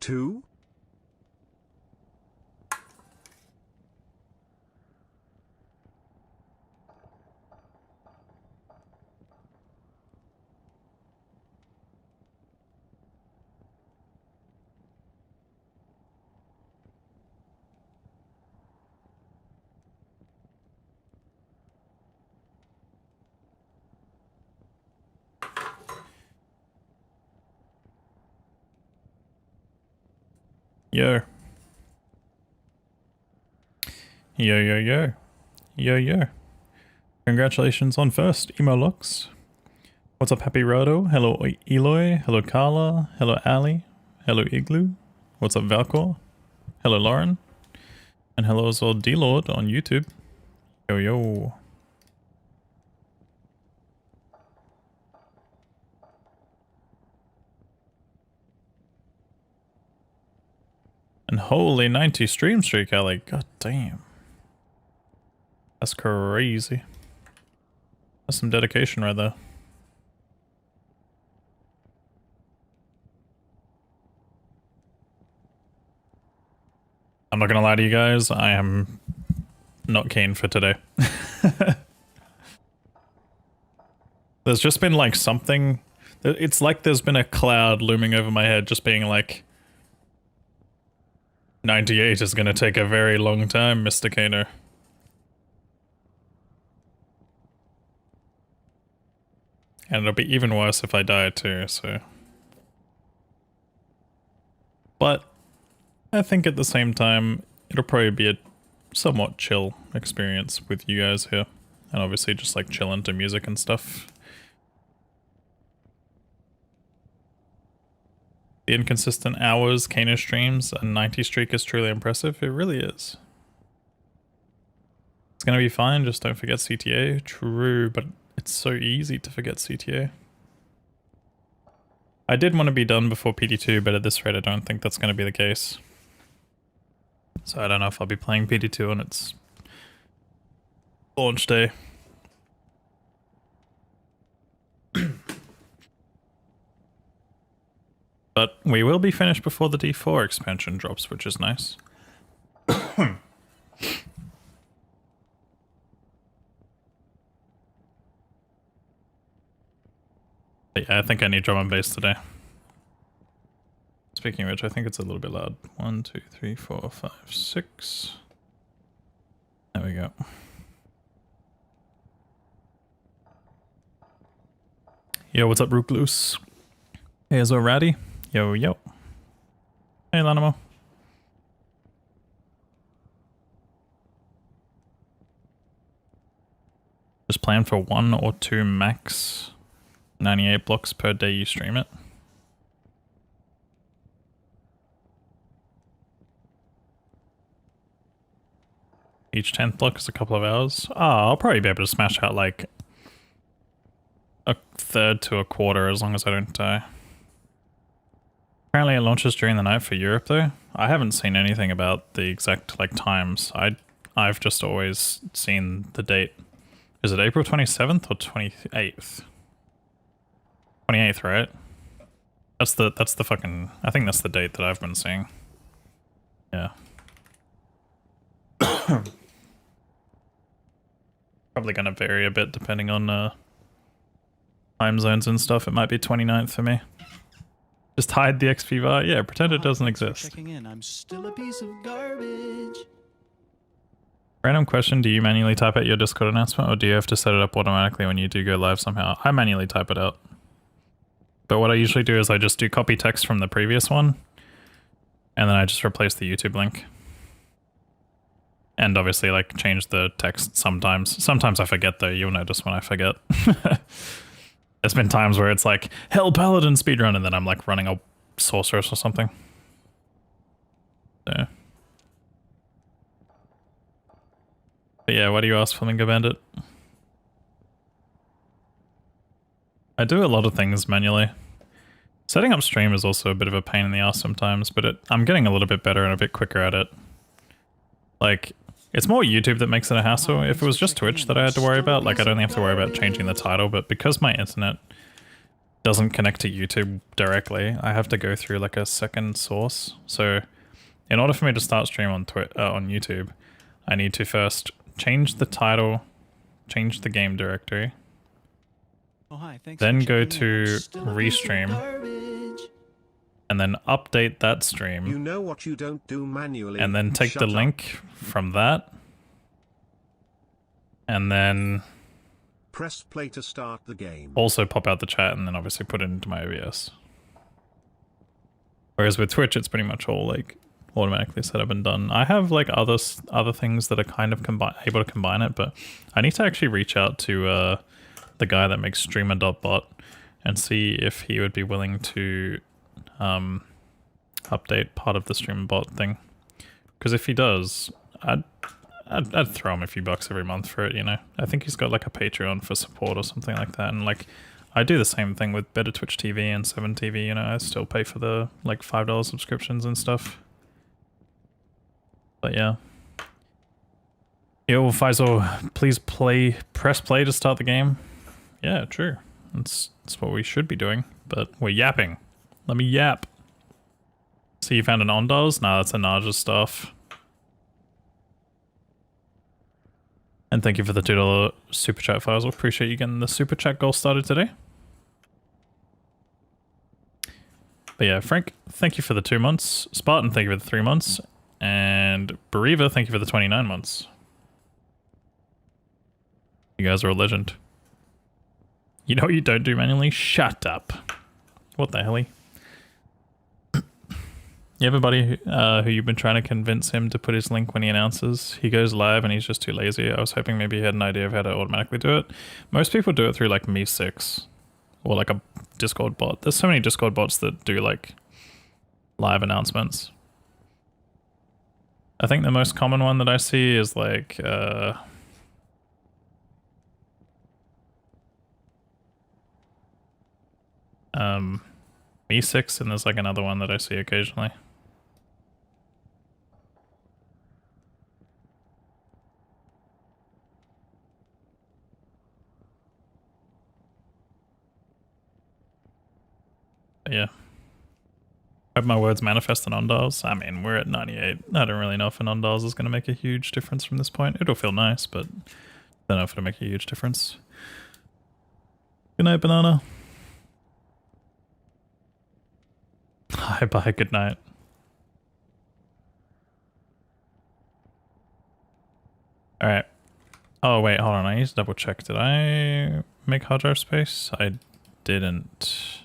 2? Yo. Yo, yo, yo. Yo, yo. Congratulations on first, Emo Lux. What's up, Happy Rodo? Hello, Eloy. Hello, Carla. Hello, Ali. Hello, Igloo. What's up, Valcor? Hello, Lauren. And hello as well, D-Lord on YouTube. Yo, yo. And holy 90 stream streak, Ali. God damn. That's crazy. That's some dedication right there. I'm not gonna lie to you guys, I am not keen for today. There's just been like something... It's like there's been a cloud looming over my head just being like... 98 is gonna take a very long time, Mr. Kano. And it'll be even worse if I die too, so... But... I think at the same time, it'll probably be a somewhat chill experience with you guys here. And obviously just like chill into music and stuff. The inconsistent hours Kano streams and 90 streak is truly impressive. It really is. It's gonna be fine, just don't forget CTA. True, but it's so easy to forget CTA. I did want to be done before PD2, but at this rate I don't think that's gonna be the case. So I don't know if I'll be playing PD2 on its launch day. But we will be finished before the D4 expansion drops, which is nice. Yeah, I think I need drum and bass today. Speaking of which, I think it's a little bit loud. 1, 2, 3, 4, 5, 6. There we go. Yo, what's up, Rookloose? Hey, is it Ratty? Yo, yo. Hey, Lanimo. Just plan for 1 or 2 max 98 blocks per day you stream it. Each 10th block is a couple of hours. Oh, I'll probably be able to smash out like a third to a quarter as long as I don't die. Apparently it launches during the night for Europe though. I haven't seen anything about the exact like times. I've just always seen the date. Is it April 27th or 28th? 28th, right? That's the fucking... I think that's the date that I've been seeing. Yeah. Probably gonna vary a bit depending on time zones and stuff. It might be 29th for me. Just hide the XP bar. Yeah, pretend it doesn't exist. Checking in. I'm still a piece of garbage. Random question, do you manually type out your Discord announcement or do you have to set it up automatically when you do go live somehow? I manually type it out. But what I usually do is I just do copy text from the previous one and then I just replace the YouTube link. And obviously like change the text sometimes. Sometimes I forget though, you'll notice when I forget. There's been times where it's like, Hell Paladin speedrun, and then I'm like running a sorceress or something. So. But yeah, why do you ask, Flamingo Bandit? I do a lot of things manually. Setting up stream is also a bit of a pain in the ass sometimes, but I'm getting a little bit better and a bit quicker at it. Like, it's more YouTube that makes it a hassle. If it was just Twitch that I had to worry about, like I'd only have to worry about changing the title, but because my internet doesn't connect to YouTube directly. I have to go through like a second source. So in order for me to start stream on on YouTube, I need to first change the title, change the game directory, Oh, hi. Thanks then for go checking in. I'm to still a piece of restream, garbage. and then update that stream. You know what you don't do manually. And then take the link from that, and then Press play to start the game. also pop out the chat, and then obviously put it into my OBS. Whereas with Twitch, it's pretty much all like automatically set up and done. I have like other things that are kind of able to combine it, but I need to actually reach out to the guy that makes streamer.bot and see if he would be willing to update part of the streamer.bot thing. Because if he does, I'd throw him a few bucks every month for it, you know. I think he's got like a Patreon for support or something like that, and like I do the same thing with Better Twitch TV and 7TV, you know. I still pay for the like $5 subscriptions and stuff. But yeah. Yo, Faisal, please press play to start the game. Yeah, true. That's what we should be doing, but we're yapping. Let me yap. So you found an Ondos? Nah, that's a Naja stuff. And thank you for the $2 super chat, Faisal. Appreciate you getting the super chat goal started today. But yeah, Frank, thank you for the 2 months. Spartan, thank you for the 3 months. And Bariva, thank you for the 29 months. You guys are a legend. You know what you don't do manually? Shut up. What the hell? You have a buddy who you've been trying to convince him to put his link when he announces he goes live and he's just too lazy. I was hoping maybe he had an idea of how to automatically do it. Most people do it through like Me6 or like a Discord bot. There's so many Discord bots that do like live announcements. I think the most common one that I see is like Me6, and there's like another one that I see occasionally. But yeah. Hope my words manifest in Ondiles. I mean, we're at 98. I don't really know if an Ondiles is going to make a huge difference from this point. It'll feel nice, but I don't know if it'll make a huge difference. Good night, Banana. Hi, bye, good night. Alright. Oh, wait, hold on. I need to double check. Did I make hard drive space? I didn't.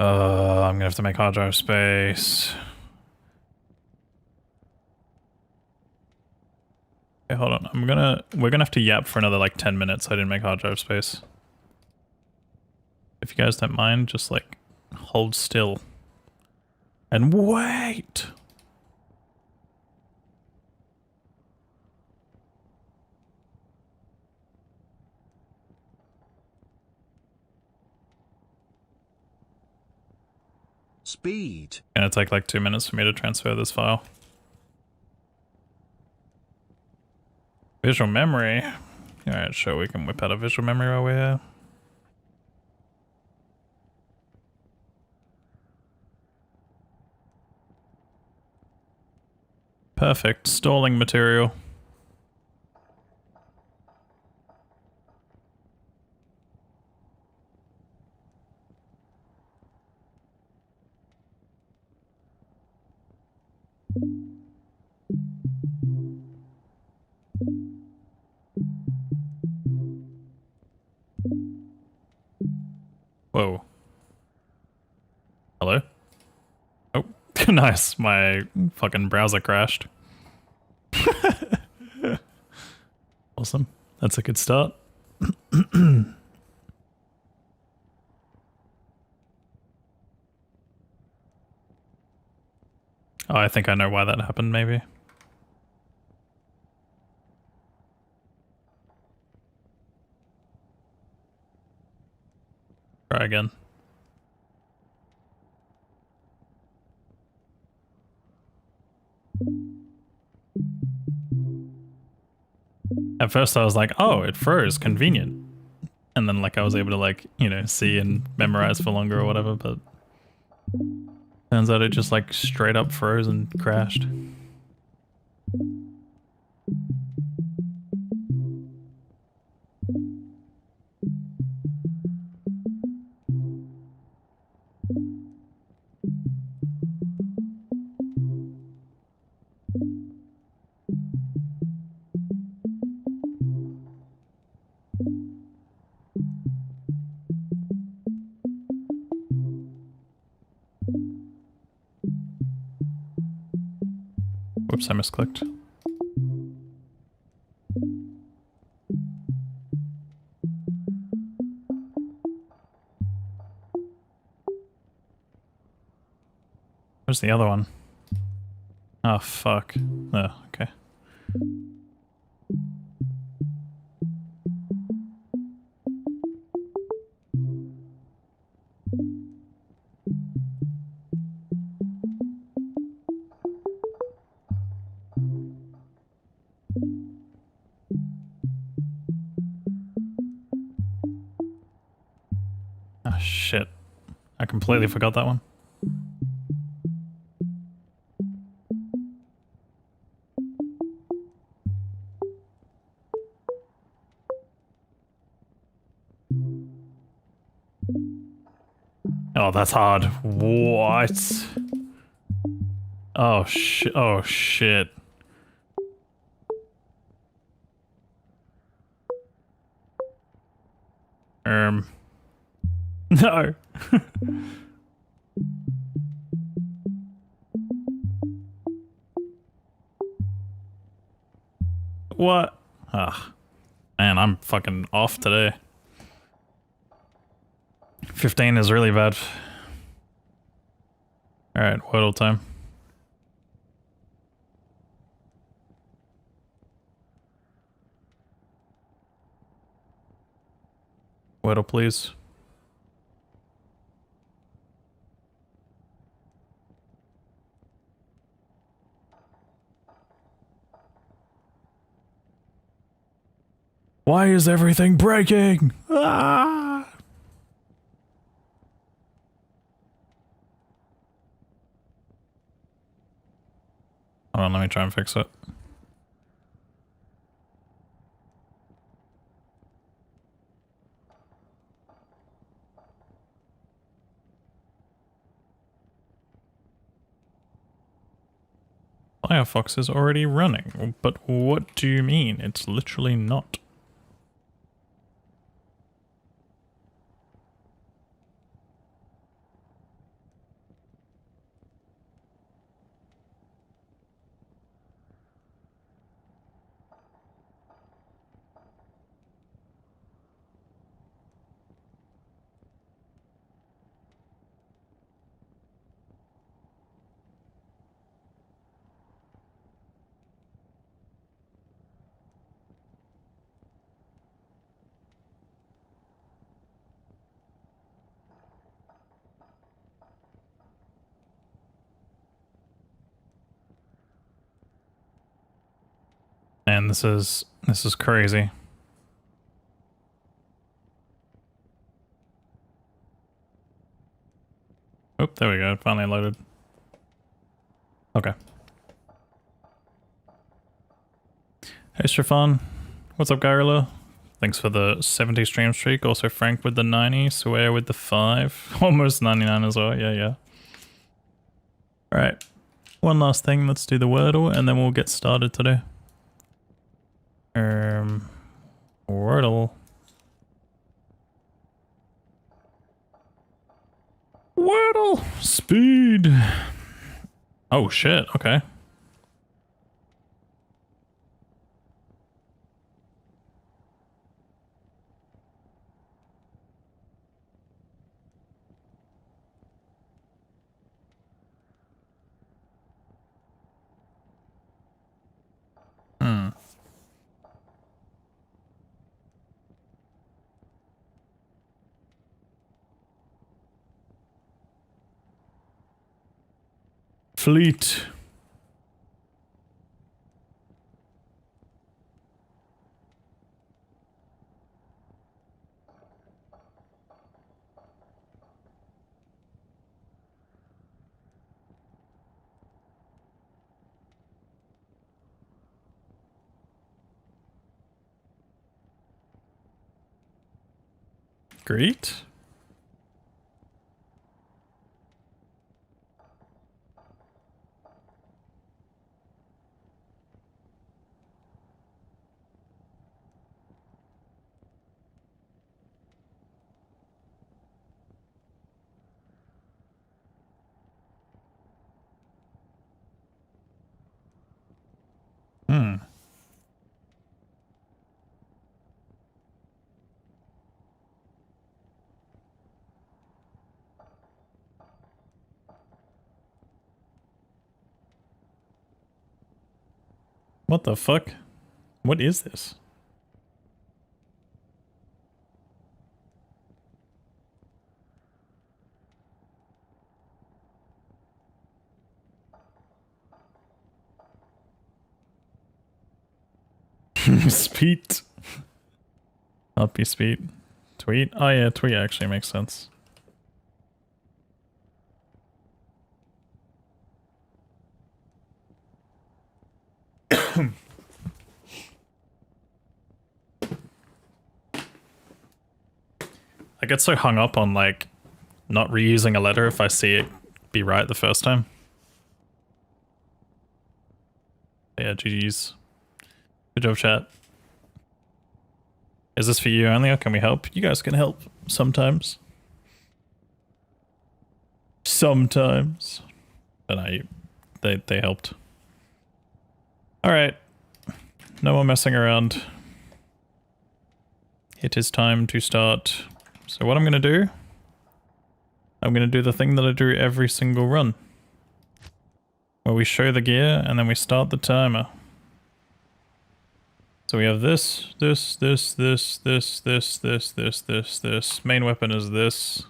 I'm gonna have to make hard drive space. Okay, hold on. We're gonna have to yap for another like 10 minutes. I didn't make hard drive space. If you guys don't mind, just like hold still and wait. Speed. Gonna take like 2 minutes for me to transfer this file. Visual memory. Alright, sure, we can whip out a visual memory while we're here. Perfect. Stalling material. Whoa. Hello? Oh, nice. My fucking browser crashed. Awesome. That's a good start. Oh, I think I know why that happened, maybe. Try again. At first I was like, oh, it froze, convenient. and then like I was able to like, you know, see and memorize for longer or whatever, but turns out it just like straight up froze and crashed. Whoops, I misclicked. Where's the other one? Oh, fuck. Oh, okay. Oh, shit. I completely forgot that one. Oh, that's hard. What? Oh, shit. Oh, shit. No. What? Ah, man, I'm fucking off today. 15 is really bad. Alright, Wordle time. Wordle, please. Why is everything breaking? Ah! Hold on, let me try and fix it. Firefox is already running, but what do you mean? It's literally not. Man, this is crazy. Oh, there we go. It finally loaded. Okay. Hey, Stefan. What's up, Garilla? Thanks for the 70 stream streak. Also, Frank with the 90. Swear with the 5. Almost 99 as well. Yeah, yeah. Alright. One last thing. Let's do the Wordle, and then we'll get started today. Wordle. Wordle! Speed! Oh, shit. Okay. Fleet. Great. What the fuck? What is this? Speed. Not be speed. Tweet? Oh yeah, tweet actually makes sense. I get so hung up on like not reusing a letter if I see it be right the first time. Yeah, GG's. Good job, chat. Is this for you only or can we help? You guys can help sometimes. Sometimes. But they helped. Alright. No more messing around. It is time to start. So what I'm going to do, I'm going to do the thing that I do every single run. Where we show the gear and then we start the timer. So we have this. Main weapon is this.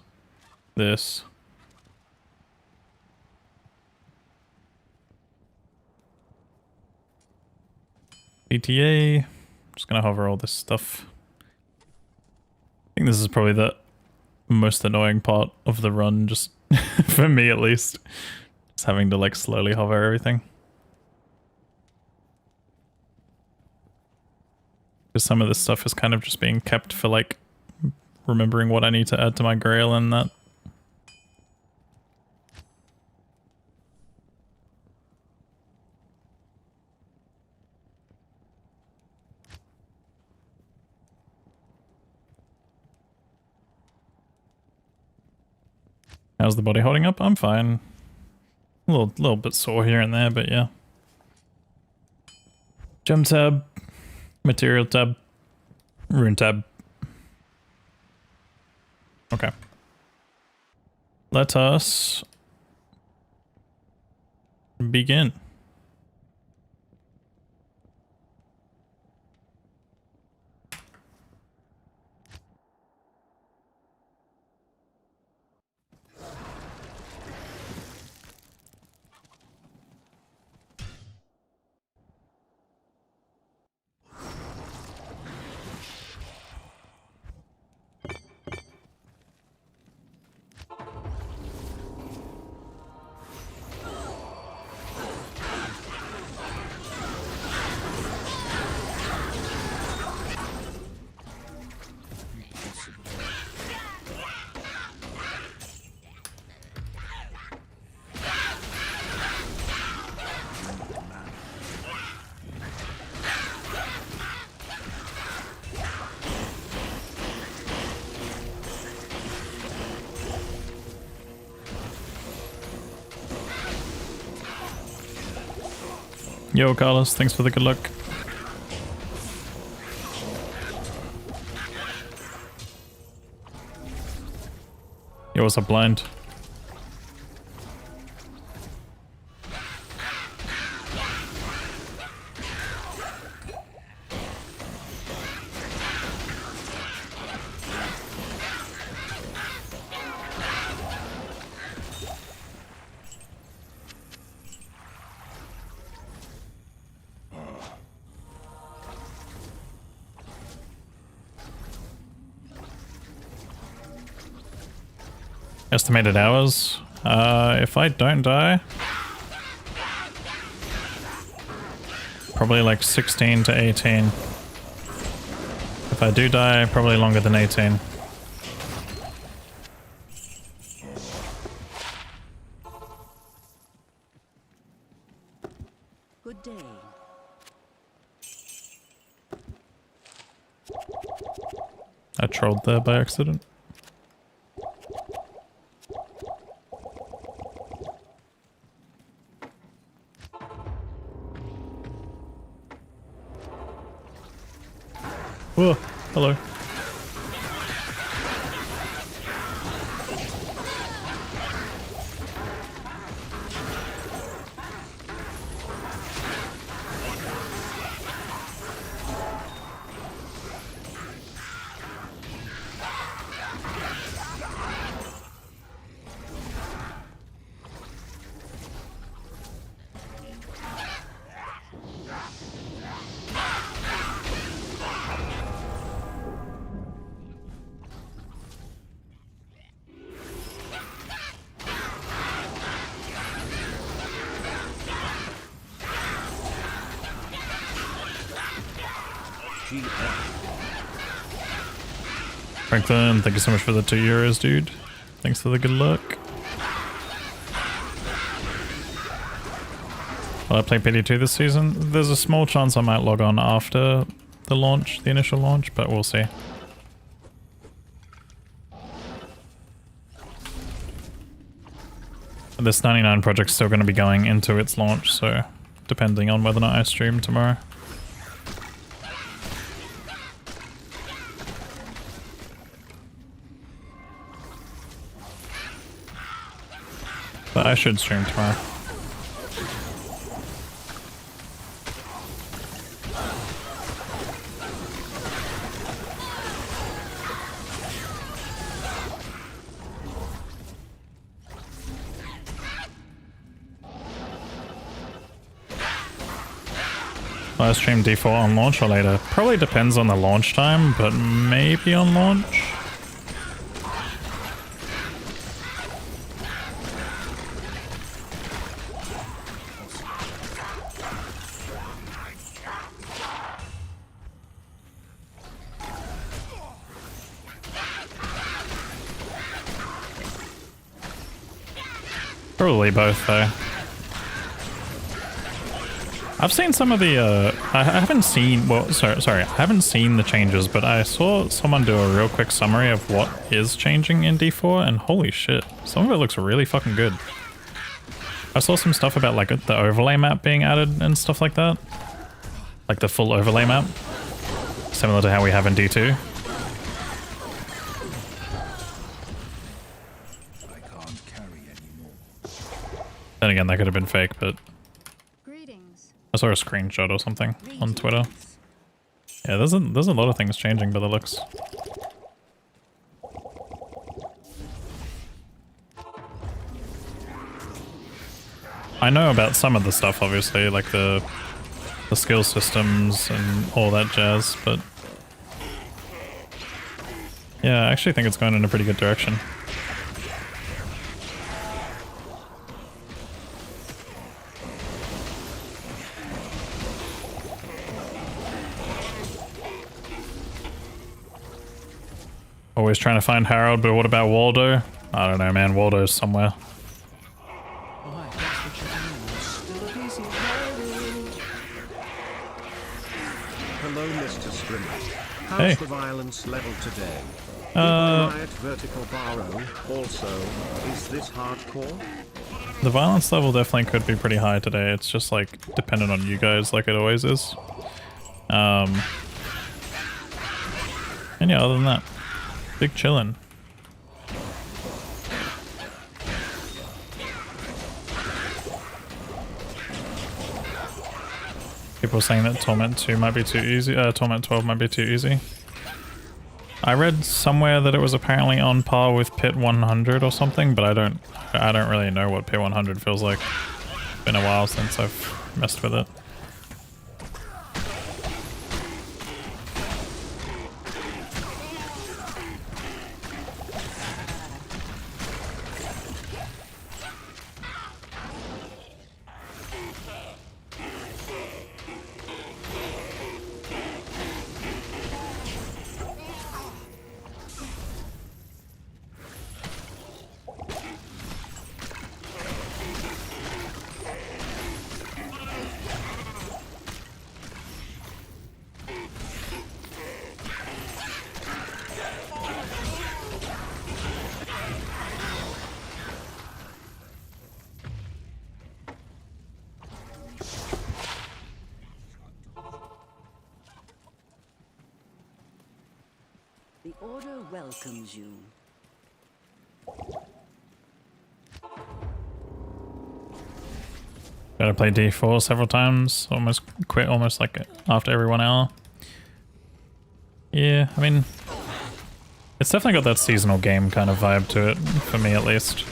BTA. Just gonna hover all this stuff. I think this is probably the most annoying part of the run, just for me at least. Just having to like slowly hover everything. Because some of this stuff is kind of just being kept for like remembering what I need to add to my grail and that. How's the body holding up? I'm fine. A little bit sore here and there, but yeah. Gem tab, material tab, rune tab. Okay. Let us begin. Yo, Carlos, thanks for the good luck. Yo, what's up, blind? Estimated hours. If I don't die, probably like 16 to 18. If I do die, probably longer than 18. I trolled there by accident. Whoa, hello. Franklin, thank you so much for the €2, dude. Thanks for the good luck. Will I play PD2 this season? There's a small chance I might log on after the launch, the initial launch, but we'll see. This 99 project's still going to be going into its launch, so depending on whether or not I stream tomorrow. But I should stream tomorrow. Will I stream D4 on launch or later? Probably depends on the launch time, but maybe on launch. Probably both, though. I've seen some of the, I haven't seen, well, sorry, I haven't seen the changes, but I saw someone do a real quick summary of what is changing in D4, and holy shit, some of it looks really fucking good. I saw some stuff about, like, the overlay map being added and stuff like that. Like the full overlay map. Similar to how we have in D2. Then again, that could have been fake, but I saw a screenshot or something on Twitter. Yeah, there's a lot of things changing by the looks. I know about some of the stuff, obviously, like the skill systems and all that jazz, but yeah, I actually think it's going in a pretty good direction. Always trying to find Harold, but what about Waldo? I don't know, man. Waldo's somewhere. Oh, hi. Thanks for checking in. Hello, Mr. Strimmer. How's Hey. the violence level today? Riot vertical barrow. Also, is this hardcore? The violence level definitely could be pretty high today. It's just like dependent on you guys, like it always is. And yeah, other than that, big chillin'. People saying that Torment 2 might be too easy. Torment 12 might be too easy. I read somewhere that it was apparently on par with Pit 100 or something, but I don't really know what Pit 100 feels like. It's been a while since I've messed with it. The Order welcomes you. Gotta play D4 several times. Almost quit almost like after every 1 hour. Yeah, I mean, it's definitely got that seasonal game kind of vibe to it, for me at least.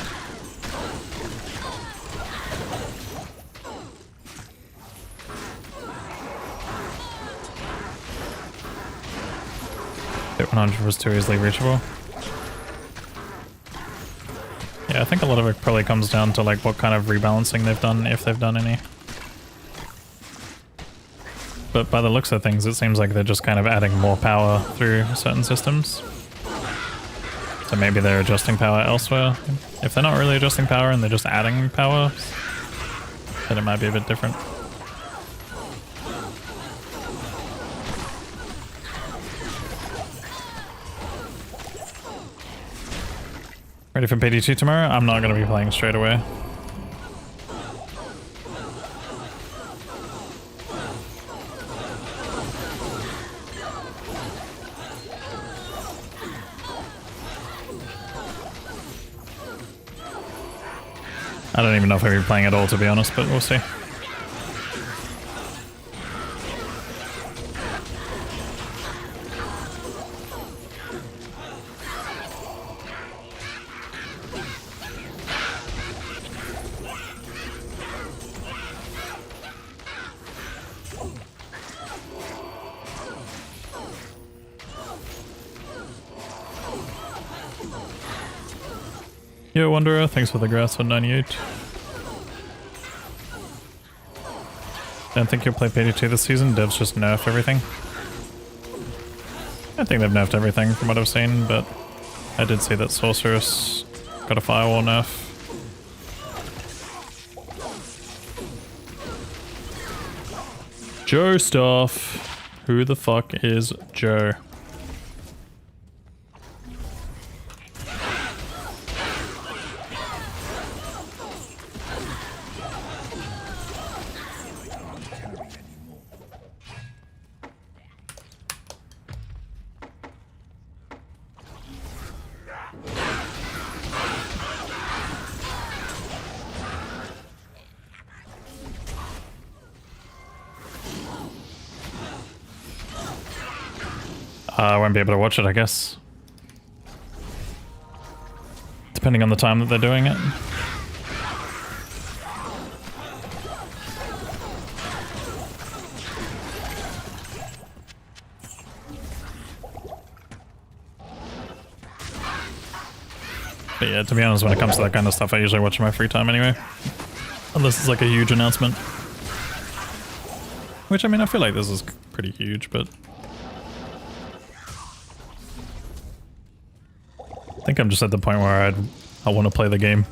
Hit 100 was too easily reachable. Yeah, I think a lot of it probably comes down to like what kind of rebalancing they've done, if they've done any. But by the looks of things, it seems like they're just kind of adding more power through certain systems. So maybe they're adjusting power elsewhere. If they're not really adjusting power and they're just adding power, then it might be a bit different. Ready for PD2 tomorrow? I'm not going to be playing straight away. I don't even know if I'll be playing at all, to be honest, but we'll see. Yo, Wanderer, thanks for the grass for 98. Don't think you'll play PD2 this season. Devs just nerf everything. I think they've nerfed everything from what I've seen, but I did see that Sorceress got a firewall nerf. Joe stuff. Who the fuck is Joe? I won't be able to watch it, I guess. Depending on the time that they're doing it. But yeah, to be honest, when it comes to that kind of stuff, I usually watch in my free time anyway. Unless it's like a huge announcement. Which, I mean, I feel like this is pretty huge, but... I think I'm just at the point where I want to play the game.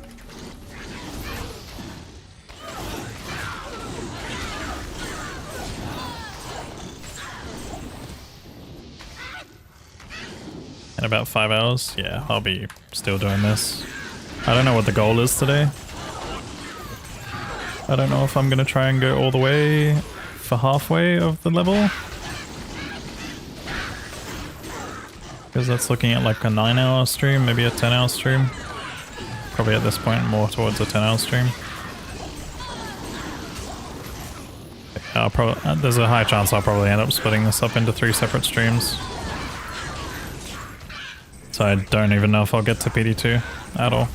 In about 5 hours? Yeah, I'll be still doing this. I don't know what the goal is today. I don't know if I'm going to try and go all the way for halfway of the level. Because that's looking at like a 9-hour stream, maybe a 10-hour stream. Probably at this point more towards a 10-hour stream. Yeah, I'll probably, there's a high chance I'll probably end up splitting this up into 3 separate streams. So I don't even know if I'll get to PD2 at all.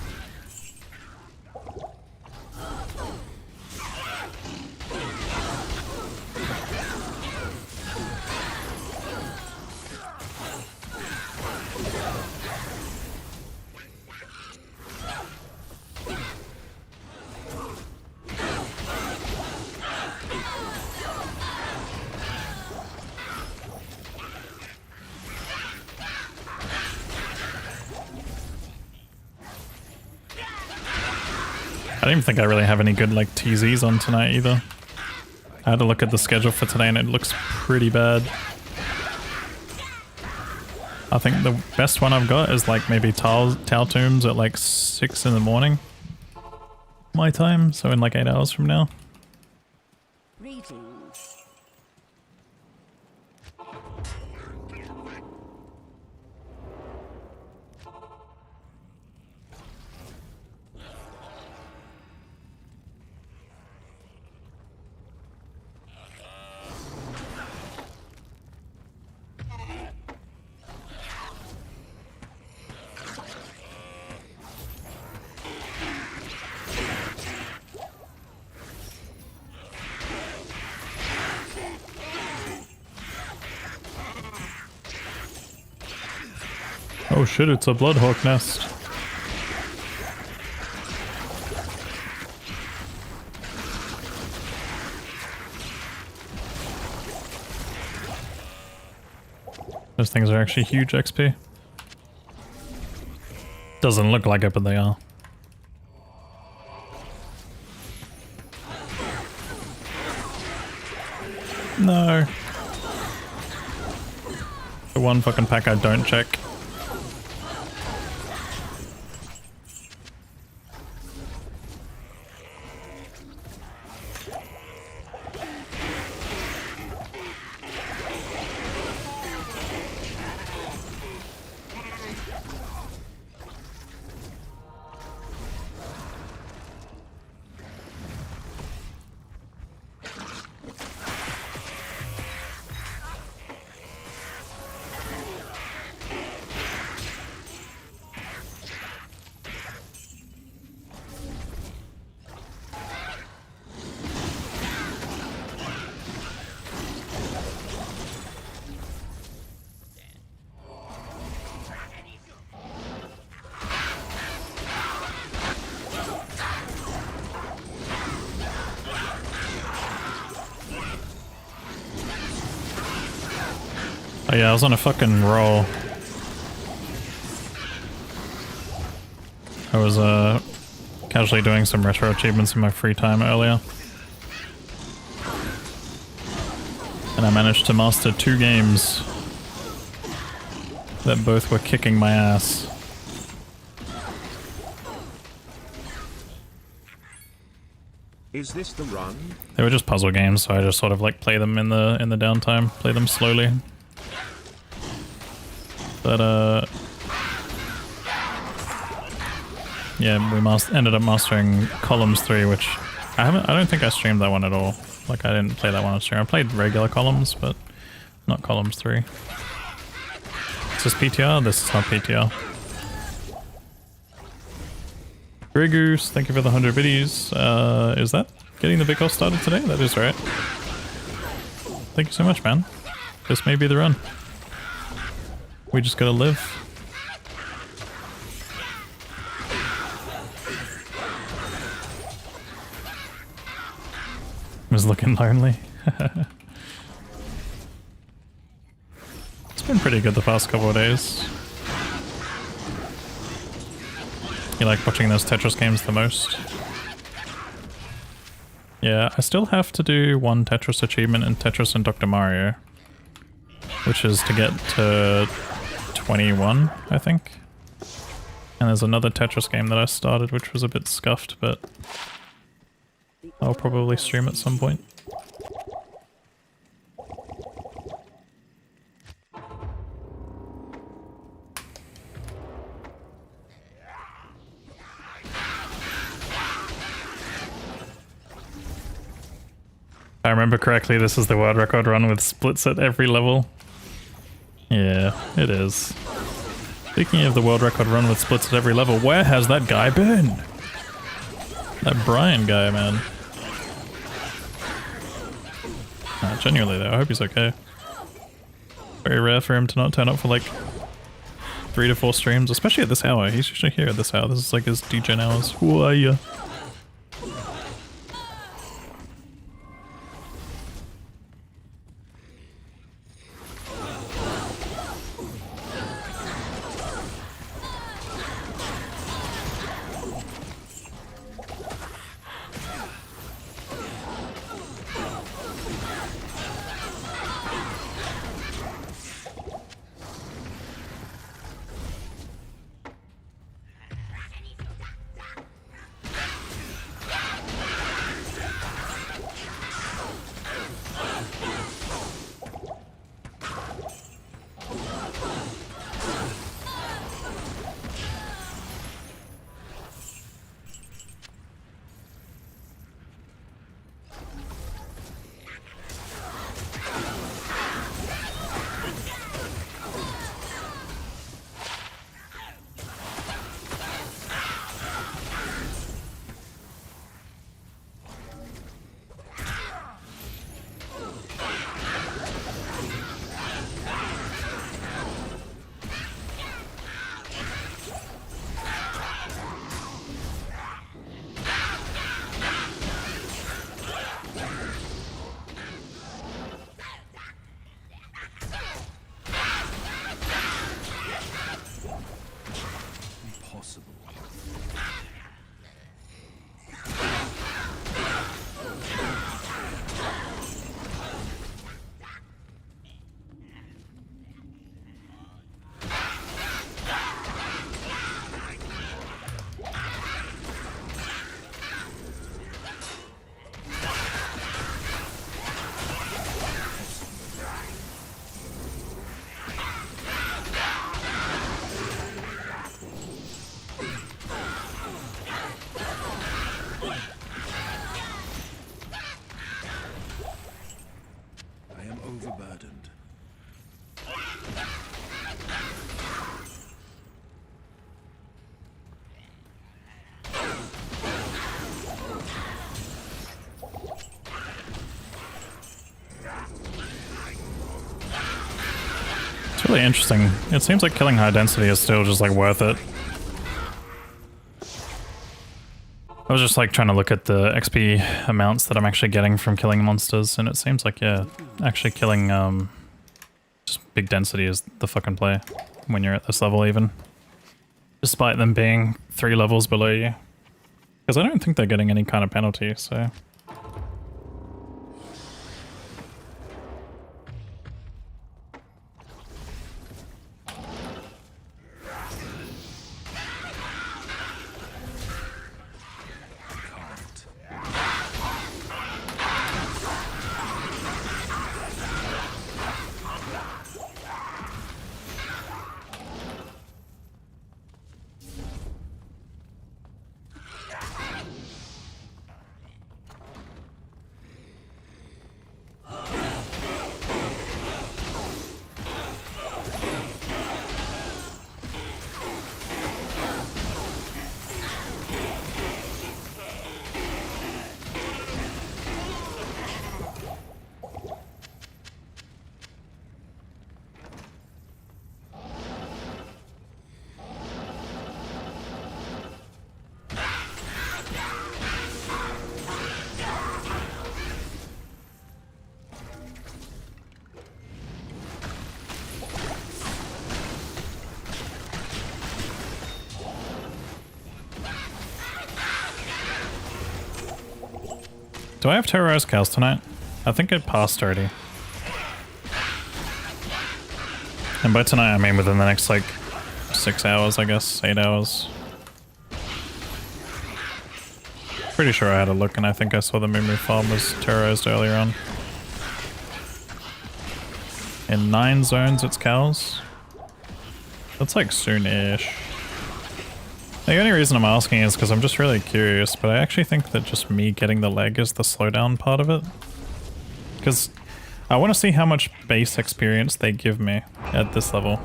I don't even think I really have any good like TZs on tonight either. I had to look at the schedule for today and it looks pretty bad. I think the best one I've got is like maybe Tau Tombs at like 6 in the morning. My time, so in like 8 hours from now. Greetings. 'Cause Oh shit, it's a bloodhawk nest. Those things are actually huge XP. Doesn't look like it, but they are. No. The one fucking pack I don't check. Oh yeah, I was on a fucking roll. I was casually doing some retro achievements in my free time earlier. And I managed to master 2 games that both were kicking my ass. Is this the run? They were just puzzle games, so I just sort of like play them in the downtime, play them slowly. But yeah, we ended up mastering Columns 3, which I don't think I streamed that one at all. Like I didn't play that one on stream. I played regular Columns, but not Columns 3. Is this PTR? This is not PTR. Grey Goose, thank you for the 100 biddies. Is that getting the big off started today? That is right. Thank you so much, man. This may be the run. We just gotta live. Was looking lonely. It's been pretty good the past couple of days. You like watching those Tetris games the most? Yeah, I still have to do one Tetris achievement in Tetris and Dr. Mario, which is to get to 21, I think. And there's another Tetris game that I started which was a bit scuffed, but I'll probably stream at some point. If I remember correctly, this is the world record run with splits at every level. Yeah, it is. Speaking of the world record run with splits at every level, where has that guy been? That Brian guy, man. Genuinely though, I hope he's okay. Very rare for him to not turn up for like 3 to 4 streams, especially at this hour. He's usually here at this hour. This is like his DJ hours. Who are you? really interesting. It seems like killing high density is still just like worth it. I was just like trying to look at the XP amounts that I'm actually getting from killing monsters, and it seems like, yeah, actually killing just big density is the fucking play when you're at this level even. Despite them being 3 levels below you. Because I don't think they're getting any kind of penalty, so... Do I have terrorized cows tonight? I think it passed already. And by tonight I mean within the next like 6 hours, I guess, 8 hours. Pretty sure I had a look and I think I saw the Moo farm was terrorized earlier on. In 9 zones it's cows. That's like soon-ish. The only reason I'm asking is because I'm just really curious, but I actually think that just me getting the leg is the slowdown part of it. Because I want to see how much base experience they give me at this level.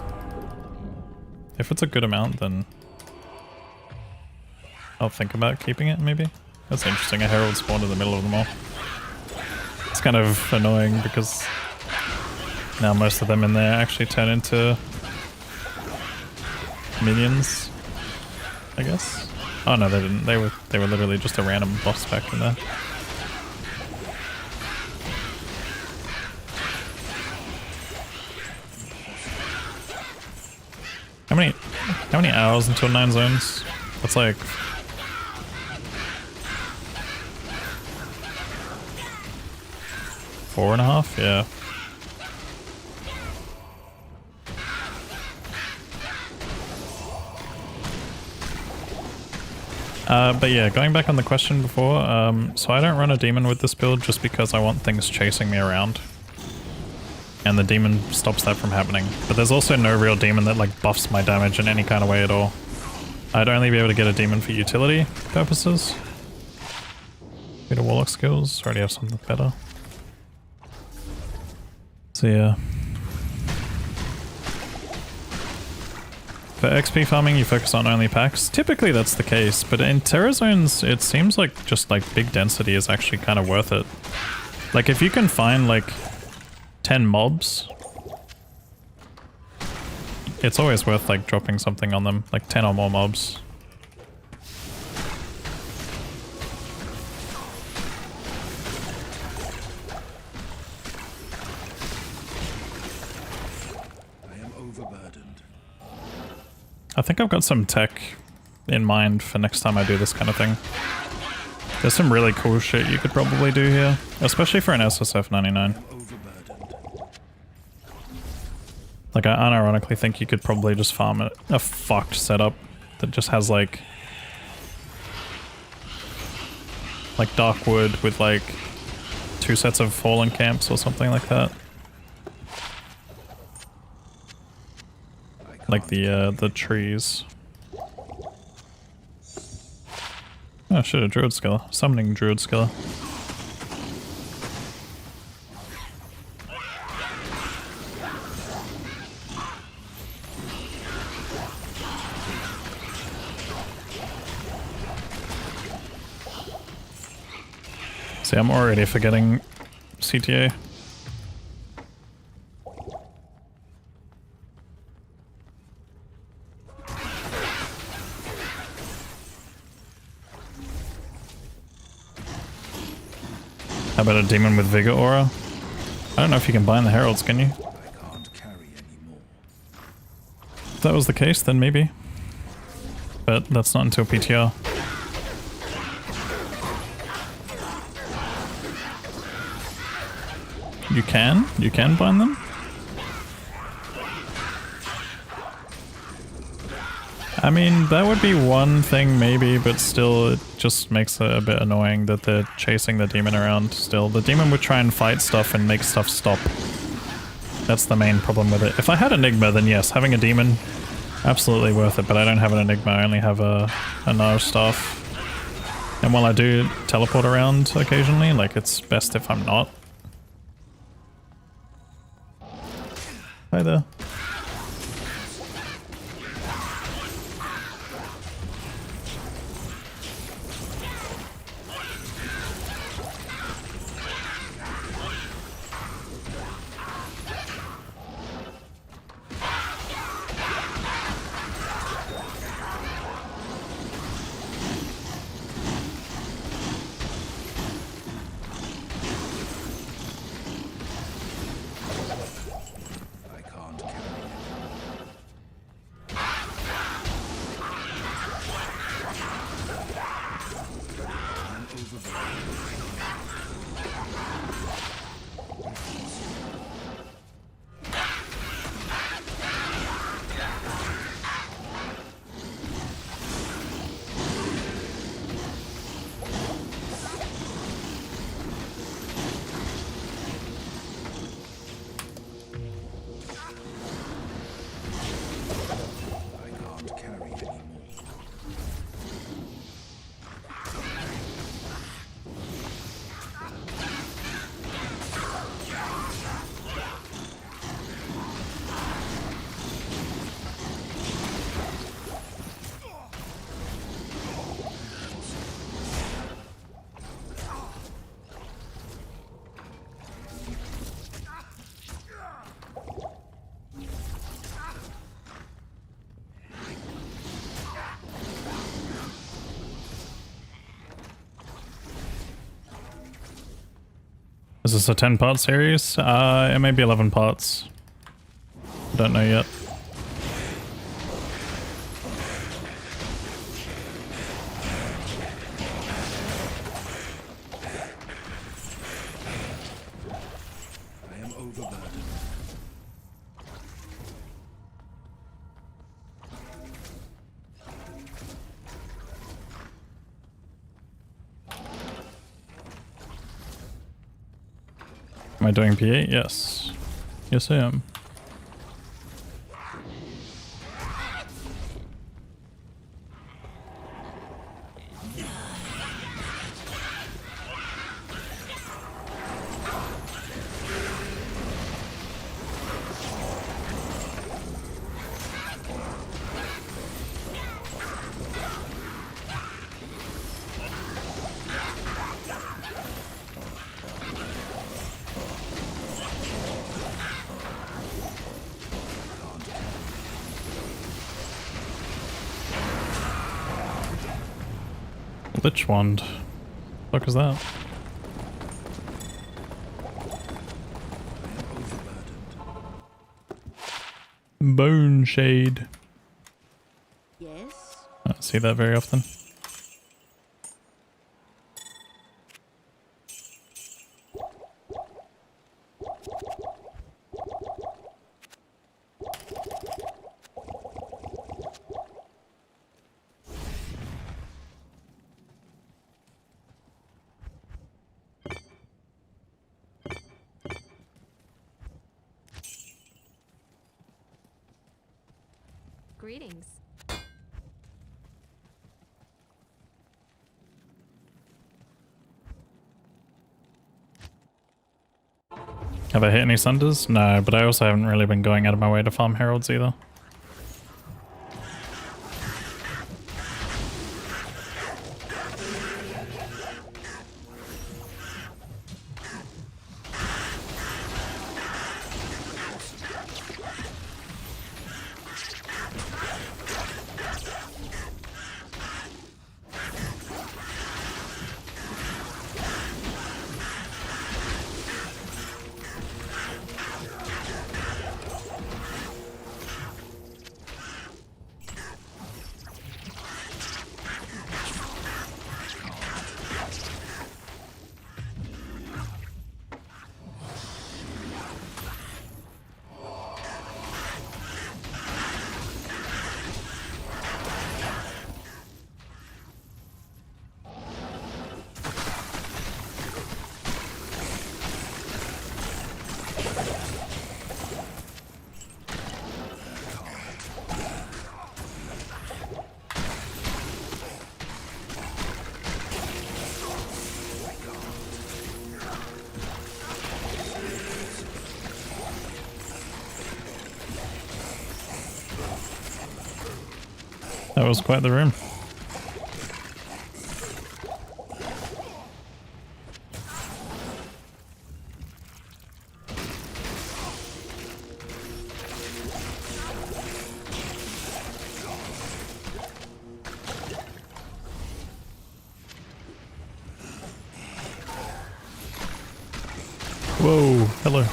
If it's a good amount, then I'll think about keeping it, maybe. That's interesting, a herald spawned in the middle of them all. It's kind of annoying because now most of them in there actually turn into minions, I guess. Oh no, they didn't. They were literally just a random boss back in there. How many hours until 9 zones? That's like 4.5, yeah. But yeah, going back on the question before, so I don't run a demon with this build just because I want things chasing me around. And the demon stops that from happening. But there's also no real demon that like buffs my damage in any kind of way at all. I'd only be able to get a demon for utility purposes. Get a warlock skills, already have something better. So yeah. For XP farming, you focus on only packs. Typically that's the case, but in Terra Zones, it seems like just like big density is actually kind of worth it. Like if you can find like 10 mobs, it's always worth like dropping something on them, like 10 or more mobs. I think I've got some tech in mind for next time I do this kind of thing. There's some really cool shit you could probably do here, especially for an SSF 99. Like I unironically think you could probably just farm a fucked setup that just has like dark wood with like 2 sets of fallen camps or something like that. Like the trees. Oh shit, a druid skiller. Summoning druid skiller. See, I'm already forgetting CTA. How about a demon with Vigor Aura? I don't know if you can bind the heralds, can you? If that was the case, then maybe. But that's not until PTR. You can? You can bind them? I mean, that would be one thing maybe, but still it just makes it a bit annoying that they're chasing the demon around still. The demon would try and fight stuff and make stuff stop. That's the main problem with it. If I had Enigma, then yes, having a demon, absolutely worth it, but I don't have an Enigma, I only have a Nar staff. And while I do teleport around occasionally, like, it's best if I'm not. Hi there. Is this a 10-part series? It may be 11 parts. Don't know yet. I am overburdened. Am I doing P8? Yes. Yes, I am. Lich Wand. What the fuck is that? Bone Shade. Yes? I don't see that very often. Greetings. Have I hit any Sunders? No, but I also haven't really been going out of my way to farm Heralds either. That was quite the room. Whoa, hello.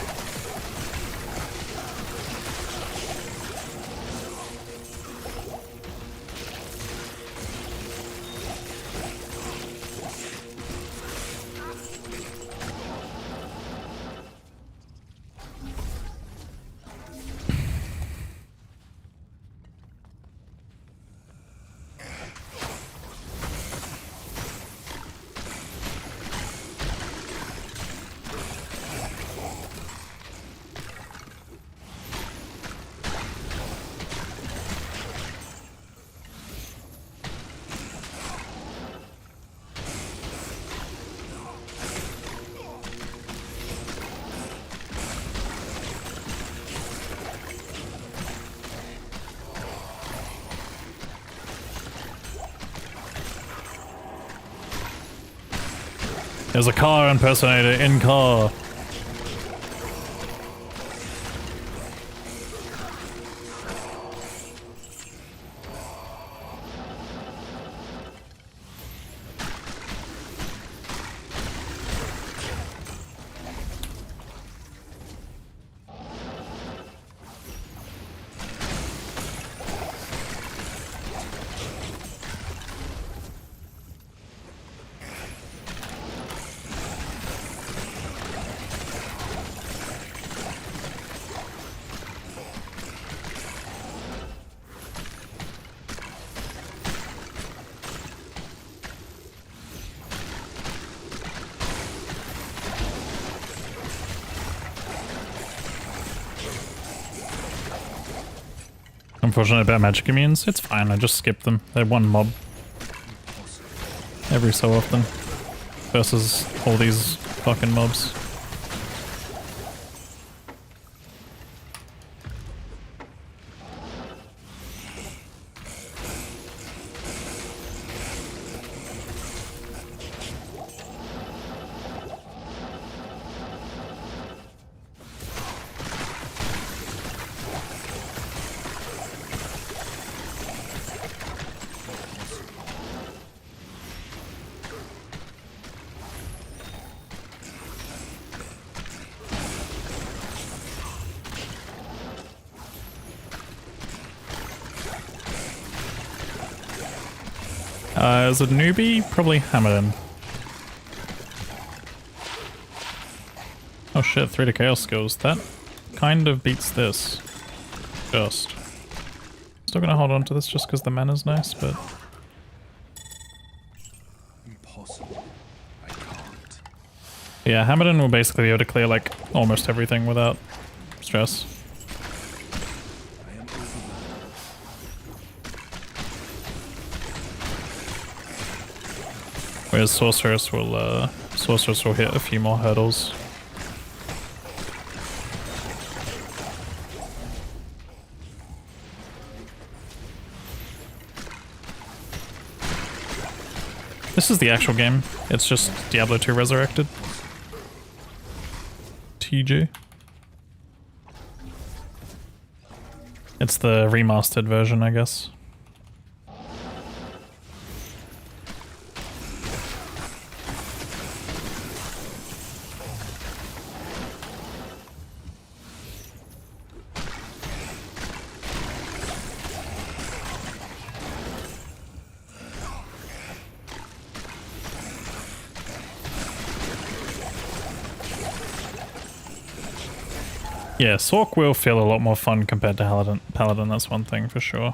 There's a car impersonator in car. Unfortunately about magic immunes, it's fine, I just skip them. They're one mob every so often versus all these fucking mobs. As a newbie, probably Hammerden. Oh shit, 3 to chaos skills. That kind of beats this. Just. Still gonna hold on to this just because the mana's nice, but... Impossible. I can't. Yeah, Hammerden will basically be able to clear like almost everything without stress. I am overwhelmed. Whereas Sorceress will hit a few more hurdles. This is the actual game. It's just Diablo 2 Resurrected. TG. It's the remastered version, I guess. Yeah, Sork will feel a lot more fun compared to Paladin, that's one thing for sure.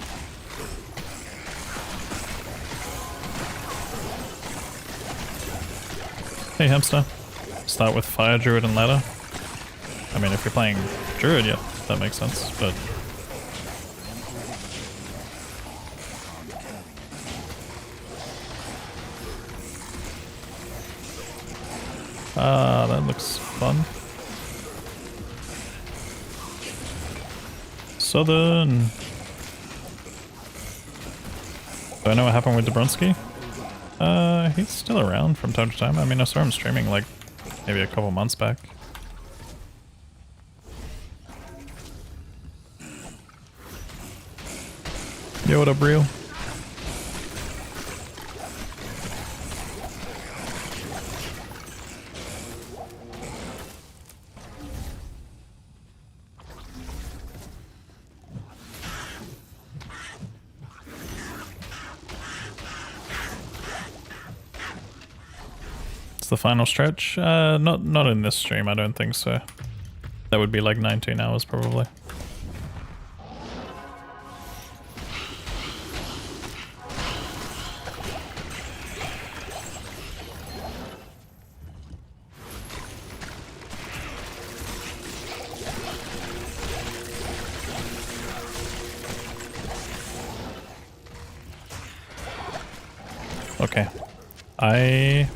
Hey hamster. Start with Fire Druid and Ladder. I mean, if you're playing Druid, yeah, that makes sense, but... Ah, that looks fun. Southern. Do I know what happened with Dabrowski? He's still around from time to time. I mean, I saw him streaming like maybe a couple months back. Yo, what up, Real? The final stretch? Not in this stream, I don't think so. That would be like 19 hours probably. Okay. I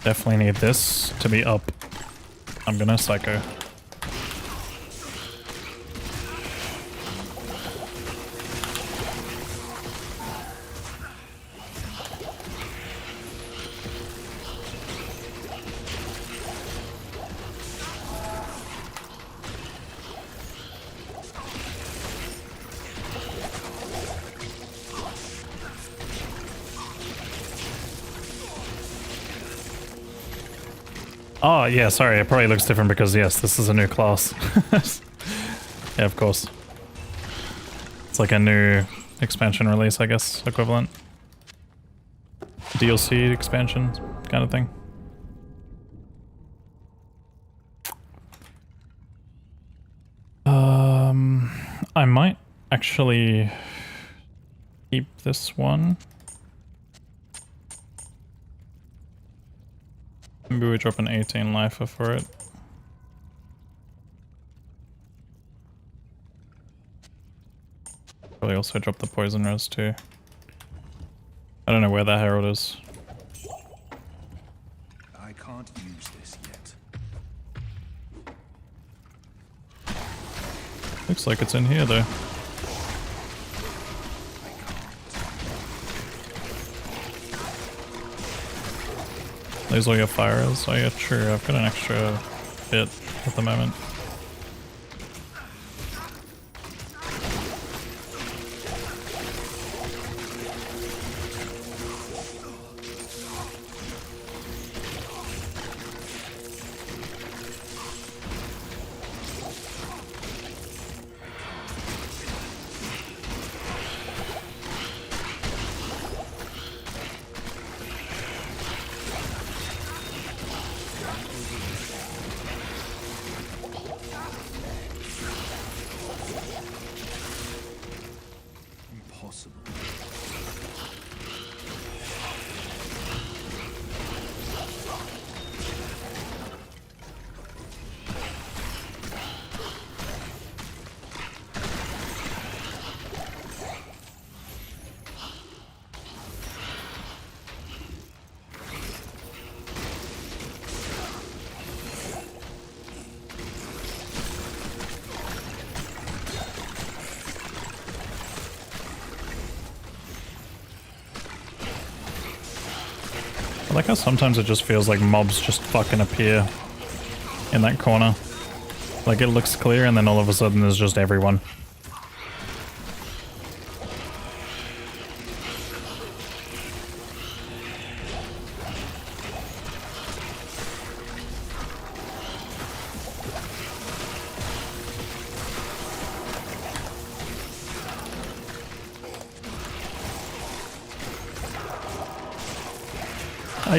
definitely need this to be up. I'm gonna psycho. Oh, yeah, sorry, it probably looks different because, yes, this is a new class. Yeah, of course. It's like a new expansion release, I guess, equivalent. DLC expansion kind of thing. I might actually keep this one. Maybe we drop an 18 lifer for it. Probably also drop the poison rose too. I don't know where that herald is. I can't use this yet. Looks like it's in here though. Those all your fires? Oh yeah, true. I've got an extra bit at the moment. I like how sometimes it just feels like mobs just fucking appear in that corner. Like it looks clear and then all of a sudden there's just everyone.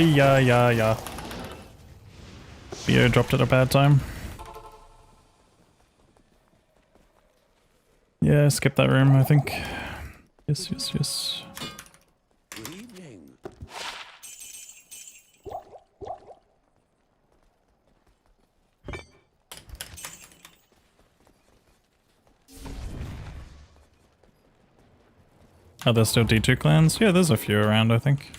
Yeah. Theo dropped at a bad time. Yeah, skip that room, I think. Yes. Good evening. Are there still D2 clans? Yeah, there's a few around, I think.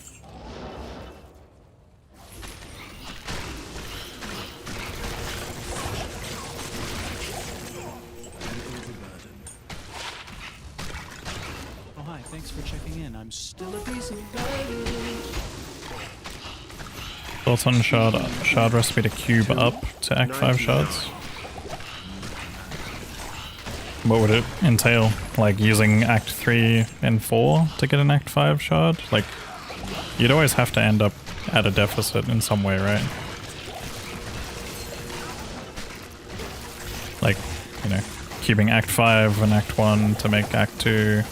Oh, hi. hi, thanks for checking in. I'm still a decent guy. Thoughts on shard recipe to cube up to Act 5 shards? What would it entail? Like using Act 3 and 4 to get an Act 5 shard? Like, you'd always have to end up at a deficit in some way, right? Like, you know, cubing Act 5 and Act 1 to make Act 2.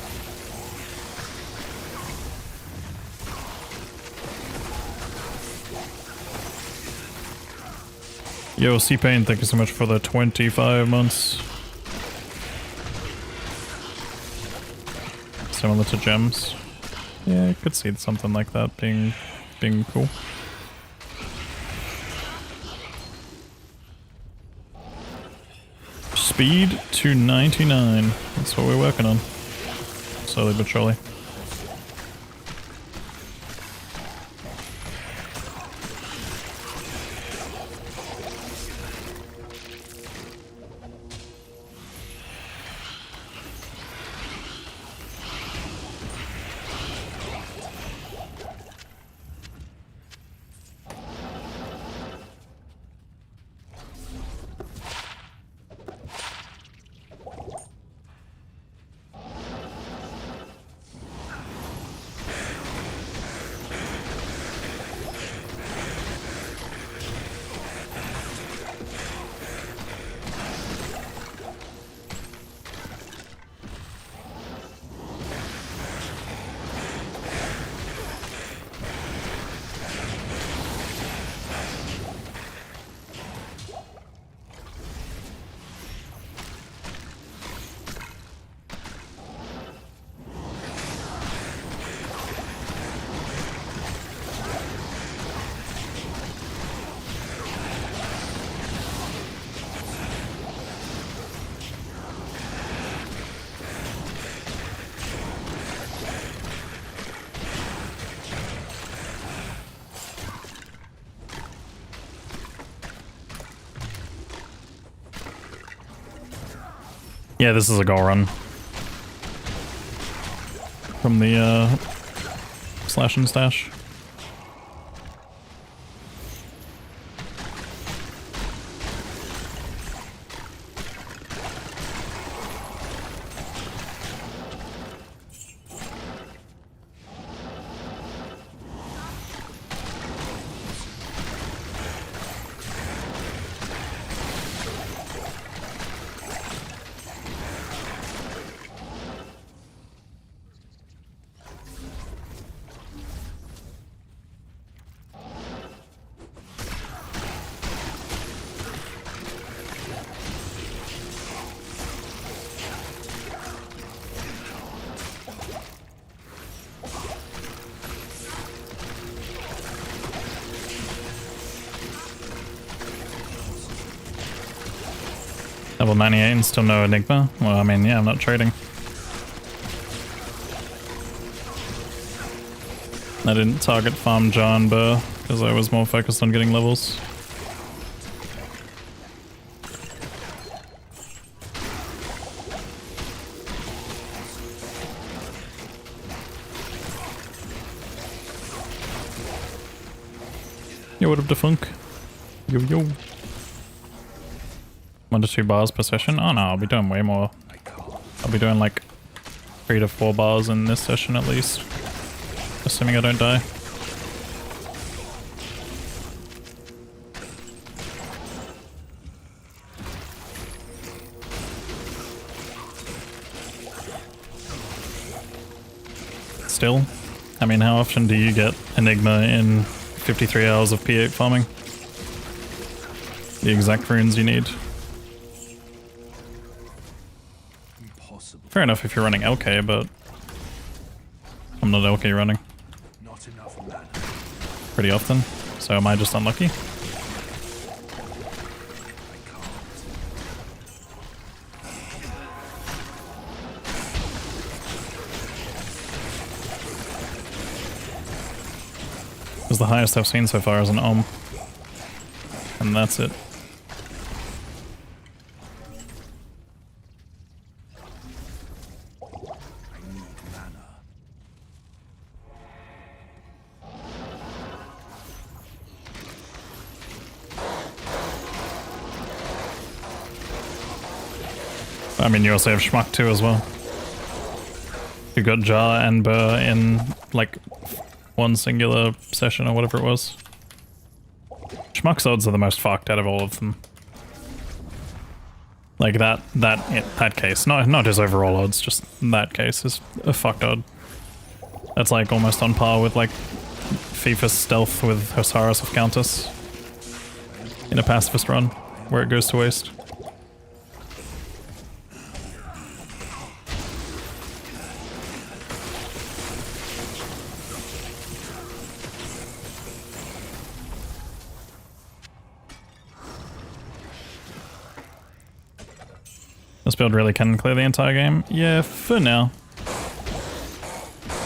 Yo, C-Pain, thank you so much for the 25 months. Similar to gems. Yeah, I could see something like that being cool. Speed to 99. That's what we're working on. Slowly but surely. Yeah, this is a goal run. From the slash and stash. Level 98 and still no Enigma? Well, I mean, yeah, I'm not trading. I didn't target farm John Burr because I was more focused on getting levels. Yo, what up, Defunk? Yo, yo. 1 to 2 bars per session? Oh no, I'll be doing way more. I'll be doing like 3 to 4 bars in this session at least. Assuming I don't die. Still, I mean, how often do you get Enigma in 53 hours of P8 farming? The exact runes you need. Fair enough if you're running LK, but I'm not LK running. Not enough mana. Pretty often, so am I just unlucky? I can't. Because the highest I've seen so far is an Om. And that's it. I need mana. I mean, you also have Schmuck too as well. You got Jar and Burr in like one singular session or whatever it was. Schmuck's odds are the most fucked out of all of them. Like that case, not his overall odds, just that case is a fucked odd. That's like almost on par with like FIFA stealth with Hosaris of Countess in a pacifist run where it goes to waste. This build really can clear the entire game? Yeah, for now.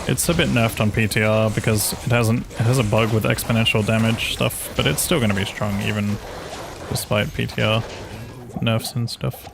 It's a bit nerfed on PTR because it has a bug with exponential damage stuff, but it's still going to be strong even despite PTR nerfs and stuff.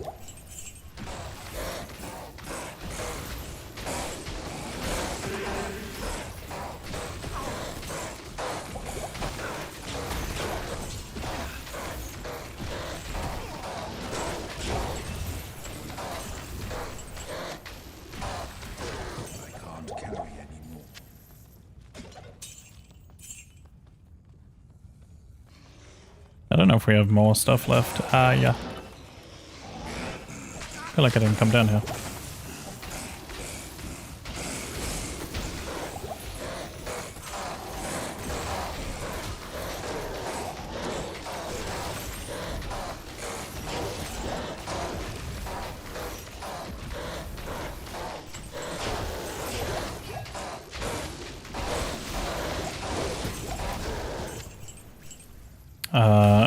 I don't know if we have more stuff left. Yeah. I feel like I didn't come down here.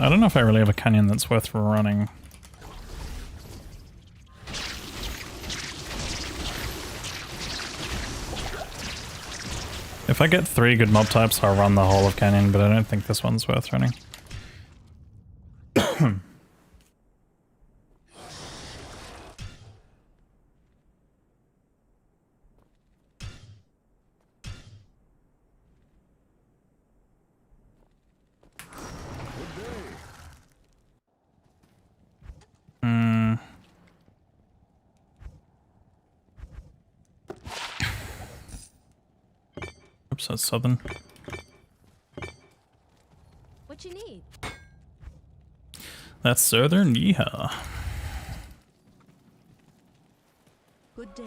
I don't know if I really have a canyon that's worth running. If I get 3 good mob types, I'll run the whole of canyon, but I don't think this one's worth running. Oops, that's southern. What you need? That's southern, yeehaw. Good day.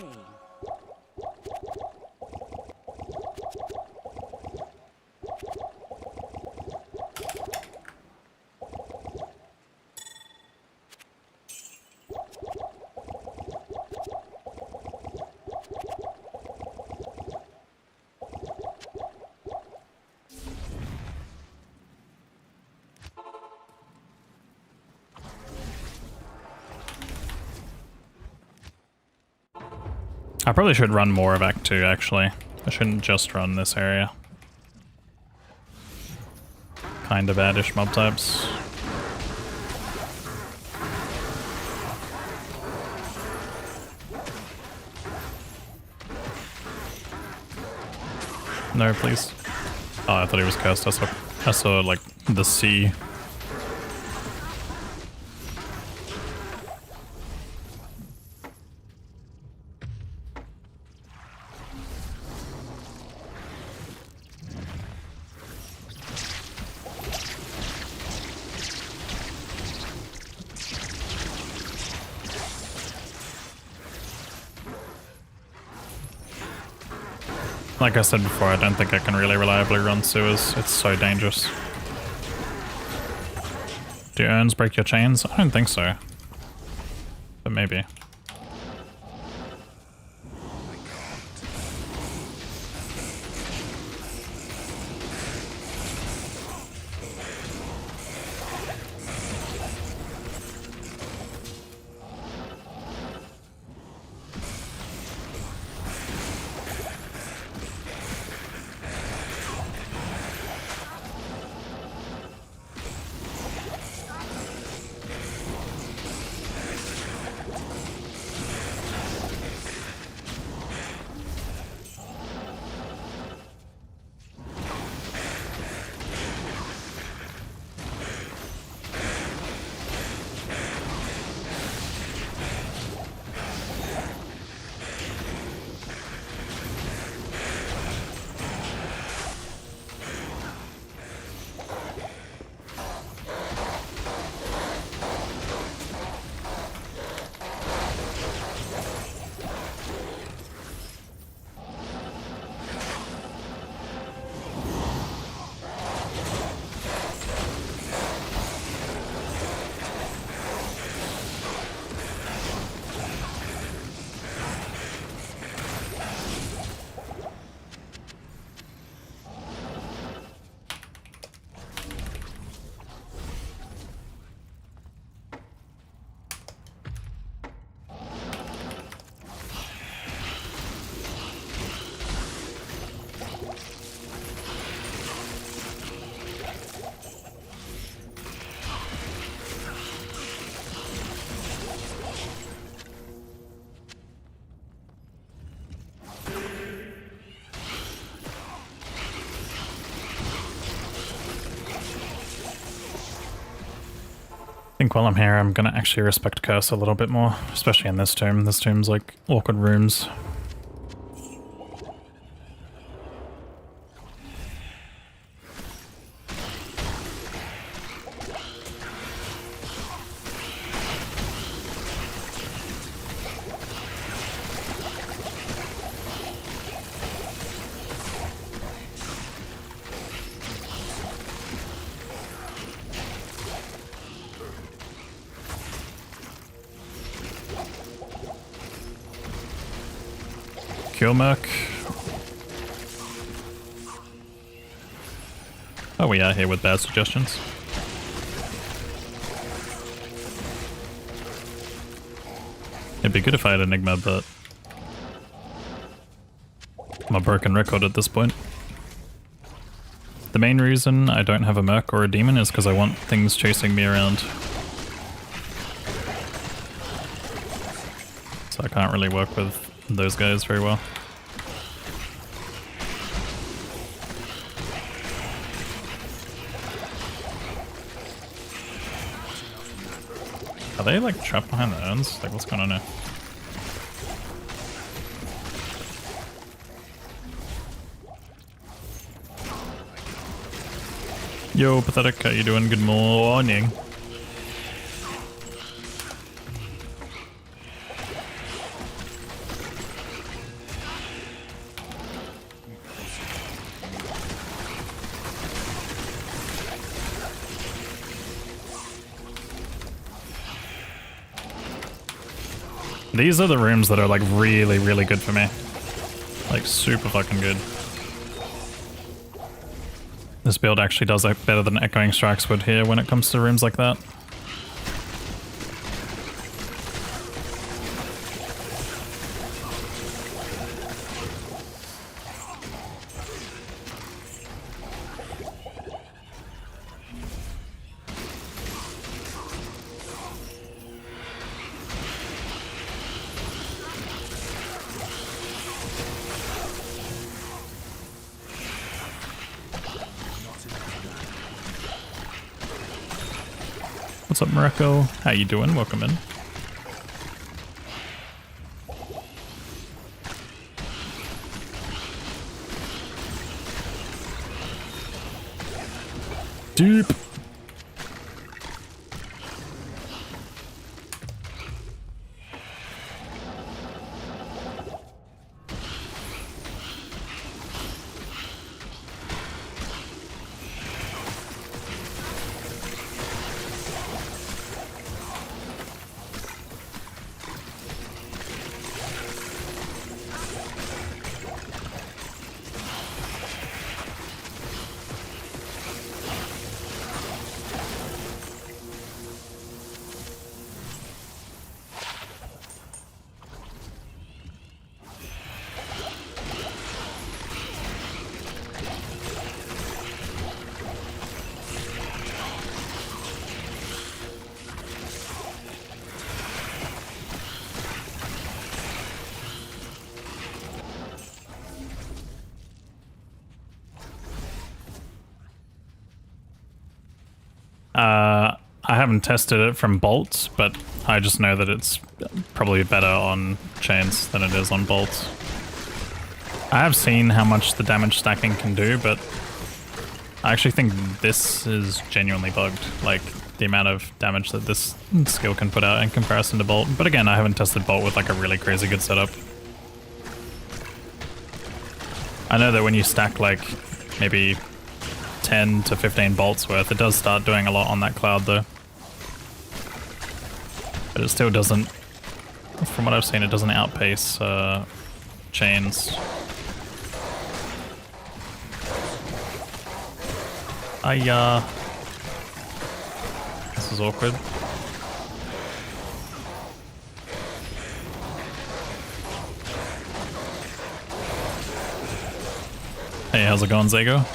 I probably should run more of Act 2, actually. I shouldn't just run this area. Kinda badish mob types. No, please. Oh, I thought he was cursed. I saw like, the sea. Like I said before, I don't think I can really reliably run sewers. It's so dangerous. Do urns break your chains? I don't think so. But maybe. think while I'm here, I'm gonna actually respect Curse a little bit more, especially in this tomb. This tomb's like awkward rooms. Merc. Oh, we are here with bad suggestions. It'd be good if I had Enigma, but I'm a broken record at this point. The main reason I don't have a Merc or a Demon is because I want things chasing me around. So I can't really work with those guys very well. Are they like trapped behind the urns? Like what's going on here? Yo, Pathetic, how you doing? Good morning. These are the rooms that are like really, really good for me. Like super fucking good. This build actually does like better than Echoing Strikes would here when it comes to rooms like that. What's up, Morocco? How you doing? Welcome in. Deep. I haven't tested it from bolts, but I just know that it's probably better on chains than it is on bolts. I have seen how much the damage stacking can do, but I actually think this is genuinely bugged, like the amount of damage that this skill can put out in comparison to bolt. But again, I haven't tested bolt with like a really crazy good setup. I know that when you stack like maybe 10 to 15 bolts worth, it does start doing a lot on that cloud though. But it still doesn't, from what I've seen, it doesn't outpace chains. This is awkward. Hey, how's it going, Zago?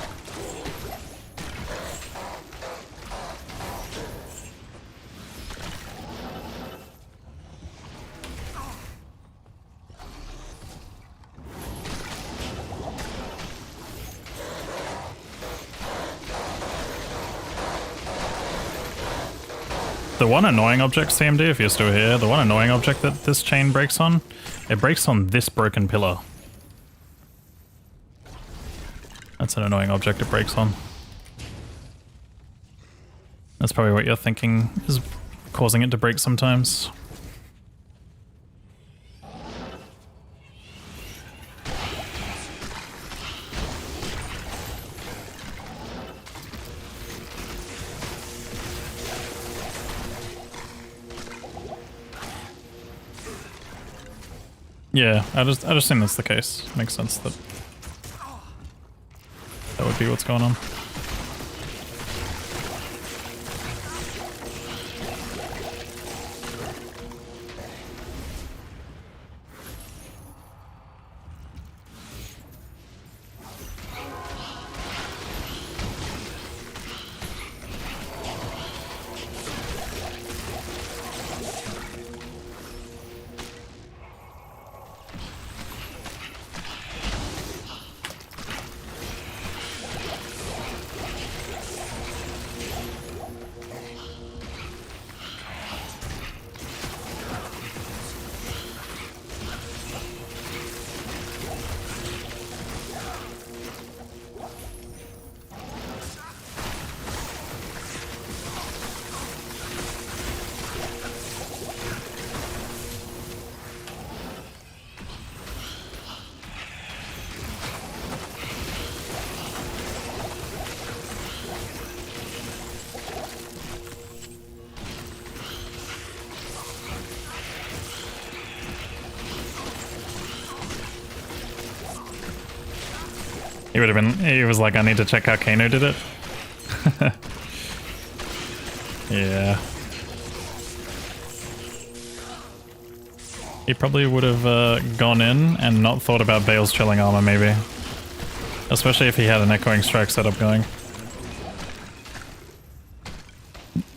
The one annoying object, CMD, if you're still here, the one annoying object that this chain breaks on, it breaks on this broken pillar. That's an annoying object it breaks on. That's probably what you're thinking is causing it to break sometimes. Yeah, I just think that's the case. Makes sense that that would be what's going on. He would have been, he was like, I need to check how Kano did it. Yeah. He probably would have gone in and not thought about Bale's chilling armor, maybe. Especially if he had an echoing strike setup going.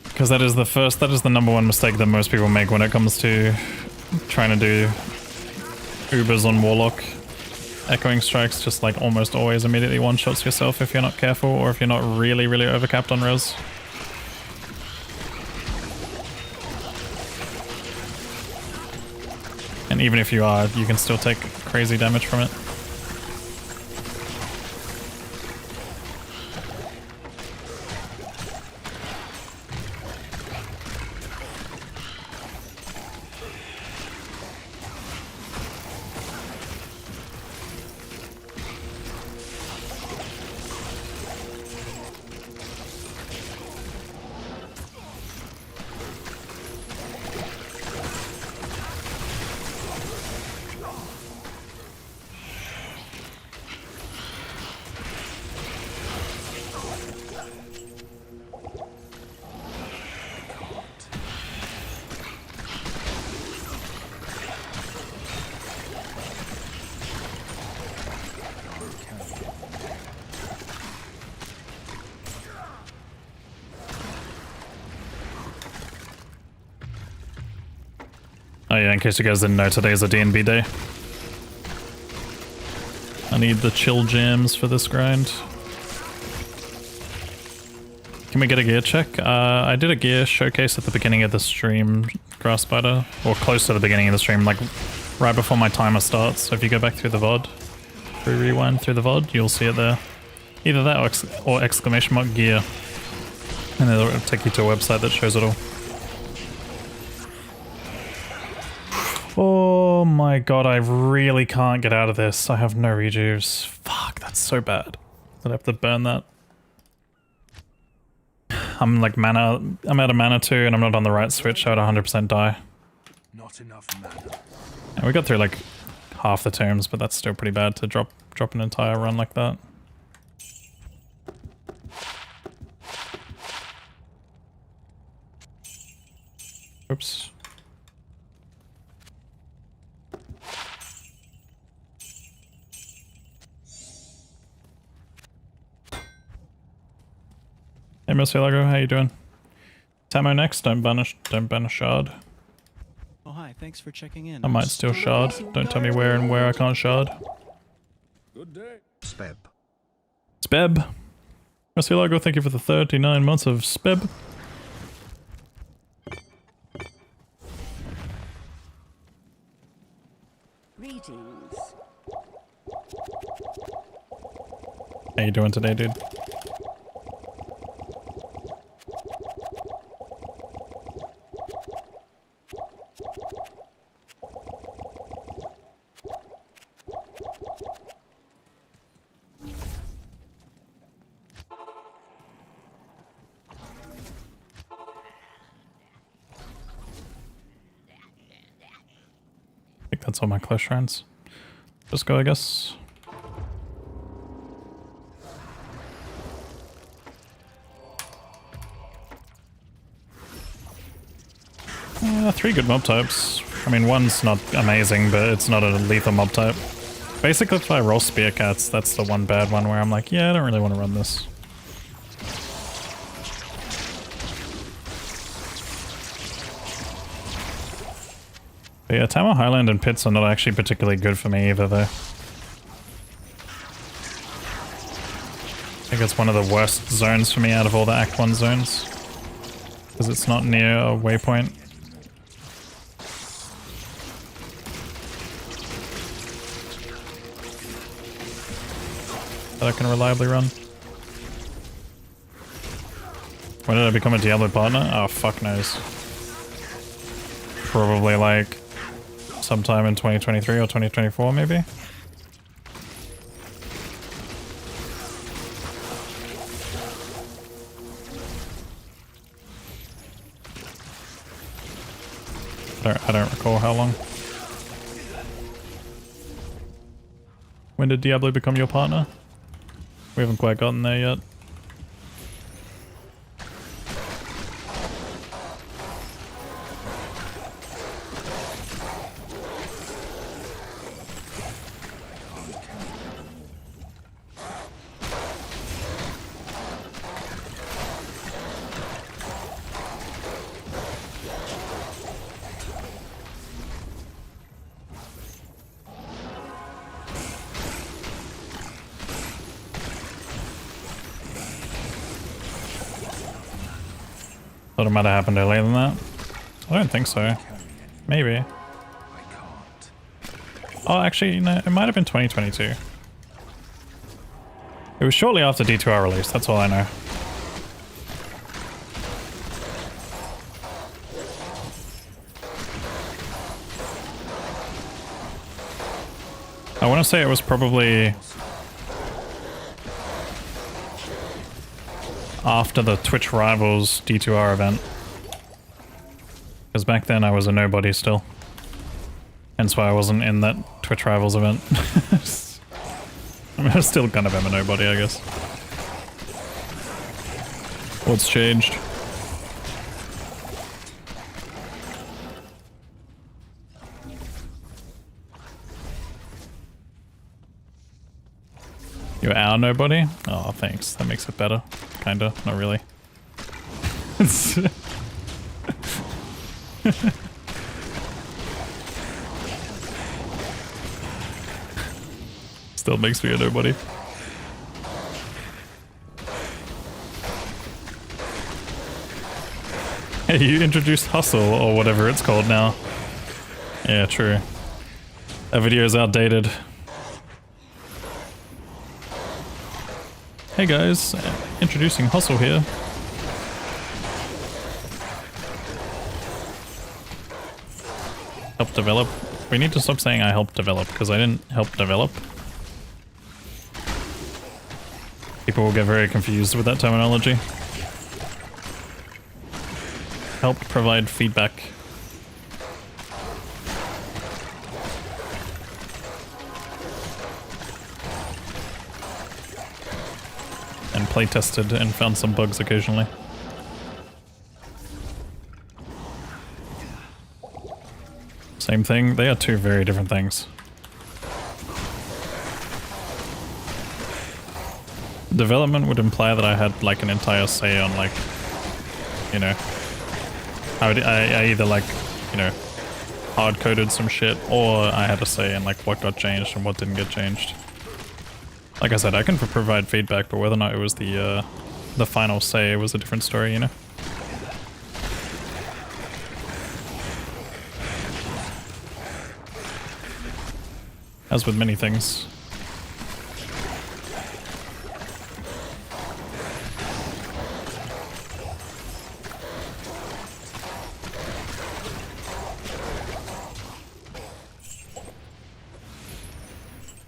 Because that is the number one mistake that most people make when it comes to trying to do Ubers on Warlock. Echoing strikes just like almost always immediately one-shots yourself if you're not careful or if you're not really, really overcapped on res. And even if you are, you can still take crazy damage from it. Oh yeah, in case you guys didn't know, today is a D&B day. I need the chill jams for this grind. Can we get a gear check? I did a gear showcase at the beginning of the stream, Grass Spider, or close to the beginning of the stream, like right before my timer starts. So if you go back through the VOD, through rewind through the VOD, you'll see it there. Either that or exclamation mark gear. And then it'll take you to a website that shows it all. Oh my god, I really can't get out of this. I have no rejuves. Fuck, that's so bad. I'd have to burn that. I'm like I'm out of mana too, and I'm not on the right switch, so I'd 100% die. Not enough mana. And we got through like half the tombs, but that's still pretty bad to drop an entire run like that. Oops. Hey Mosilago, how you doing? Tamo next, don't ban a shard. Oh hi, thanks for checking in. I might steal shard. Don't tell me where and where I can't shard. Good day. Speb. Speb. Mosilago, thank you for the 39 months of Speb. Greetings. How you doing today, dude? I think that's all my close shrines. Just go, I guess. Three good mob types. I mean, one's not amazing, but it's not a lethal mob type. Basically, if I roll spear cats, that's the one bad one where I'm like, yeah, I don't really want to run this. But yeah, Tamil Highland and Pits are not actually particularly good for me either, though. I think it's one of the worst zones for me out of all the Act 1 zones. Because it's not near a waypoint. That I can reliably run. When did I become a Diablo partner? Oh, fuck knows. Probably like sometime in 2023 or 2024 maybe? I don't recall how long. When did Diablo become your partner? We haven't quite gotten there yet. Thought it might have happened earlier than that. I don't think so. Maybe. Oh, actually, no, it might have been 2022. It was shortly after D2R release, that's all I know. I want to say it was probably after the Twitch Rivals D2R event. Because back then I was a nobody still. Hence why I wasn't in that Twitch Rivals event. I mean, I still kind of am a nobody, I guess. What's changed? You're our nobody? Oh, thanks. That makes it better. Kinda. Not really. Still makes me a nobody. Hey, you introduced Hustle, or whatever it's called now. Yeah, true. That video is outdated. Hey guys, introducing Hustle here. Help develop. We need to stop saying I helped develop, because I didn't help develop. People will get very confused with that terminology. Helped provide feedback. And play tested and found some bugs occasionally. Same thing, they are two very different things. Development would imply that I had like an entire say on like, you know, I either like, you know, hard coded some shit or I had a say in like what got changed and what didn't get changed. Like I said, I can provide feedback, but whether or not it was the final say was a different story, you know? as with many things.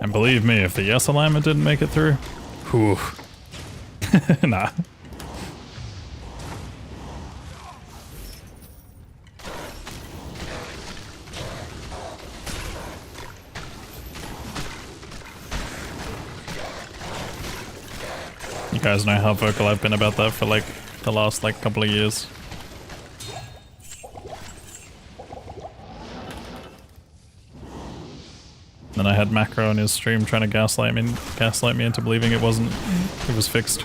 And believe me, if the yes alignment didn't make it through, whew. Nah. You guys know how vocal I've been about that for like the last like couple of years. Then I had Macro on his stream trying to gaslight me into believing it was fixed.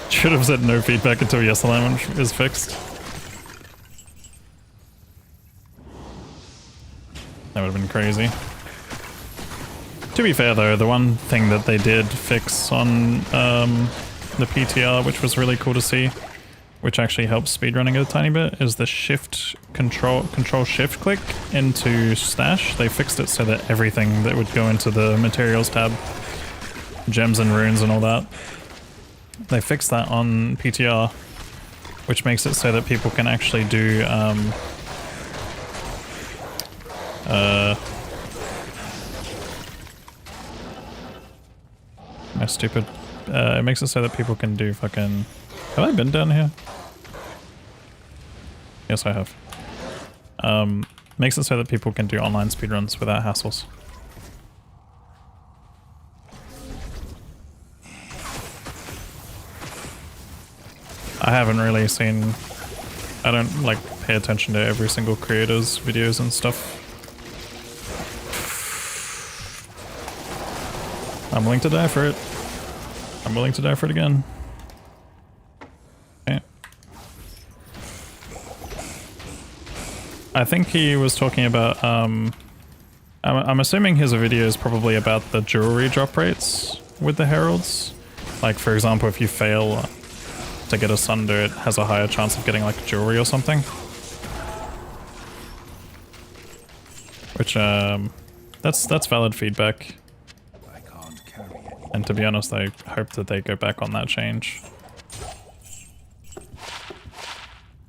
Should have said no feedback until yes alignment is fixed. That would have been crazy. To be fair though, the one thing that they did fix on the PTR, which was really cool to see, which actually helps speedrunning a tiny bit, is the control shift click into stash. They fixed it so that everything that would go into the materials tab, gems and runes and all that, they fixed that on PTR, which makes it so that people can actually do my stupid. It makes it so that people can do fucking. Have I been down here? Yes, I have. Makes it so that people can do online speedruns without hassles. I haven't really seen. I don't like pay attention to every single creator's videos and stuff. I'm willing to die for it. I'm willing to die for it again. Okay. I think he was talking about, I'm assuming his video is probably about the jewelry drop rates with the heralds. Like, for example, if you fail to get a sunder, it has a higher chance of getting like jewelry or something. Which, that's valid feedback. And to be honest, I hope that they go back on that change.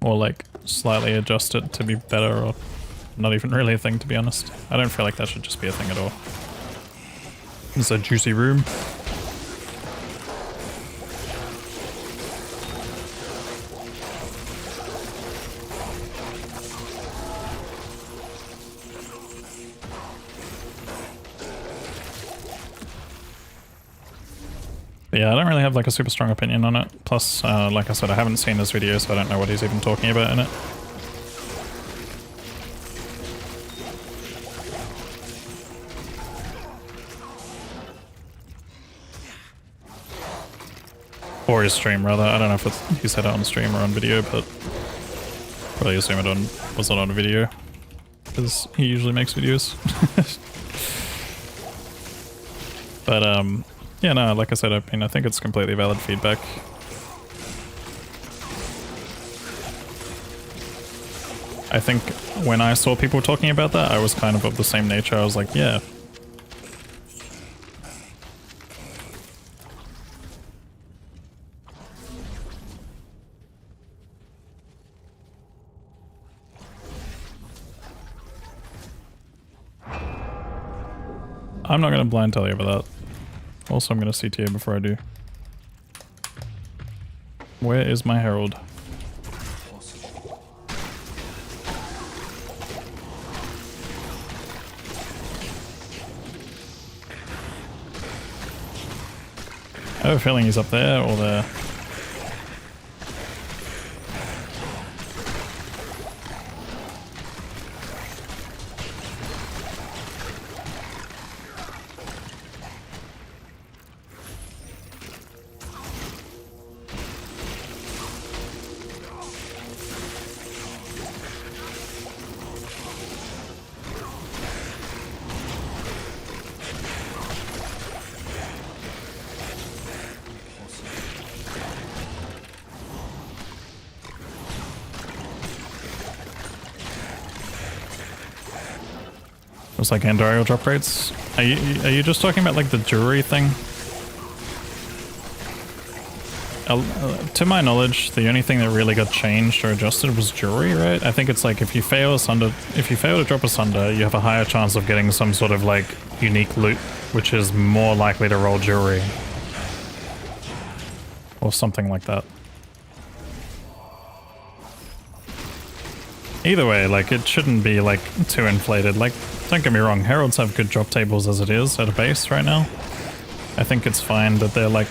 Or like slightly adjust it to be better, or not even really a thing, to be honest. I don't feel like that should just be a thing at all. It's a juicy room. Yeah, I don't really have like a super strong opinion on it. Plus, like I said, I haven't seen this video, so I don't know what he's even talking about in it. Or his stream, rather. I don't know if he said it on stream or on video, but probably assume it was not on video, because he usually makes videos. But yeah, no, like I said, I mean, I think it's completely valid feedback. I think when I saw people talking about that, I was kind of the same nature. I was like, yeah. I'm not going to blind tell you about that. Also, I'm going to CTA before I do. Where is my herald? I have a feeling he's up there or there. It's like Andorial drop rates. Are you just talking about like the jewelry thing? To my knowledge, the only thing that really got changed or adjusted was jewelry, right? I think it's like if you fail to drop a sunder, you have a higher chance of getting some sort of like unique loot, which is more likely to roll jewelry. Or something like that. Either way, like, it shouldn't be, like, too inflated. Like, don't get me wrong, Heralds have good drop tables as it is at a base right now. I think it's fine that they're, like,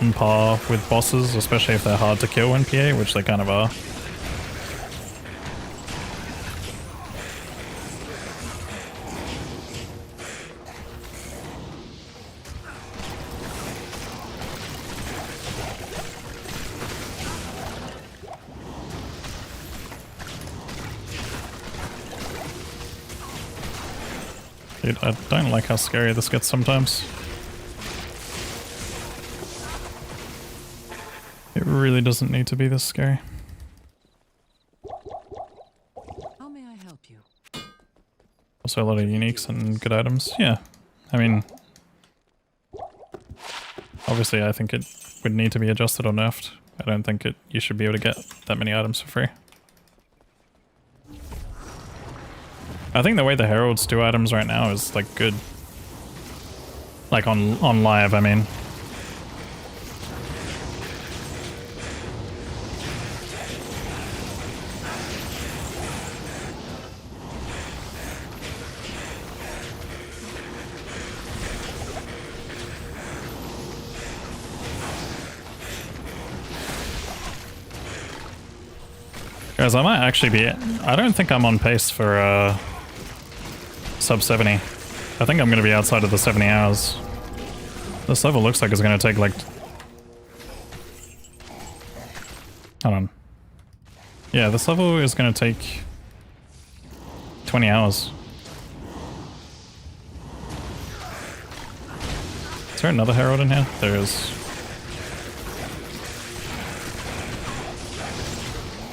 on par with bosses, especially if they're hard to kill in PA, which they kind of are. Dude, I don't like how scary this gets sometimes. It really doesn't need to be this scary. How may I help you? Also a lot of uniques and good items. Yeah, I mean... Obviously I think it would need to be adjusted or nerfed. I don't think you should be able to get that many items for free. I think the way the Heralds do items right now is, like, good. Like, on live, I mean. Guys, I might actually be... I don't think I'm on pace for, sub 70. I think I'm going to be outside of the 70 hours. This level looks like it's going to take like... Hold on. Yeah, this level is going to take 20 hours. Is there another Herald in here? There is.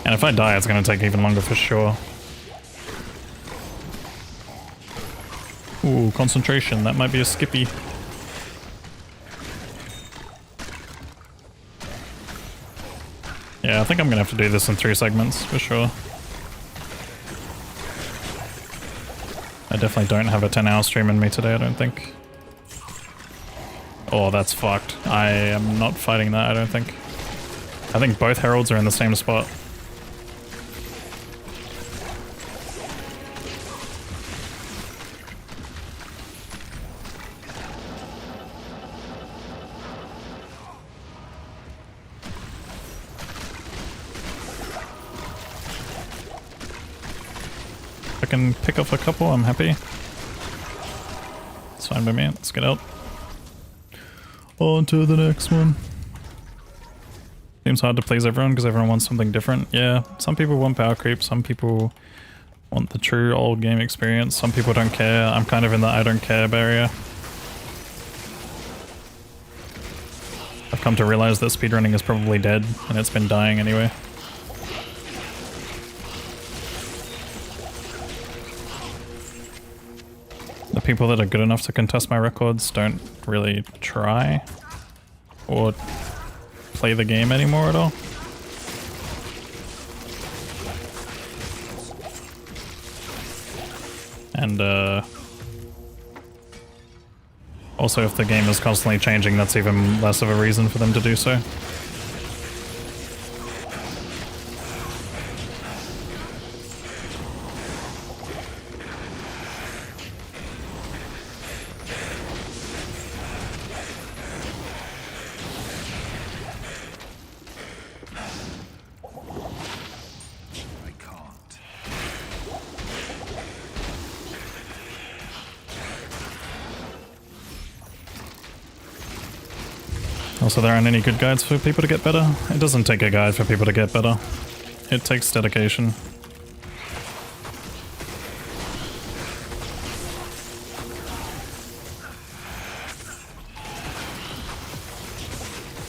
And if I die, it's going to take even longer for sure. Ooh, concentration. That might be a skippy. Yeah, I think I'm gonna have to do this in 3 segments, for sure. I definitely don't have a 10-hour stream in me today, I don't think. Oh, that's fucked. I am not fighting that, I don't think. I think both Heralds are in the same spot. I can pick up a couple, I'm happy. It's fine by me, let's get out. On to the next one. Seems hard to please everyone because everyone wants something different. Yeah, some people want power creep, some people want the true old game experience, some people don't care. I'm kind of in the I don't care barrier. I've come to realize that speedrunning is probably dead, and it's been dying anyway. The people that are good enough to contest my records don't really try or play the game anymore at all. And also if the game is constantly changing, that's even less of a reason for them to do so. Also, there aren't any good guides for people to get better. It doesn't take a guide for people to get better. It takes dedication.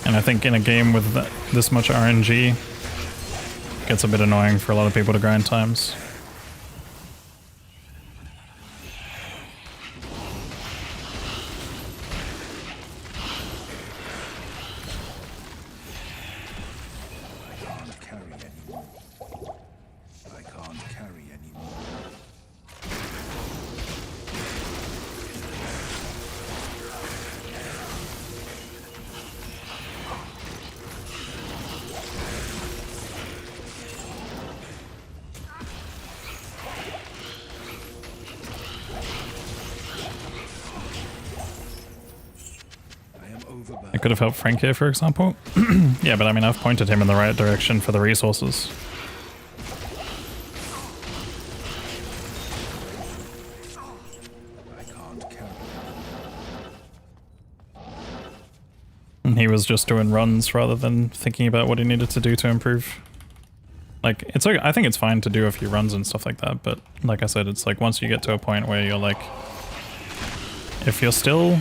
And I think in a game with this much RNG, it gets a bit annoying for a lot of people to grind times. I could have helped Frank here, for example. Yeah, but I mean, I've pointed him in the right direction for the resources. I can't carry. And he was just doing runs rather than thinking about what he needed to do to improve. Like, it's okay, I think it's fine to do a few runs and stuff like that, but like I said, it's like once you get to a point where you're like, if you're still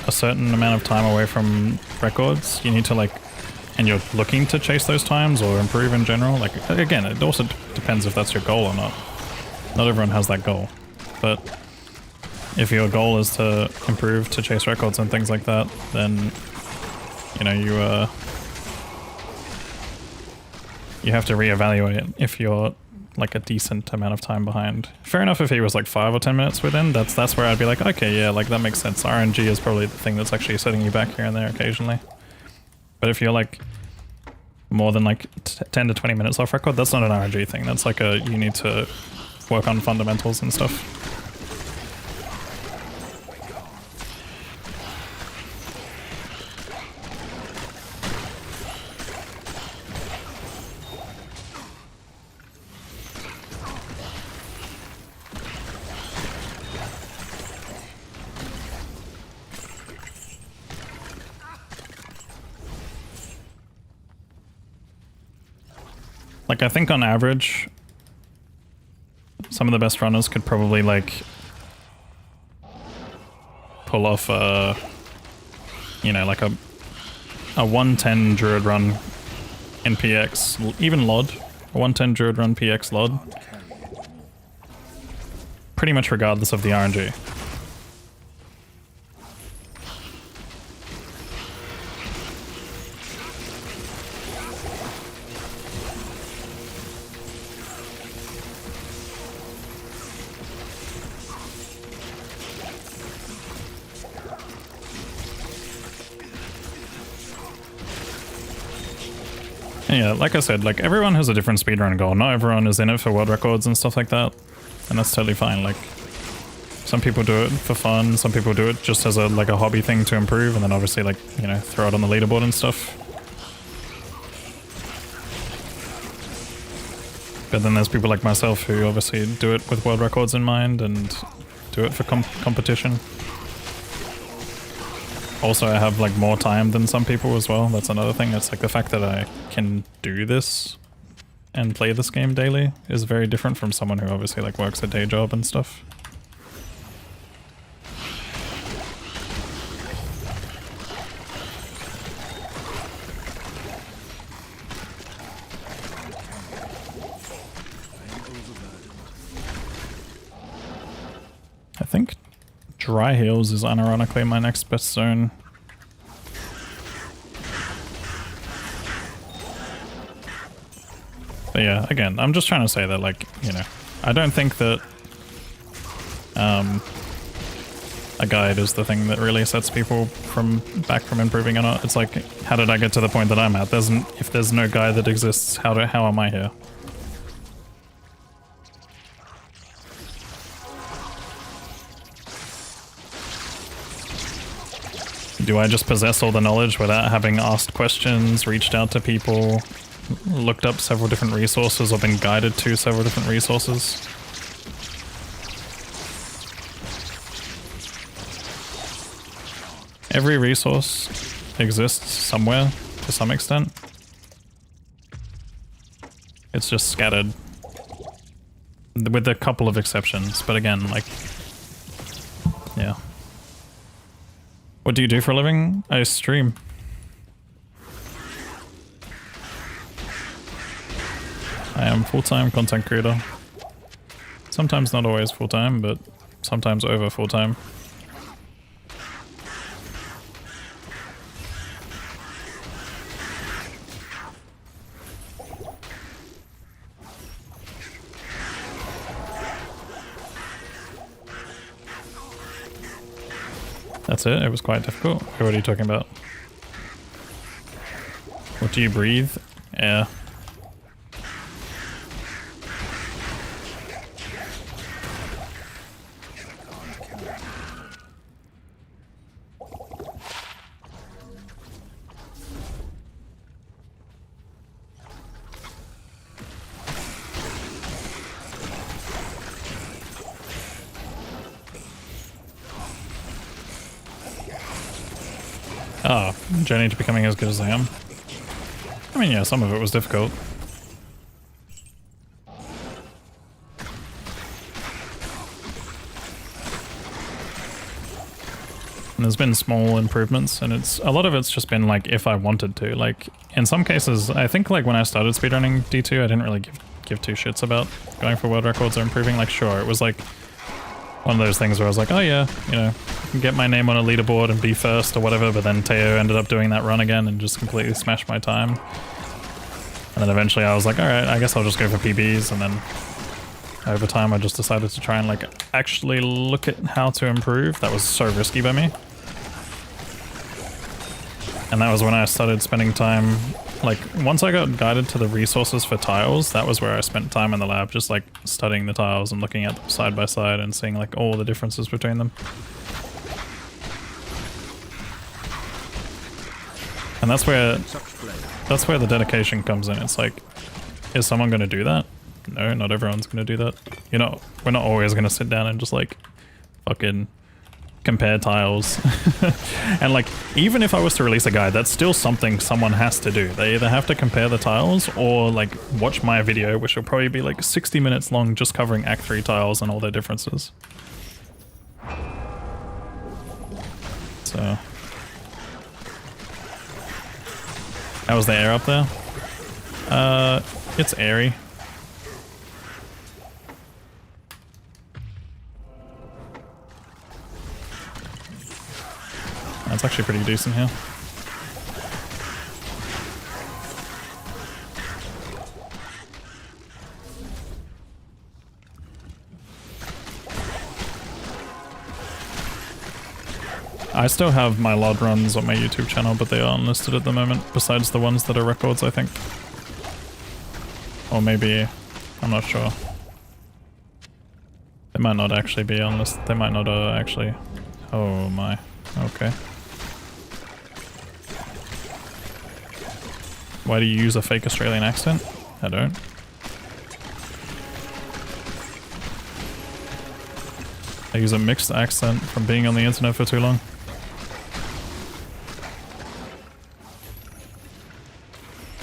a certain amount of time away from records, you need to like, and you're looking to chase those times or improve in general, like, again, it also depends if that's your goal or not. Not everyone has that goal, but if your goal is to improve, to chase records and things like that, then, you know, you have to reevaluate if you're like a decent amount of time behind. Fair enough if he was like 5 or 10 minutes within, that's where I'd be like, okay, yeah, like that makes sense. RNG is probably the thing that's actually setting you back here and there occasionally. But if you're like more than like 10 to 20 minutes off record, that's not an RNG thing. That's like you need to work on fundamentals and stuff. Like, I think on average, some of the best runners could probably, like, pull off you know, like a 110 Druid run in PX, even LOD, a 110 Druid run PX LOD, pretty much regardless of the RNG. Yeah, like I said, like everyone has a different speedrun goal. Not everyone is in it for world records and stuff like that, and that's totally fine. Like, some people do it for fun, some people do it just as a like a hobby thing to improve, and then obviously like, you know, throw it on the leaderboard and stuff. But then there's people like myself who obviously do it with world records in mind and do it for competition. Also, I have like more time than some people as well. That's another thing. It's like the fact that I can do this and play this game daily is very different from someone who obviously like works a day job and stuff. I think Dry Hills is unironically my next best zone. But yeah, again, I'm just trying to say that, like, you know, I don't think that a guide is the thing that really sets people back from improving or not. It's like, how did I get to the point that I'm at? If there's no guide that exists, how am I here? Do I just possess all the knowledge without having asked questions, reached out to people, looked up several different resources, or been guided to several different resources? Every resource exists somewhere to some extent. It's just scattered. With a couple of exceptions, but again, like, yeah. What do you do for a living? I stream. I am full-time content creator. Sometimes not always full-time, but sometimes over full-time. That's it? It was quite difficult? What are you talking about? What do you breathe? Air. Oh, journey to becoming as good as I am. I mean, yeah, some of it was difficult. And there's been small improvements, and a lot of it's just been like if I wanted to. Like in some cases, I think like when I started speedrunning D2, I didn't really give two shits about going for world records or improving. Like sure, it was like one of those things where I was like, oh yeah, you know, I can get my name on a leaderboard and be first or whatever. But then Teo ended up doing that run again and just completely smashed my time. And then eventually I was like, all right, I guess I'll just go for PBs. And then over time I just decided to try and like actually look at how to improve. That was so risky by me. And that was when I started spending time, like, once I got guided to the resources for tiles, that was where I spent time in the lab, just like studying the tiles and looking at them side by side and seeing like all the differences between them. And that's where the dedication comes in. It's like, is someone going to do that? No, not everyone's going to do that. You know, we're not always going to sit down and just like fucking compare tiles. And like, even if I was to release a guide, that's still something someone has to do. They either have to compare the tiles or like watch my video, which will probably be like 60 minutes long, just covering Act 3 tiles and all their differences. So how was the air up there? It's airy. That's actually pretty decent here. I still have my LOD runs on my YouTube channel, but they are unlisted at the moment, besides the ones that are records, I think. Or maybe, I'm not sure. They might not actually be unlisted. They might not actually... Oh my. Okay. Why do you use a fake Australian accent? I don't. I use a mixed accent from being on the internet for too long.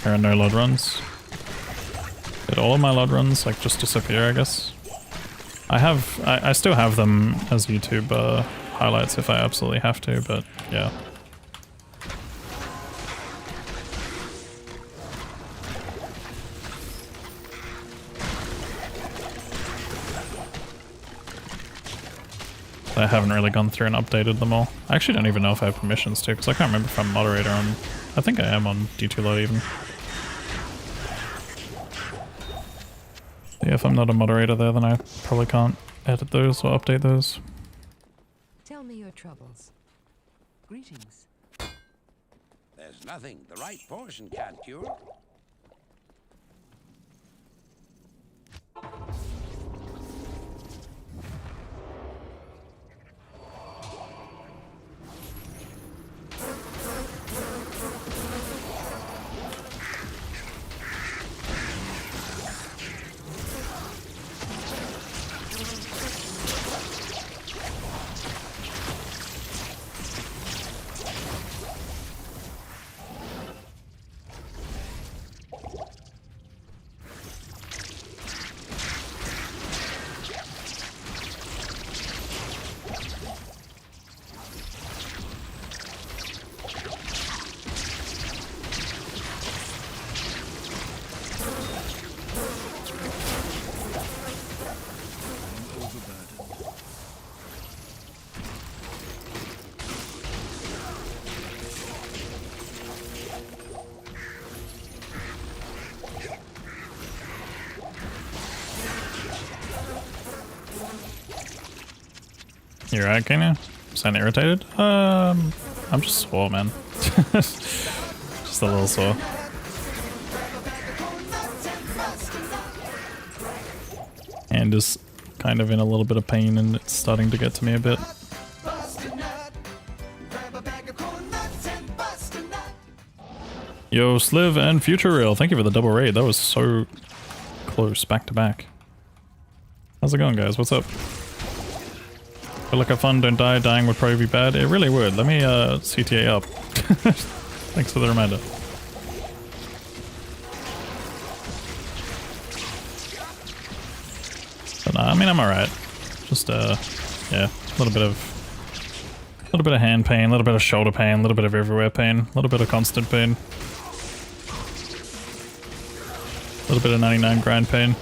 There are no LOD runs. Did all of my LOD runs like just disappear, I guess? I still have them as YouTube highlights if I absolutely have to, but yeah. I haven't really gone through and updated them all. I actually don't even know if I have permissions to, because I can't remember if I'm moderator on... I think I am on D2 LOD even. Yeah, if I'm not a moderator there, then I probably can't edit those or update those. Tell me your troubles. Greetings. There's nothing the right portion can't cure. You alright, Kenya? Sound irritated? I'm just sore, man. Just a little sore. And just kind of in a little bit of pain, and it's starting to get to me a bit. Yo, Sliv and Future Real, thank you for the double raid. That was so close, back to back. How's it going, guys? What's up? Feel like have fun, don't die. Dying would probably be bad. It really would. Let me CTA up. Thanks for the reminder. But I mean, I'm alright. Just, yeah, a little bit of hand pain, a little bit of shoulder pain, a little bit of everywhere pain, a little bit of constant pain. A little bit of 99 grind pain.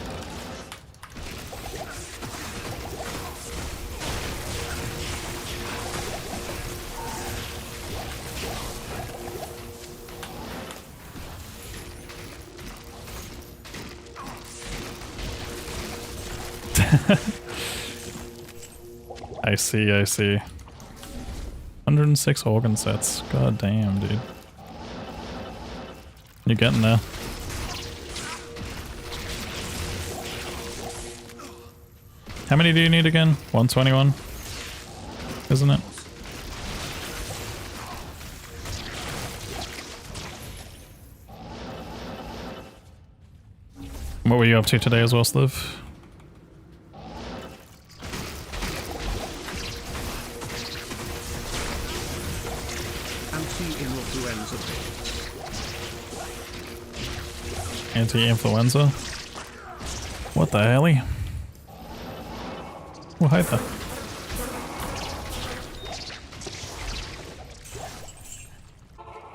I see, I see. 106 organ sets. God damn, dude. You're getting there. How many do you need again? 121? Isn't it? What were you up to today as well, Sliv? Anti-influenza pills. Anti-influenza? What the helly? Oh, hi there.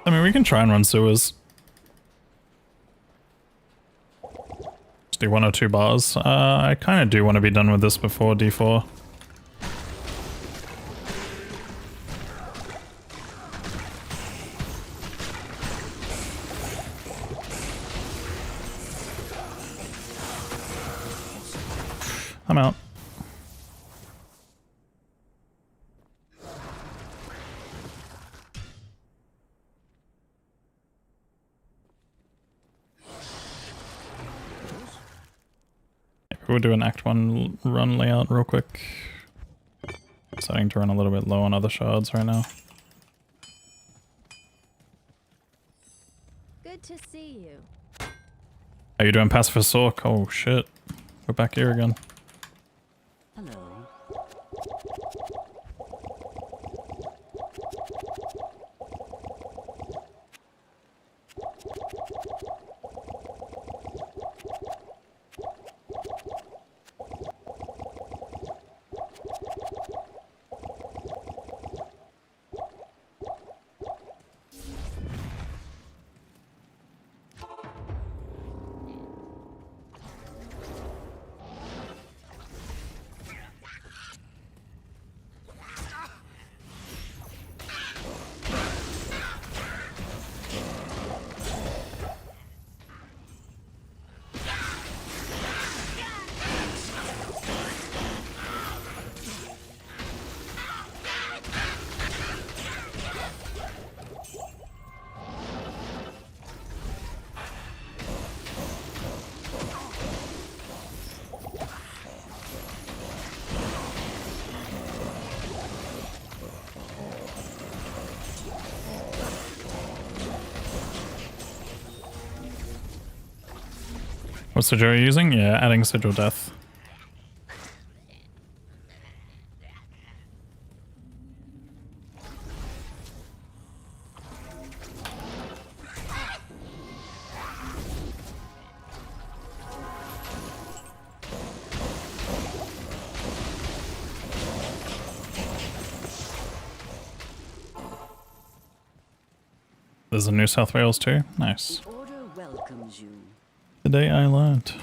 I mean, we can try and run sewers. Just do 1 or 2 bars. I kind of do want to be done with this before D4. I'm out. We'll do an Act 1 run layout real quick. Starting to run a little bit low on other shards right now. Good to see you. Are you doing Pacific Sork? Oh shit. We're back here again. Hello. What sigil are you using? Yeah, adding sigil death. There's a New South Wales too. Nice. The order welcomes you. Today I learned.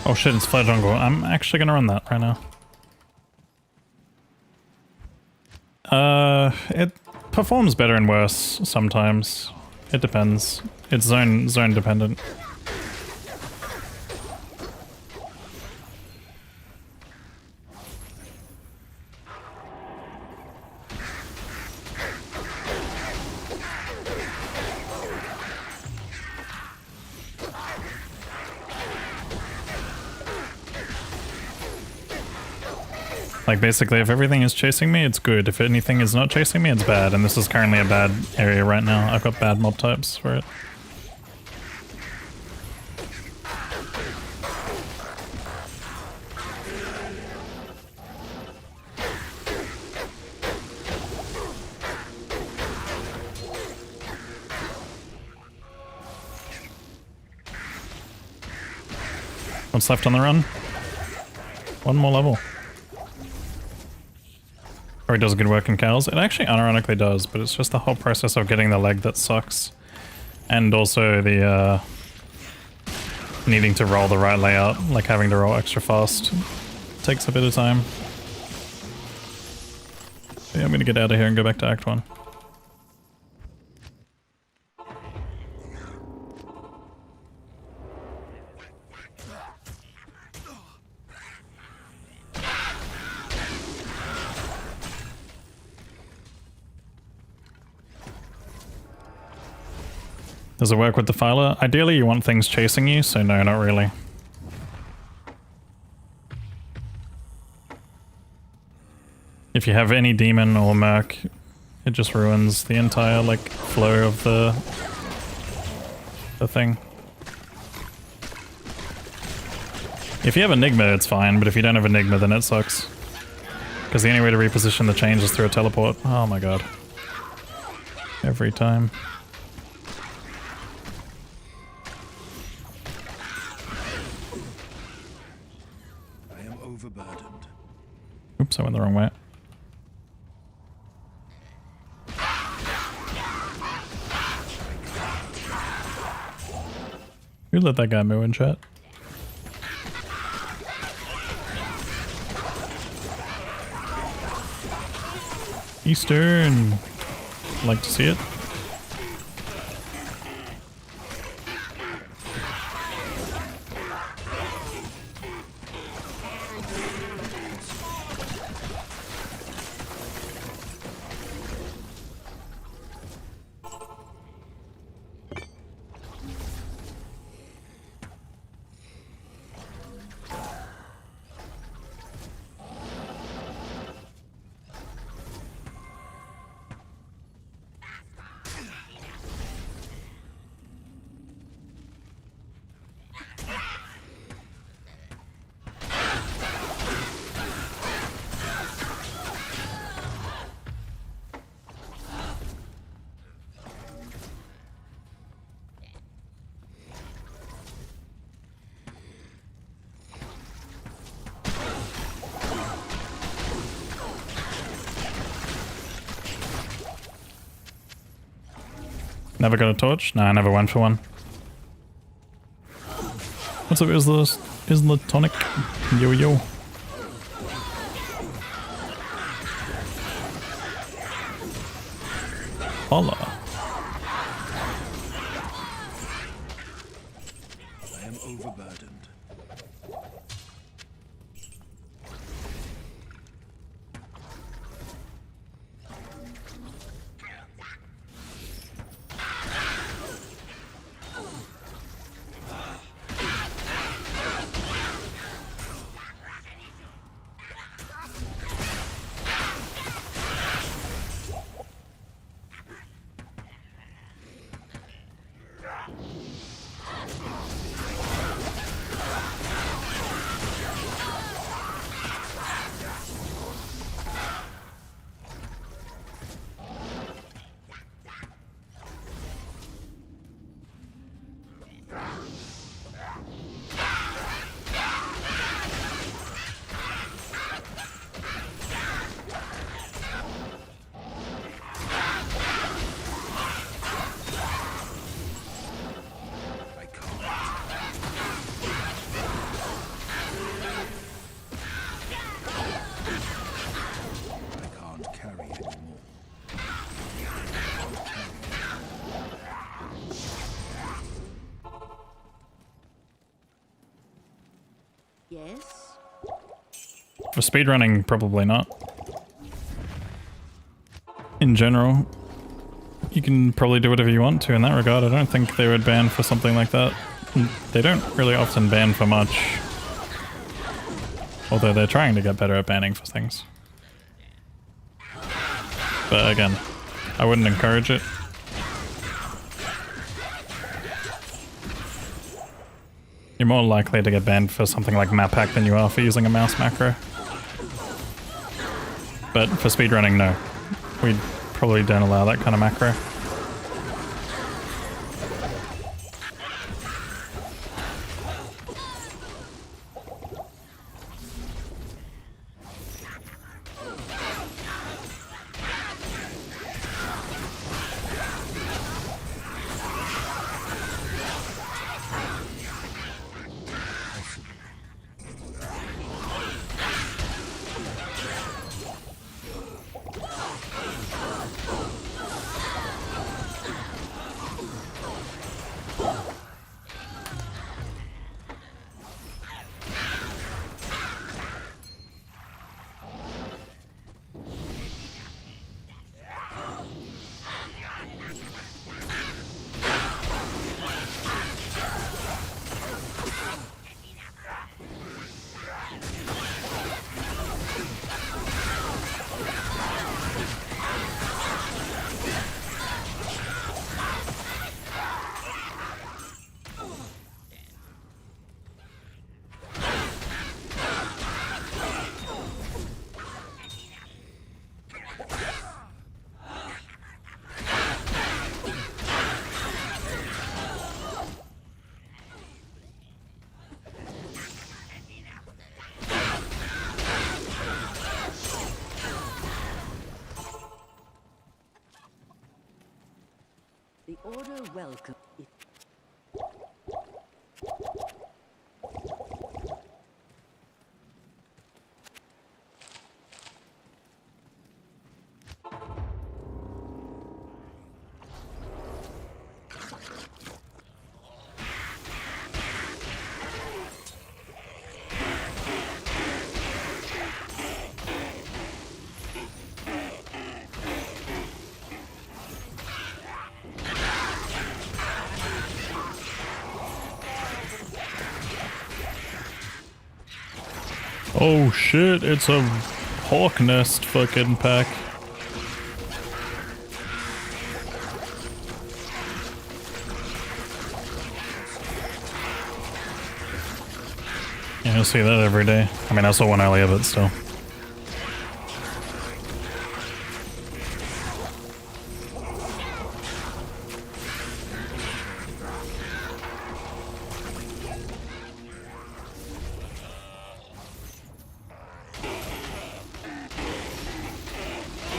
Oh shit, it's Flare Jungle. I'm actually gonna run that right now. It performs better and worse sometimes. It depends. It's zone dependent. Like basically if everything is chasing me, it's good. If anything is not chasing me, it's bad. And this is currently a bad area right now. I've got bad mob types for it. What's left on the run? One more level. Or it does good work in cows. It actually unironically does, but it's just the whole process of getting the leg that sucks. And also the needing to roll the right layout, like having to roll extra fast. Takes a bit of time. Yeah, I'm gonna get out of here and go back to Act 1. Does it work with the filer? Ideally you want things chasing you, so no, not really. If you have any demon or merc, it just ruins the entire like flow of the thing. If you have Enigma, it's fine, but if you don't have Enigma, then it sucks. Because the only way to reposition the change is through a teleport. Oh my god. Every time. Overburdened. Oops, I went the wrong way. Who let that guy move in chat? Eastern. Like to see it. Never got a torch? No, I never went for one. What's up, Isla Tonic? Yo yo. Holla. I am overburdened. Yes. For speedrunning, probably not. In general, you can probably do whatever you want to in that regard. I don't think they would ban for something like that. They don't really often ban for much. Although they're trying to get better at banning for things. But again, I wouldn't encourage it. You're more likely to get banned for something like map hack than you are for using a mouse macro. But for speedrunning, no. We probably don't allow that kind of macro. The order welcome. Oh shit, it's a hawk nest fucking pack. Yeah, you'll see that every day. I mean, I saw one earlier, but still.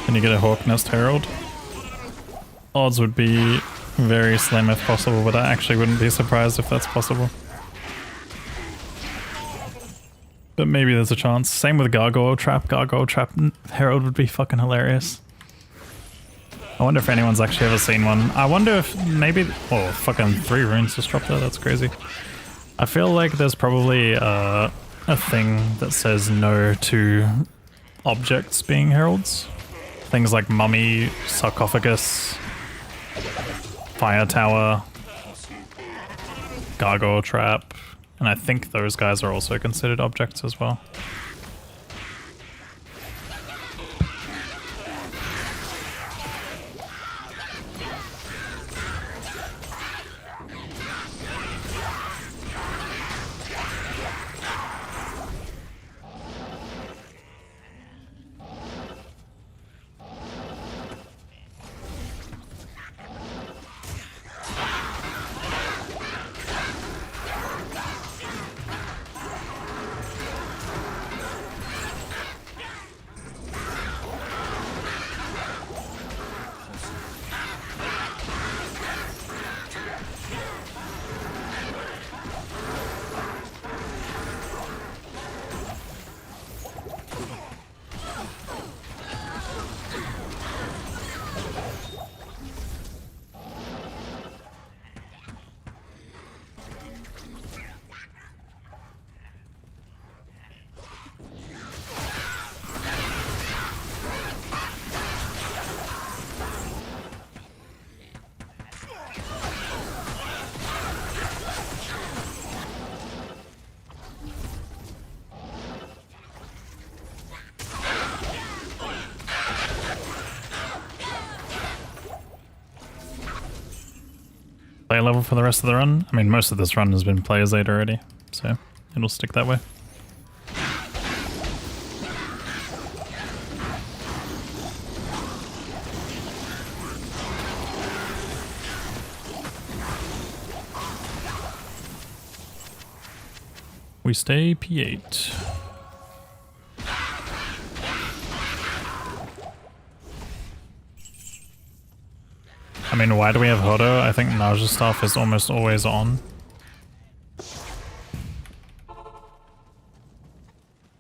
Can you get a Hawk Nest Herald? Odds would be very slim if possible, but I actually wouldn't be surprised if that's possible. But maybe there's a chance. Same with Gargoyle Trap. Gargoyle Trap Herald would be fucking hilarious. I wonder if anyone's actually ever seen one. I wonder if maybe... Oh, fucking 3 runes just dropped there. That's crazy. I feel like there's probably a thing that says no to objects being heralds. Things like Mummy, Sarcophagus, Fire Tower, Gargoyle Trap, and I think those guys are also considered objects as well. player level for the rest of the run. I mean, most of this run has been players aid already, so it'll stick that way. We stay P8. I mean, why do we have Hodo? I think nausea stuff is almost always on.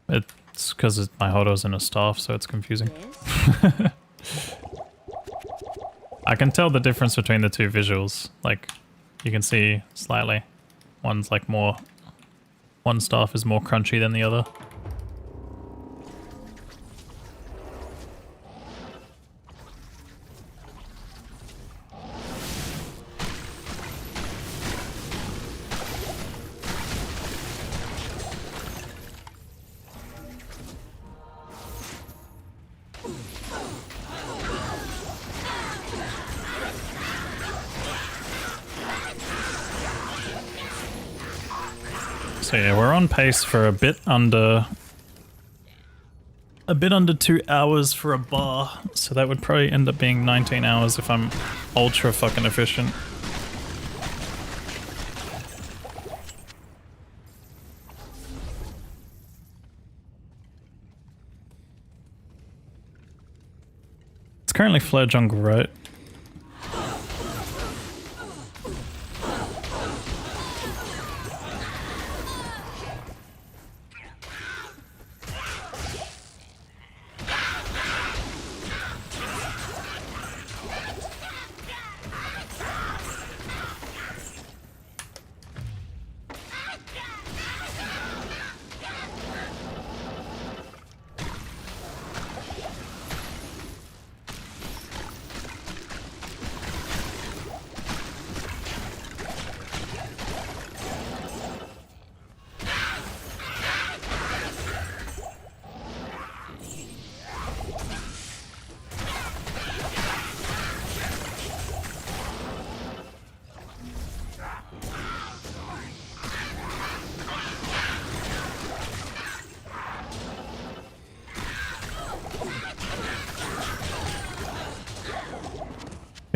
It's because my Hodo's in a staff, so it's confusing. I can tell the difference between the two visuals. Like, you can see slightly. One's like more... One staff is more crunchy than the other. So yeah, we're on pace for a bit under 2 hours for a bar, so that would probably end up being 19 hours if I'm ultra fucking efficient. It's currently flare jungle, right?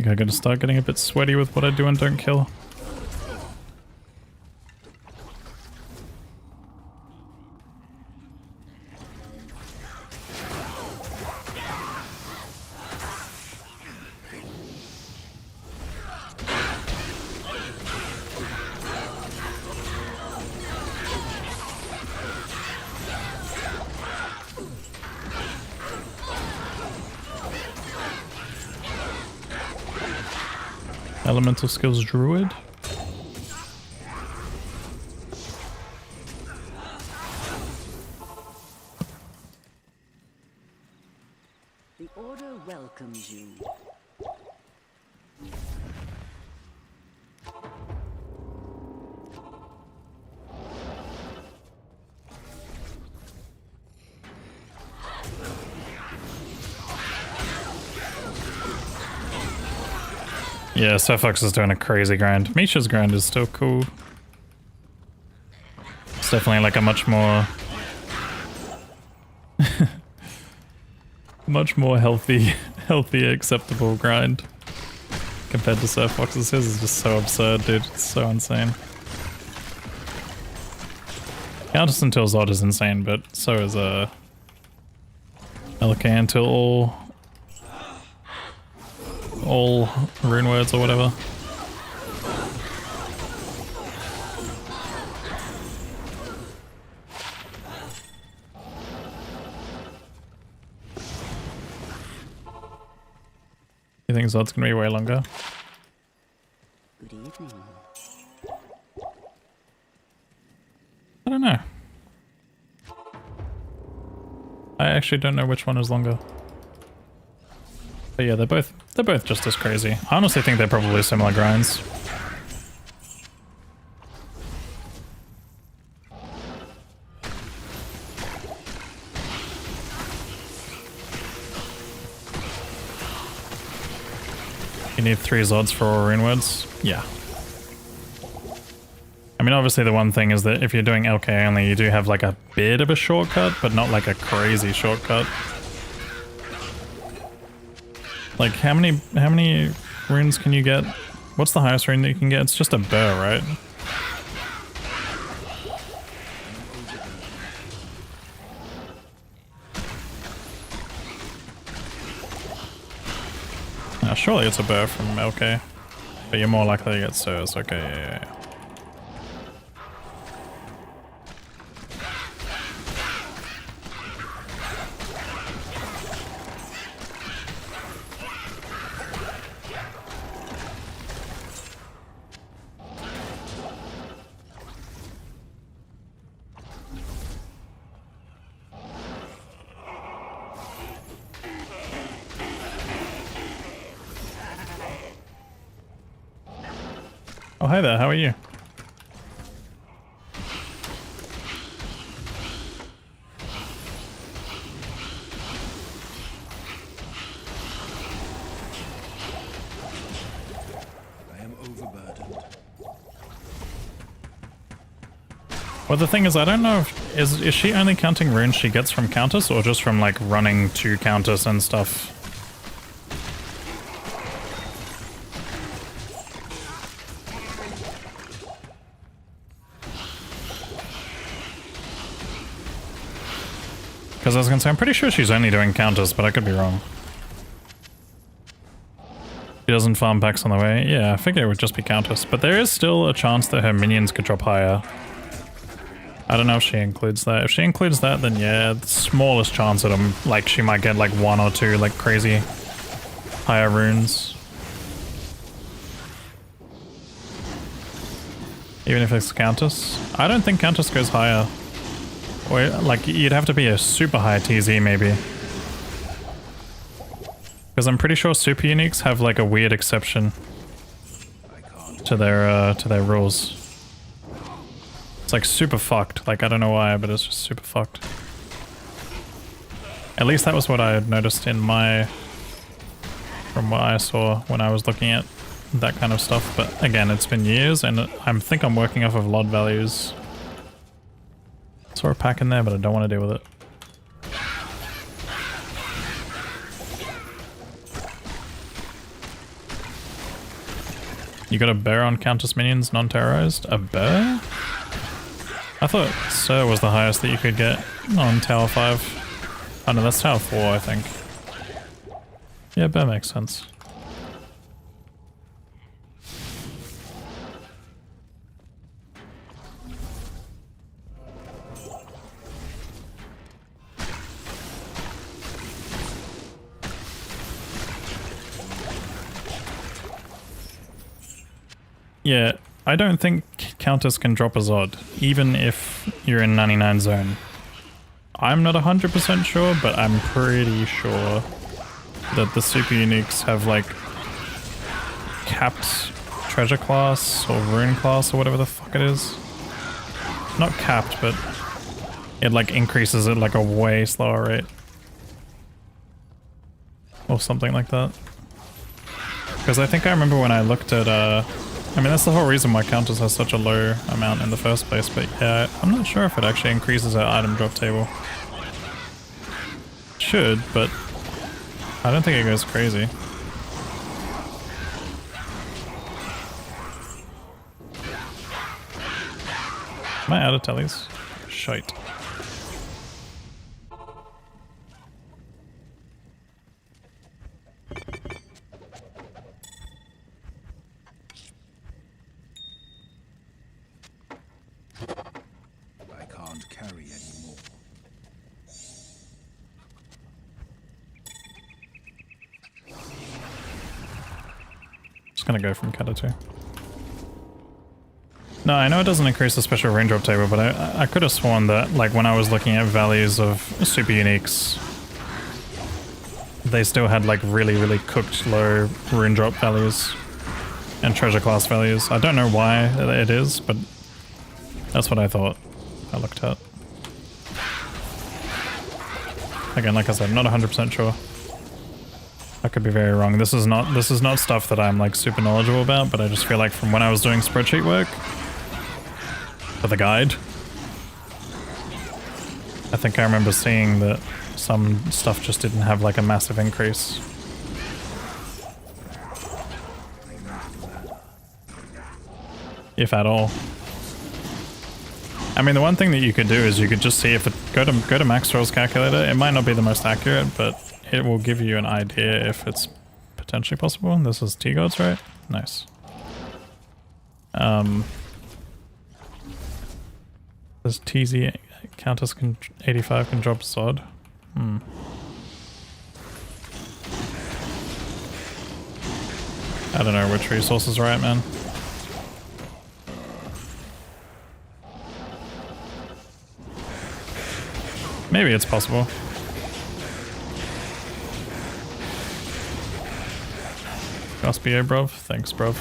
I gotta start getting a bit sweaty with what I do and don't kill. Elemental skills druid. The order welcomes you. Yeah, Sephox is doing a crazy grind. Misha's grind is still cool. It's definitely like a much more... much more healthy, acceptable grind compared to Sephox's. His is just so absurd, dude. It's so insane. Countess until Zod is insane, but so is LK until all rune words or whatever. You think Zod's gonna be way longer? Good evening. I don't know. I actually don't know which one is longer. But yeah, they're both just as crazy. I honestly think they're probably similar grinds. You need 3 Zods for all rune words? Yeah. mean, obviously the one thing is that if you're doing LK only, you do have like a bit of a shortcut, but not like a crazy shortcut. Like how many runes can you get? What's the highest rune that you can get? It's just a burr, right? Surely it's a burr from LK, but you're more likely to get Sirs. Okay, yeah. Oh, hi there, how are you? I am overburdened. Well, the thing is, I don't know if... Is she only counting runes she gets from Countess, or just from, like, running to Countess and stuff? Because I was gonna say, I'm pretty sure she's only doing Countess, but I could be wrong. She doesn't farm packs on the way. Yeah, I figured it would just be Countess, but there is still a chance that her minions could drop higher. I don't know if she includes that. If she includes that, then yeah, the smallest chance that like she might get like 1 or 2 like crazy higher runes. Even if it's Countess. I don't think Countess goes higher. Or like you'd have to be a super high TZ maybe. Because I'm pretty sure super uniques have like a weird exception to their rules. It's like super fucked. Like I don't know why, but it's just super fucked. At least that was what I had noticed in from what I saw when I was looking at that kind of stuff. But again, it's been years, and I think I'm working off of LOD values. Saw a pack in there, but I don't want to deal with it. You got a bear on Countess minions, non-terrorized? A bear? I thought Sir was the highest that you could get on Tower 5. Oh no, that's Tower 4, I think. Yeah, bear makes sense. Yeah, I don't think Countess can drop a Zod, even if you're in 99 zone. I'm not 100% sure, but I'm pretty sure that the super uniques have like capped treasure class or rune class or whatever the fuck it is. Not capped, but it like increases at like a way slower rate. Or something like that. Because I think I remember when I looked at I mean, that's the whole reason why Countess has such a low amount in the first place, but yeah, I'm not sure if it actually increases our item drop table. It should, but I don't think it goes crazy. Am I out of tellies? Shite. Gonna go from Kata 2. No, I know it doesn't increase the special range drop table, but I could have sworn that like when I was looking at values of super uniques, they still had like really cooked low rune drop values and treasure class values. I don't know why it is, but that's what I thought I looked at. Again, like I said, I'm not 100% sure. I could be very wrong. This is not stuff that I'm like super knowledgeable about, but I just feel like from when I was doing spreadsheet work, for the guide. I think I remember seeing that some stuff just didn't have like a massive increase. If at all. I mean, the one thing that you could do is you could just see if it go to max rolls calculator. It might not be the most accurate, but it will give you an idea if it's potentially possible. This is T-Gods, right? Nice. Does TZ Countess 85 can drop Sod? I don't know which resource is right, man. Maybe it's possible. Gospia, bruv. Thanks, bruv.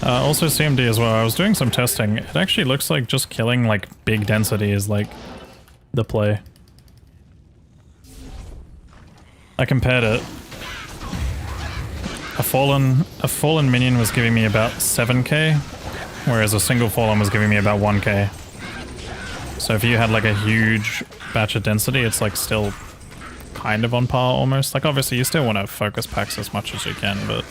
Also CMD as well. I was doing some testing. It actually looks like just killing like big density is like the play. I compared it. A fallen minion was giving me about 7k, whereas a single fallen was giving me about 1k. So if you had like a huge batch of density, it's like still kind of on par almost. Like obviously you still want to focus packs as much as you can, but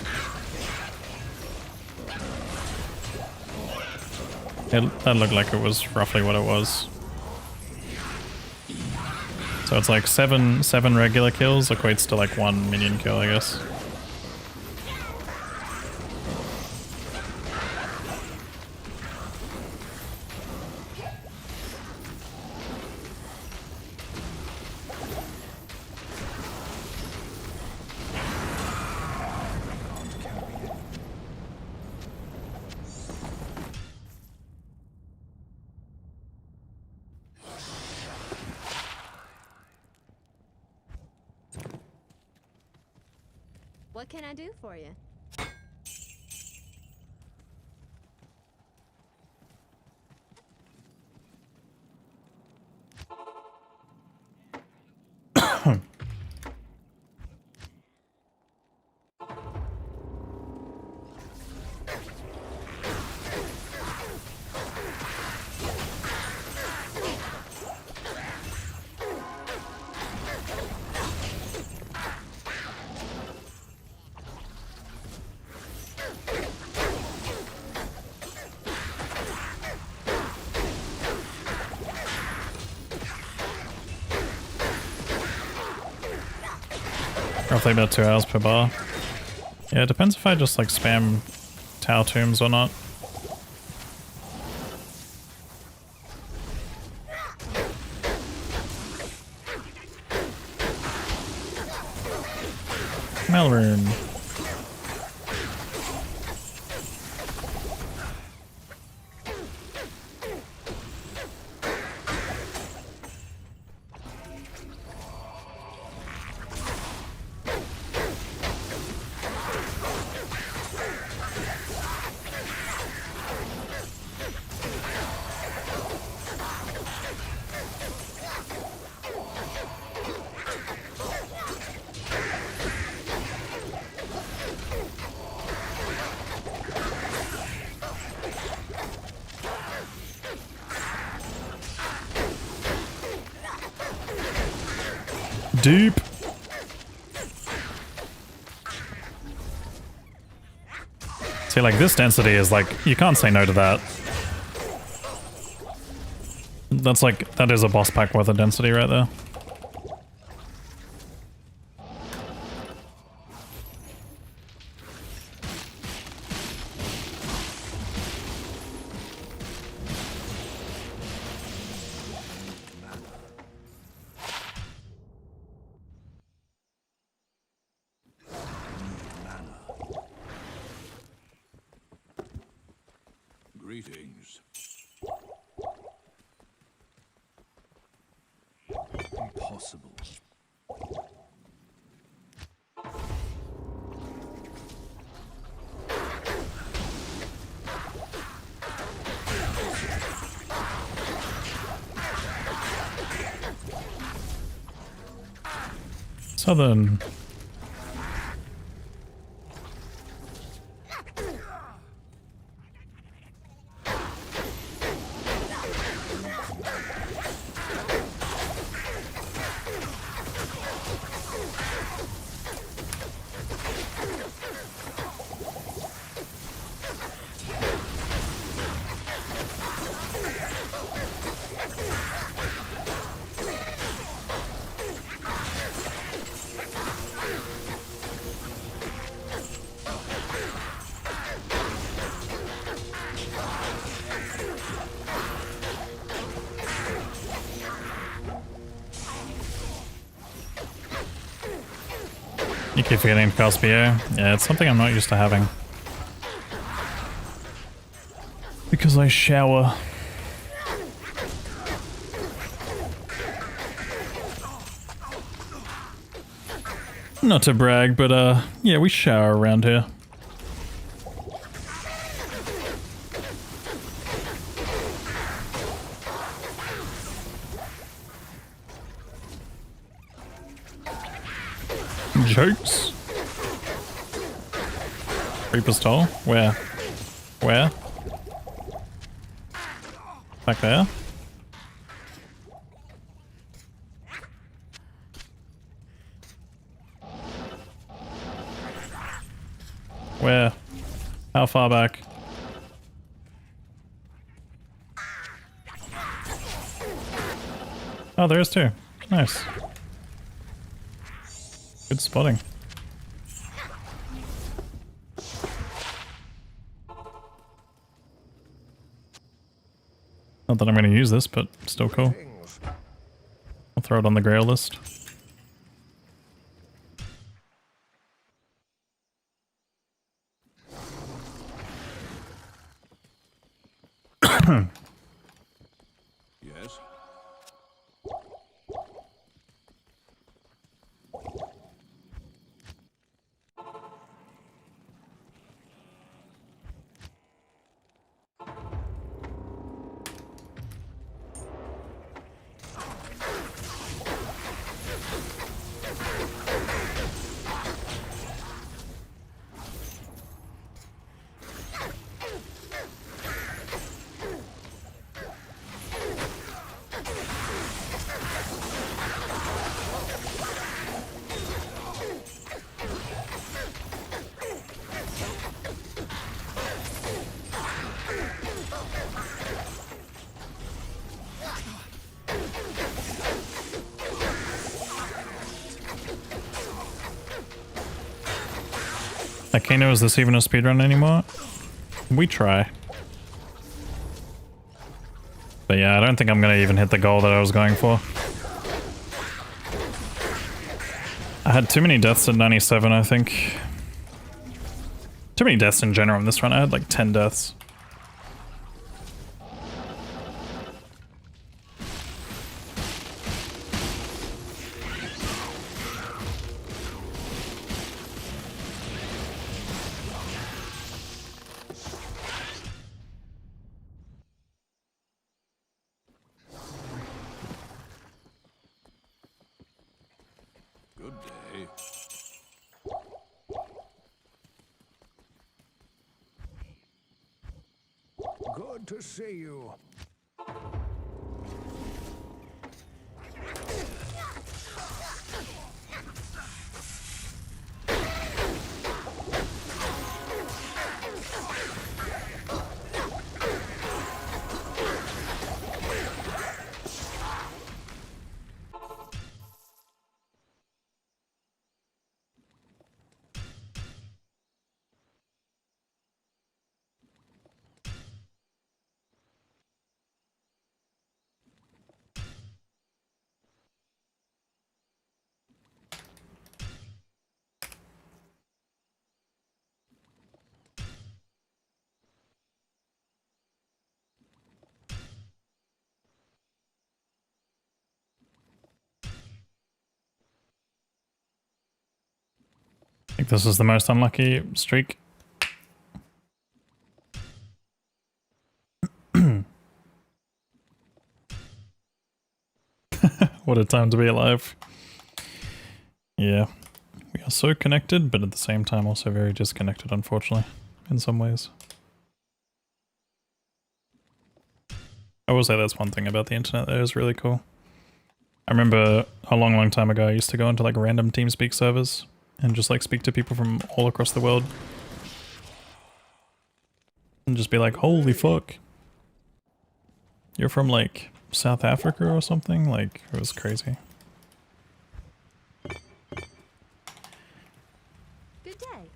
that looked like it was roughly what it was. So it's like seven regular kills equates to like 1 minion kill, I guess. What can I do for you? Roughly about 2 hours per bar. Yeah, it depends if I just like spam Tau Tombs or not. Melrune. Deep. See, like this density is like, you can't say no to that. That's like, that is a boss pack worth of density right there. Greetings. Impossible. Southern. You keep forgetting to cast BO. Yeah, it's something I'm not used to having. Because I shower. Not to brag, but yeah, we shower around here. Jokes. Reaper's Toll? Where? Where? Back there? Where? How far back? Oh, there is two. Nice. Good spotting. Not that I'm going to use this, but still cool. I'll throw it on the grail list. Yes. Akano, is this even a speedrun anymore? We try. But yeah, I don't think I'm gonna even hit the goal that I was going for. I had too many deaths at 97, I think. Too many deaths in general in this run. I had like 10 deaths. Good day. Good to see you. I think this is the most unlucky streak. What a time to be alive. Yeah. We are so connected, but at the same time also very disconnected, unfortunately, in some ways. I will say that's one thing about the internet that is really cool. I remember a long, long time ago I used to go into like random TeamSpeak servers and just like speak to people from all across the world. And just be like, holy fuck. You're from like South Africa or something? Like, it was crazy. Good day.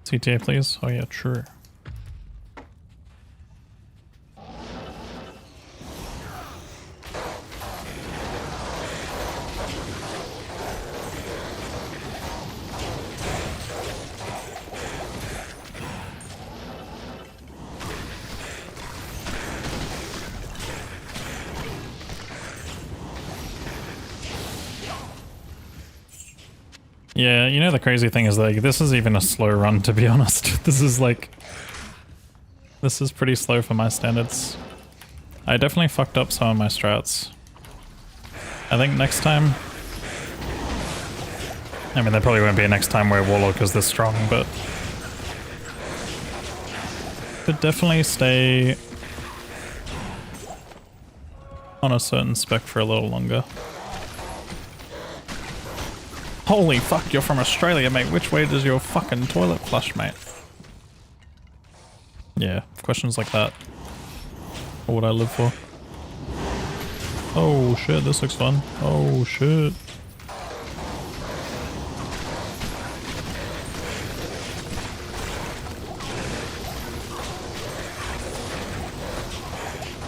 CTA, please. Oh yeah, sure. Yeah, you know the crazy thing is like, this is even a slow run, to be honest. This is like... This is pretty slow for my standards. I definitely fucked up some of my strats. I think next time... I mean, there probably won't be a next time where Warlock is this strong, but... Could definitely stay... on a certain spec for a little longer. Holy fuck, you're from Australia, mate. Which way does your fucking toilet flush, mate? Yeah, questions like that are what I live for. Oh shit, this looks fun. Oh shit.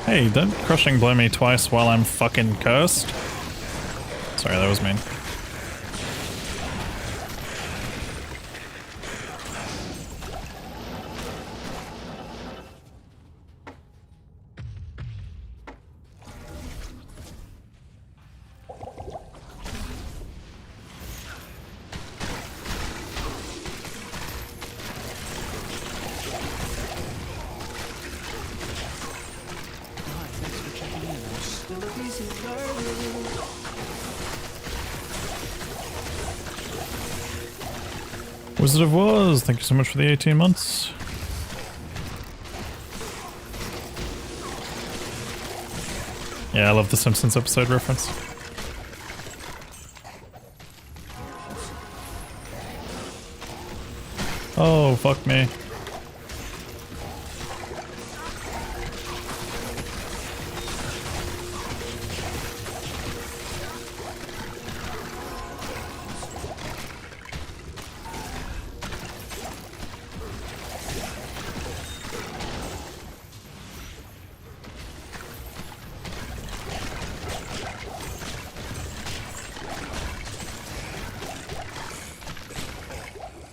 Hey, don't crushing blow me twice while I'm fucking cursed. Sorry, that was mean. Hi, thanks for checking in. I'm still a decent girl. Wizard of Wars, thank you so much for the 18 months. Yeah, I love the Simpsons episode reference. Oh, fuck me.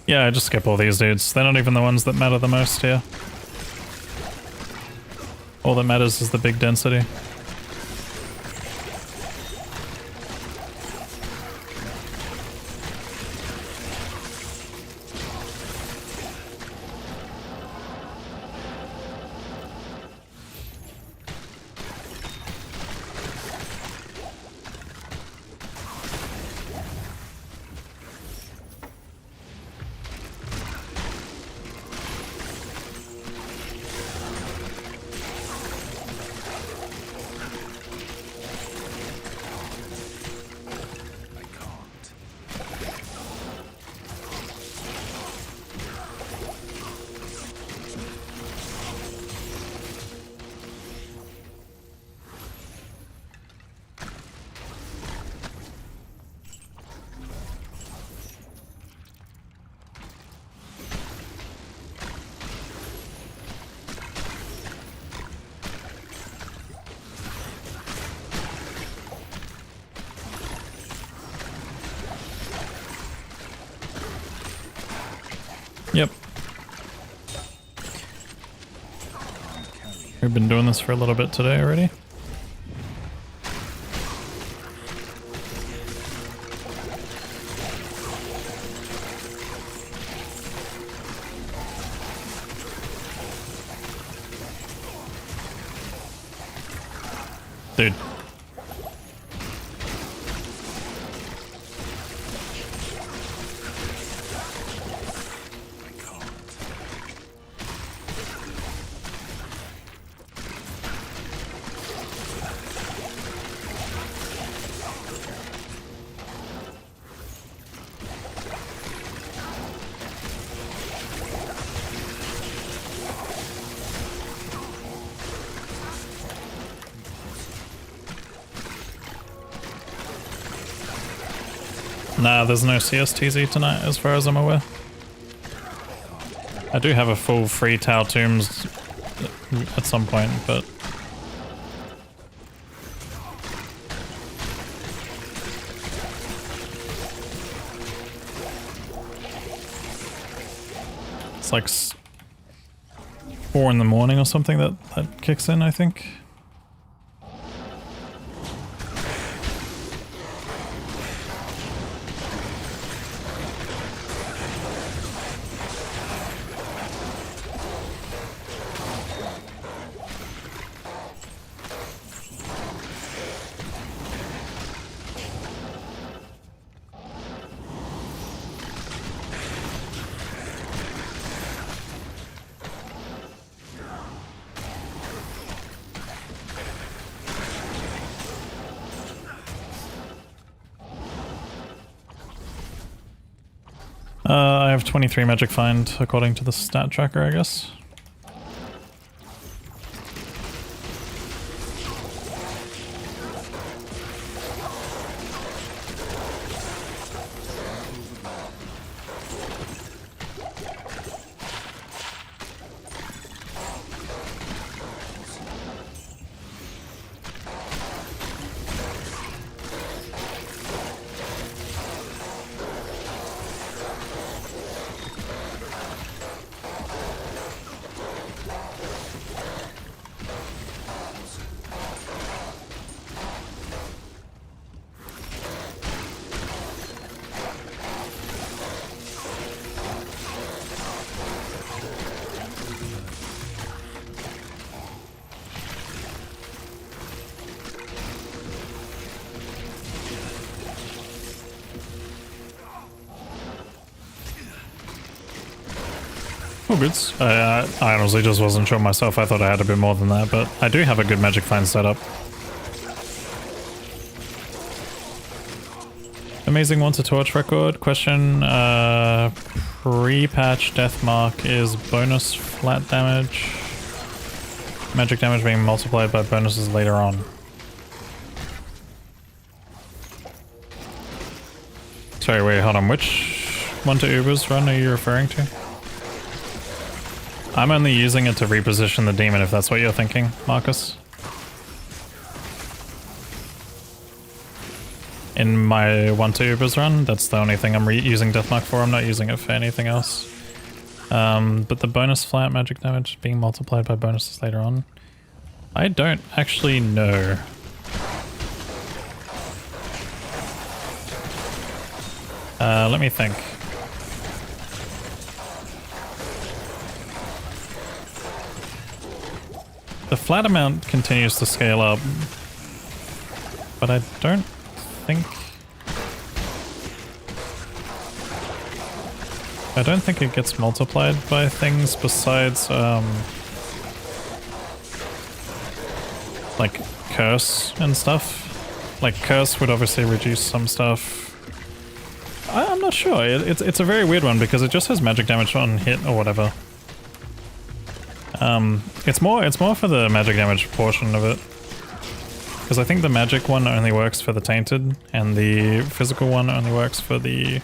Yeah, I just skip all these dudes. They're not even the ones that matter the most here. All that matters is the big density. We've been doing this for a little bit today already. Dude. Nah, there's no CSTZ tonight as far as I'm aware. I do have a full free Tau Tombs at some point, but... It's like 4 in the morning or something that kicks in, I think. I have 23 magic find according to the stat tracker, I guess. Oh, goods. I honestly just wasn't sure myself. I thought I had a bit more than that, but I do have a good magic find set up. Amazing wants a torch record. Question, pre-patch death mark is bonus flat damage. Magic damage being multiplied by bonuses later on. Sorry, wait, hold on. Which one to Uber's run are you referring to? I'm only using it to reposition the demon, if that's what you're thinking, Marcus. In my 1-2 Ubers run, that's the only thing I'm using Deathmark for. I'm not using it for anything else. But the bonus flat magic damage being multiplied by bonuses later on, I don't actually know. Let me think. The flat amount continues to scale up, but I don't think it gets multiplied by things besides like curse and stuff. Like curse would obviously reduce some stuff. I'm not sure. It's a very weird one because it just has magic damage on hit or whatever. It's more for the magic damage portion of it. Because I think the magic one only works for the tainted, and the physical one only works for the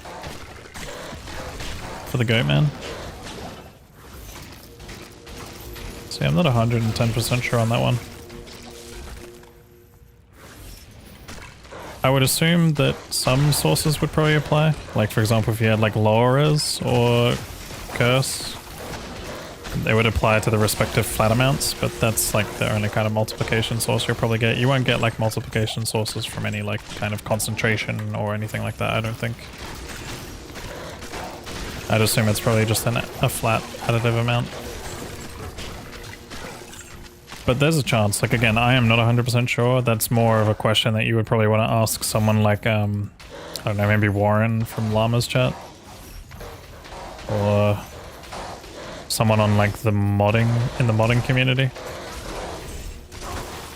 goat man. So yeah, I'm not 110% sure on that one. I would assume that some sources would probably apply. Like for example, if you had like low res or curse, They would apply to the respective flat amounts, but that's like the only kind of multiplication source you'll probably get. You won't get like multiplication sources from any like kind of concentration or anything like that, I don't think. I'd assume it's probably just a flat additive amount. But there's a chance. Like again, I am not 100% sure. That's more of a question that you would probably want to ask someone like, I don't know, maybe Warren from Llama's chat. Or someone on like the modding community.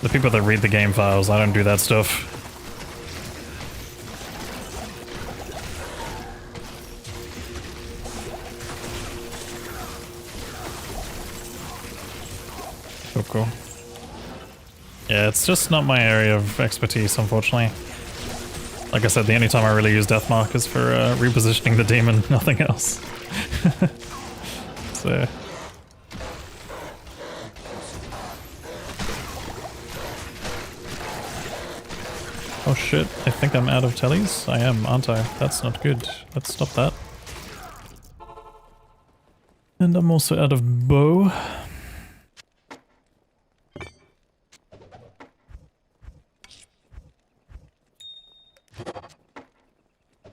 The people that read the game files, I don't do that stuff. Cool. Yeah, it's just not my area of expertise, unfortunately. Like I said, the only time I really use Deathmark is for repositioning the demon, nothing else. So... Oh shit, I think I'm out of tellies. I am, aren't I? That's not good. Let's stop that. And I'm also out of bow.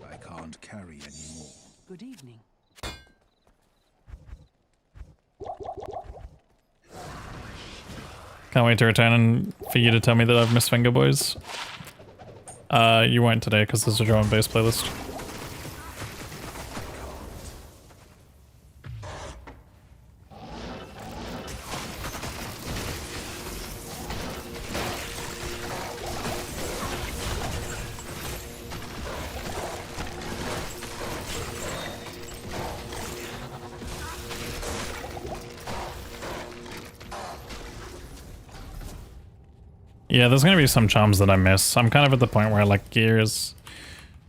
I can't carry anymore. Good evening. Can't wait to return and for you to tell me that I've missed Finger Boys. You won't today because there's a drum and bass playlist. Yeah, there's gonna be some charms that I miss. I'm kind of at the point where like gear is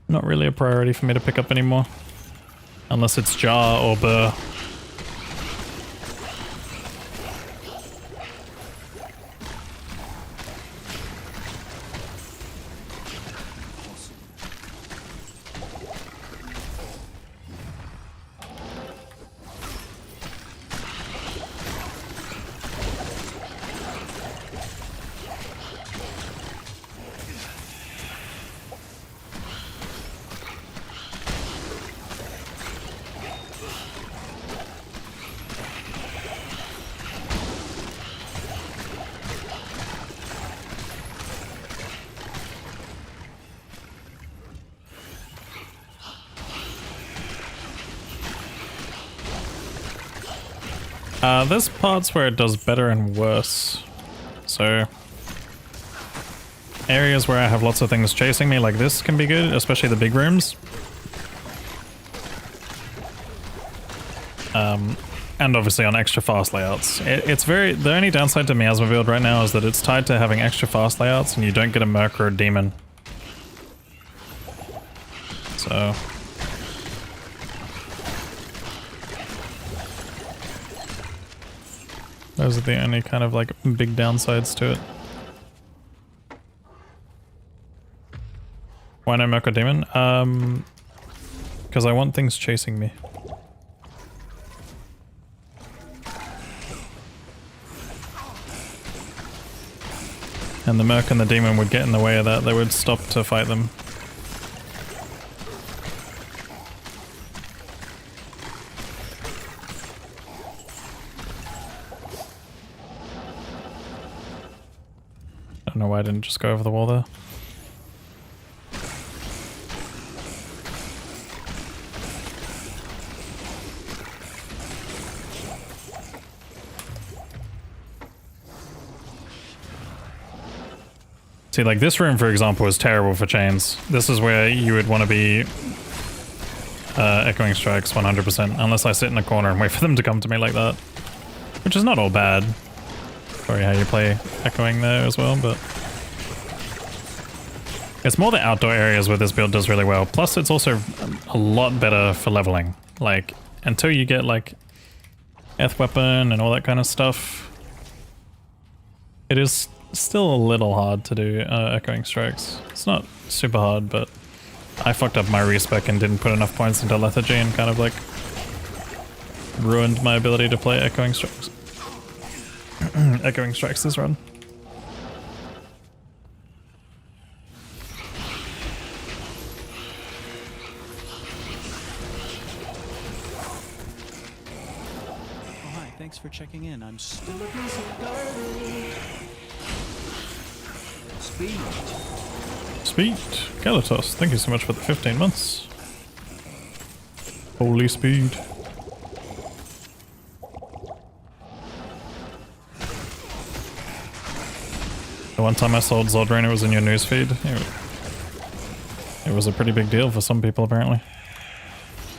not really a priority for me to pick up anymore. Unless it's Jar or Burr. There's parts where it does better and worse. So, areas where I have lots of things chasing me like this can be good, especially the big rooms. And obviously on extra fast layouts. The only downside to Miasma build right now is that it's tied to having extra fast layouts and you don't get a Merc or a Demon. So... those are the only kind of like big downsides to it. Why no Merc or Demon? Because I want things chasing me. And the Merc and the Demon would get in the way of that, they would stop to fight them. I don't know why I didn't just go over the wall there. See, like this room, for example, is terrible for chains. This is where you would want to be echoing strikes 100%, unless I sit in a corner and wait for them to come to me like that. Which is not all bad. Sorry how you play echoing there as well, but... it's more the outdoor areas where this build does really well. Plus, it's also a lot better for leveling. Like, until you get, like, Eth Weapon and all that kind of stuff, it is still a little hard to do echoing strikes. It's not super hard, but I fucked up my respec and didn't put enough points into lethargy and kind of, like, ruined my ability to play Echoing Strikes. Echoing Strikes this run. Oh, hi, thanks for checking in. I'm still a piece of garbage. Speed. Speed. Kalatos, thank you so much for the 15 months. Holy speed. The one time I sold Zodbrain, it was in your newsfeed. It was a pretty big deal for some people, apparently.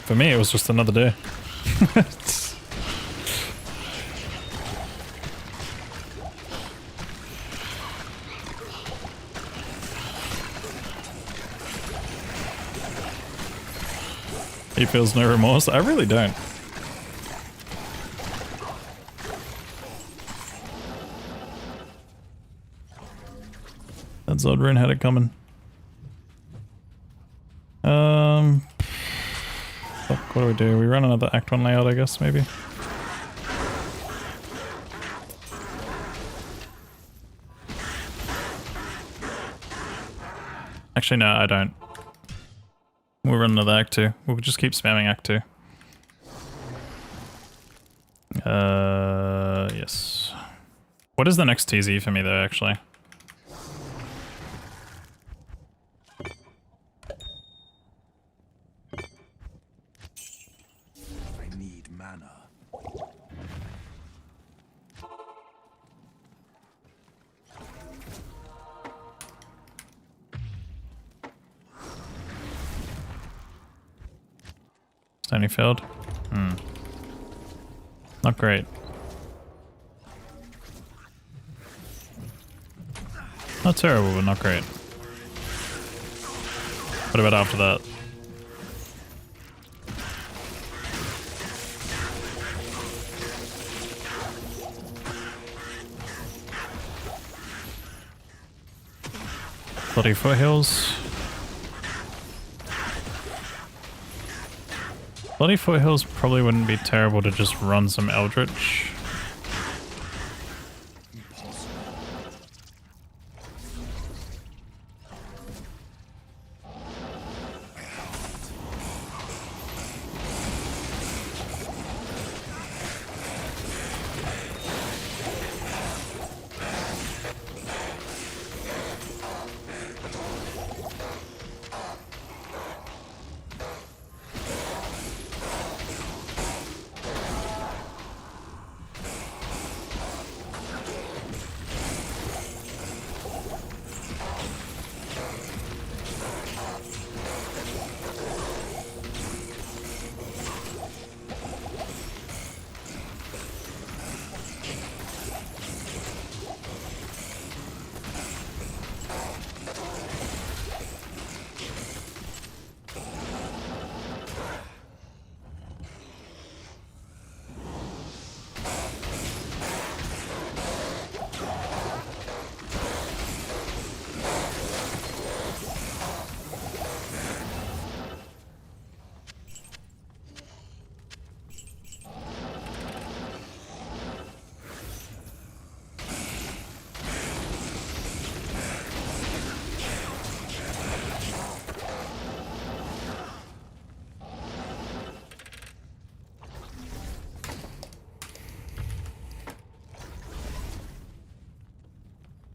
For me, it was just another day. He feels no remorse. I really don't. That Zodbrain had it coming. Fuck, what do? We run another Act 1 layout, I guess, maybe? Actually, no, I don't. We'll run another Act 2. We'll just keep spamming Act 2. Yes. What is the next TZ for me, though, actually? I need mana. Stony failed. Not great. Not terrible, but not great. What about after that? Bloody foothills. Bloody foothills probably wouldn't be terrible to just run some Eldritch.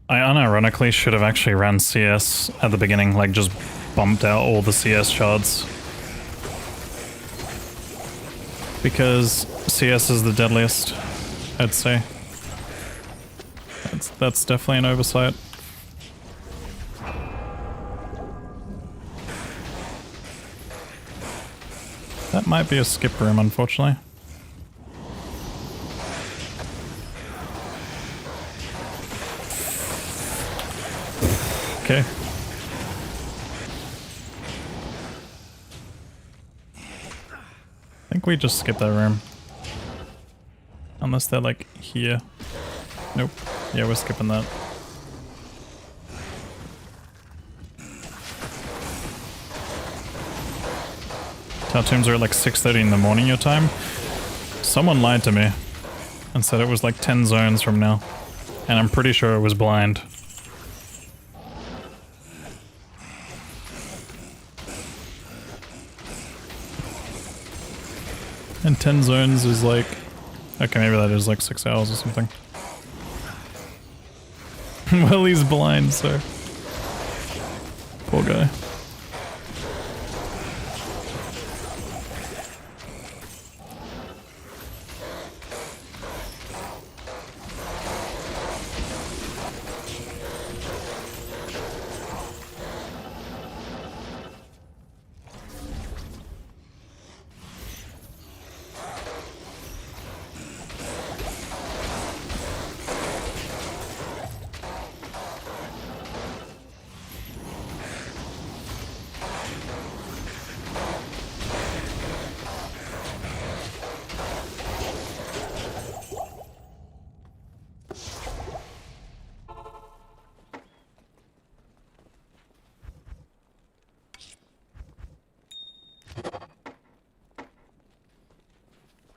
I unironically should have actually ran CS at the beginning, like just bumped out all the CS shards. Because CS is the deadliest, I'd say. That's definitely an oversight. That might be a skip room, unfortunately. Okay. I think we just skip that room. Unless they're like here. Nope. Yeah, we're skipping that. Tower tombs are at like 6:30 in the morning your time. Someone lied to me and said it was like 10 zones from now. And I'm pretty sure it was blind. And 10 zones is like... Okay, maybe that is like 6 hours or something. Well, he's blind, so... Poor guy.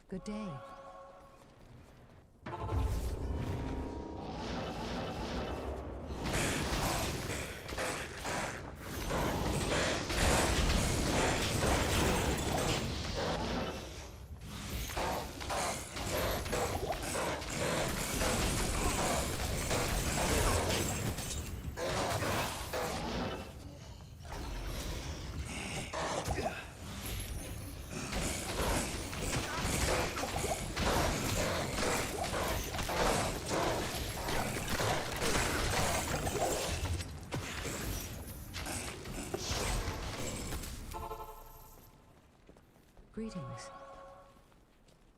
Good day. Greetings.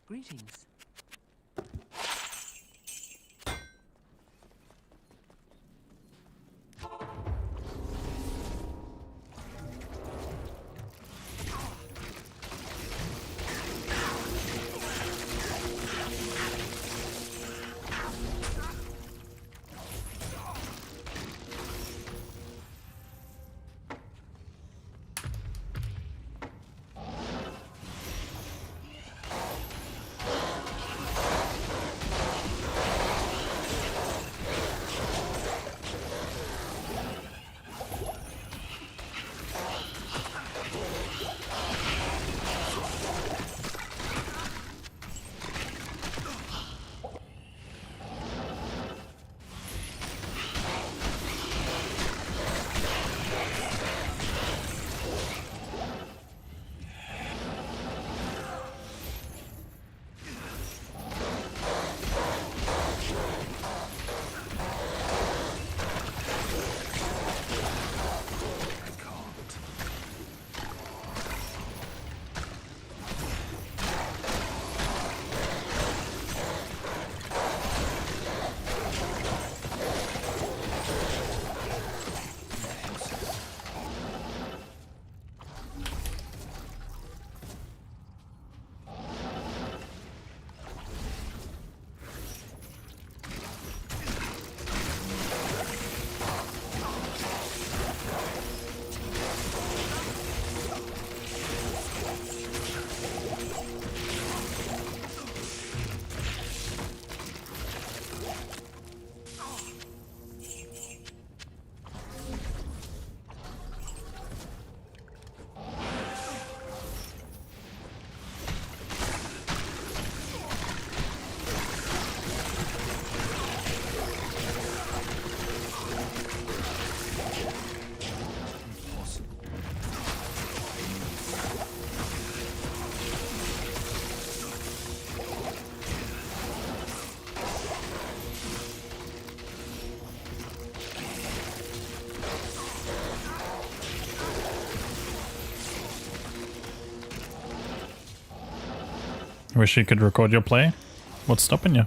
Greetings. Wish you could record your play. What's stopping you?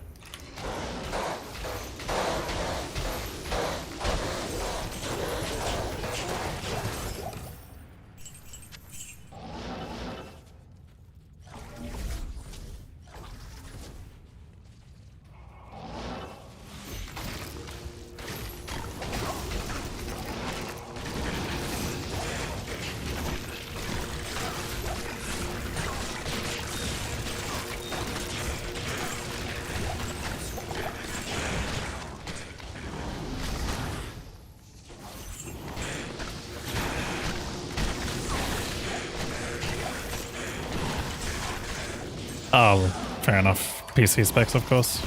Oh, fair enough. PC specs, of course.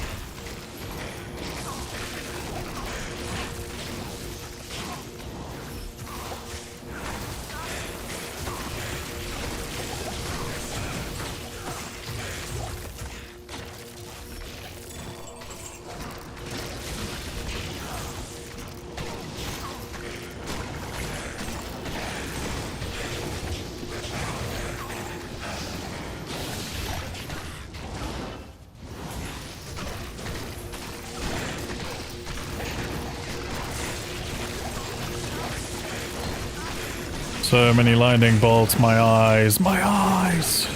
So many lightning bolts, my eyes, my eyes!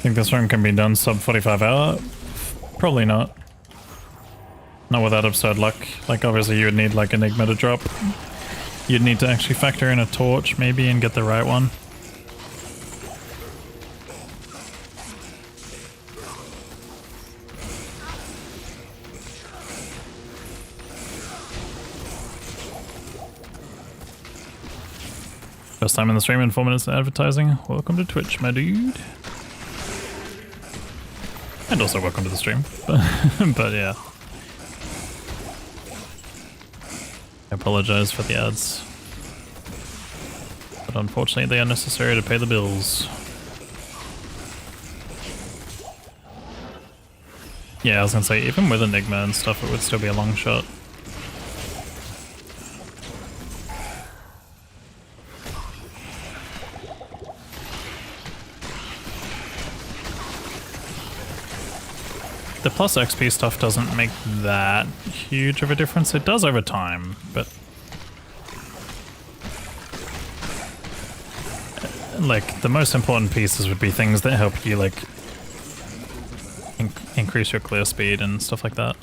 Think this run can be done sub 45 hour? Probably not. Not without absurd luck. Like obviously you would need like Enigma to drop. You'd need to actually factor in a torch maybe and get the right one. First time in the stream in 4 minutes of advertising. Welcome to Twitch, my dude. And also welcome to the stream. But yeah. I apologize for the ads. But unfortunately they are necessary to pay the bills. Yeah, I was gonna say, even with Enigma and stuff, it would still be a long shot. The plus XP stuff doesn't make that huge of a difference. It does over time, but like the most important pieces would be things that help you like increase your clear speed and stuff like that.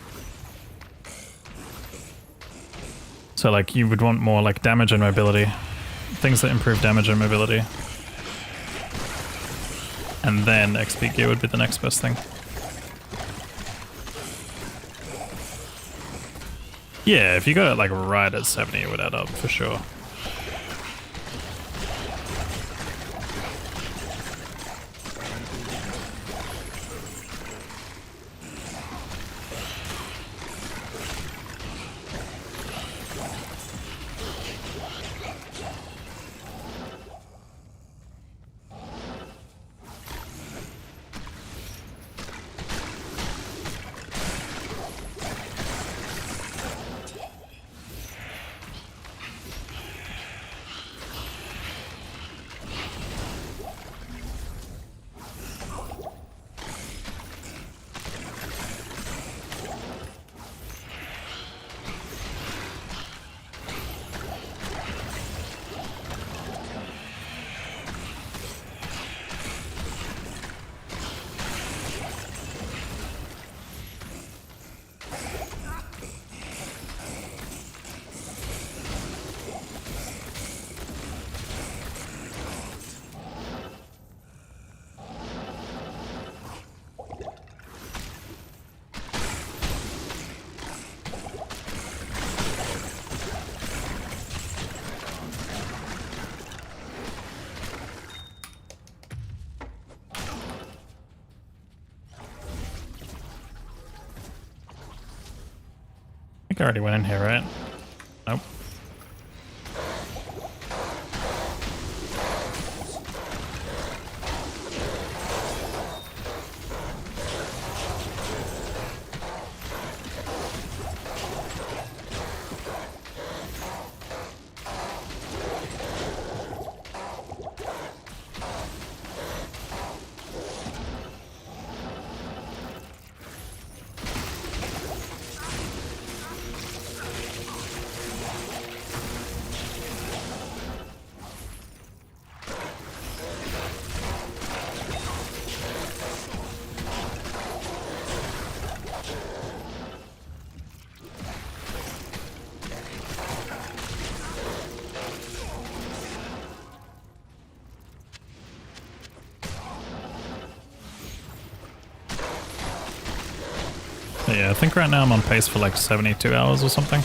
So like you would want more like damage and mobility, things that improve damage and mobility, and then XP gear would be the next best thing. Yeah, if you got it like right at 70, it would add up for sure. I think I already went in here, right? Nope. But yeah, I think right now I'm on pace for like 72 hours or something.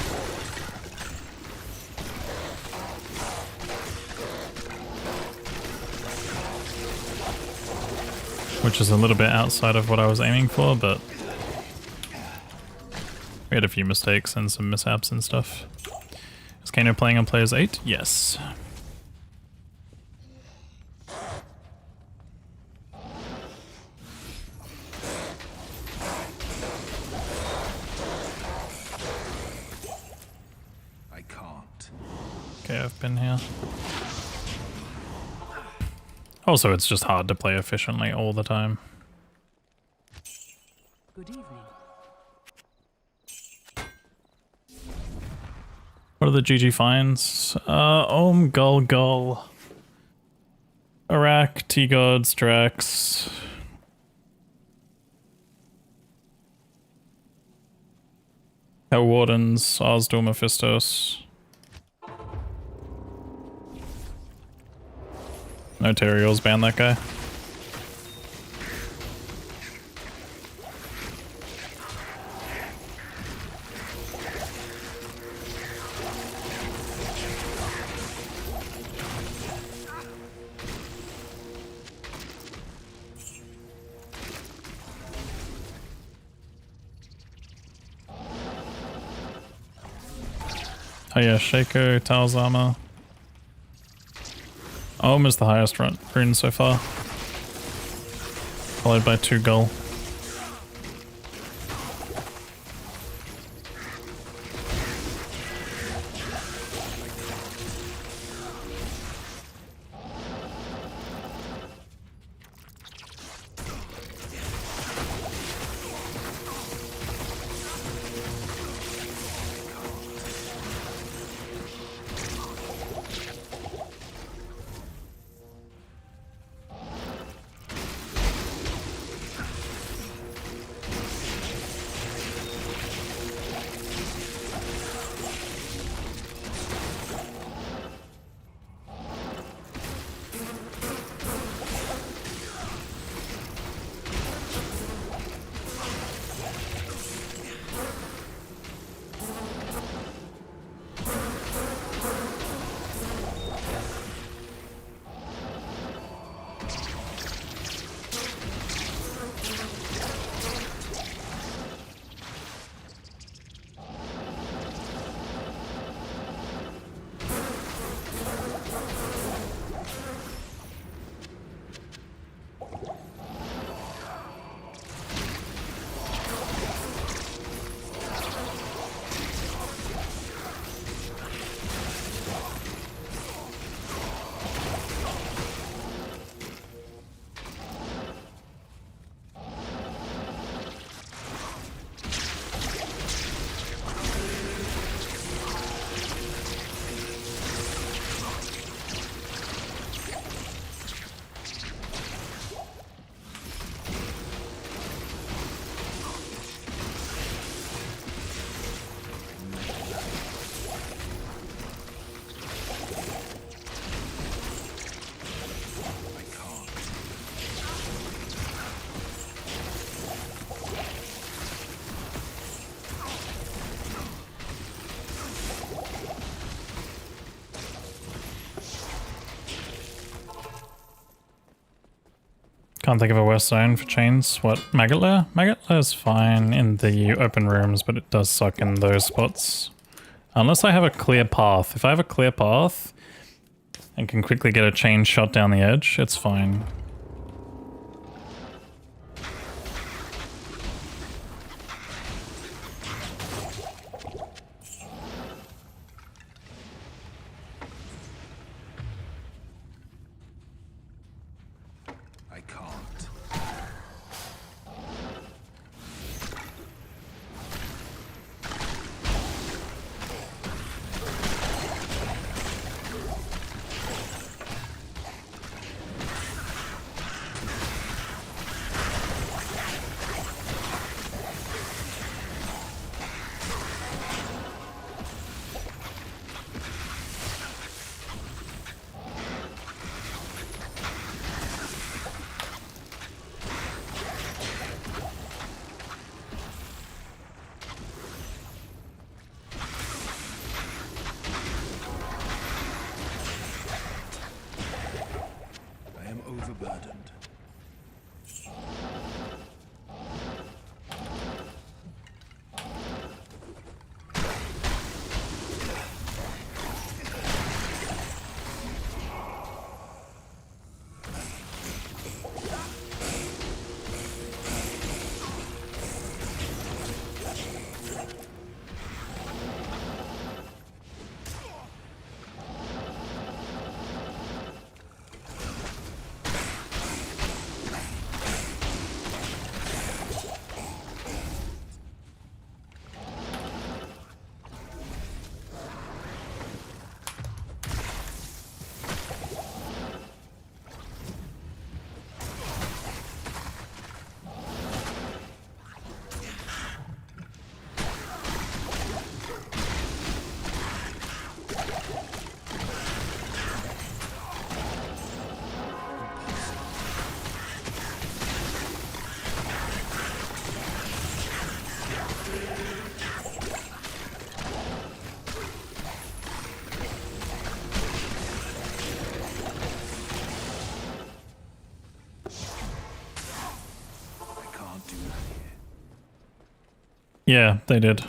Which is a little bit outside of what I was aiming for, but we had a few mistakes and some mishaps and stuff. Is Kano playing on Players 8? Yes. I can't. Okay, I've been here. Also, it's just hard to play efficiently all the time. Good evening. What are the GG finds? Gul Gul. Iraq, T-Gods, Drax. Hell Wardens, Azdor, Mephistos. Notarials, ban that guy. Oh yeah, Shaco, Talzama. Ohm is the highest rune so far. Followed by 2 Gull. Can't think of a worse zone for chains. What, Maggot Lair? Maggot Lair's fine in the open rooms, but it does suck in those spots. Unless I have a clear path. If I have a clear path and can quickly get a chain shot down the edge, it's fine. I can't. I can't do that here. Yeah, they did.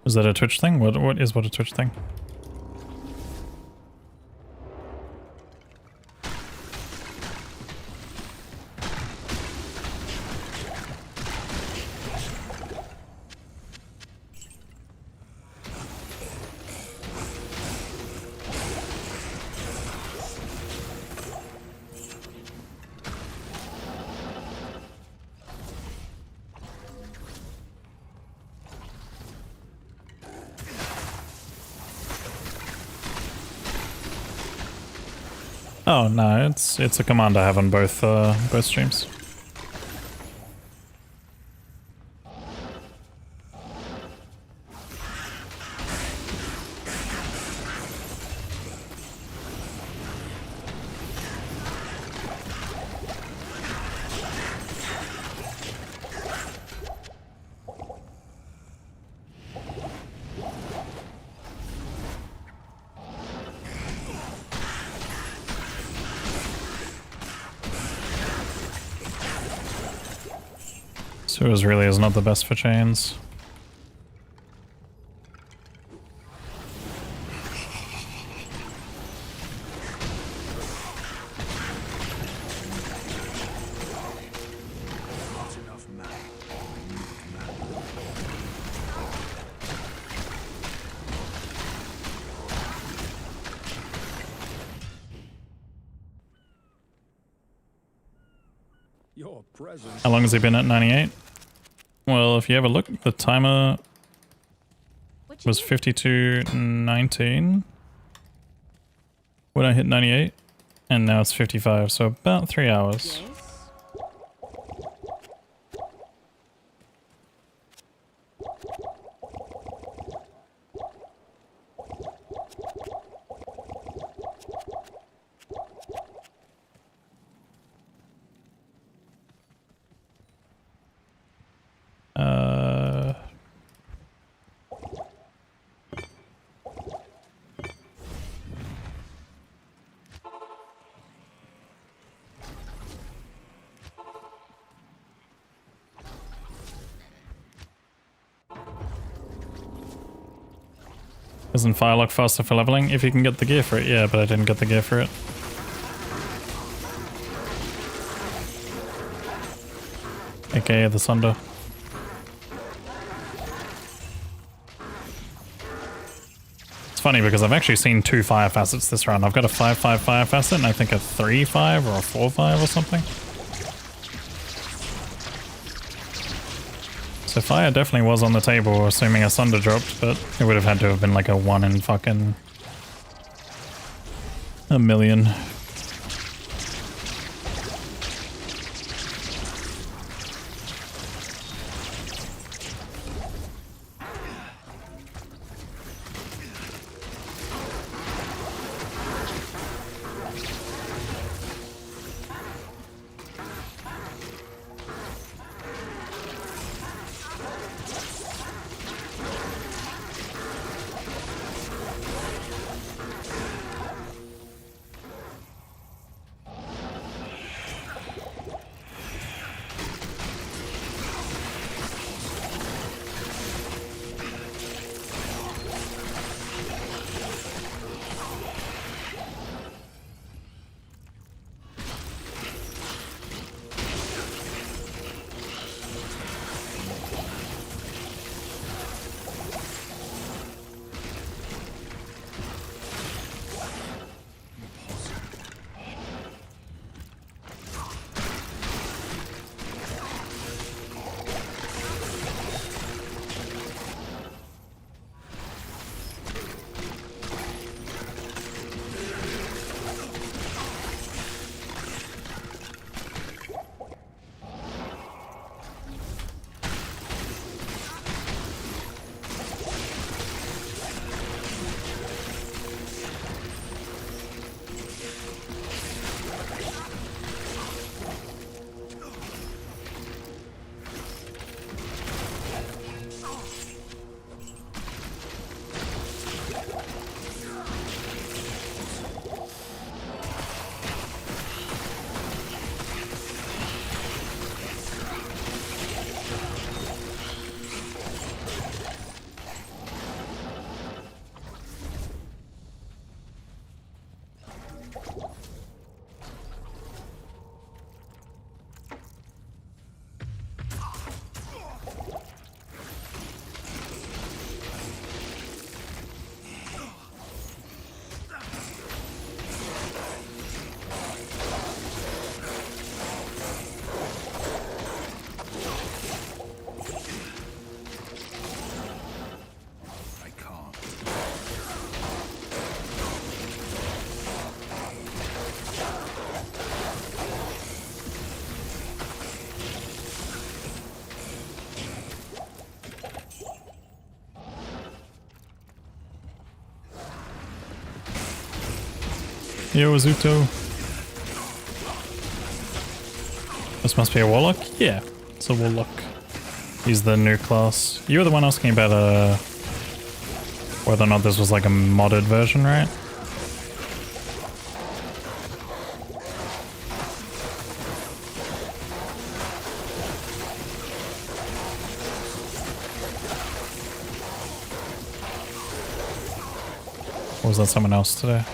Is that a Twitch thing? What is a Twitch thing? Oh no, it's a command I have on both streams. Sewers really is not the best for chains. Not enough mana. I need mana. Your presence. How long has he been at 98? Well, if you have a look, the timer was 52:19 when I hit 98, and now it's 55, so about 3 hours. Yes? Isn't Firelock faster for leveling? If you can get the gear for it, yeah, but I didn't get the gear for it. AKA the Sunder. It's funny because I've actually seen 2 fire facets this round. I've got a 5/5 fire facet and I think a 3/5 or a 4/5 or something. So fire definitely was on the table, assuming a Sunder dropped, but it would have had to have been like a 1 in fucking a million. Yo, Zuto. This must be a warlock? Yeah, it's a warlock. He's the new class. You were the one asking about whether or not this was like a modded version, right? Or was that someone else today?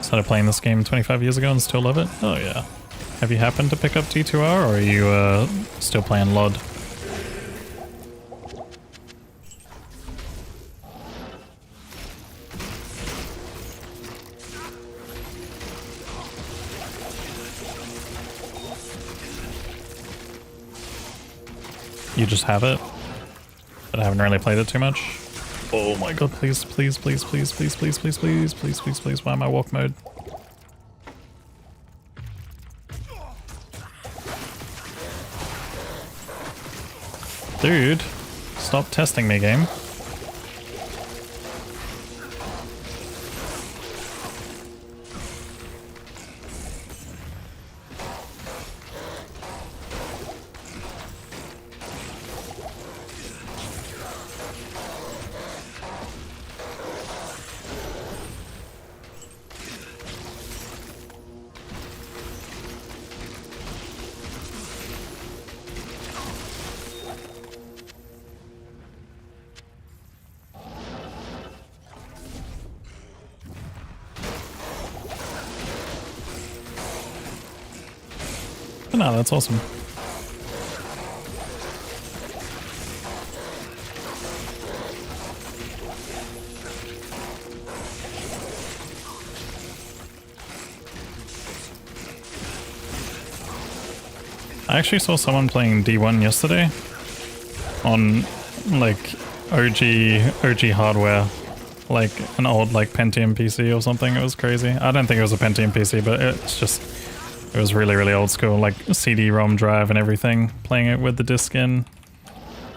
Started playing this game 25 years ago and still love it? Oh yeah. Have you happened to pick up T2R or are you still playing LOD? You just have it, but I haven't really played it too much. Oh my god, please, please, please, please, please, please, please, please, please, please, please, why am I walk mode? Dude, stop testing me, game. But no, that's awesome. I actually saw someone playing D1 yesterday on like OG hardware, like an old like Pentium PC or something. It was crazy. I don't think it was a Pentium PC, but it was really, really old school, like CD-ROM drive and everything, playing it with the disc in,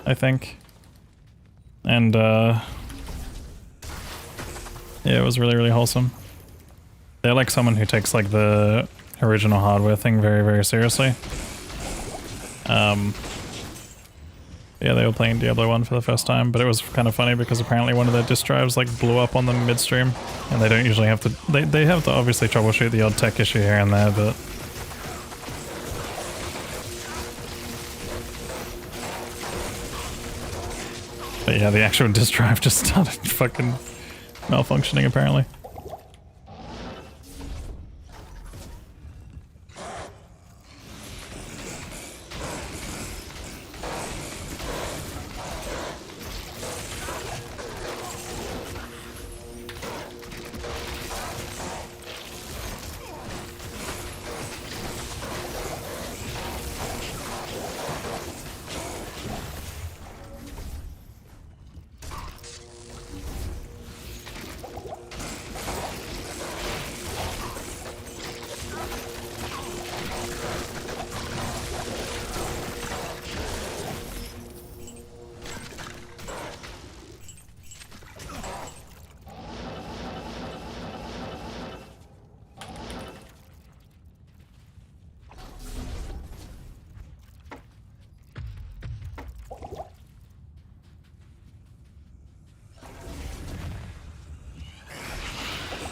I think. And yeah, it was really, really wholesome. They're like someone who takes like the original hardware thing very, very seriously. Yeah, they were playing Diablo 1 for the first time, but it was kind of funny because apparently one of their disk drives like blew up on them midstream, and they don't usually have to, they have to obviously troubleshoot the odd tech issue here and there, but yeah, the actual disk drive just started fucking malfunctioning apparently.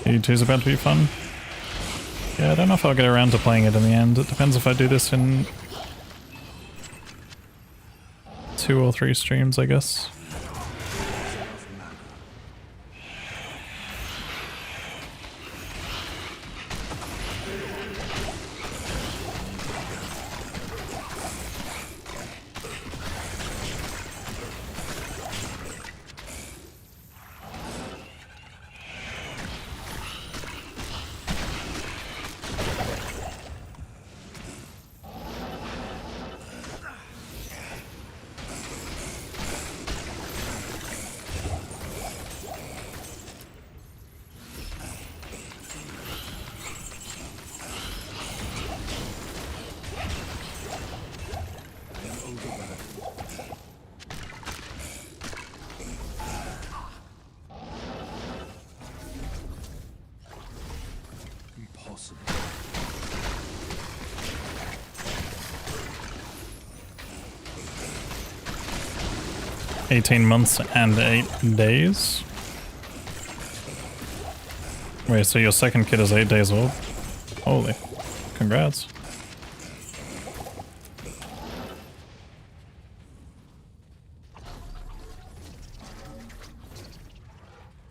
E2's about to be fun. Yeah, I don't know if I'll get around to playing it in the end. It depends if I do this in 2 or 3 streams, I guess. 18 months and 8 days. Wait, so your second kid is 8 days old? Holy. Congrats.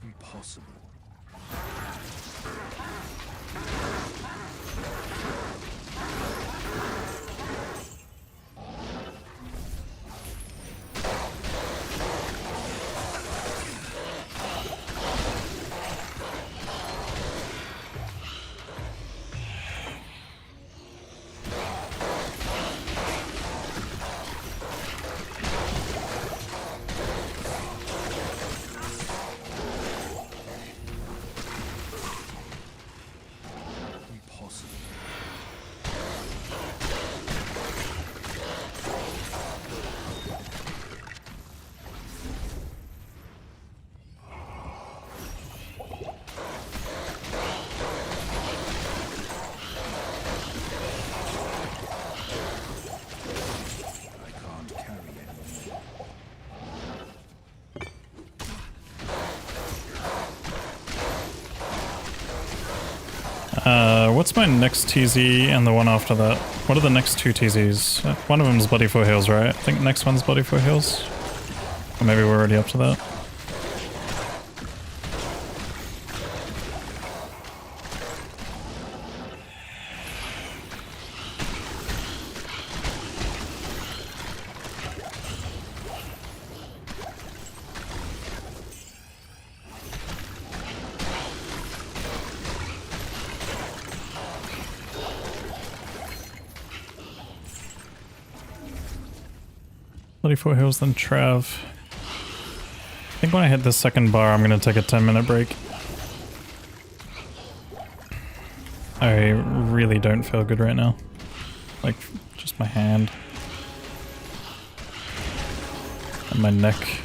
Impossible. Impossible. I can't carry anymore. What's my next TZ and the one after that? What are the next two TZs? One of them's Bloody Foothills, right? I think next one's Bloody Foothills. Or maybe we're already up to that. Bloody Foothills, then Trav. I think when I hit the second bar, I'm gonna take a 10-minute break. I really don't feel good right now. Like, just my hand. And my neck.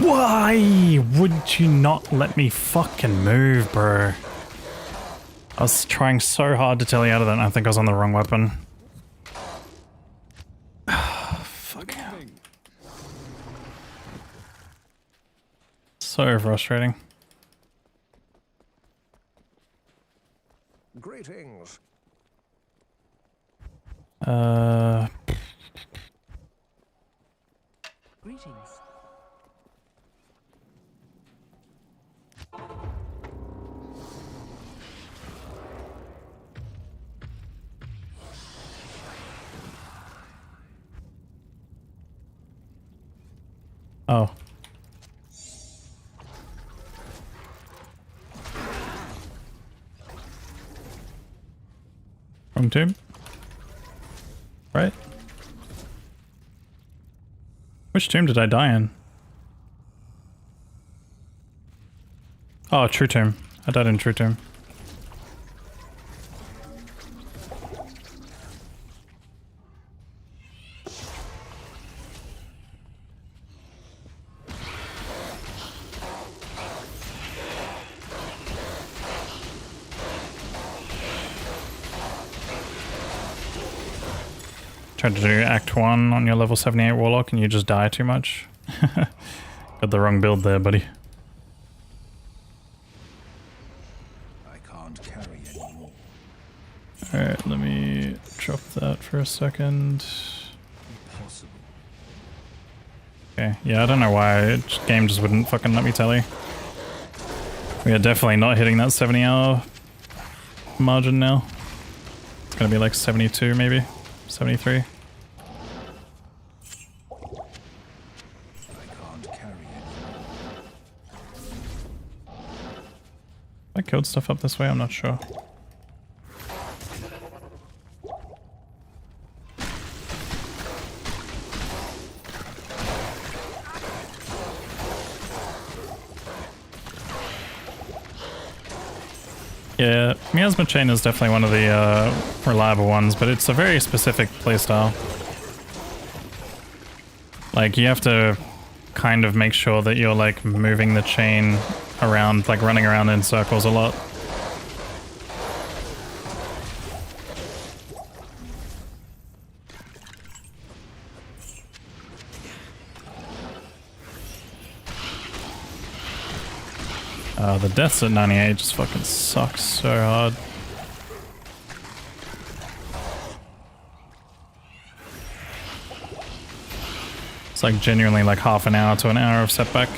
Why would you not let me fucking move, bro? I was trying so hard to tell you out of that and I think I was on the wrong weapon. Fuck. So frustrating. Greetings. Greetings. Oh. Wrong tomb? Right? Which tomb did I die in? Oh, True Tomb. I died in True Tomb. Tried to do Act 1 on your level 78 Warlock and you just die too much. Got the wrong build there, buddy. I can't carry anymore. Alright, let me drop that for a second. Impossible. Okay, yeah, I don't know why. Game just wouldn't fucking let me tally. We are definitely not hitting that 70-hour margin now. It's gonna be like 72 maybe, 73. I can't carry anymore. I killed stuff up this way, I'm not sure. Yeah, Miasma Chain is definitely one of the reliable ones, but it's a very specific playstyle. Like, you have to kind of make sure that you're like moving the chain around, like running around in circles a lot. The deaths at 98 just fucking sucks so hard. It's like genuinely like half an hour to an hour of setback.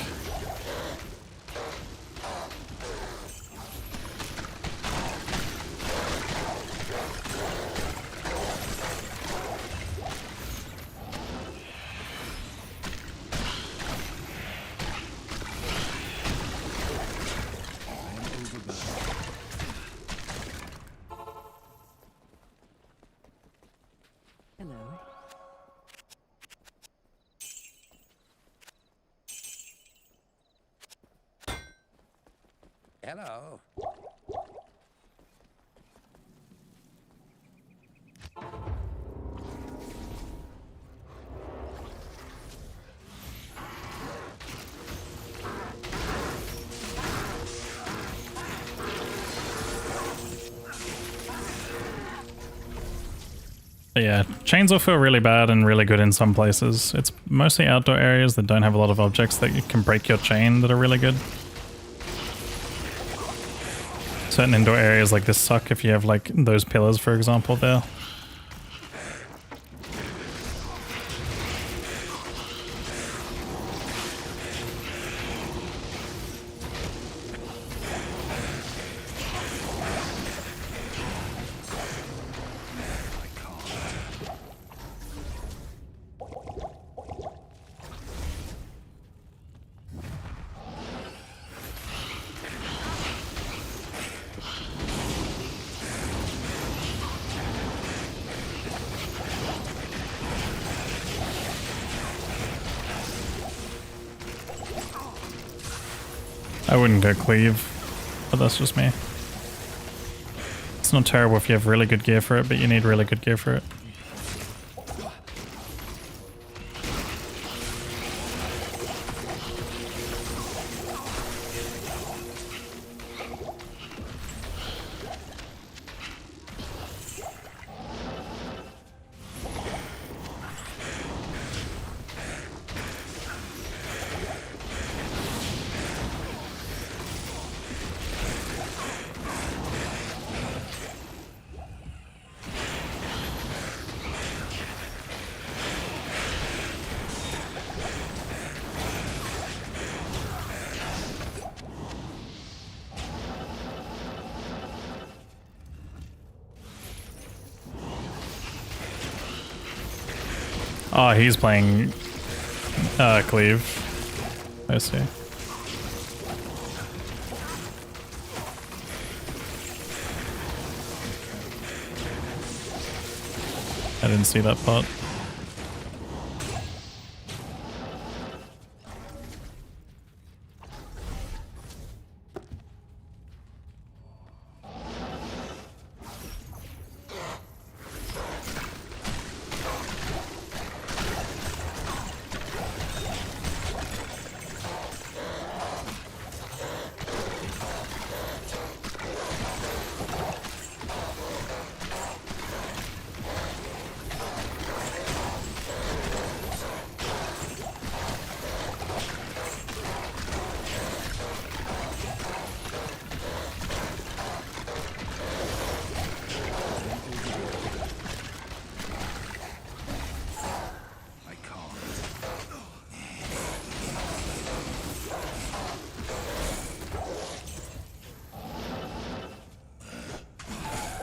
Hello. Hello. But yeah, chains will feel really bad and really good in some places. It's mostly outdoor areas that don't have a lot of objects that you can break your chain that are really good. Certain indoor areas like this suck if you have like those pillars, for example, there. I wouldn't go cleave, but that's just me. It's not terrible if you have really good gear for it, but you need really good gear for it. Oh, he's playing cleave. I see. I didn't see that part.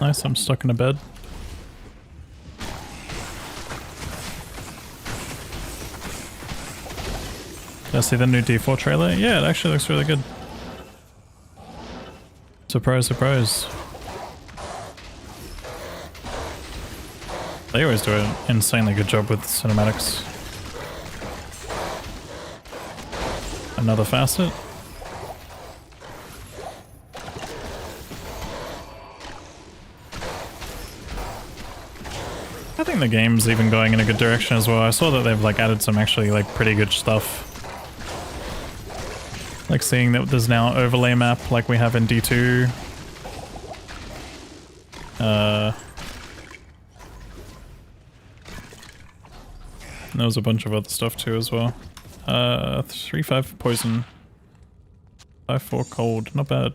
Nice, I'm stuck in a bed. Did I see the new D4 trailer? Yeah, it actually looks really good. Surprise, surprise. They always do an insanely good job with cinematics. Another facet. I think the game's even going in a good direction as well. I saw that they've like added some actually like pretty good stuff. Like seeing that there's now an overlay map like we have in D2. There was a bunch of other stuff too as well. 3-5 poison. 5-4 cold, not bad.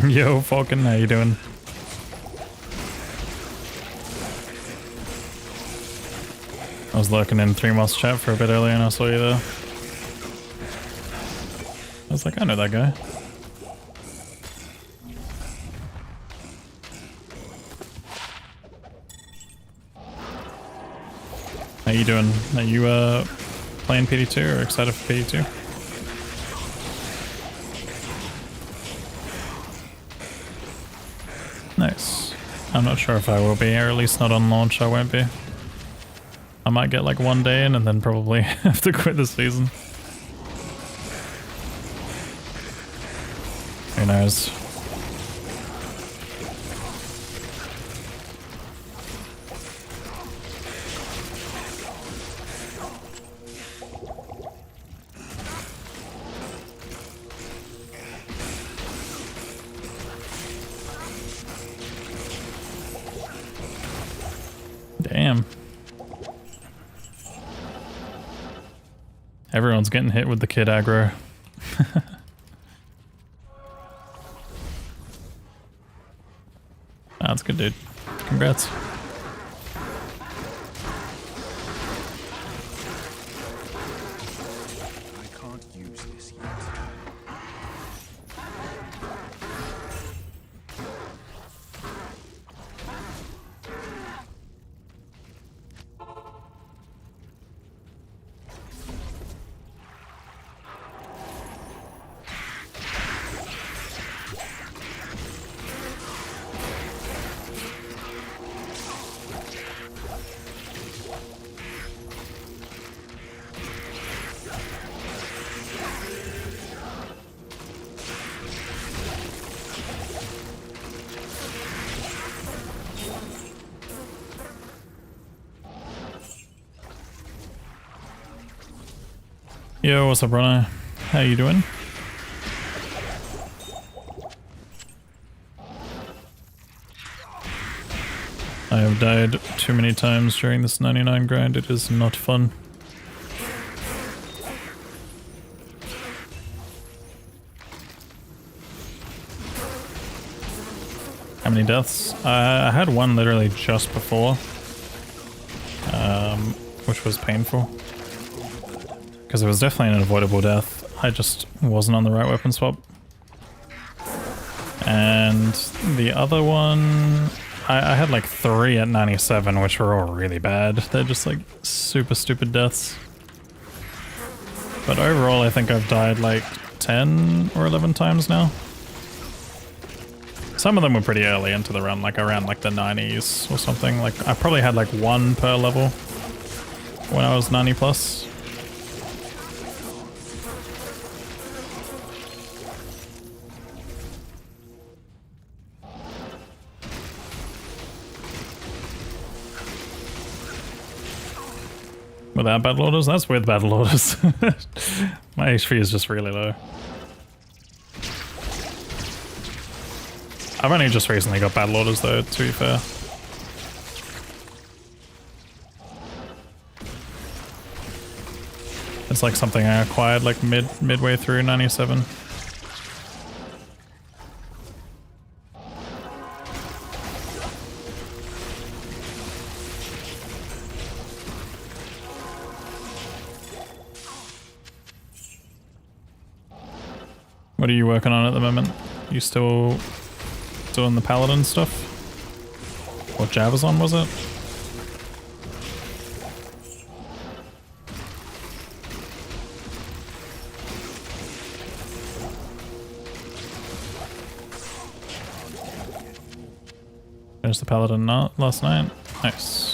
Yo, Falcon, how you doing? I was lurking in 3 Moss chat for a bit earlier and I saw you there. I was like, I know that guy. How you doing? Are you playing PD2 or excited for PD2? Nice. I'm not sure if I will be, or at least not on launch I won't be. I might get like 1 day in and then probably have to quit the season. Who knows? Damn. Everyone's getting hit with the kid aggro. That's good, dude. Congrats. I can't use this yet. Yo, what's up, Rana? How you doing? I have died too many times during this 99 grind. It is not fun. How many deaths? I had one literally just before, which was painful. Because it was definitely an avoidable death. I just wasn't on the right weapon swap. And the other one, I had like 3 at 97, which were all really bad. They're just like super stupid deaths. But overall, I think I've died like 10 or 11 times now. Some of them were pretty early into the run, like around like the 90s or something. Like I probably had like 1 per level. when I was 90 plus. Without battle orders? That's with battle orders. My HP is just really low. I've only just recently got battle orders though, to be fair. It's like something I acquired like midway through 97. What are you working on at the moment? You still doing the paladin stuff? What Javazon was it? Finished the paladin last night. Nice.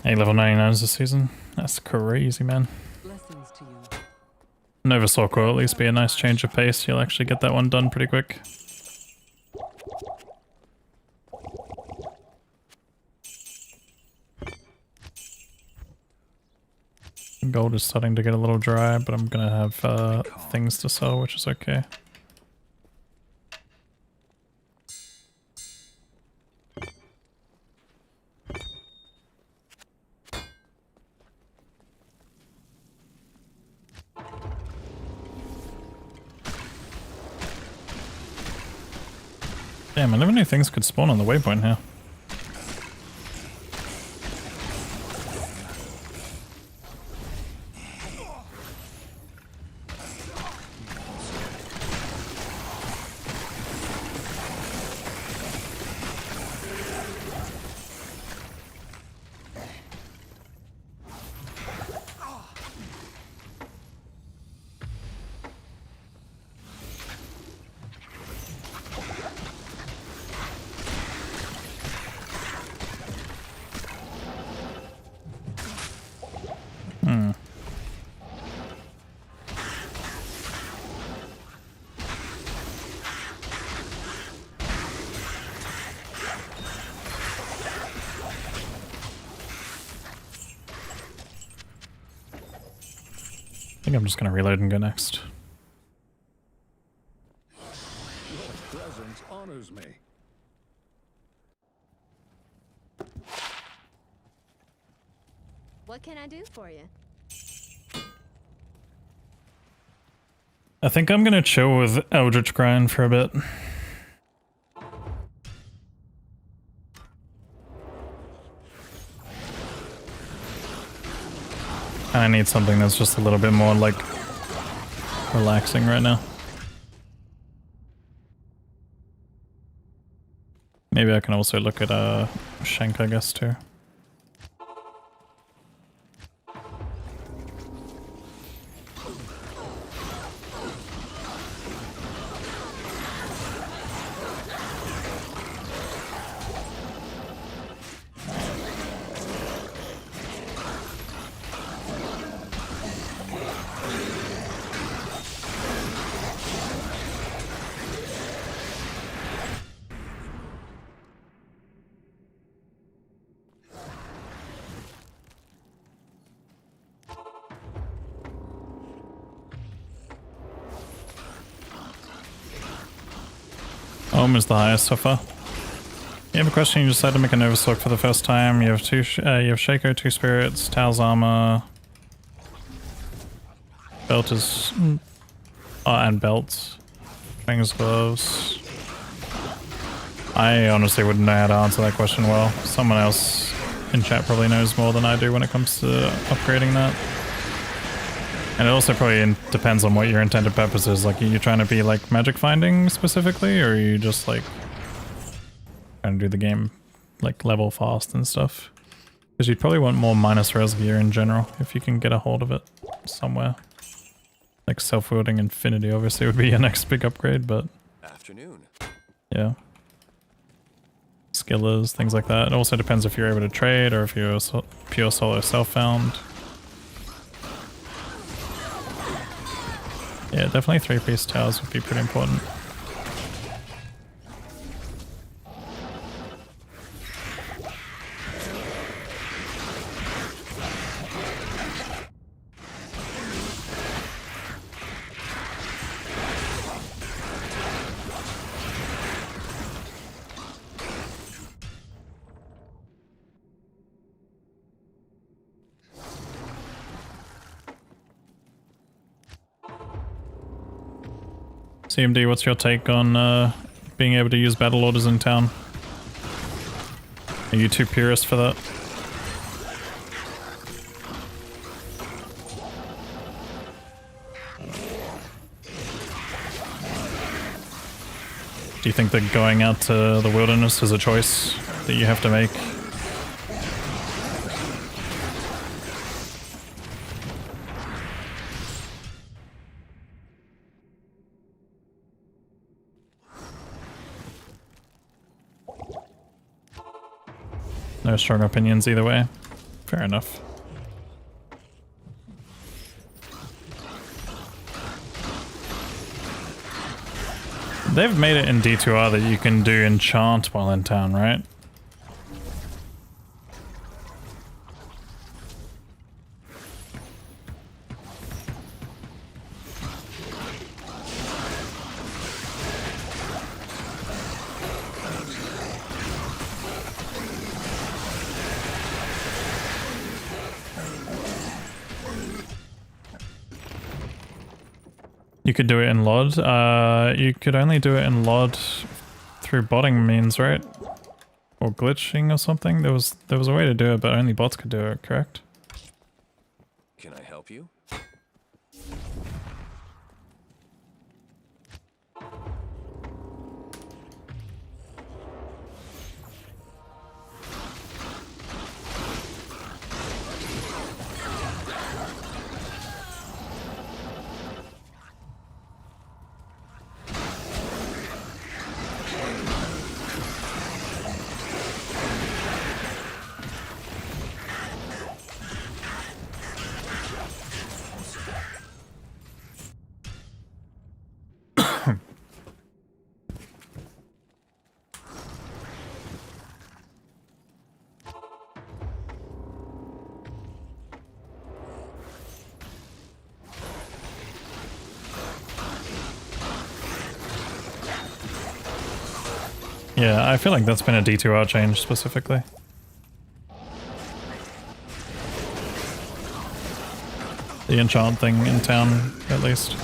Hey, level 99s this season. That's crazy, man. Blessings to you. Nova Sork will at least be a nice change of pace. You'll actually get that one done pretty quick. Gold is starting to get a little dry, but I'm gonna have things to sell, which is okay. Damn, I never knew things could spawn on the waypoint here. I think I'm just gonna reload and go next. Your presence honors me. What can I do for you? I think I'm gonna chill with Eldritch Grind for a bit. I need something that's just a little bit more like relaxing right now. Maybe I can also look at Shank, I guess, too. Ohm is the highest so far. You have a question, you decide to make a Nova Sork for the first time. You have you have Shaco, 2 spirits, Tal's armor. Belt is Oh, and belts. Wings, gloves. I honestly wouldn't know how to answer that question well. Someone else in chat probably knows more than I do when it comes to upgrading that. And it also probably depends on what your intended purpose is. Like, are you trying to be like magic finding specifically, or are you just like trying to do the game like level fast and stuff? Because you'd probably want more minus res gear in general if you can get a hold of it somewhere. Like self-wielding infinity obviously would be your next big upgrade, but Afternoon. yeah. Skillers, things like that. It also depends if you're able to trade or if you're pure solo self-found. Yeah, definitely 3-piece towers would be pretty important. CMD, what's your take on being able to use battle orders in town? Are you too purist for that? Do you think that going out to the wilderness is a choice that you have to make? No strong opinions either way. Fair enough. They've made it in D2R that you can do enchant while in town, right? You could do it in LOD. You could only do it in LOD through botting means, right? Or glitching or something. There was a way to do it, but only bots could do it, correct? Can I help you? Yeah, I feel like that's been a D2R change specifically. The enchant thing in town, at least.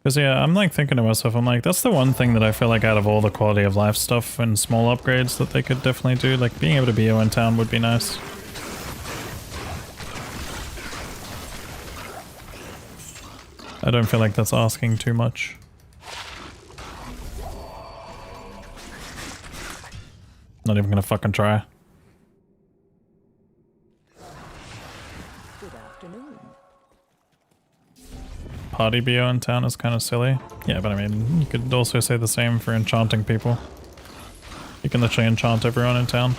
Because yeah, I'm like thinking to myself, I'm like, that's the one thing that I feel like out of all the quality of life stuff and small upgrades that they could definitely do, like being able to BO in town would be nice. I don't feel like that's asking too much. Not even gonna fucking try. Party BO in town is kind of silly. Yeah, but I mean, you could also say the same for enchanting people. You can literally enchant everyone in town.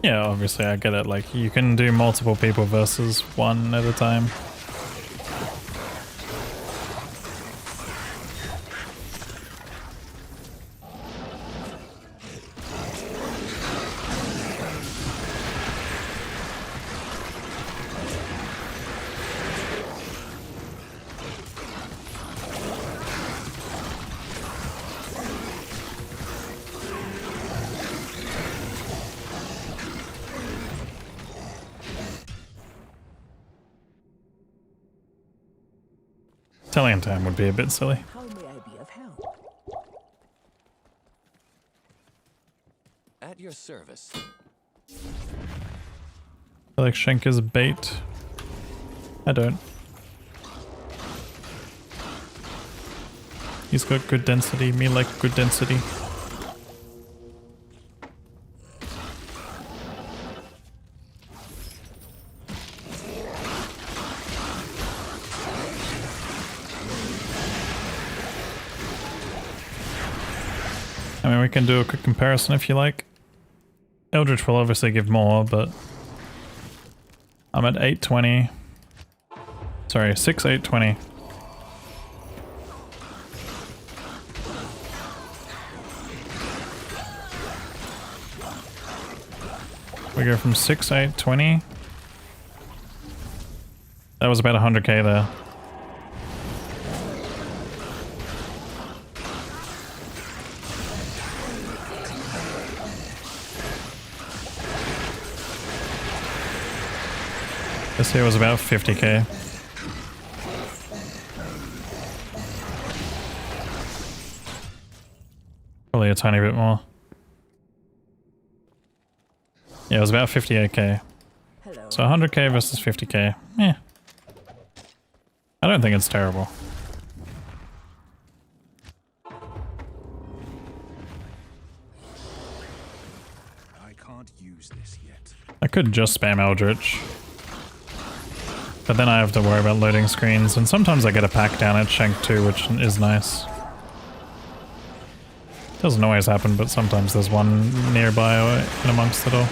Yeah, obviously I get it. Like, you can do multiple people versus one at a time. Italian time would be a bit silly. How may I be of help? At your service. I feel like Shank is bait. I don't. He's got good density. Me like good density. I mean, we can do a quick comparison if you like. Eldritch will obviously give more, but I'm at 820. Sorry, 820. We go from 820. That was about 100k there. This here was about 50k. Probably a tiny bit more. Yeah, it was about 58k. Hello. So 100k versus 50k. Yeah. I don't think it's terrible. I can't use this yet. I could just spam Eldritch. But then I have to worry about loading screens, and sometimes I get a pack down at Shank too, which is nice. Doesn't always happen, but sometimes there's one nearby or in amongst it all.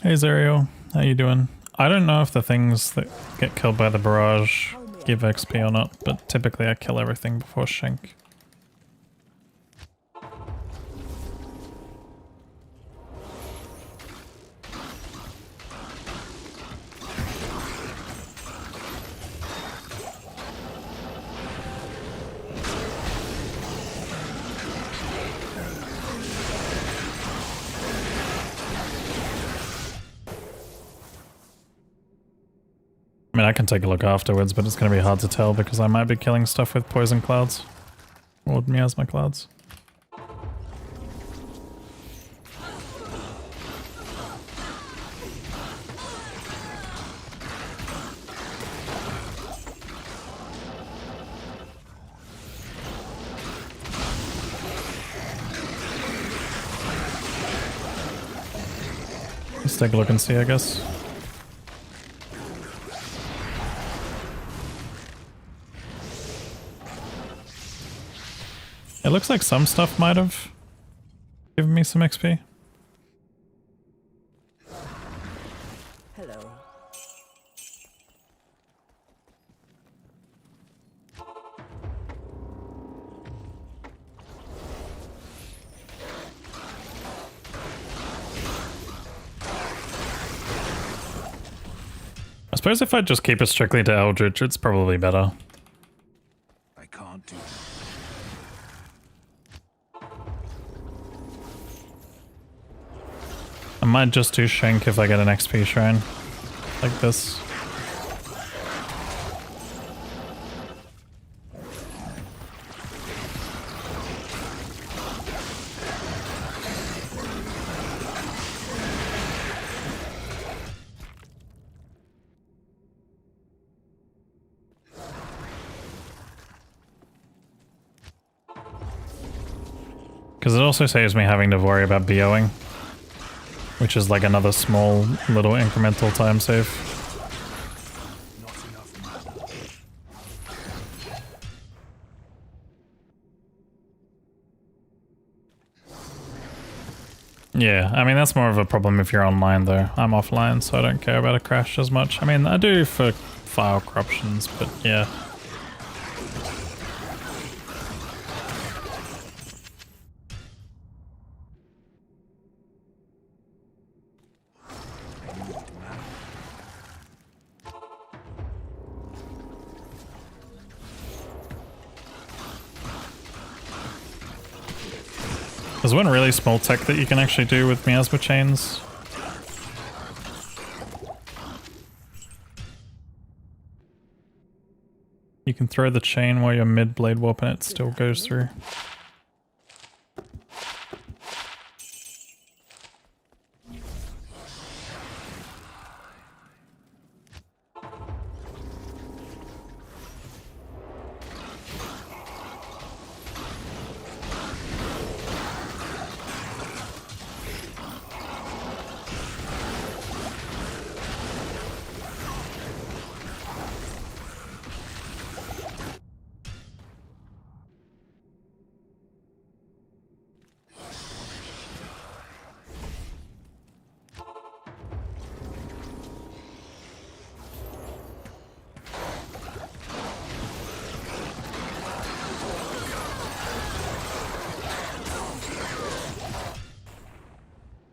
Hey Zerial, how you doing? I don't know if the things that get killed by the barrage give XP or not, but typically I kill everything before Shank. I mean, I can take a look afterwards, but it's going to be hard to tell because I might be killing stuff with poison clouds. Or miasma clouds. Let's take a look and see, I guess. It looks like some stuff might have given me some XP. Hello. I suppose if I just keep it strictly to Eldritch, it's probably better. I can't do that. I might just do Shank if I get an XP shrine. Like this. Because it also saves me having to worry about BOing, which is like another small little incremental time save. Yeah, I mean that's more of a problem if you're online though. I'm offline, so I don't care about a crash as much. I mean, I do for file corruptions, but yeah. There's one really small tech that you can actually do with miasma chains. You can throw the chain while you're mid-blade warp and it still goes through.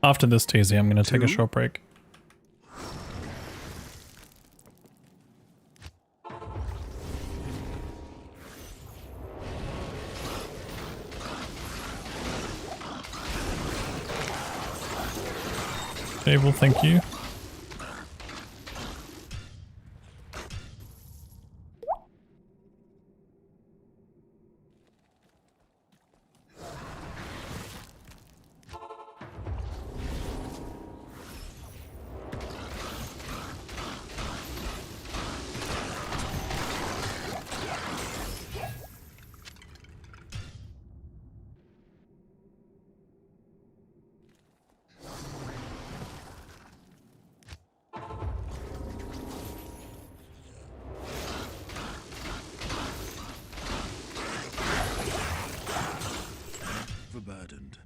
After this TZ, I'm going to take a short break. Table, thank you. Overburdened.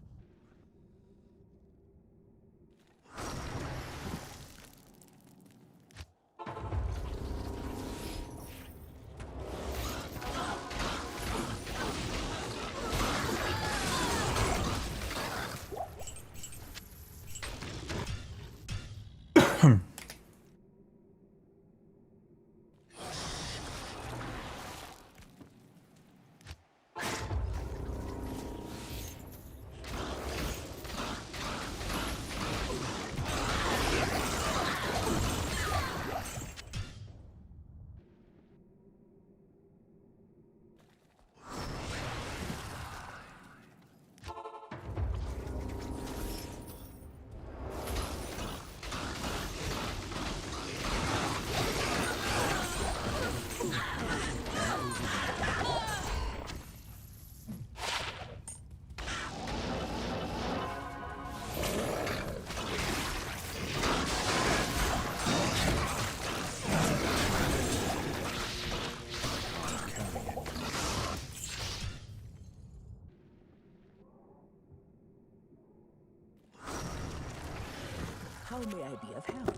How may I be of help?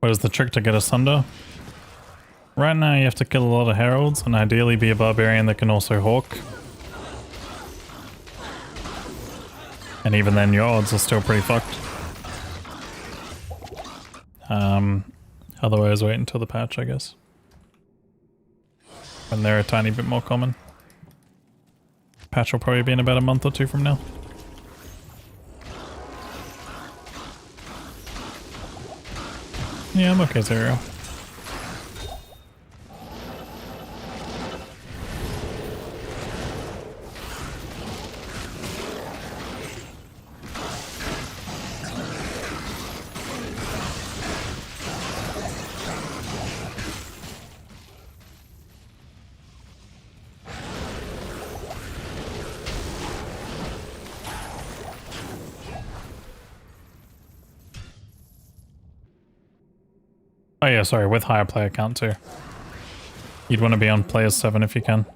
What is the trick to get us under? Right now you have to kill a lot of heralds and ideally be a barbarian that can also hawk. And even then your odds are still pretty fucked. Otherwise wait until the patch, I guess. When they're a tiny bit more common. Patch will probably be in about a month or two from now. Yeah, I'm okay, Zero. Oh yeah, sorry, with higher player count too. You'd want to be on player 7 if you can.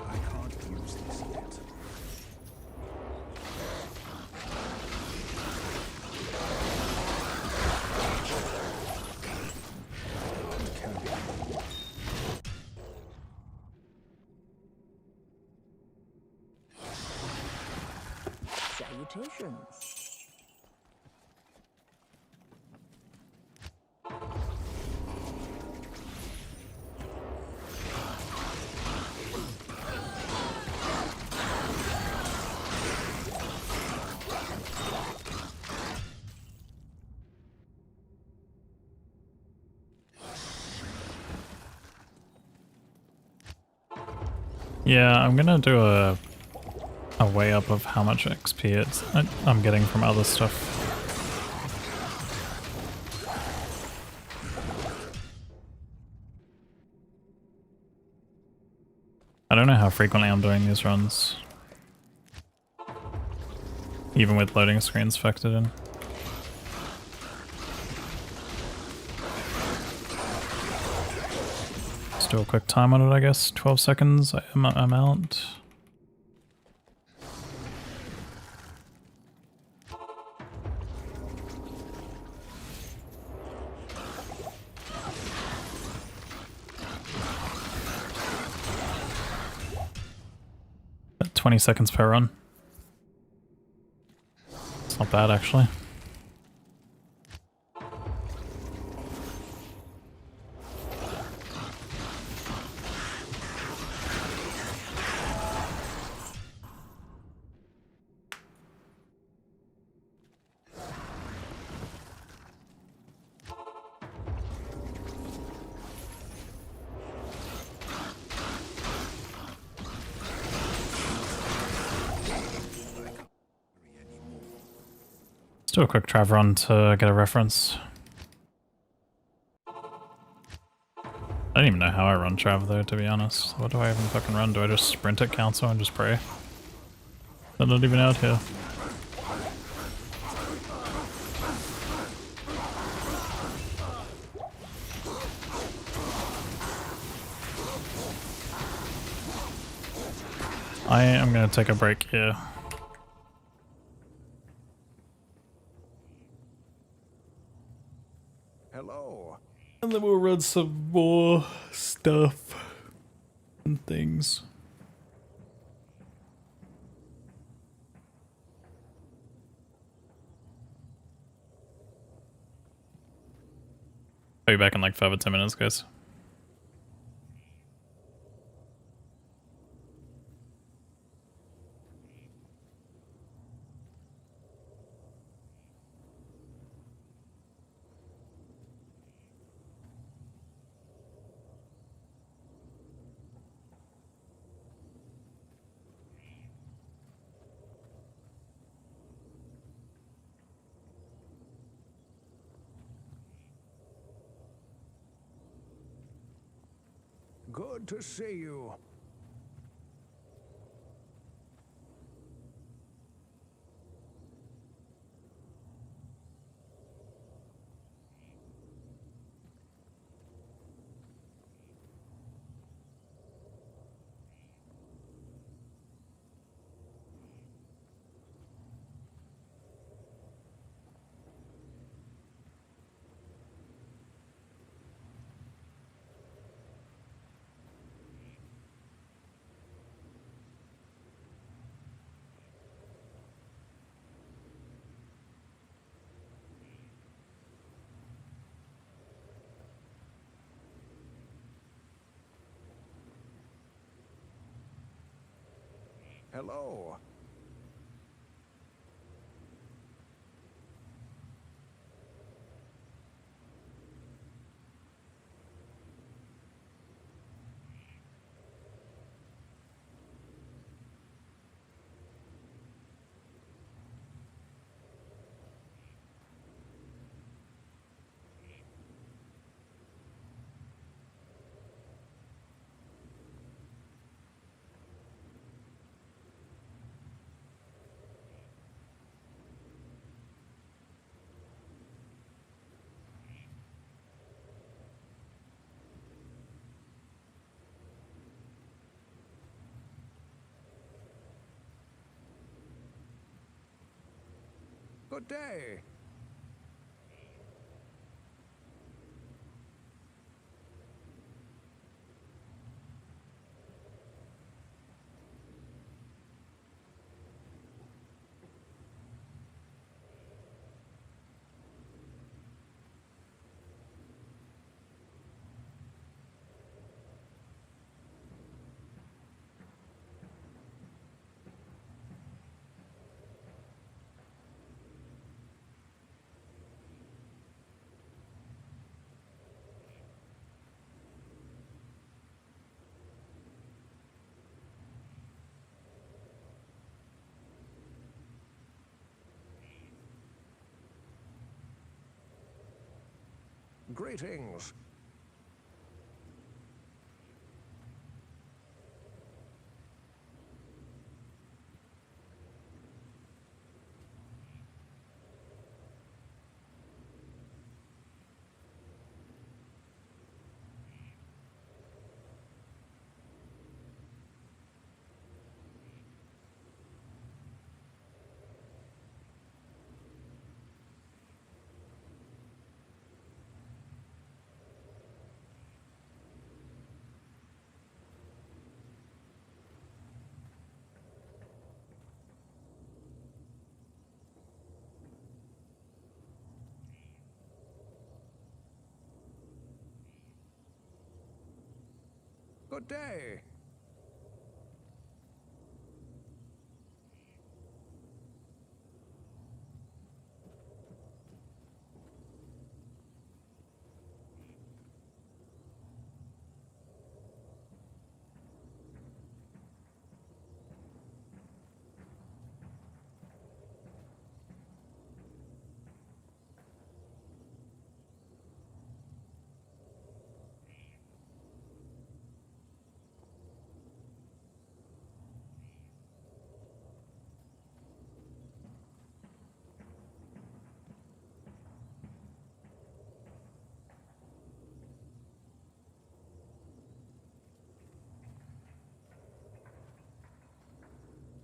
I can't use this yet. Salutations. Yeah, I'm gonna do a weigh up of how much XP I'm getting from other stuff. I don't know how frequently I'm doing these runs. Even with loading screens factored in. Let's do a quick time on it, I guess. 12 seconds, I'm out. At 20 seconds per run. It's not bad, actually. Let's do a quick trav run to get a reference. I don't even know how I run trav though, to be honest. What do I even fucking run? Do I just sprint at council and just pray? They're not even out here. I am gonna take a break here. Hello. And then we'll run some more stuff and things. I'll be back in like 5 or 10 minutes, guys. Good to see you. Hello. Good day. Greetings. Good day.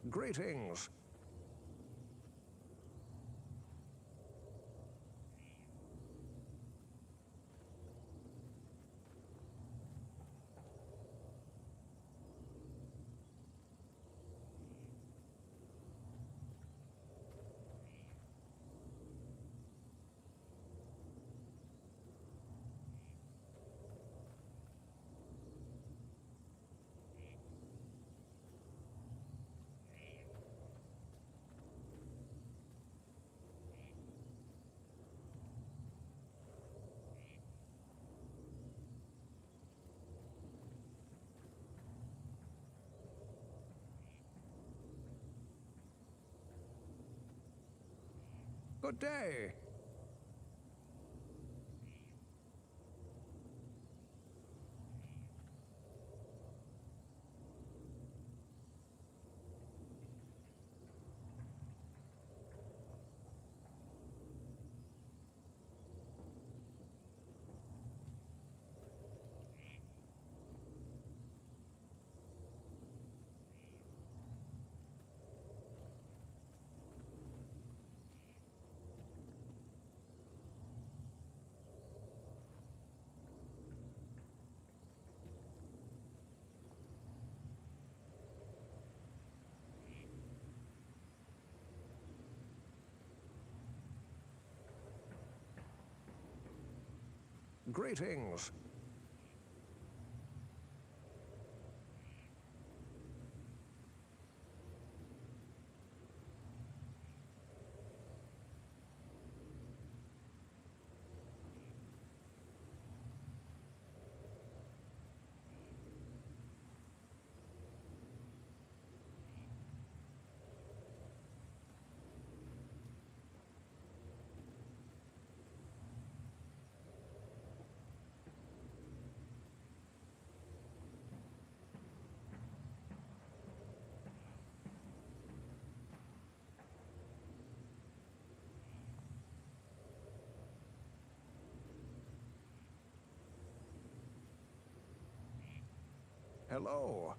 Greetings. Good day. Greetings. Hello.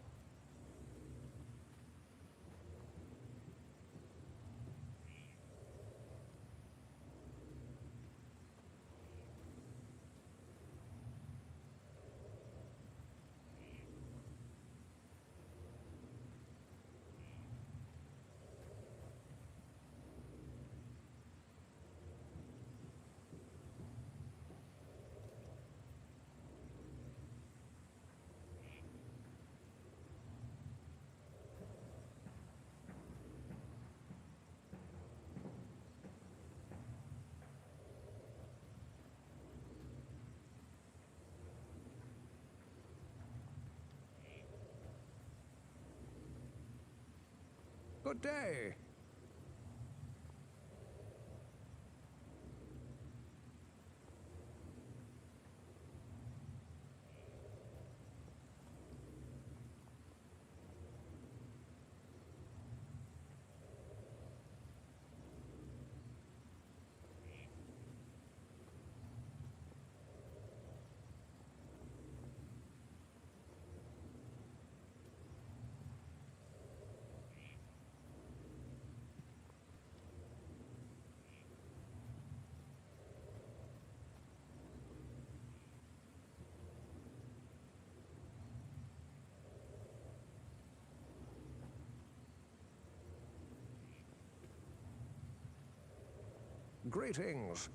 Good day. Greetings.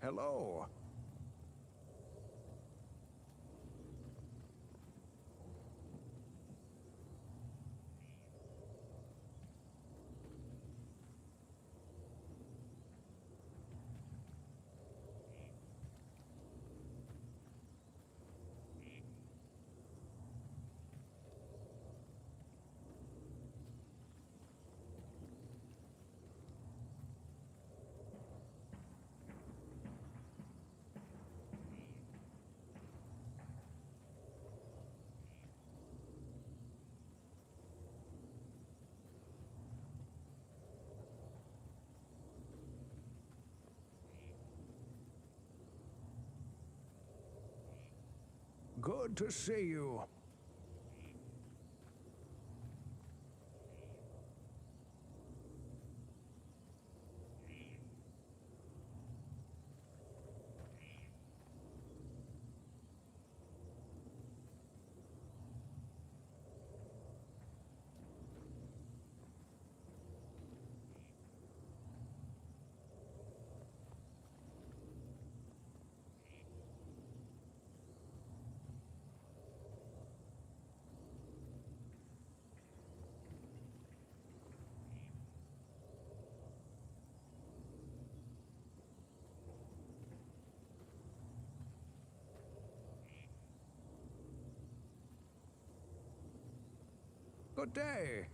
Hello. Good to see you. Good day.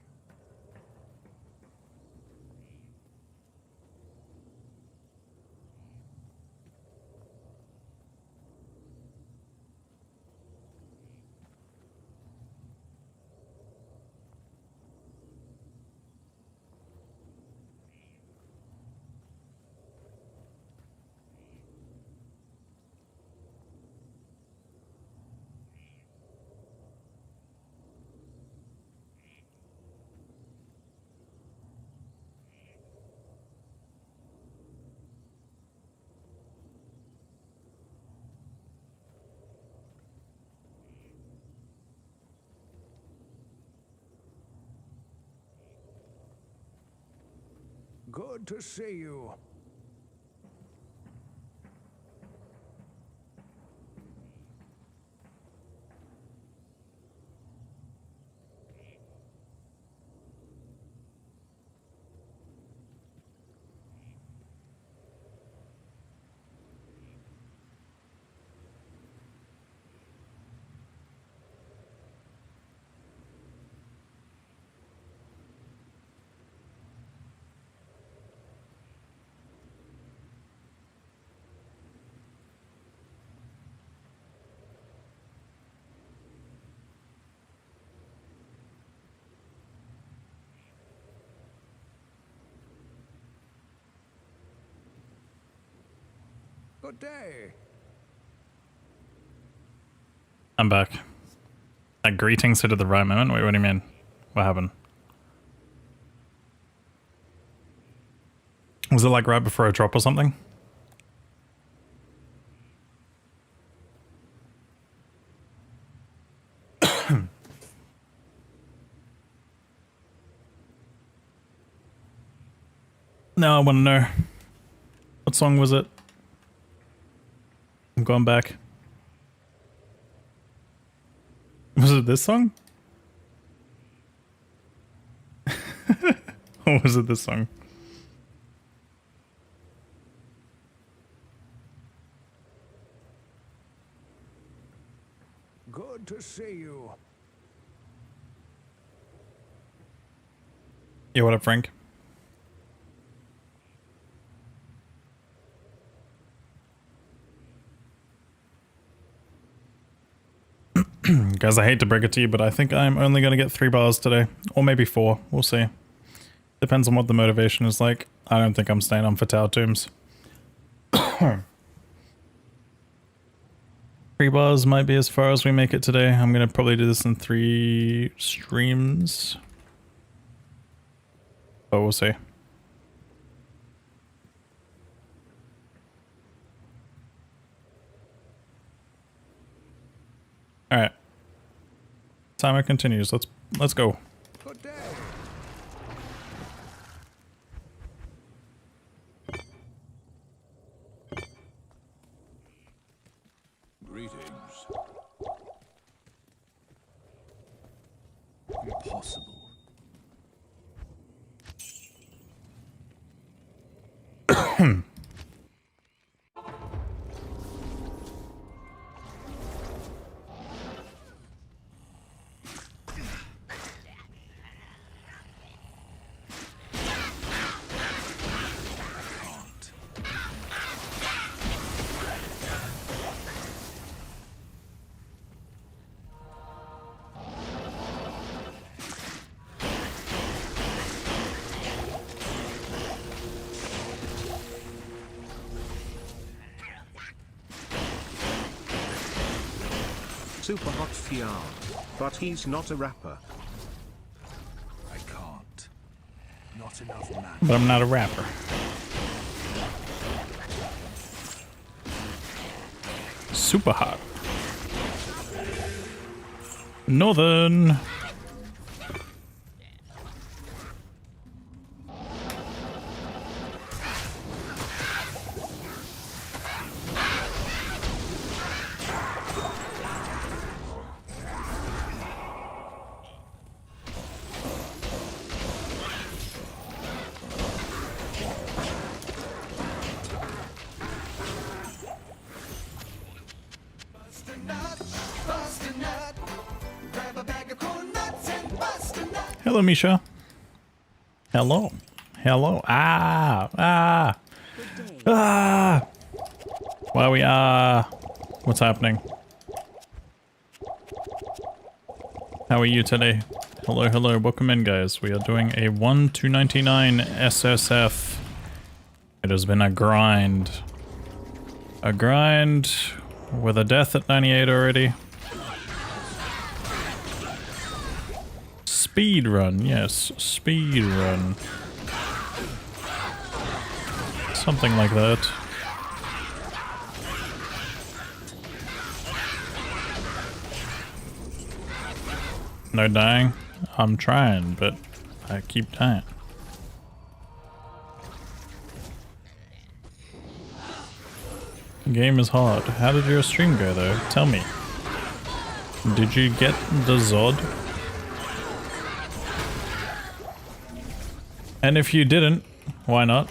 Good to see you. Good day. I'm back. That greetings hit at the right moment? Wait, what do you mean? What happened? Was it like right before a drop or something? No, I want to know. What song was it? I'm going back. Was it this song? Or was it this song? Good to see you. Yeah, what up, Frank? Guys, I hate to break it to you, but I think I'm only going to get 3 bars today. Or maybe 4. We'll see. Depends on what the motivation is like. I don't think I'm staying on for Tower Tombs. 3 bars might be as far as we make it today. I'm going to probably do this in 3 streams. But we'll see. Alright. Timer continues. Let's go. Good day. Greetings. Impossible. Super hot FR. But he's not a rapper. I can't. Not enough man. But I'm not a rapper. Super hot. Northern. Bust a nut, grab a bag of corn nuts and bust a nut. Hello, Misha. Hello. Hello. Ah. Why are we what's happening? How are you today? Hello, hello. Welcome in, guys. We are doing a 1-299 SSF. It has been a grind. A grind with a death at 98 already. Speedrun, yes, speedrun. Something like that. No dying? I'm trying, but I keep dying. Game is hard. How did your stream go though? Tell me. Did you get the Zod? And if you didn't, why not?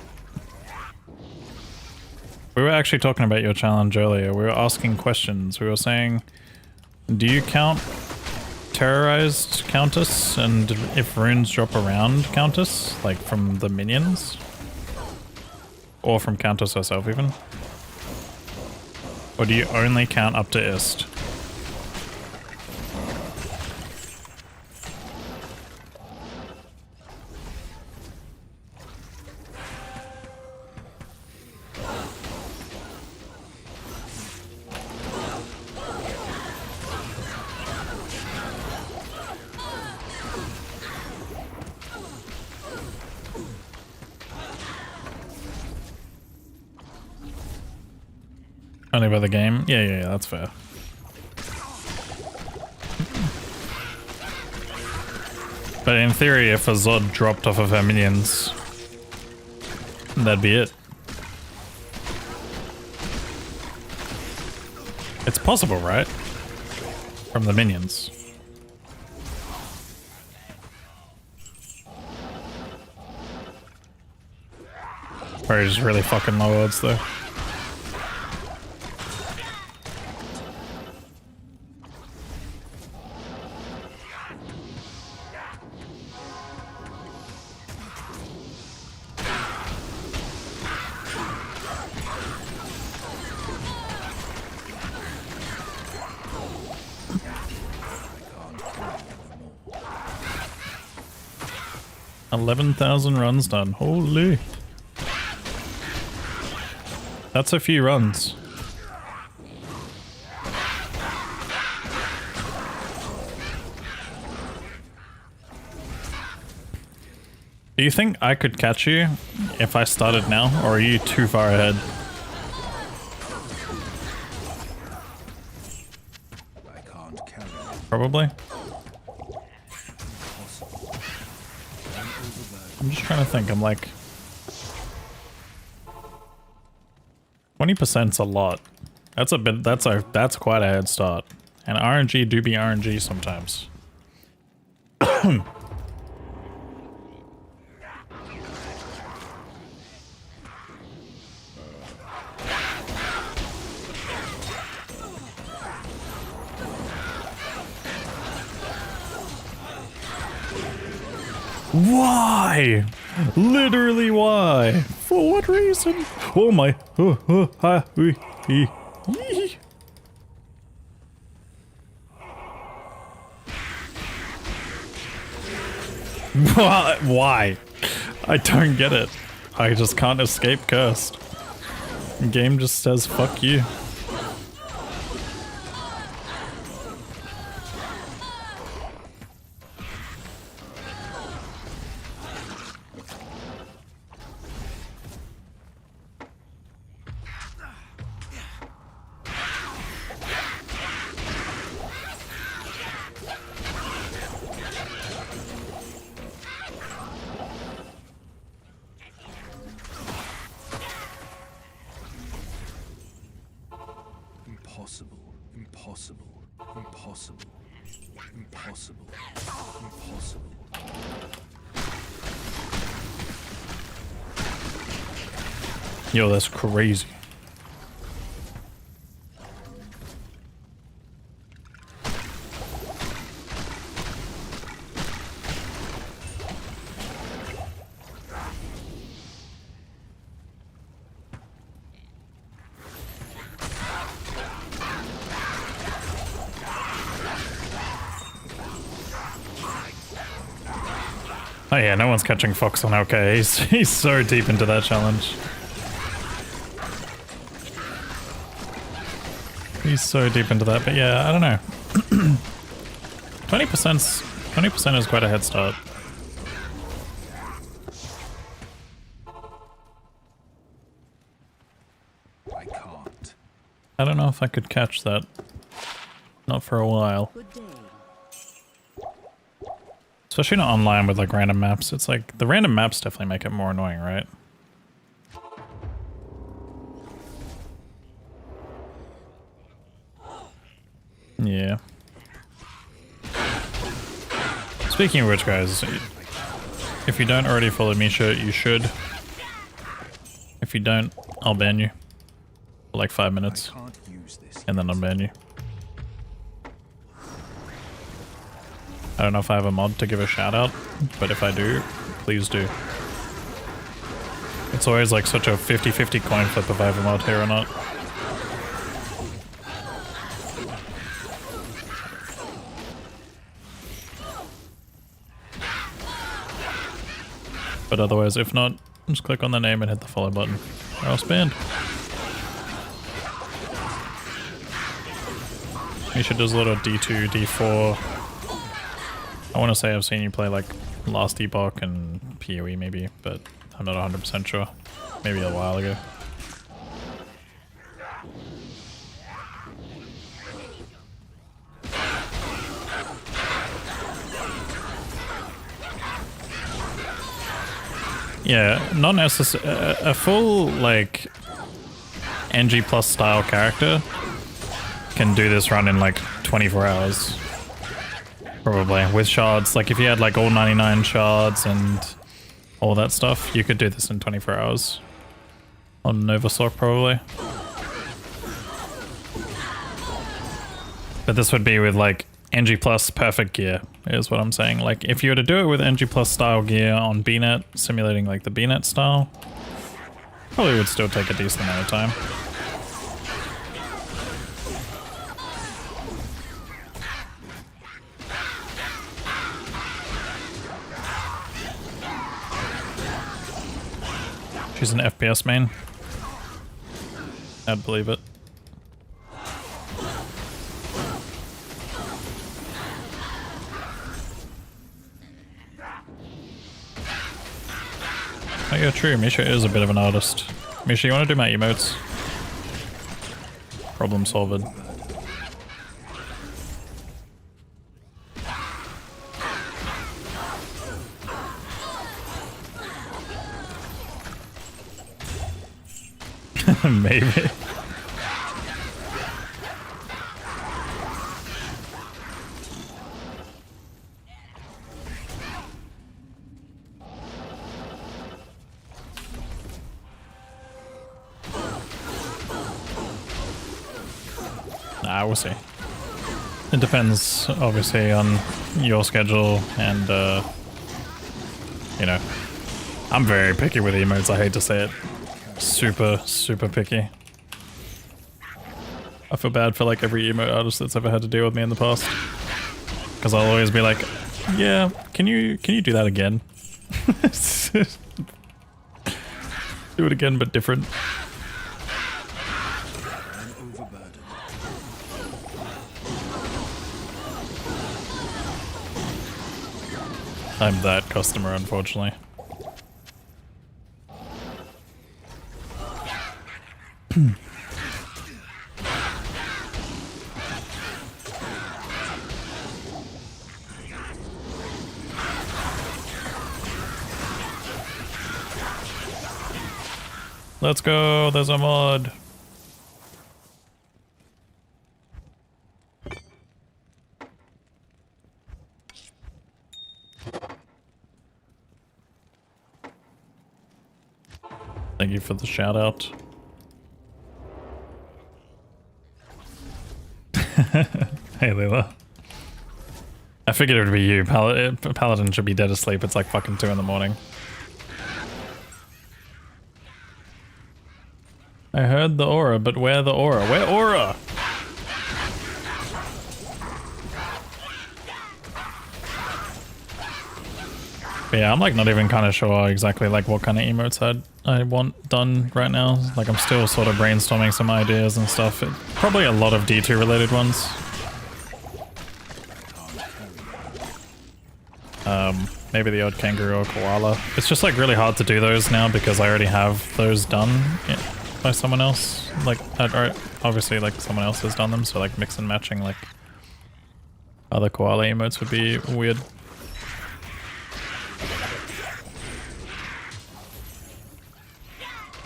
We were actually talking about your challenge earlier. We were asking questions. We were saying, do you count terrorized Countess? And if runes drop around Countess? Like from the minions? Or from Countess herself even? Or do you only count up to Ist? Only by the game? Yeah, that's fair. But in theory, if a Zod dropped off of her minions, that'd be it. It's possible, right? From the minions. Or just really fucking low odds though. $11,000 runs done. Holy. That's a few runs. Do you think I could catch you if I started now, or are you too far ahead? I can't carry it. Probably. I'm just trying to think. I'm like 20%'s a lot. That's a bit. That's quite a head start. And RNG do be RNG sometimes. Why? Literally why? For what reason? Oh my. Why? I don't get it. I just can't escape cursed. The game just says fuck you. Impossible. Impossible. Impossible. Impossible. Impossible. Yo, that's crazy. Oh yeah, no one's catching Fox on OK. He's so deep into that challenge. He's so deep into that, but yeah, I don't know. 20% is quite a head start. I can't. I don't know if I could catch that. Not for a while. Good day. Especially not online with like random maps. It's like the random maps definitely make it more annoying, right? Yeah. Speaking of which, guys, if you don't already follow Misha, you should. If you don't, I'll ban you for like 5 minutes, I can't use this. and then I'll ban you. I don't know if I have a mod to give a shout out, but if I do, please do. It's always like such a 50-50 coin flip if I have a mod here or not. But otherwise, if not, just click on the name and hit the follow button, or else banned. Misha does a lot of D2, D4. I want to say I've seen you play like Last Epoch and PoE maybe, but I'm not 100% sure. Maybe a while ago. Yeah, not necessarily. A full, like, NG plus style character can do this run in, like, 24 hours. Probably. With shards. Like, if you had, like, all 99 shards and all that stuff, you could do this in 24 hours. On Novasoc, probably. But this would be with, like, NG plus perfect gear, is what I'm saying. Like, if you were to do it with NG plus style gear on BNet, simulating like the BNet style, probably would still take a decent amount of time. She's an FPS main. I'd believe it. Oh yeah, true. Misha is a bit of an artist. Misha, you want to do my emotes? Problem solved. Maybe. Nah, we'll see. It depends, obviously, on your schedule and, you know, I'm very picky with emotes, I hate to say it. Super, super picky. I feel bad for, like, every emote artist that's ever had to deal with me in the past. Because I'll always be like, yeah, can you do that again? Do it again, but different. I'm that customer, unfortunately. Let's go, there's a mod. Thank you for the shout out. Hey Leela. I figured it would be you. Paladin should be dead asleep. It's like fucking 2 in the morning. I heard the aura, but where the aura? Where aura? But yeah, I'm like not even kind of sure exactly like what kind of emotes I want done right now. Like I'm still sort of brainstorming some ideas and stuff. Probably a lot of D2 related ones. Maybe the odd kangaroo or koala. It's just like really hard to do those now because I already have those done by someone else. Like, or obviously like someone else has done them, so like mix and matching like other koala emotes would be weird.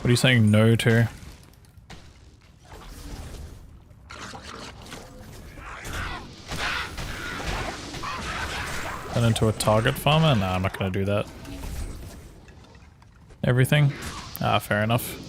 What are you saying no to? Turn into a target farmer? Nah, I'm not gonna do that. Everything? Ah, fair enough.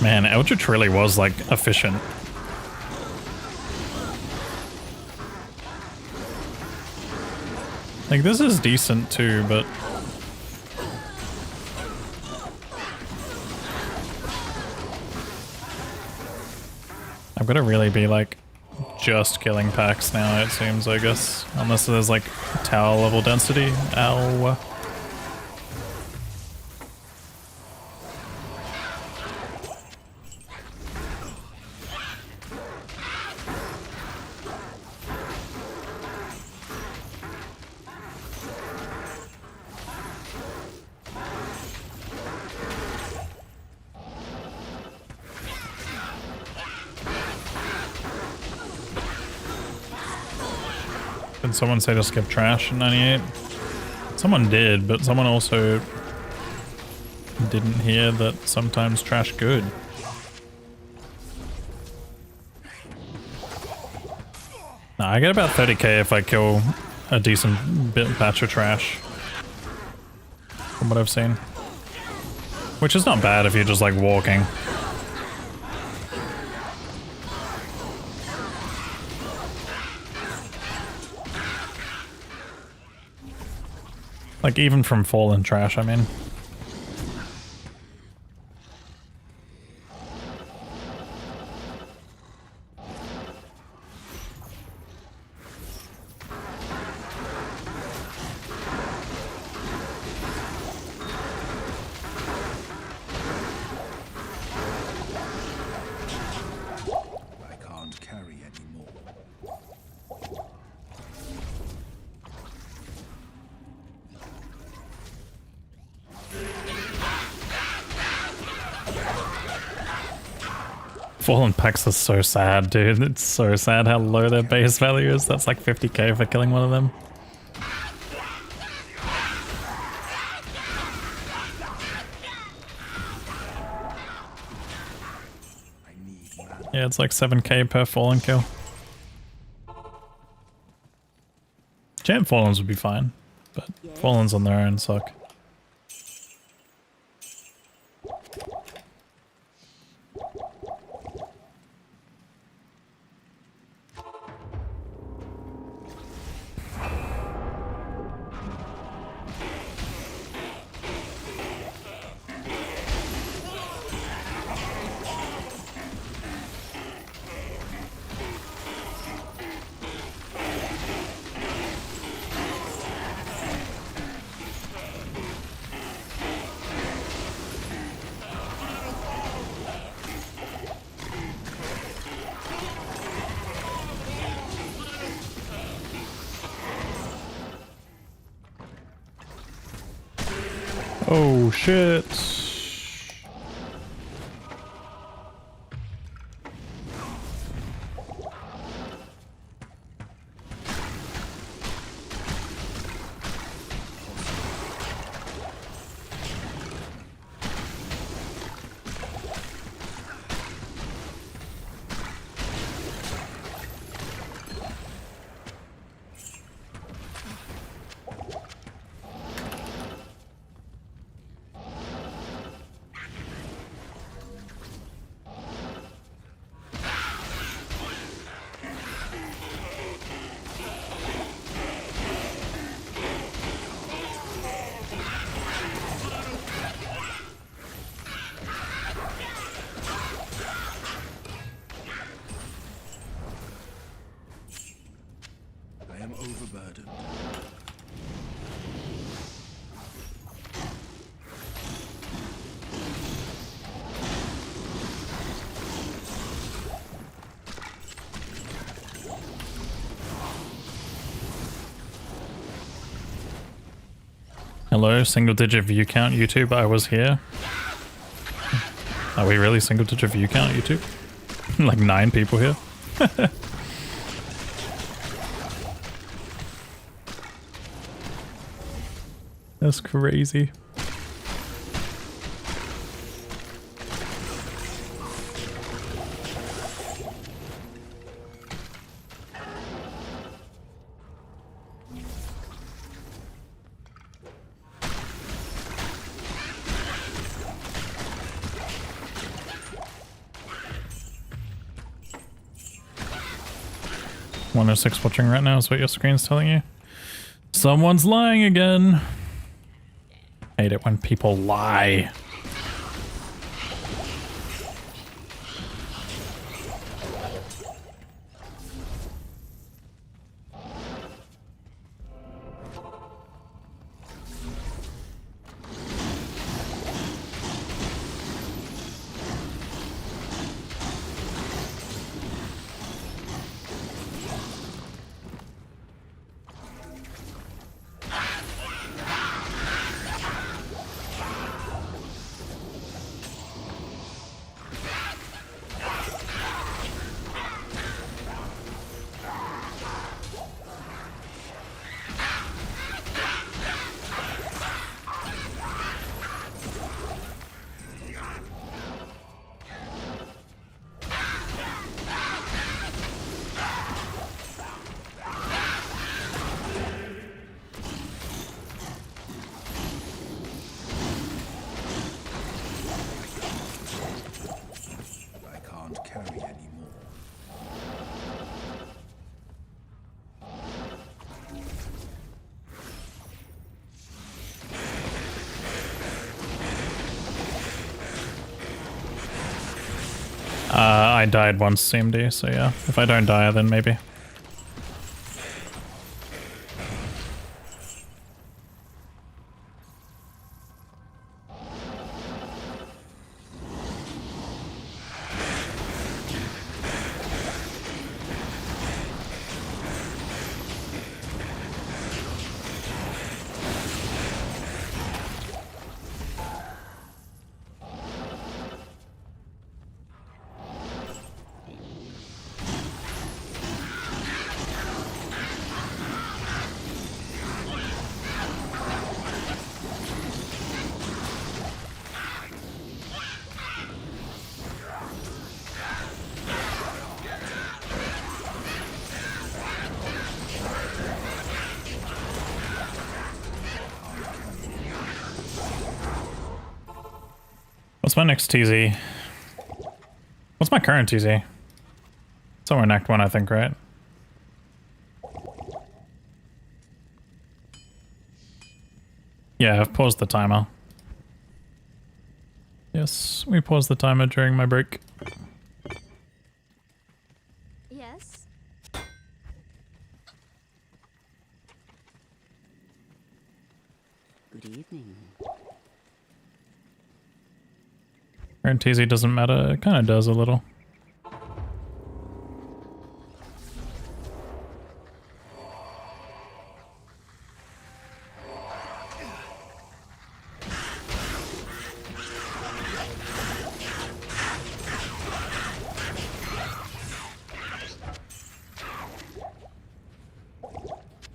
Man, Eldritch really was, like, efficient. Like, this is decent too, but... I've got to really be, like, just killing packs now, it seems, I guess. Unless there's, like, tower level density. Ow. Did someone say to skip trash in 98? Someone did, but someone also didn't hear that sometimes trash good. Nah, I get about 30k if I kill a decent batch of trash. From what I've seen. Which is not bad if you're just like walking. Like, even from fallen trash, I mean. I can't carry anymore. Fallen packs are so sad, dude. It's so sad how low their base value is. That's like 50k for killing one of them. Yeah, it's like 7k per fallen kill. Champ fallens would be fine, but fallens on their own suck. Oh shit. Hello, single digit view count YouTube, I was here. Are we really single digit view count YouTube? Like 9 people here? That's crazy. One oh six watching right now is what your screen's telling you. Someone's lying again. Hate it when people lie. I died once CMD, so yeah. If I don't die, then maybe. What's my next TZ? What's my current TZ? Somewhere in Act 1, I think, right? Yeah, I've paused the timer. Yes, we paused the timer during my break. Yes. Good evening. Current TZ doesn't matter. It kind of does a little.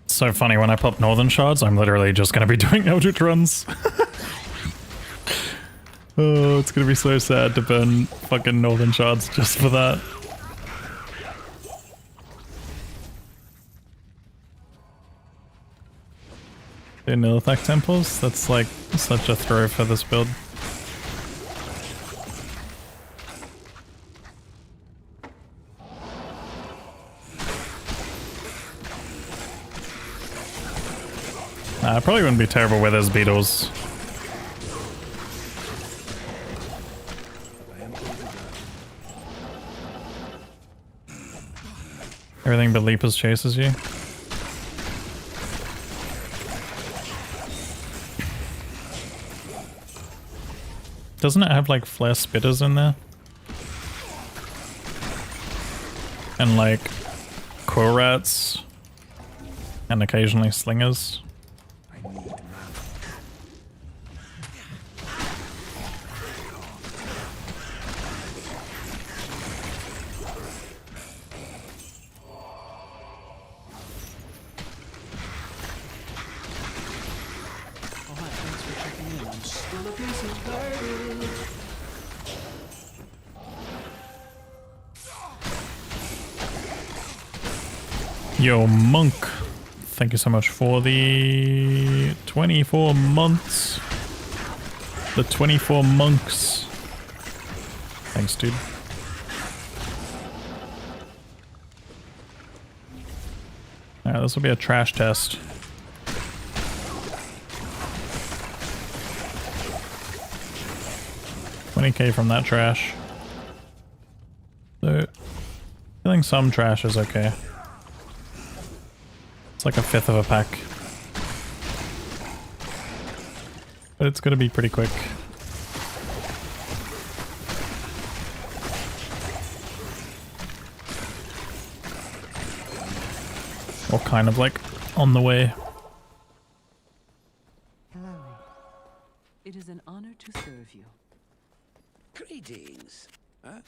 So funny, when I pop Northern Shards, I'm literally just going to be doing Eldritch runs. Oh, it's going to be so sad to burn fucking Northern Shards just for that. The Nilithak Temples? That's like such a throw for this build. Nah, it probably wouldn't be terrible with his beetles. Everything but Leapers chases you. Doesn't it have like flare spitters in there? And like quill rats and occasionally slingers. checking in. I'm still a piece of garbage. Yo, Monk. Thank you so much for the 24 months. The 24 monks. Thanks, dude. Alright, this will be a trash test. $20K from that trash. So, killing some trash is okay. It's like a fifth of a pack. But it's gonna be pretty quick. Or kind of like on the way. Hello. It is an honor to serve you. Greetings. Huh?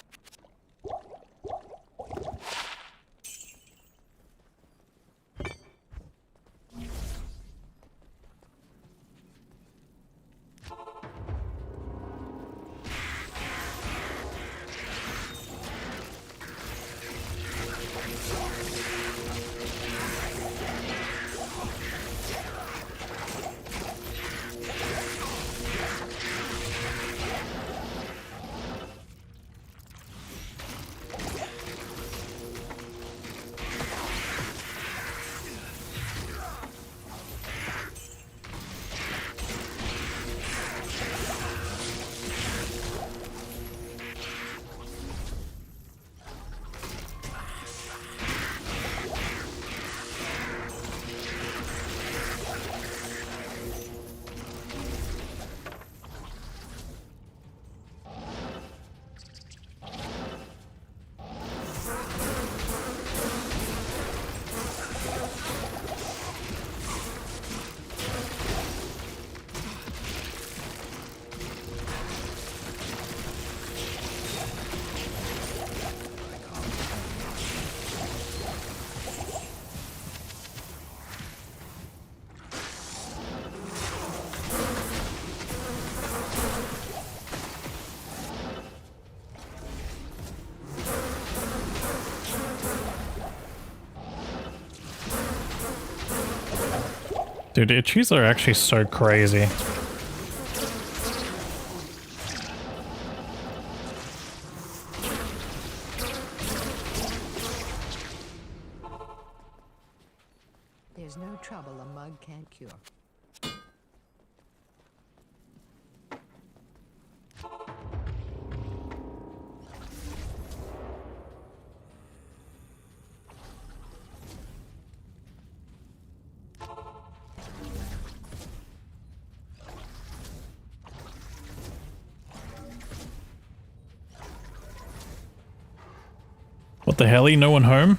Dude, itchies are actually so crazy. There's no trouble a mug can't cure. What the hell? No one home?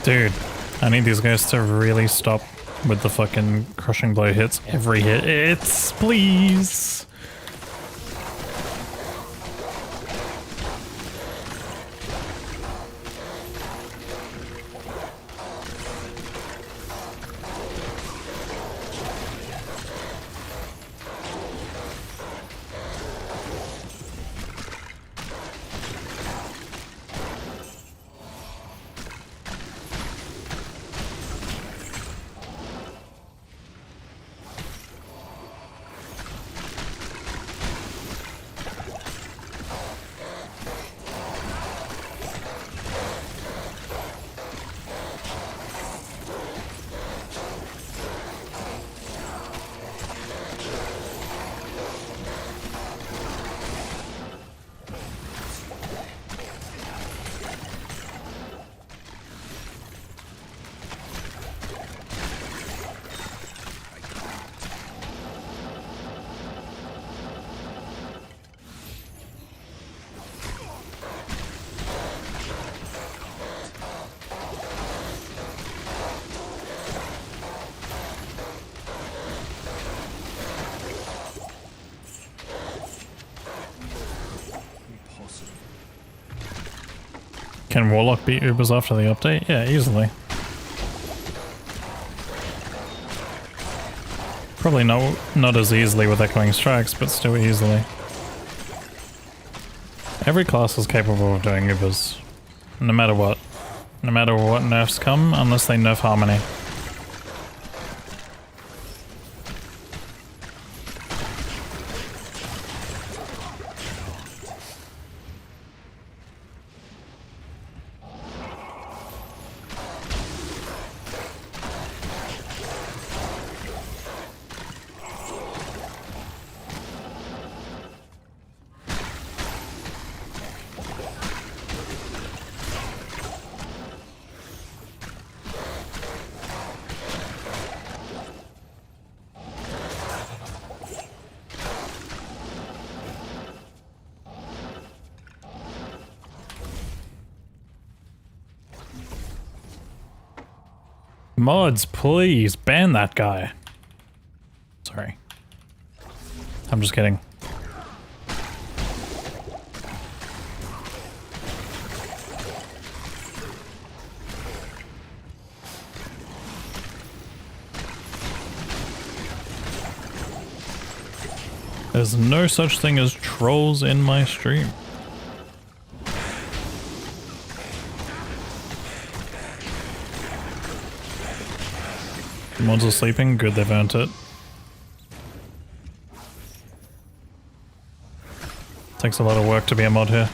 Dude, I need these guys to really stop with the fucking crushing blow hits. Every hit. It's please. Can Warlock beat Ubers after the update? Yeah, easily. Probably not as easily with Echoing Strikes, but still easily. Every class is capable of doing Ubers. No matter what. No matter what nerfs come, unless they nerf Harmony. Mods, please ban that guy. Sorry. I'm just kidding. There's no such thing as trolls in my stream. Mods are sleeping? Good, they've earned it. Takes a lot of work to be a mod here.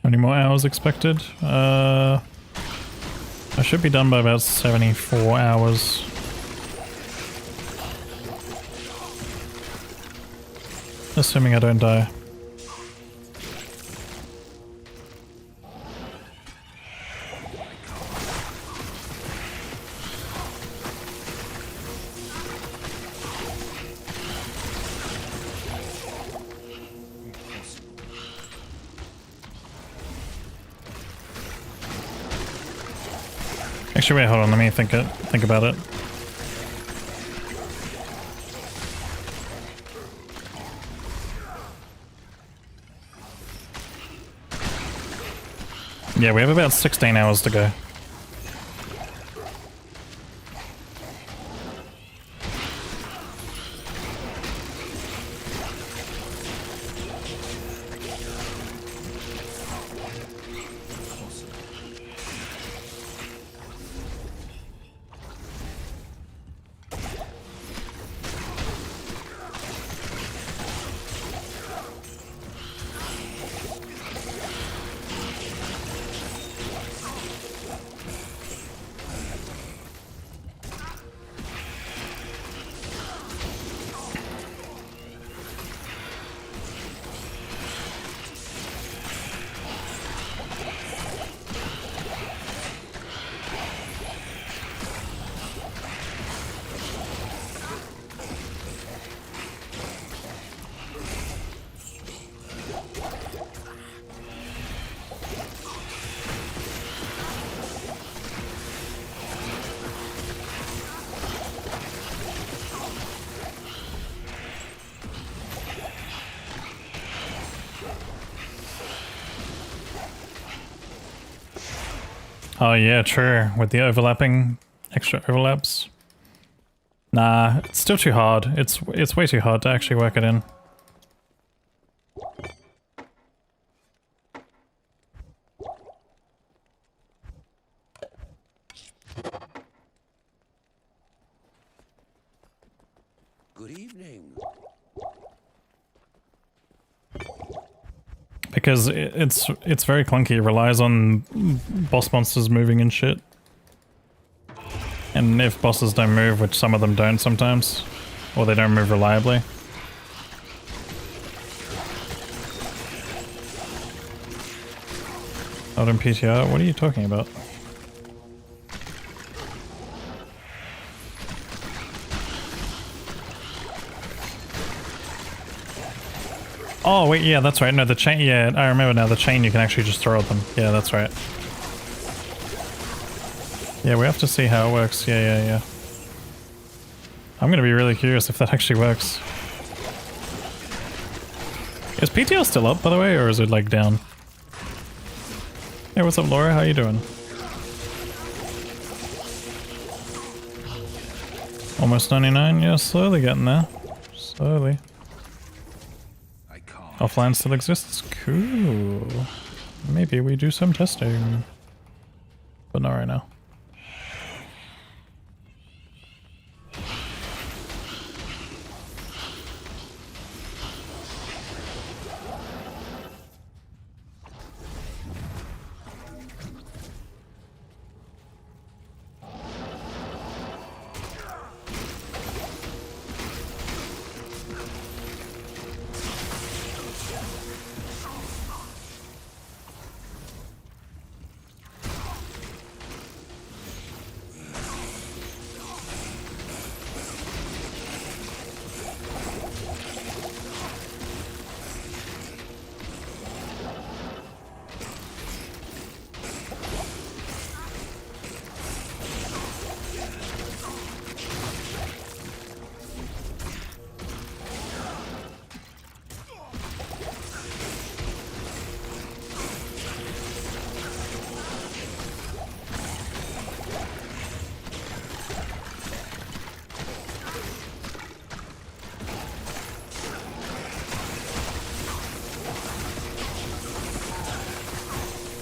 Any more hours expected? I should be done by about 74 hours. Assuming I don't die. Actually, wait, hold on. Let me think about it. Yeah, we have about 16 hours to go. Oh yeah, true. With the overlapping, extra overlaps. Nah, it's still too hard. It's way too hard to actually work it in. Good evening. Because it's very clunky. It relies on boss monsters moving and shit. And if bosses don't move, which some of them don't sometimes, or they don't move reliably. Not in PTR? What are you talking about? Oh, wait, yeah, that's right. No, the chain, yeah, I remember now. The chain, you can actually just throw at them. Yeah, that's right. Yeah, we have to see how it works. Yeah. I'm gonna be really curious if that actually works. Is PTR still up, by the way, or is it, like, down? Hey, what's up, Laura? How you doing? Almost 99? Yeah, slowly getting there. Slowly. Offline still exists? Cool. Maybe we do some testing. But not right now.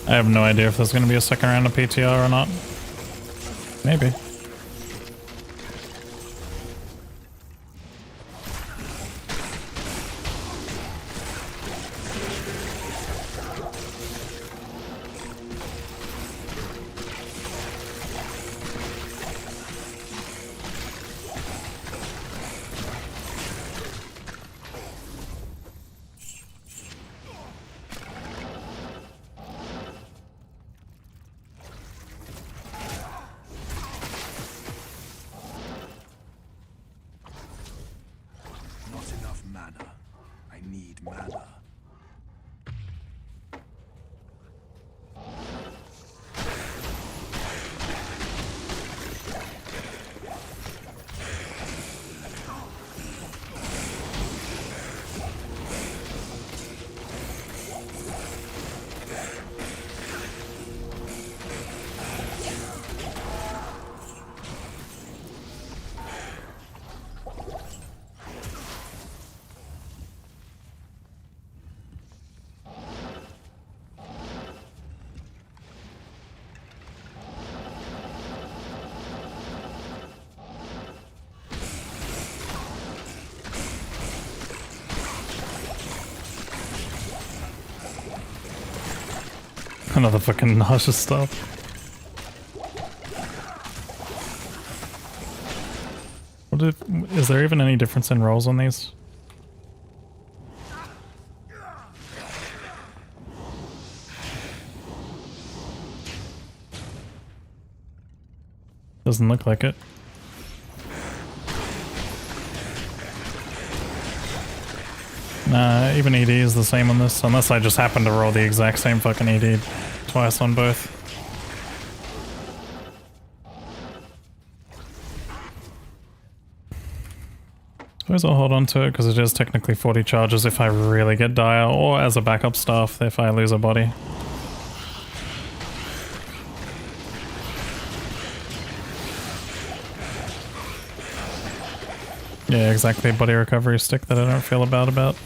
I have no idea if there's going to be a second round of PTR or not. Maybe. Another fucking nauseous stuff. Is there even any difference in rolls on these? Doesn't look like it. Nah, even ED is the same on this, unless I just happen to roll the exact same fucking ED twice on both. Suppose I'll hold on to it because it is technically 40 charges if I really get dire, or as a backup staff if I lose a body. Yeah, exactly, body recovery stick that I don't feel bad about.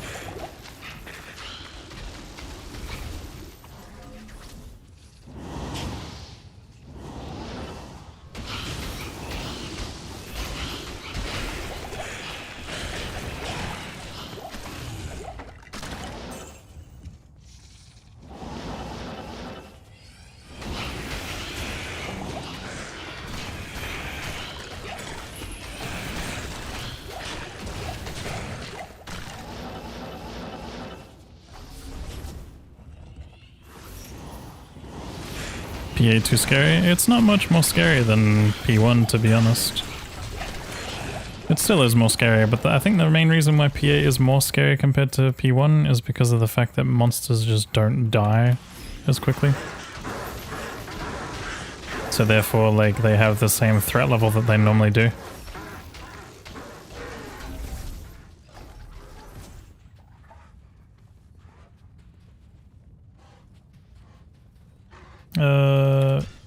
PA too scary? It's not much more scary than P1, to be honest. It still is more scary, but I think the main reason why PA is more scary compared to P1 is because of the fact that monsters just don't die as quickly. So therefore, like, they have the same threat level that they normally do.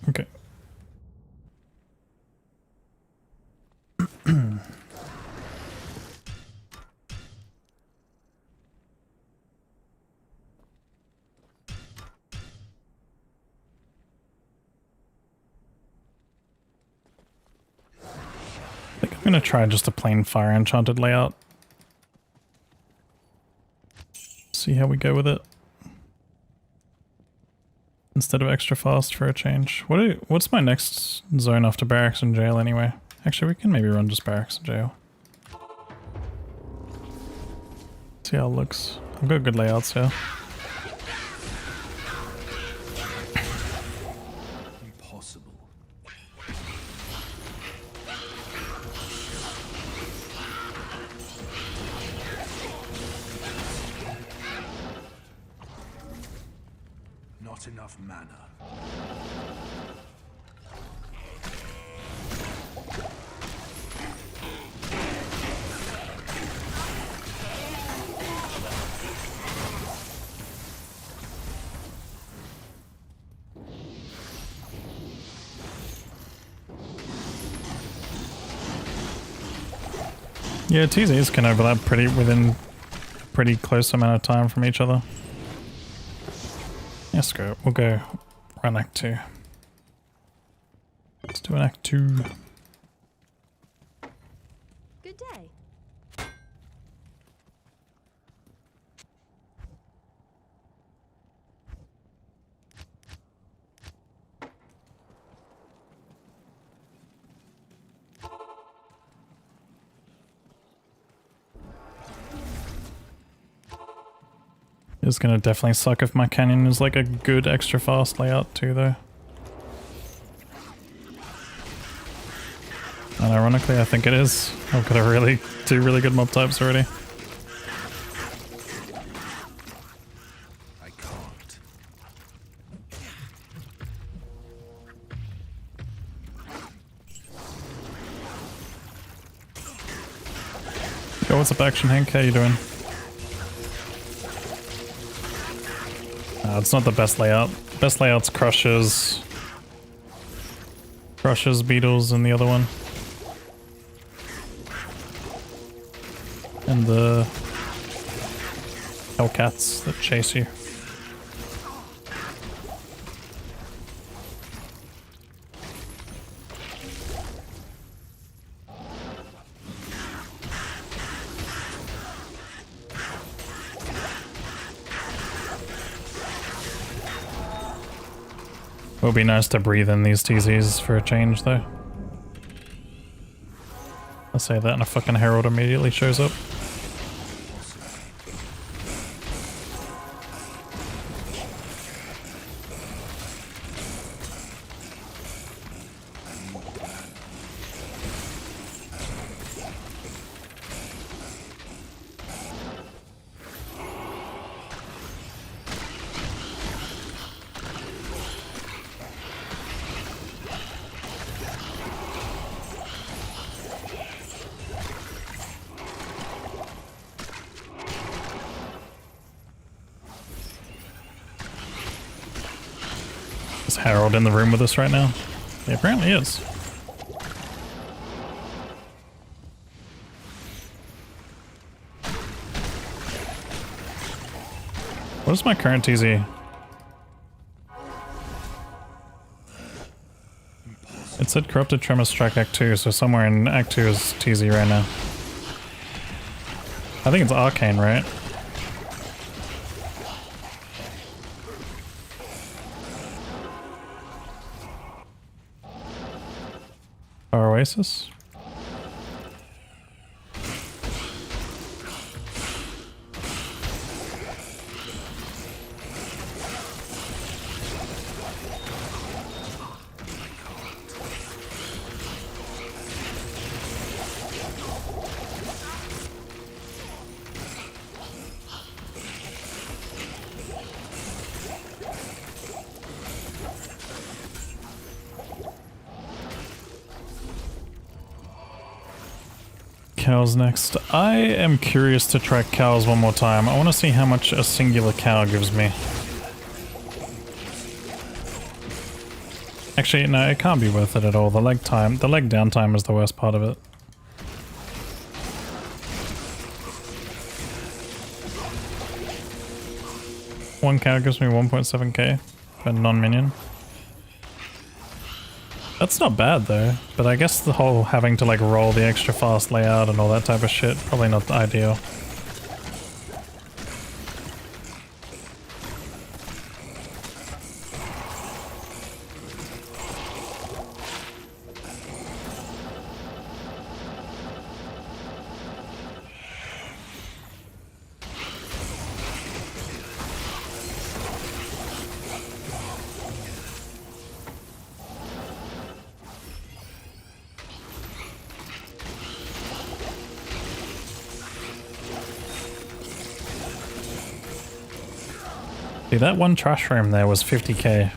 Okay. I think I'm gonna try just a plain fire enchanted layout. See how we go with it. Instead of extra fast for a change. What's my next zone after barracks and jail anyway? Actually, we can maybe run just barracks and jail. See how it looks. I've got good layouts here. Impossible. Not enough mana. Yeah, TZs can overlap within a pretty close amount of time from each other. Yeah, screw it. We'll go run Act 2. Let's do an Act 2. Good day. It's gonna definitely suck if my canyon is like a good extra fast layout too, though. And ironically, I think it is. I've got two really good mob types already. I can't. Yo, what's up, Action Hank? How you doing? It's not the best layout. Best layout's Crushers, Beetles, and the other one. And the Hellcats that chase you. Will be nice to breathe in these TZs for a change, though. I'll say that and a fucking herald immediately shows up. Is Harold in the room with us right now? He apparently is. What is my current TZ? It said Corrupted Tremor Strike Act 2, so somewhere in Act 2 is TZ right now. I think it's Arcane, right? Our Oasis? Cows next. I am curious to try cows one more time. I want to see how much a singular cow gives me. Actually, no, it can't be worth it at all. The leg downtime is the worst part of it. One cow gives me 1.7k for non-minion. That's not bad though, but I guess the whole having to like roll the extra fast layout and all that type of shit, probably not ideal. See, that one trash room there was 50k.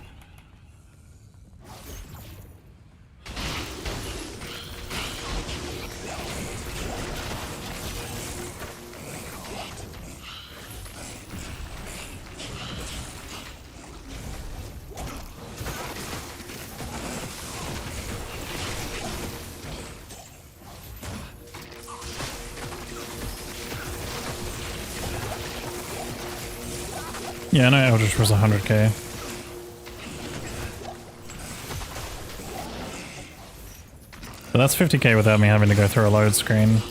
Yeah, I know Eldritch was 100k. But that's 50k without me having to go through a load screen.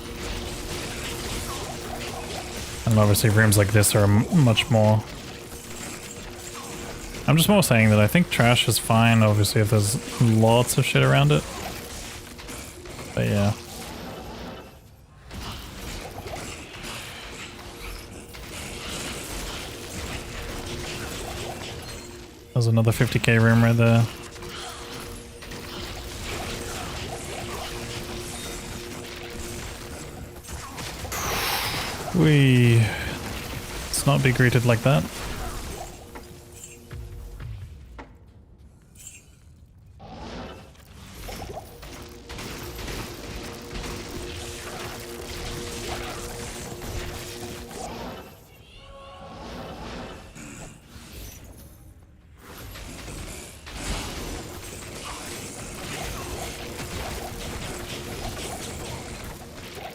And obviously rooms like this are much more. I'm just more saying that I think trash is fine, obviously, if there's lots of shit around it. But yeah. There's another 50k room right there. Let's not be greeted like that.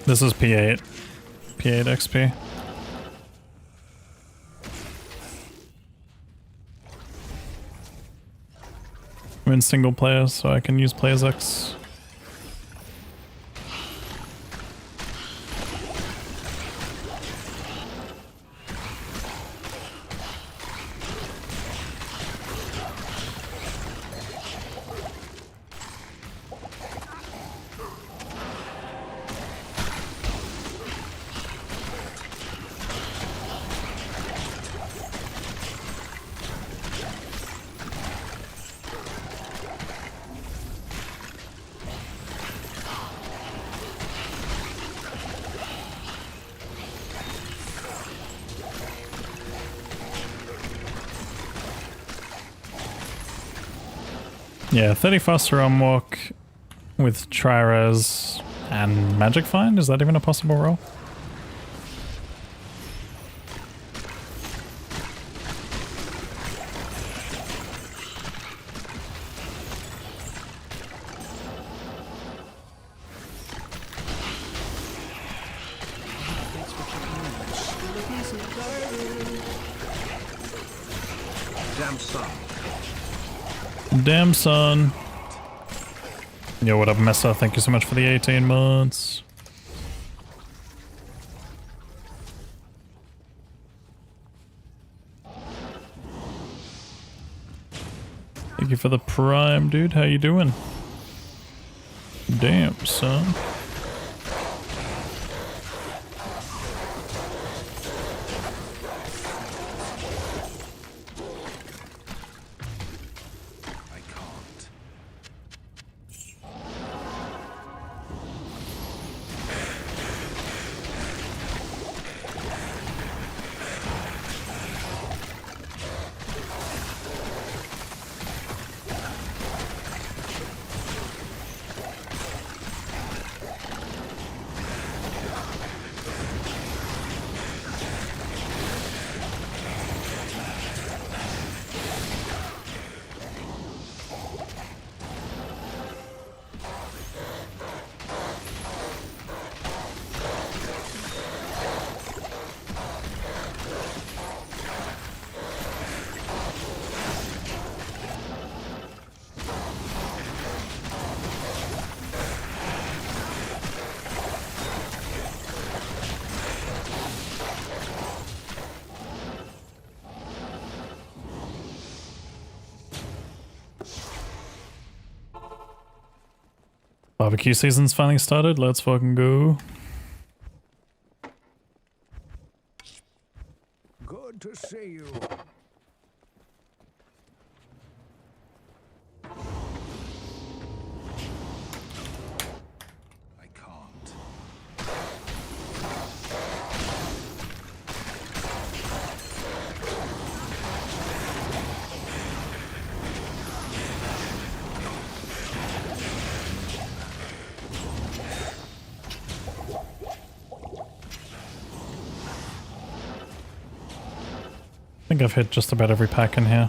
This is P8. P8 XP. I'm in single player, so I can use Players X. Yeah, 30 faster on walk with Tri-Res and Magic Find. Is that even a possible roll? Thanks for checking in. I'm still a decent garden. Damn son. Damn, son. Yo, what up, Mesa? Thank you so much for the 18 months. Thank you for the prime, dude. How you doing? Damn, son. I can't. Barbecue season's finally started. Let's fucking go. Good to see you. I can't. I think I've hit just about every pack in here.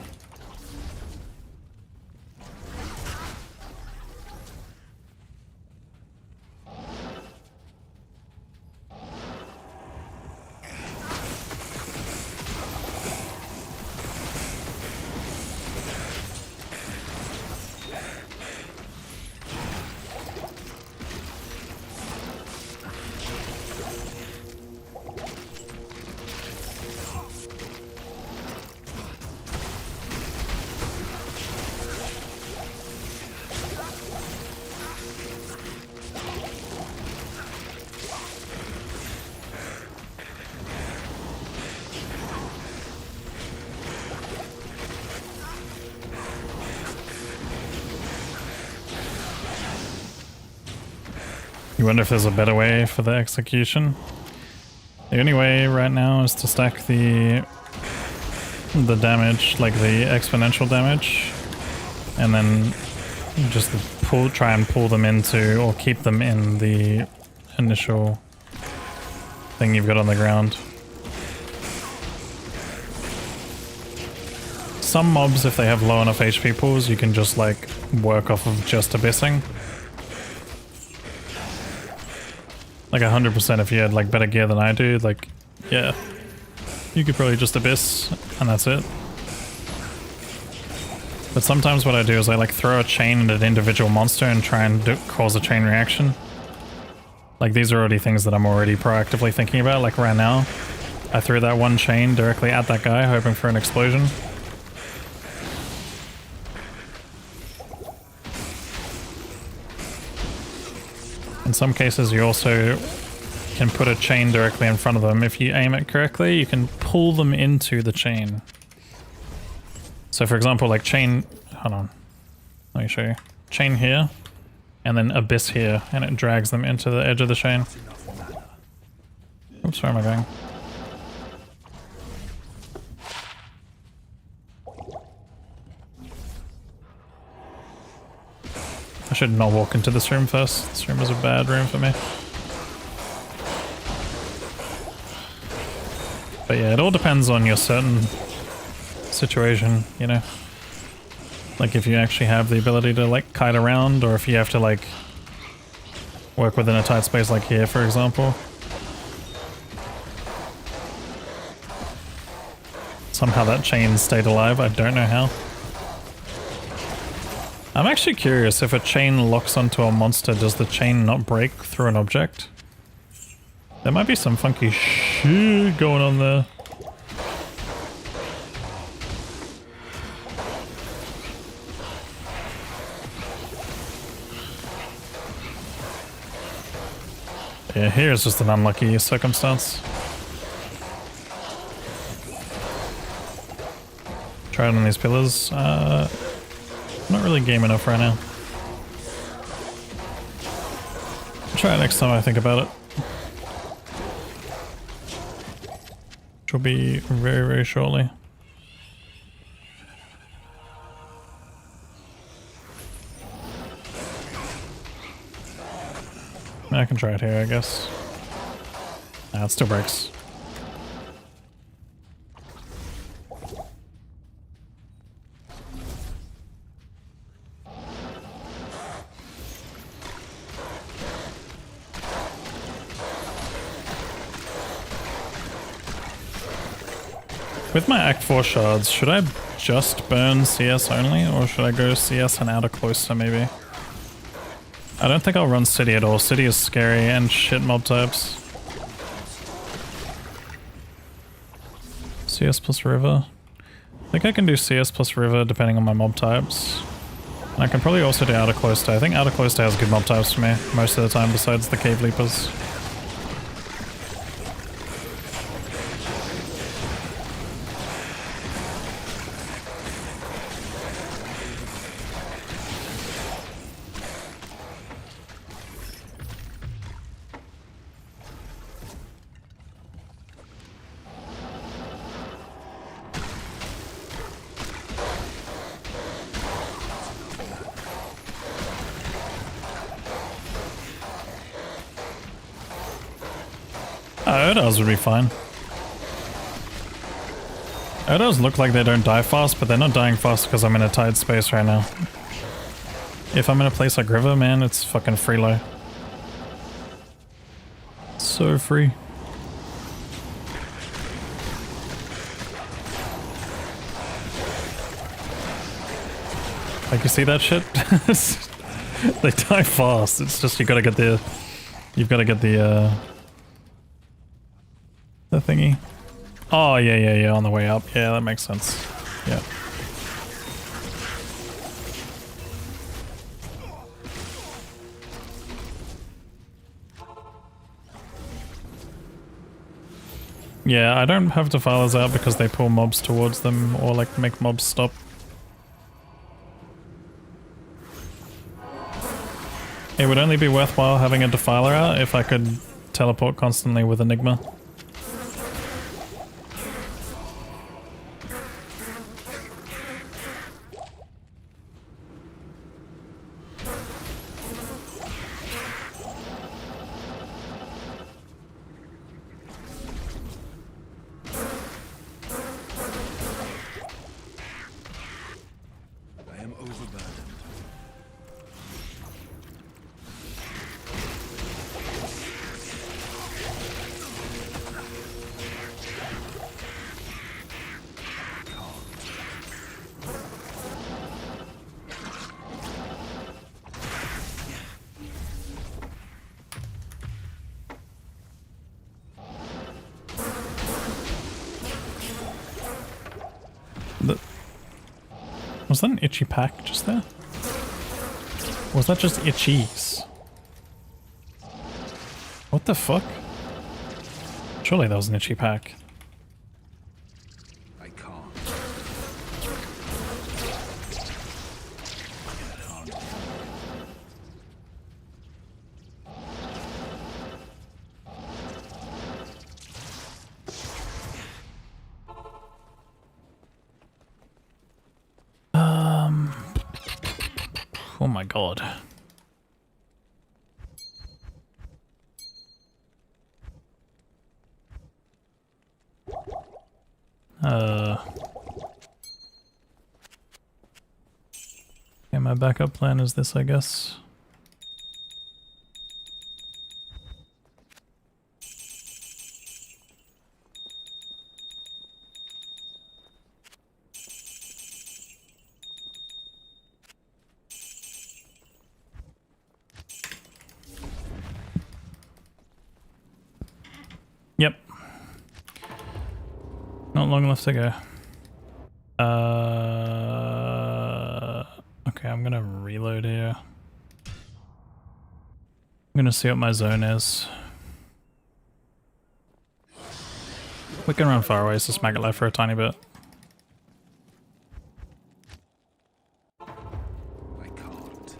You wonder if there's a better way for the execution? The only way right now is to stack the damage, like the exponential damage, and then just try and pull them into, or keep them in the initial thing you've got on the ground. Some mobs, if they have low enough HP pools, you can just like work off of just abyssing. Like 100% if you had like better gear than I do, like, yeah. You could probably just abyss, and that's it. But sometimes what I do is I like throw a chain at an individual monster and try and cause a chain reaction. Like these are already things that I'm already proactively thinking about, like right now. I threw that one chain directly at that guy, hoping for an explosion. In some cases you also can put a chain directly in front of them. If you aim it correctly, you can pull them into the chain. So for example, like chain, hold on, let me show you. Chain here, and then abyss here, and it drags them into the edge of the chain. Oops, where am I going? I should not walk into this room first. This room is a bad room for me. But yeah, it all depends on your certain situation, you know? Like if you actually have the ability to like kite around, or if you have to like work within a tight space like here, for example. Somehow that chain stayed alive, I don't know how. I'm actually curious, if a chain locks onto a monster, does the chain not break through an object? There might be some funky shit going on there. Yeah, here's just an unlucky circumstance. Try it on these pillars. Not really game enough right now. I'll try it next time I think about it. Which will be very, very shortly. I can try it here, I guess. Nah, it still breaks. With my Act 4 shards, should I just burn CS only, or should I go CS and outer cloister maybe? I don't think I'll run City at all. City is scary and shit mob types. CS plus River. I think I can do CS plus River depending on my mob types. And I can probably also do outer cloister. I think outer cloister has good mob types for me most of the time besides the cave leapers. Odos would be fine. Odos look like they don't die fast, but they're not dying fast because I'm in a tight space right now. If I'm in a place like River, man, it's fucking freelo. So free. Like, you see that shit? They die fast. It's just you gotta get the... You've gotta get the thingy. Oh, yeah, on the way up. Yeah, that makes sense. Yeah. Yeah, I don't have defilers out because they pull mobs towards them or like make mobs stop. It would only be worthwhile having a defiler out if I could teleport constantly with Enigma. I am overburdened. Was that an itchy pack just there? Or was that just itchies? What the fuck? Surely that was an itchy pack. I can't. Oh my god. Okay, my backup plan is this, I guess. Yep. Not long left to go. Okay, I'm gonna reload here. I'm gonna see what my zone is. We can run far away, so smack it left for a tiny bit. I can't.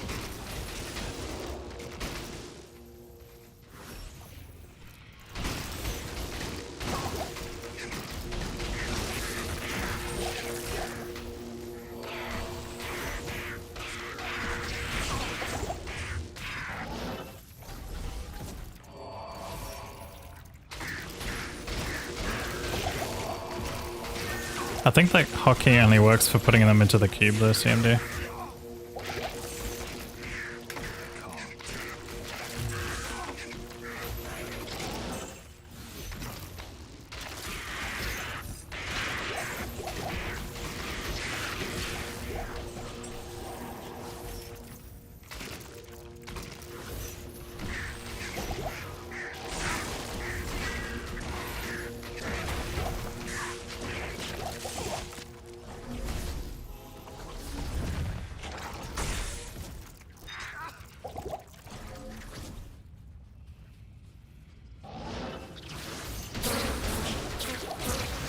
I think that hotkey only works for putting them into the cube though, CMD.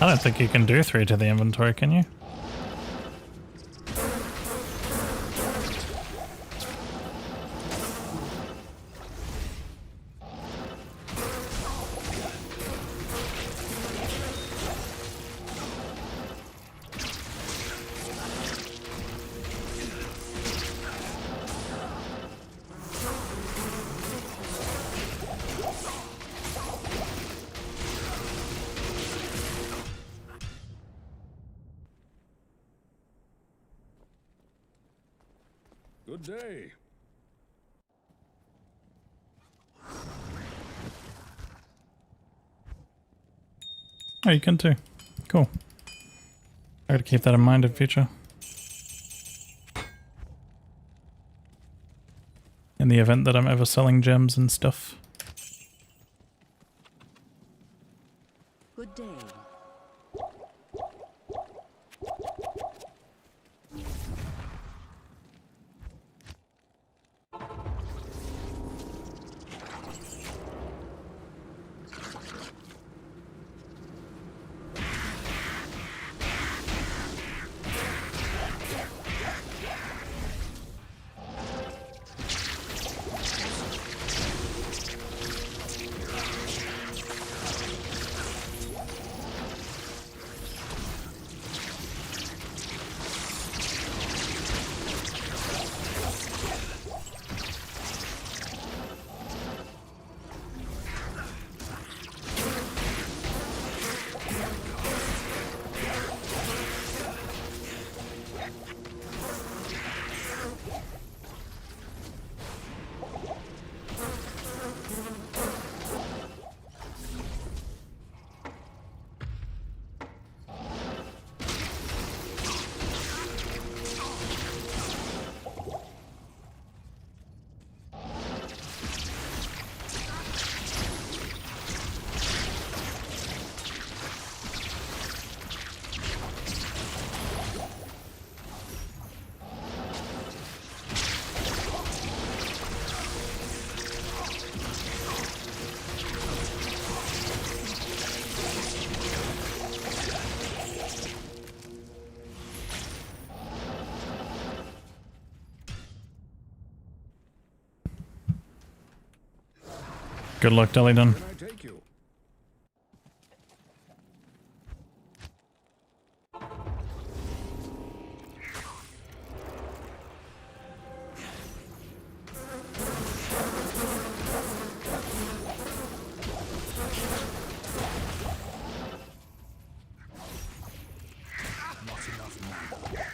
I don't think you can do 3 to the inventory, can you? Good day. Oh, you can too. Cool. I gotta keep that in mind in future. In the event that I'm ever selling gems and stuff. Good day. Good luck, Delidon. Can I take you? Not enough mana.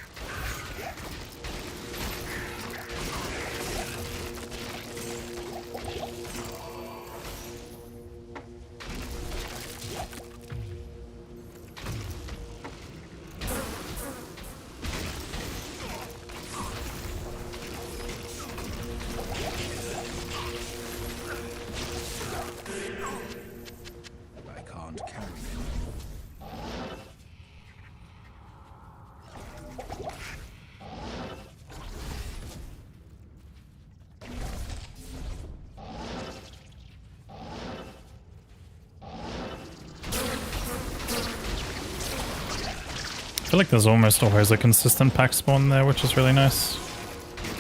I feel like there's almost always a consistent pack spawn there, which is really nice.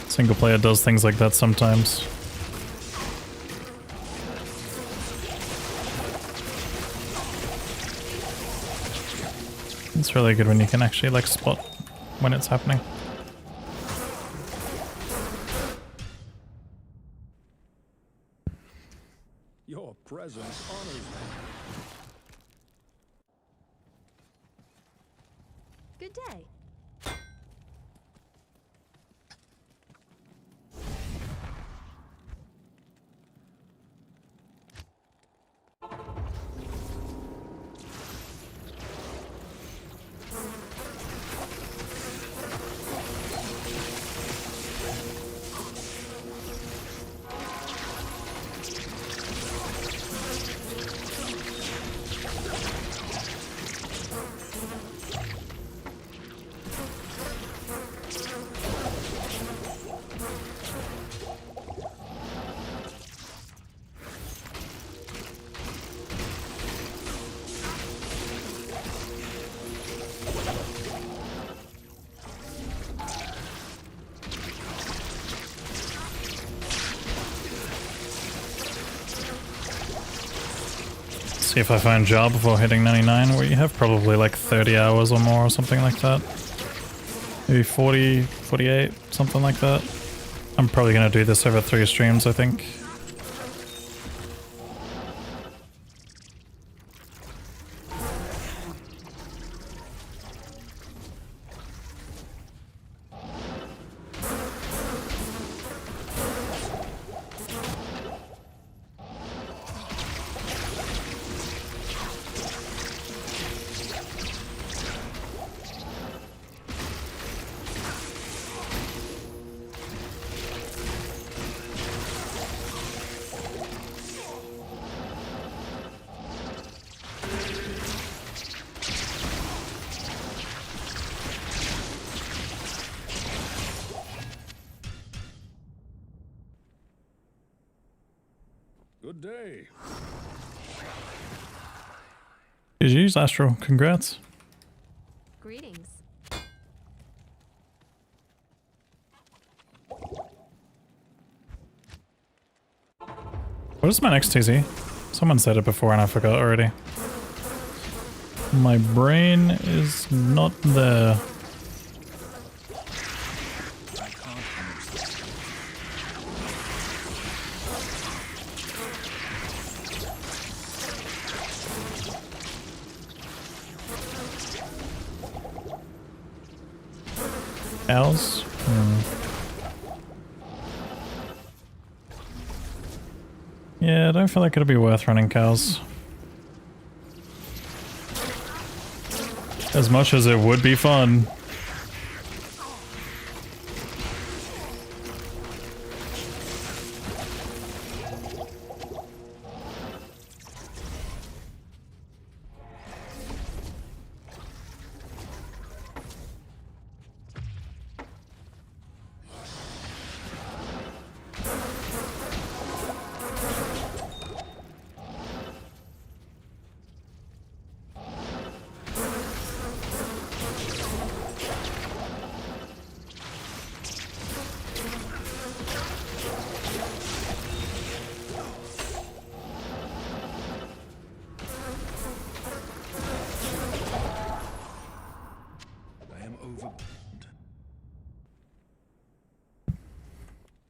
Single player does things like that sometimes. It's really good when you can actually like spot when it's happening. Your presence honors me. Good day. See if I find job before hitting 99, where you have probably like 30 hours or more or something like that. Maybe 40, 48, something like that. I'm probably gonna do this over 3 streams, I think. Good day. GG's, Astro. Congrats. Greetings. What is my next TZ? Someone said it before and I forgot already. My brain is not there. Cows? Yeah, I don't feel like it'll be worth running cows. As much as it would be fun.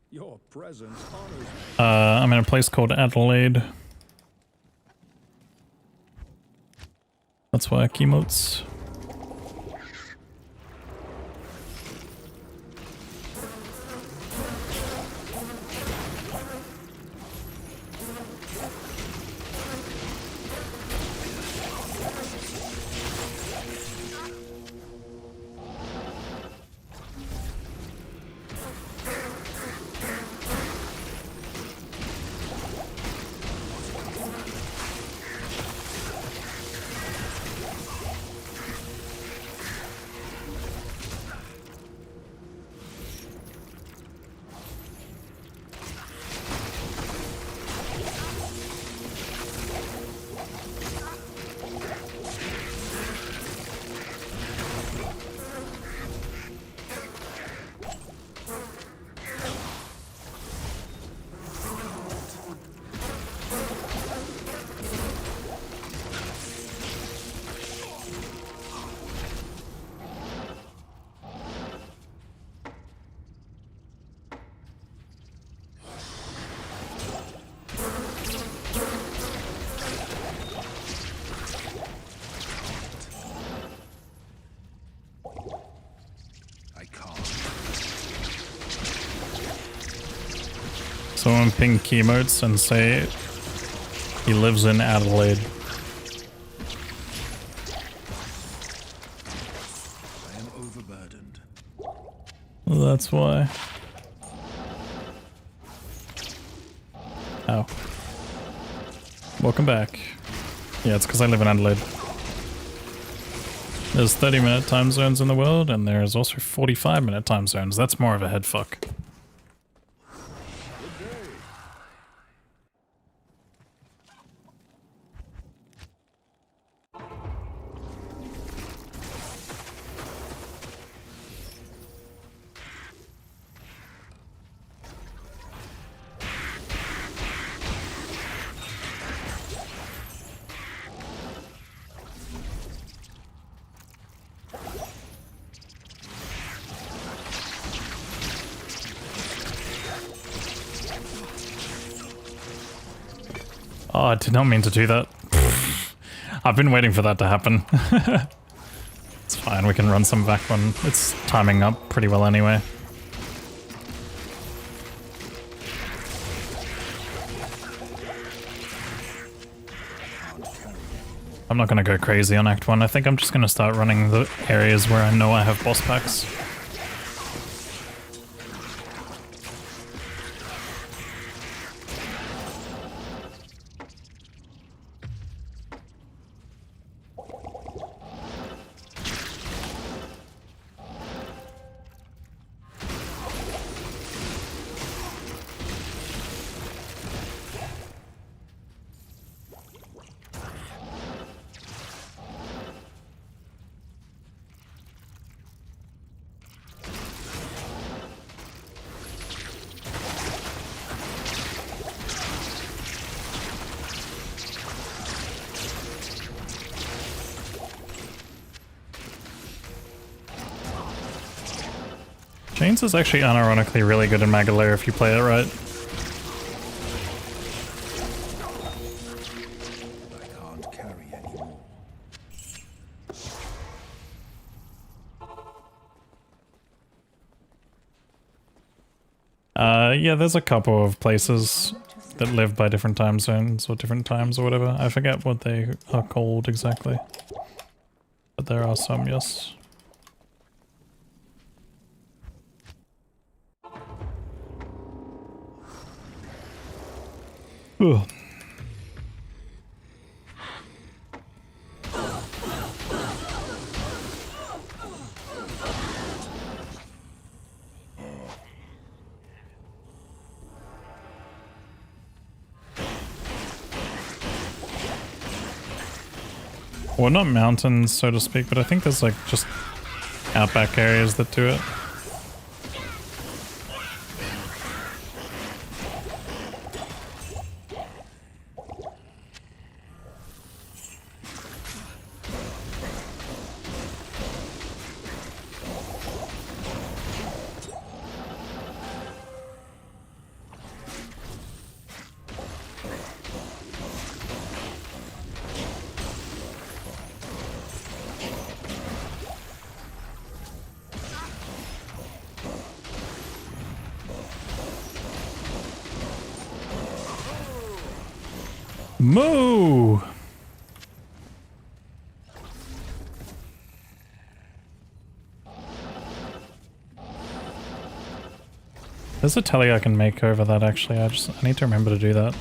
Your presence honors me. I'm in a place called Adelaide. That's why Keymotes. Someone ping Keymotes and say he lives in Adelaide. I am overburdened. Well, that's why. Oh. Welcome back. Yeah, it's because I live in Adelaide. There's 30-minute time zones in the world, and there's also 45-minute time zones. That's more of a headfuck. Oh, I did not mean to do that. I've been waiting for that to happen. It's fine, we can run some back when it's timing up pretty well anyway. I'm not gonna go crazy on Act 1. I think I'm just gonna start running the areas where I know I have boss packs. Chains is actually unironically really good in Magalair if you play it right. I can't carry anymore. Yeah, there's a couple of places that live by different time zones or different times or whatever. I forget what they are called exactly. But there are some, yes. Ugh. Well, not mountains, so to speak, but I think there's like just outback areas that do it. Moo! There's a telly I can make over that actually, I need to remember to do that.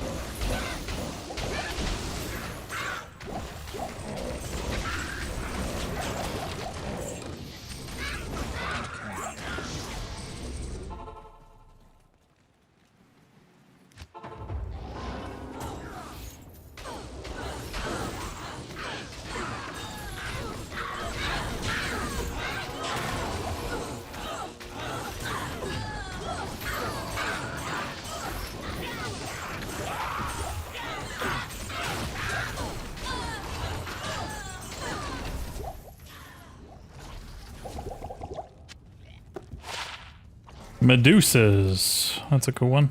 Medusas. That's a cool one.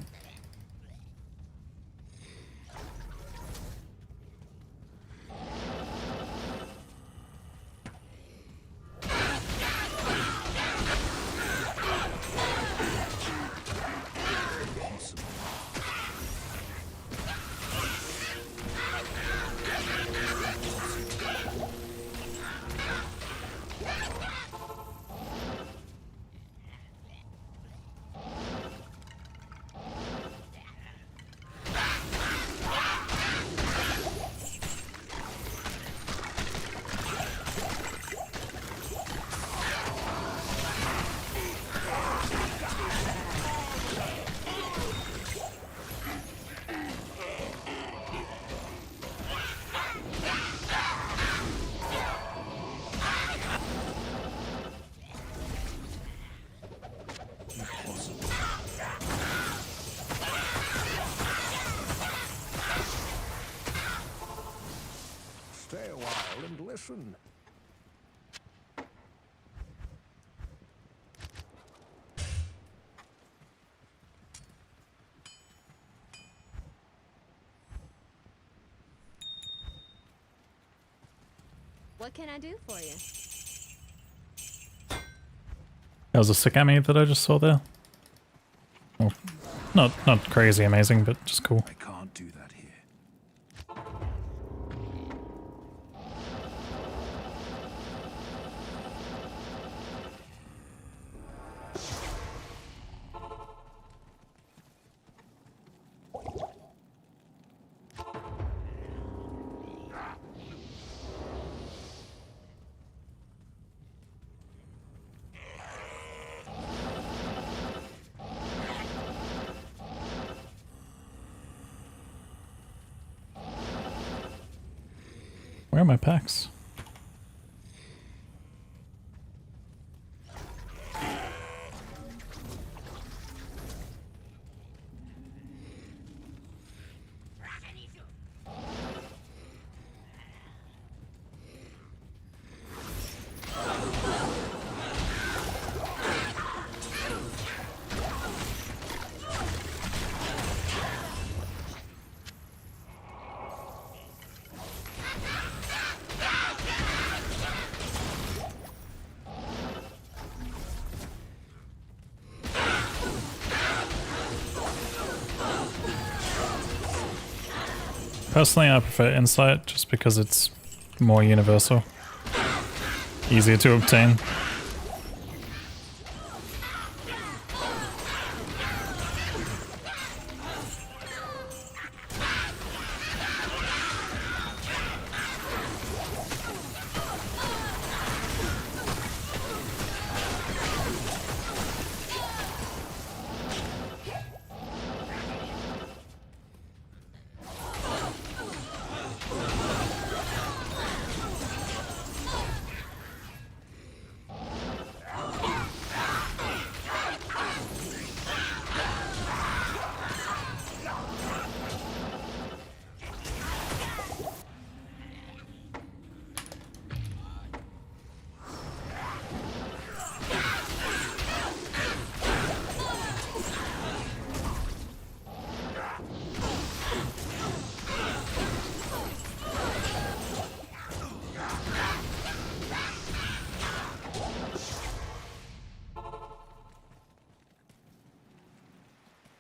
potion. What can I do for you? That was a sick Emmy that I just saw there. Well, not crazy amazing, but just cool. I can't do that here. Where are my packs? Personally, I prefer Insight just because it's more universal, easier to obtain.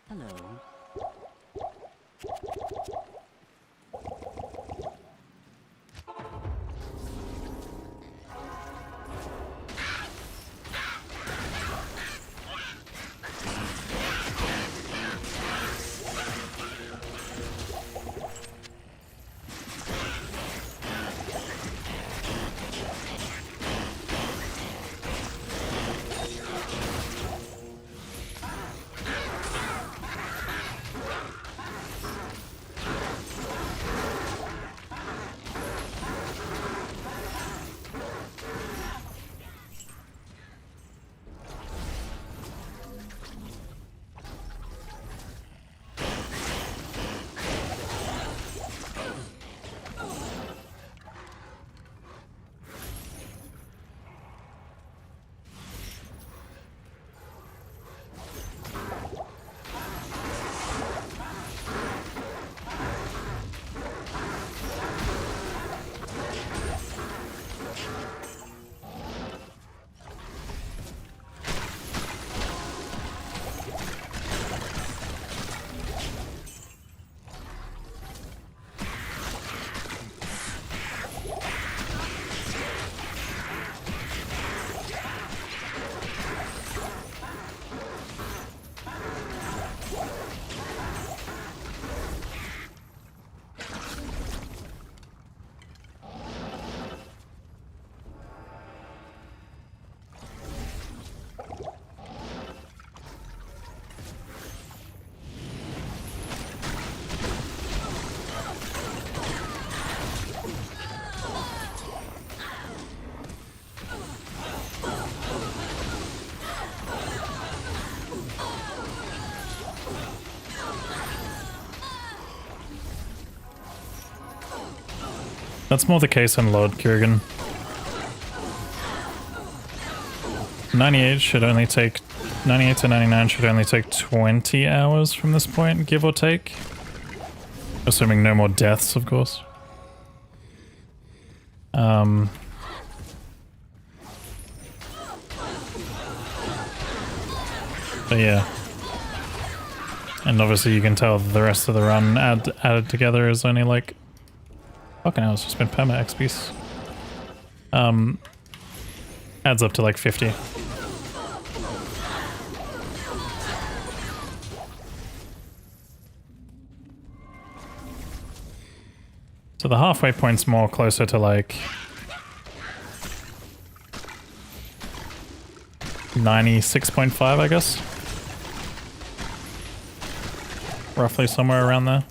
Hello. That's more the case in Lord Kurgan. 98 should only take 98 to 99 should only take 20 hours from this point, give or take. Assuming no more deaths, of course. But yeah. And obviously you can tell the rest of the run added together is only like... Fucking hell, it's just been perma XPs. Adds up to like 50. So the halfway point's more closer to like 96.5, I guess. Roughly somewhere around there.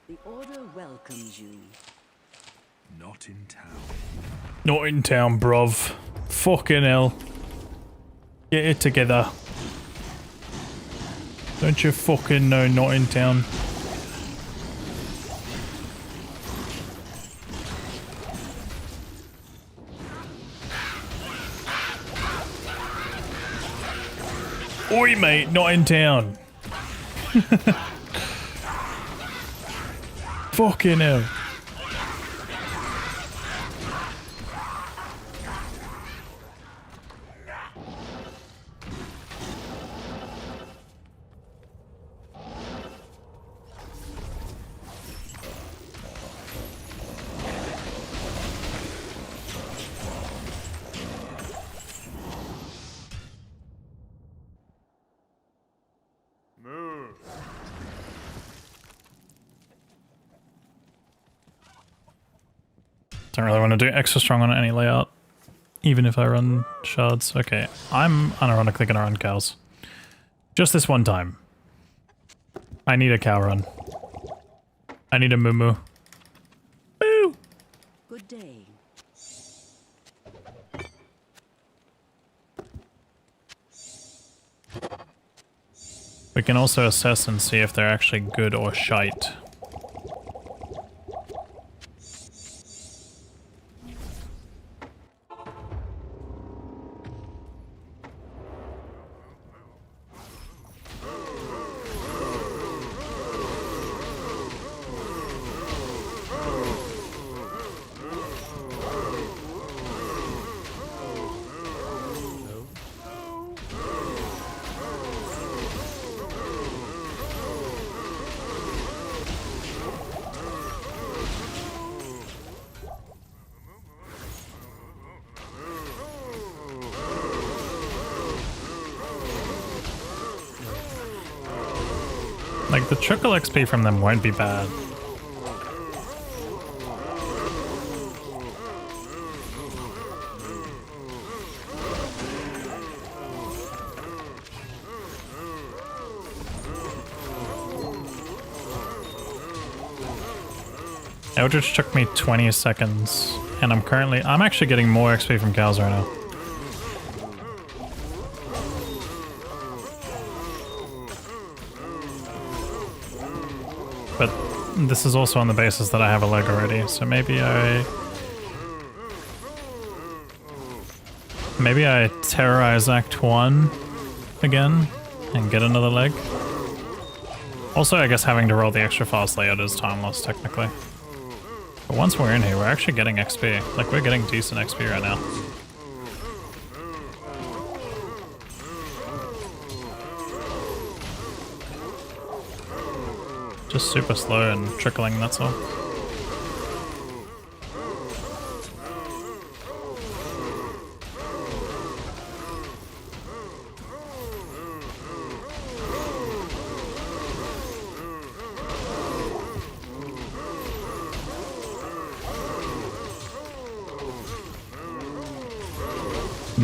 The Order welcomes you. Not in town. Not in town, bruv. Fucking hell. Get it together. Don't you fucking know not in town? Oi, mate, not in town. Fucking hell. Don't really want to do extra strong on any layout, even if I run shards. Okay, I'm unironically gonna run cows. Just this one time. I need a cow run. I need a moo-moo. Moo! Good day. We can also assess and see if they're actually good or shite. Like, the trickle XP from them won't be bad. Eldritch took me 20 seconds, and I'm actually getting more XP from cows right now. But this is also on the basis that I have a leg already, so maybe I terrorize Act 1 again and get another leg. Also, I guess having to roll the extra fast layout is time loss technically. But once we're in here, we're actually getting XP. Like, we're getting decent XP right now. Just super slow and trickling, that's all.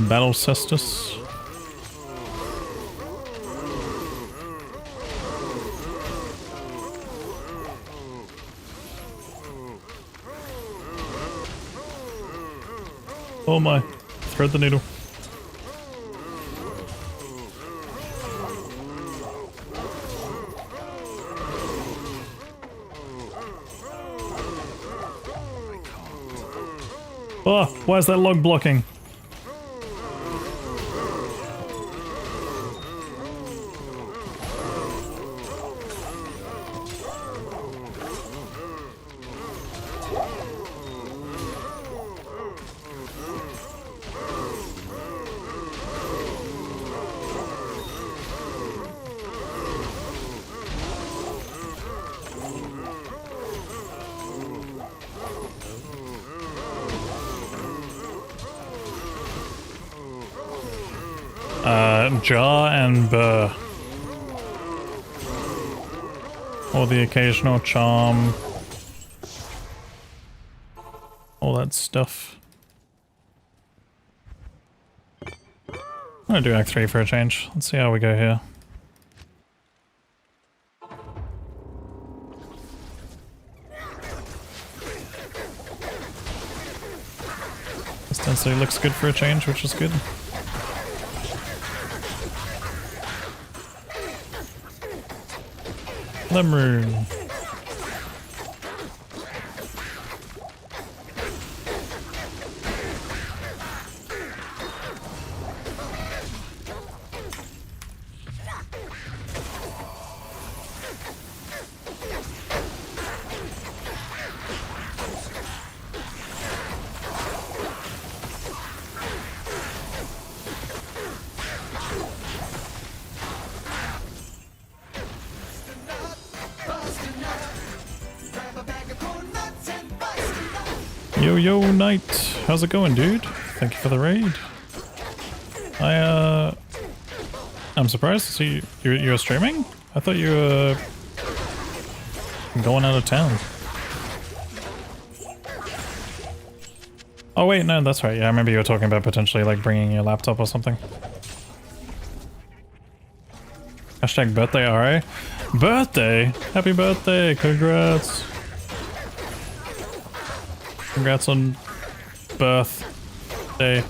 Battle Cestus. Oh my, thread the needle. Oh, why is that log blocking? Jaw and Burr. Or the occasional charm. All that stuff. I'm gonna do Act 3 for a change. Let's see how we go here. This density looks good for a change, which is good. Lemon. Yo, Knight. How's it going, dude? Thank you for the raid. I'm surprised to see you're streaming? I thought you were going out of town. Oh wait, no, that's right. Yeah, I remember you were talking about potentially like bringing your laptop or something. Hashtag birthday RA. Birthday! Happy birthday! Congrats! Congrats on birthday.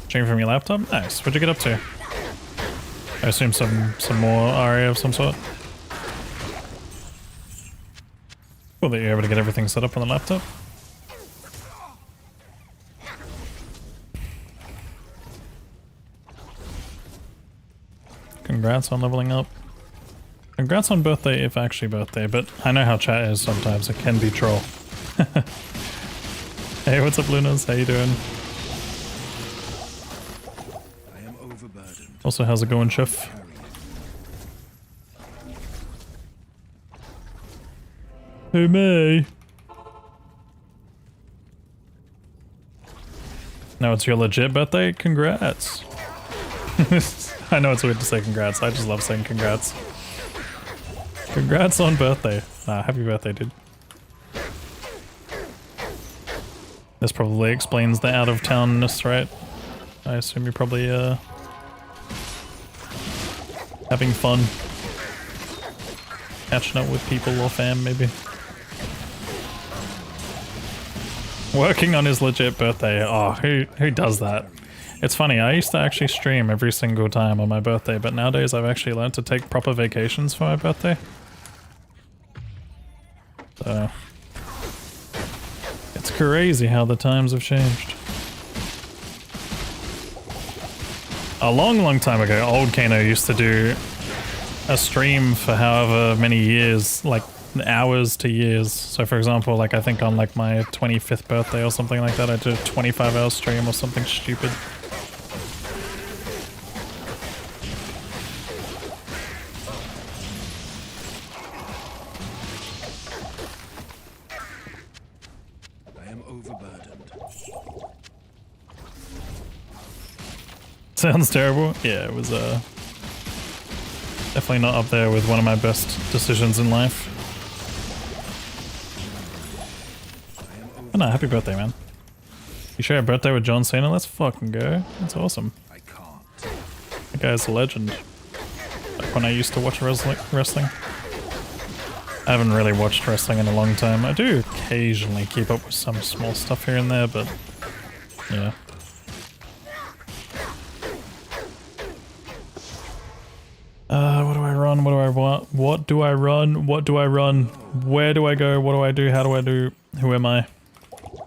Stream from your laptop? Nice. What'd you get up to? I assume some more RA of some sort. Cool that you're able to get everything set up on the laptop. Congrats on leveling up. Congrats on birthday, if actually birthday, but I know how chat is sometimes. It can be troll. Hey, what's up, Lunas? How you doing? I am overburdened. Also, how's it going, Chef? Hey, May. Now it's your legit birthday? Congrats. I know it's weird to say congrats. I just love saying congrats. Congrats on birthday. Happy birthday, dude. This probably explains the out-of-townness, right? I assume you're probably, having fun. Catching up with people or fam, maybe. Working on his legit birthday. Oh, who does that? It's funny, I used to actually stream every single time on my birthday, but nowadays I've actually learned to take proper vacations for my birthday. So... it's crazy how the times have changed. A long time ago, old Kano used to do a stream for however many years, like hours to years. So for example, like I think on like my 25th birthday or something like that, I did a 25-hour stream or something stupid. I am overburdened. Sounds terrible. Yeah, it was definitely not up there with one of my best decisions in life. Oh no, happy birthday, man. You share a birthday with John Cena? Let's fucking go. That's awesome. I can't. That guy's a legend. Like when I used to watch wrestling. I haven't really watched wrestling in a long time. I do occasionally keep up with some small stuff here and there, but yeah. What do I run? What do I want? What do I run? What do I run? Where do I go? What do I do? How do I do? Who am I?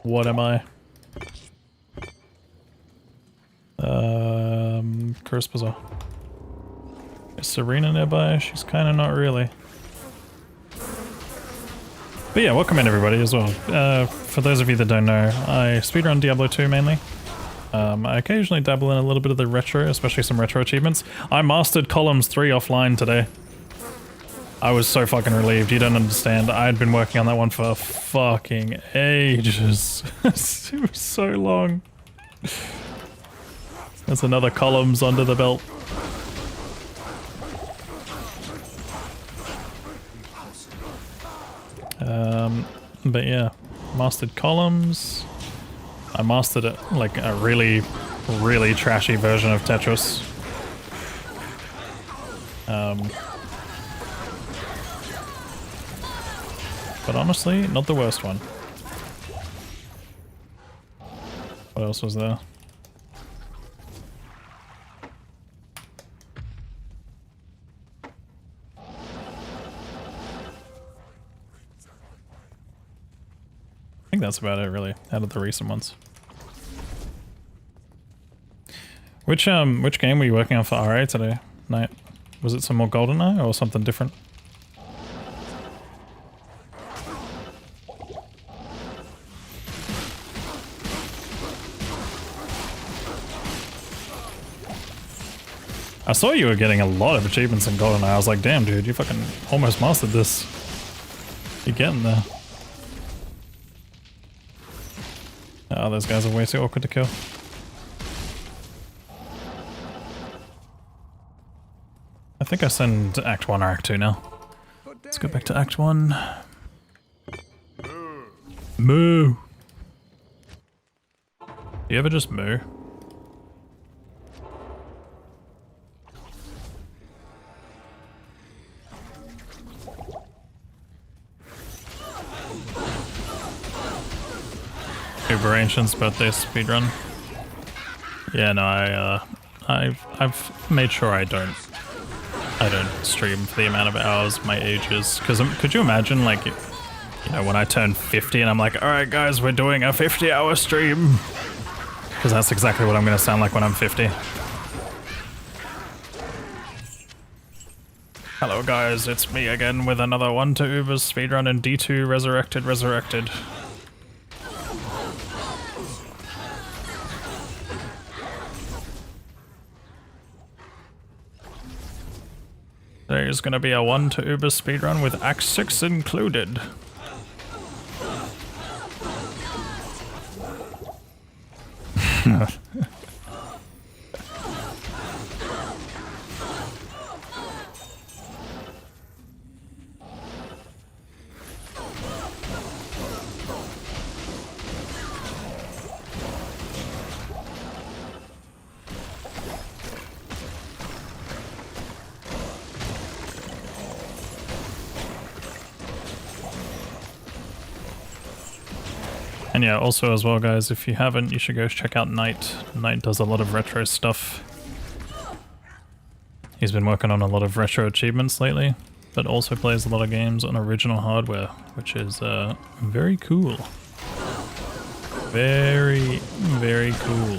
What am I? Curse Bazaar. Is Serena nearby? She's kind of not really. But yeah, welcome in everybody as well. For those of you that don't know, I speedrun Diablo 2 mainly. I occasionally dabble in a little bit of the retro, especially some retro achievements. I mastered Columns 3 offline today. I was so fucking relieved, you don't understand. I had been working on that one for fucking ages. It was so long. There's another Columns under the belt. But yeah, mastered Columns. I mastered it like a really trashy version of Tetris. But honestly, not the worst one. What else was there? I think that's about it, really, out of the recent ones. Which game were you working on for RA today, Knight? Was it some more GoldenEye or something different? I saw you were getting a lot of achievements in GoldenEye. I was like, damn, dude, you fucking almost mastered this. You're getting there. Oh, those guys are way too awkward to kill. I think I send Act 1 or Act 2 now. Let's go back to Act 1. Moo! Do you ever just moo? Uber Ancient's birthday speedrun. Yeah, no, I've made sure I don't stream for the amount of hours my age is. Because could you imagine, like, you know, when I turn 50 and I'm like, alright guys, we're doing a 50-hour stream. Because that's exactly what I'm going to sound like when I'm 50. Hello guys, it's me again with another 1 to Uber's speedrun and D2 resurrected. There's gonna be a 1 to Uber speedrun with Act 6 included. And yeah, also as well, guys, if you haven't, you should go check out Knight. Knight does a lot of retro stuff. He's been working on a lot of retro achievements lately, but also plays a lot of games on original hardware, which is very cool. Very, very cool.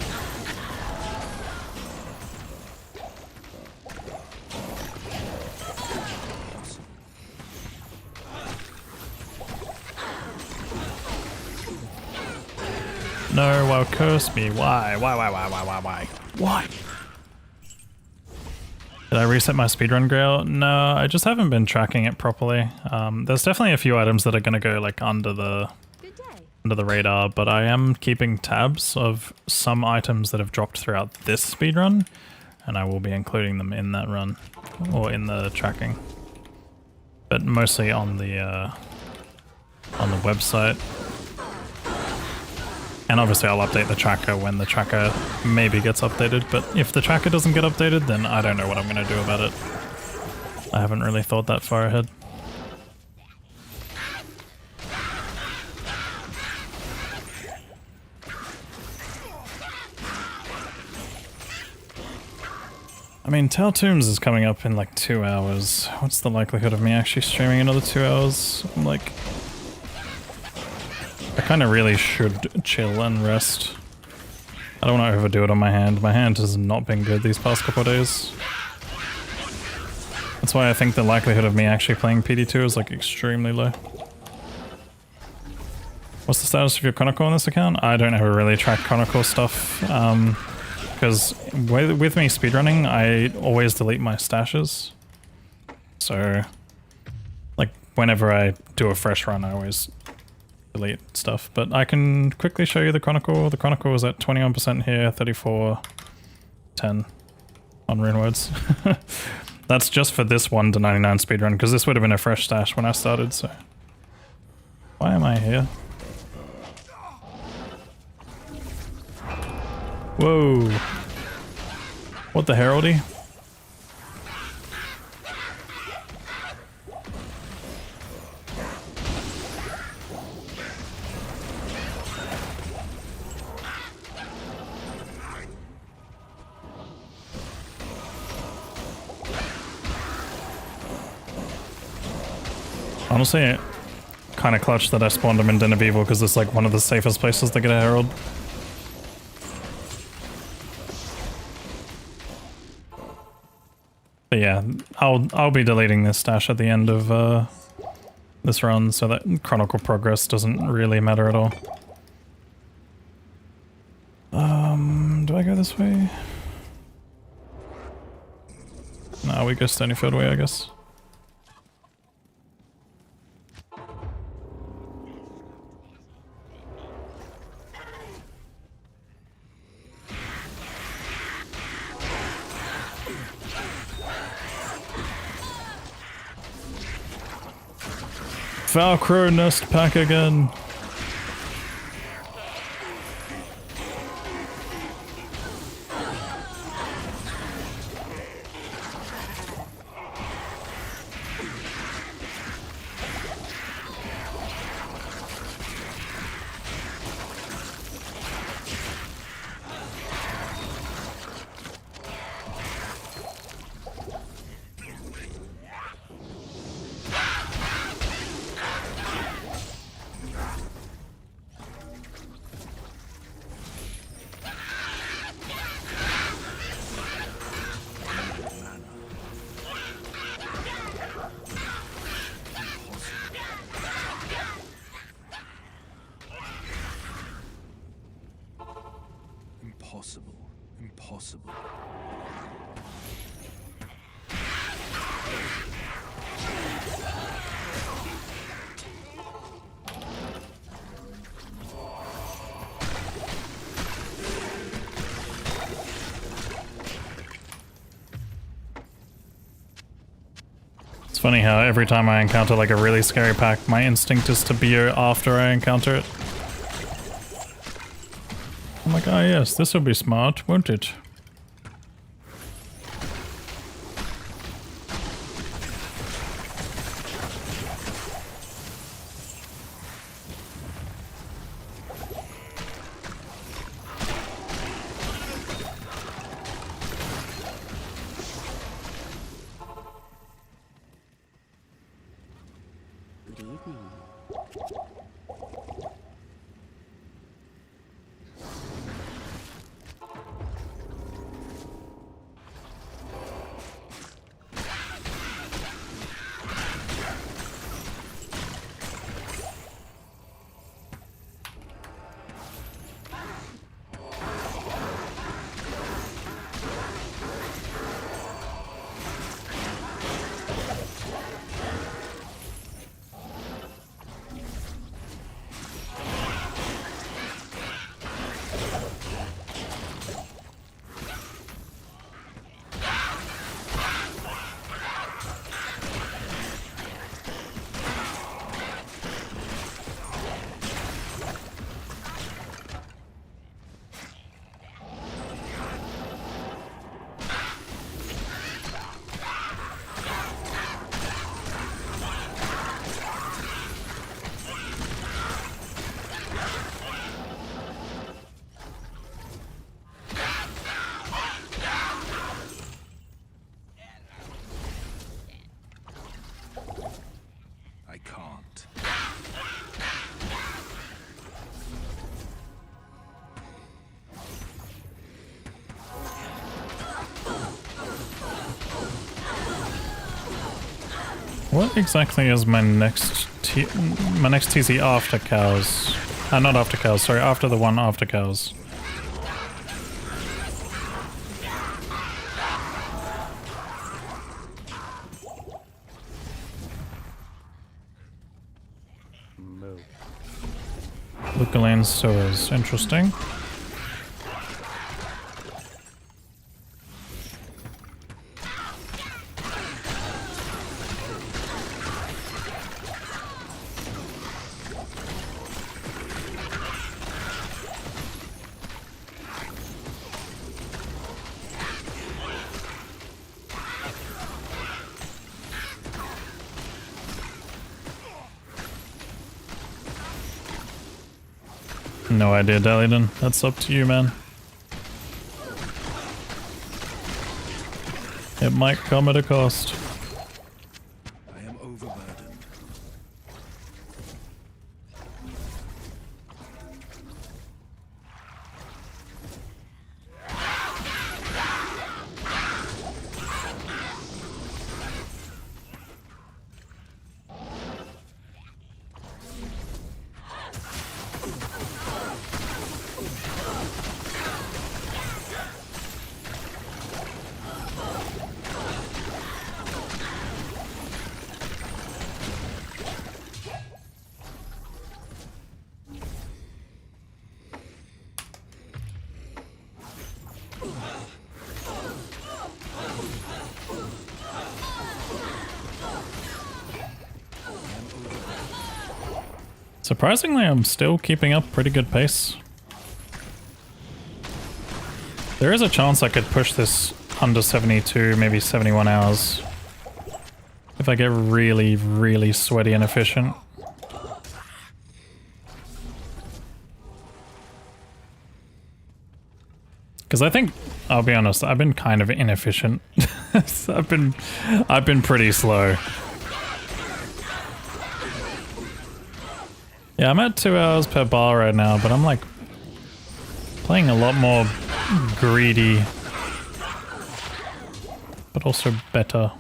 No, well, curse me. Why? Why? Did I reset my speedrun grail? No, I just haven't been tracking it properly. There's definitely a few items that are gonna go like under the radar, but I am keeping tabs of some items that have dropped throughout this speedrun, and I will be including them in that run or in the tracking, but mostly on the website. And obviously I'll update the tracker when the tracker maybe gets updated, but if the tracker doesn't get updated, then I don't know what I'm going to do about it. I haven't really thought that far ahead. I mean, Tau Tombs is coming up in like 2 hours. What's the likelihood of me actually streaming another 2 hours? I'm like... I kind of really should chill and rest. I don't want to overdo it on my hand. My hand has not been good these past couple of days. That's why I think the likelihood of me actually playing PD2 is like extremely low. What's the status of your Chronicle on this account? I don't ever really track Chronicle stuff. Because with me speedrunning, I always delete my stashes. So, like, whenever I do a fresh run, I always delete stuff, but I can quickly show you the Chronicle. The Chronicle is at 21% here, 34, 10 on RuneWords. That's just for this 1 to 99 speedrun, because this would have been a fresh stash when I started, so... Why am I here? Whoa! What the heraldy? Honestly, kind of clutch that I spawned him in Den of Evil because it's like one of the safest places to get a herald. But yeah, I'll be deleting this stash at the end of this run so that Chronicle progress doesn't really matter at all. Do I go this way? No, we go Stonyfield way, I guess. Valcro nest pack again. Impossible. It's funny how every time I encounter like a really scary pack, my instinct is to BO after I encounter it. I'm like, ah yes, this will be smart, won't it? evening. I can't. What exactly is my next TC after cows? Not after cows, sorry, after the one after cows. Lucalane sewers, interesting. No idea, Dalidon. That's up to you, man. It might come at a cost. I am overburdened. Surprisingly, I'm still keeping up pretty good pace. There is a chance I could push this under 72, maybe 71 hours. If I get really, really sweaty and efficient. Because I think, I'll be honest, I've been kind of inefficient. I've been pretty slow. Yeah, I'm at 2 hours per bar right now, but I'm like playing a lot more greedy, but also better.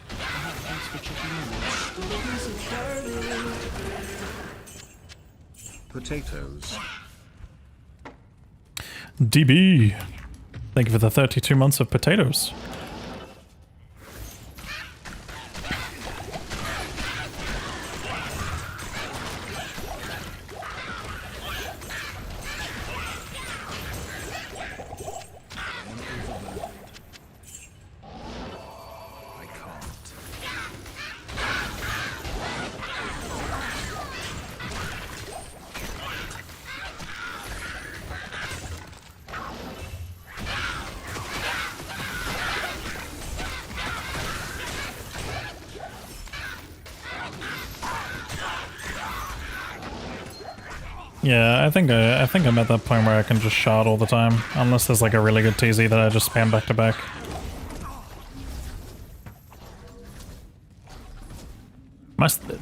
Thanks for checking in. Potatoes. DB, thank you for the 32 months of potatoes. I can't. Yeah, I think I'm at that point where I can just shard all the time, unless there's like a really good TZ that I just spam back to back.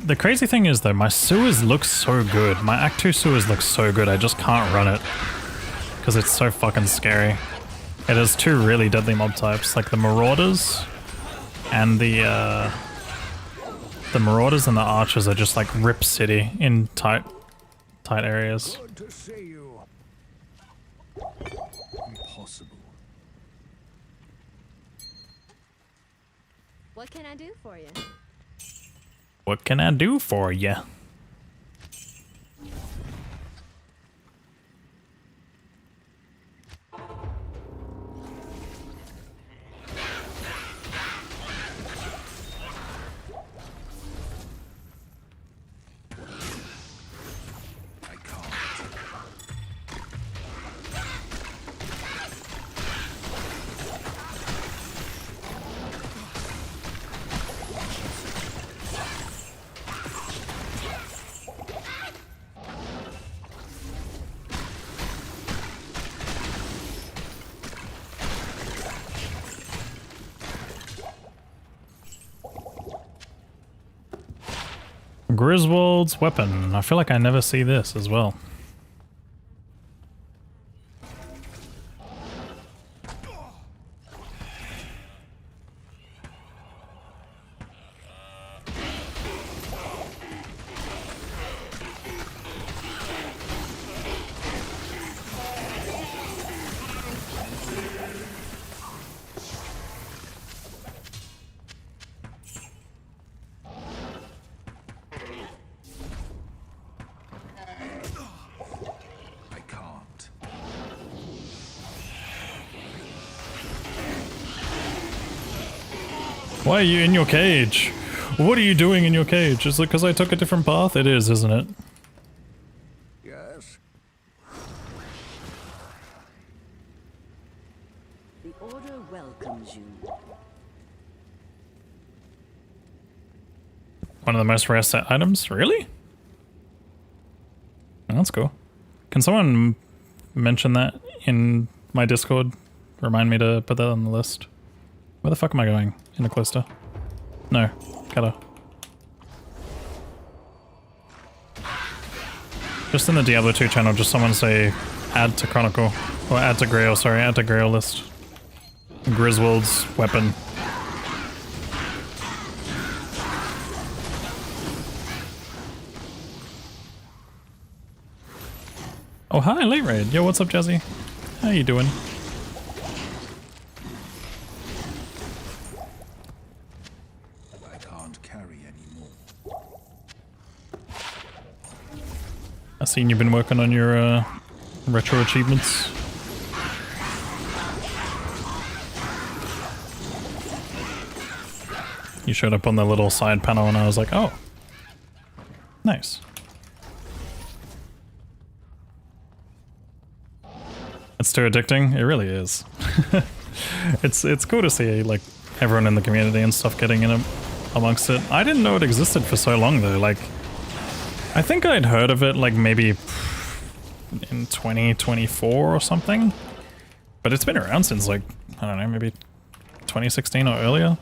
The crazy thing is though, my sewers look so good. My Act 2 sewers look so good, I just can't run it. Because it's so fucking scary. It has two really deadly mob types, like the Marauders and the Marauders and the Archers are just like rip city in tight areas. Good to see you. Impossible. What can I do for you? What can I do for ya? I can't. Griswold's weapon. I feel like I never see this as well. I can't. Why are you in your cage? What are you doing in your cage? Is it because I took a different path? It is, isn't it? Yes. The Order welcomes you. One of the most rare set items? Really? Oh, that's cool. Can someone mention that in my Discord? Remind me to put that on the list. Where the fuck am I going? In the cluster? No. Gotta. Just in the Diablo 2 channel, just someone say add to Chronicle. Or add to Grail, sorry, add to Grail list. Griswold's weapon. Oh hi, Late Raid. Yo, what's up, Jazzy? How you doing? I can't carry anymore. I've seen you've been working on your retro achievements. You showed up on the little side panel and I was like, oh. Nice. It's too addicting. It really is. It's cool to see like everyone in the community and stuff getting in amongst it. I didn't know it existed for so long though. Like, I think I'd heard of it like maybe in 2024 or something, but it's been around since like, I don't know, maybe 2016 or earlier.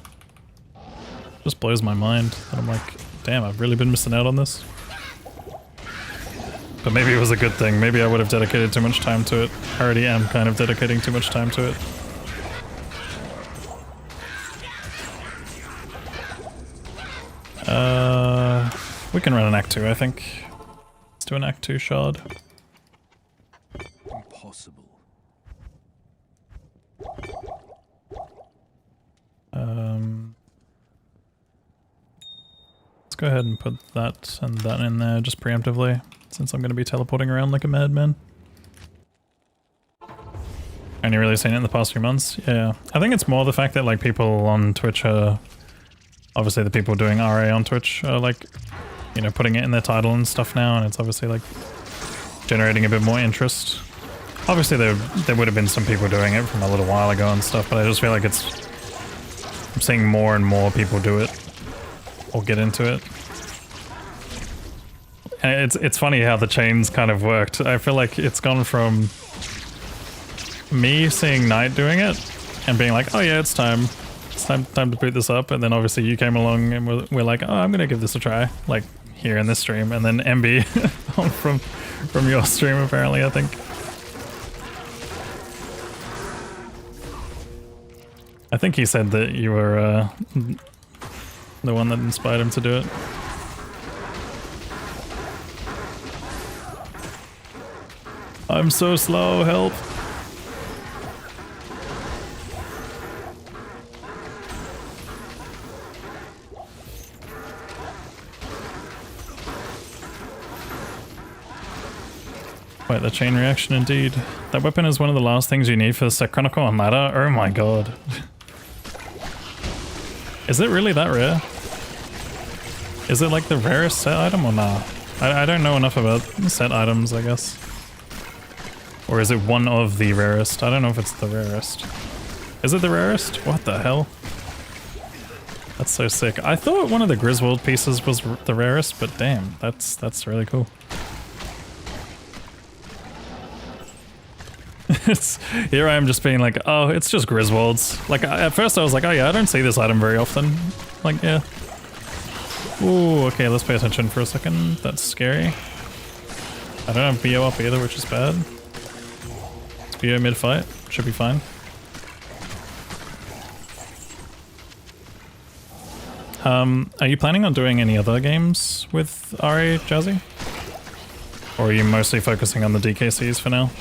Just blows my mind that I'm like, damn, I've really been missing out on this. But maybe it was a good thing. Maybe I would have dedicated too much time to it. I already am kind of dedicating too much time to it. We can run an Act 2, I think. Let's do an Act 2 shard. Impossible. Let's go ahead and put that and that in there just preemptively, since I'm going to be teleporting around like a madman. Only really seen it in the past few months? Yeah. I think it's more the fact that like people on Twitch are... Obviously the people doing RA on Twitch are like, you know, putting it in their title and stuff now, and it's obviously like generating a bit more interest. Obviously there would have been some people doing it from a little while ago and stuff, but I just feel like it's... I'm seeing more and more people do it. Or get into it. And it's funny how the chains kind of worked. I feel like it's gone from me seeing Knight doing it and being like, oh yeah, it's time to boot this up, and then obviously you came along and we're like, oh, I'm gonna give this a try, like here in this stream, and then MB from your stream apparently, I think. I think he said that you were the one that inspired him to do it. I'm so slow, help. Wait, the chain reaction indeed. That weapon is one of the last things you need for the Set Chronicle on ladder? Oh my god. Is it really that rare? Is it like the rarest set item or nah? I don't know enough about set items, I guess. Or is it one of the rarest? I don't know if it's the rarest. Is it the rarest? What the hell? That's so sick. I thought one of the Griswold pieces was the rarest, but damn, that's really cool. Here I am just being like, oh, it's just Griswolds. Like, at first I was like, oh yeah, I don't see this item very often. Like, yeah. Ooh, okay, let's pay attention for a second. That's scary. I don't have BO up either, which is bad. It's BO mid-fight. Should be fine. Are you planning on doing any other games with RA, Jazzy? Or are you mostly focusing on the DKCs for now?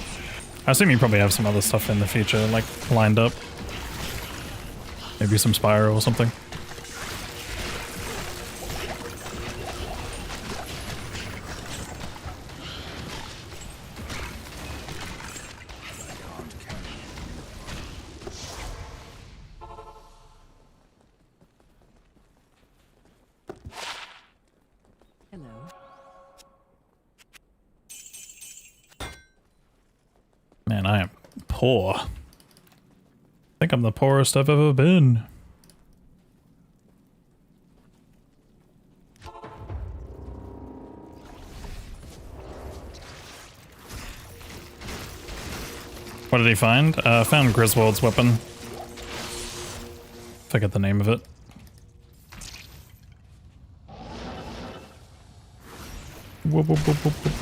I assume you probably have some other stuff in the future, like, lined up. Maybe some Spyro or something. Man, I am poor. I think I'm the poorest I've ever been. What did he find? Found Griswold's weapon. Forget the name of it. Whoop, whoop, whoop, whoop, whoop.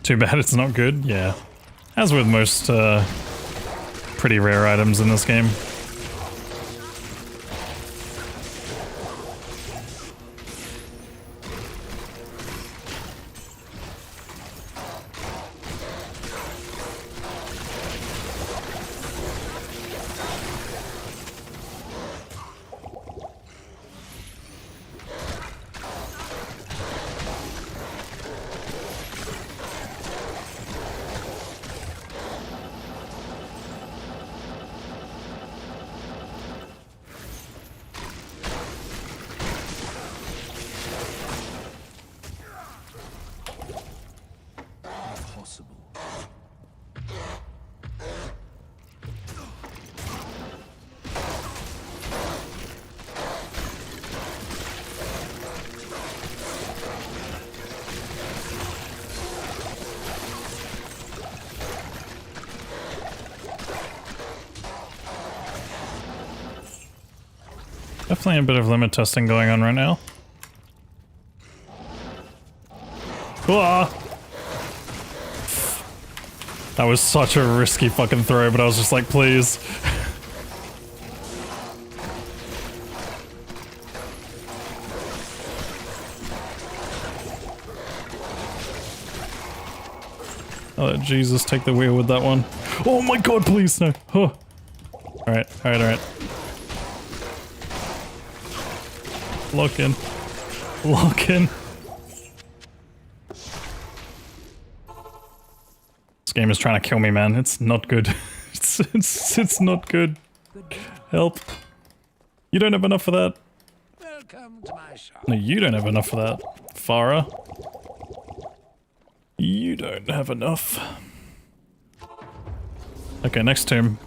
Too bad it's not good, yeah. As with most pretty rare items in this game. Definitely a bit of limit testing going on right now. Ah! That was such a risky fucking throw, but I was just like, please. Oh, Jesus, take the wheel with that one. Oh my god, please, no. Oh. Alright, alright, alright. Lock in. Lock in. This game is trying to kill me, man. It's not good. It's not good. Help. You don't have enough for that. Welcome to my shop. No, you don't have enough for that. Farah. You don't have enough. Okay, next tomb.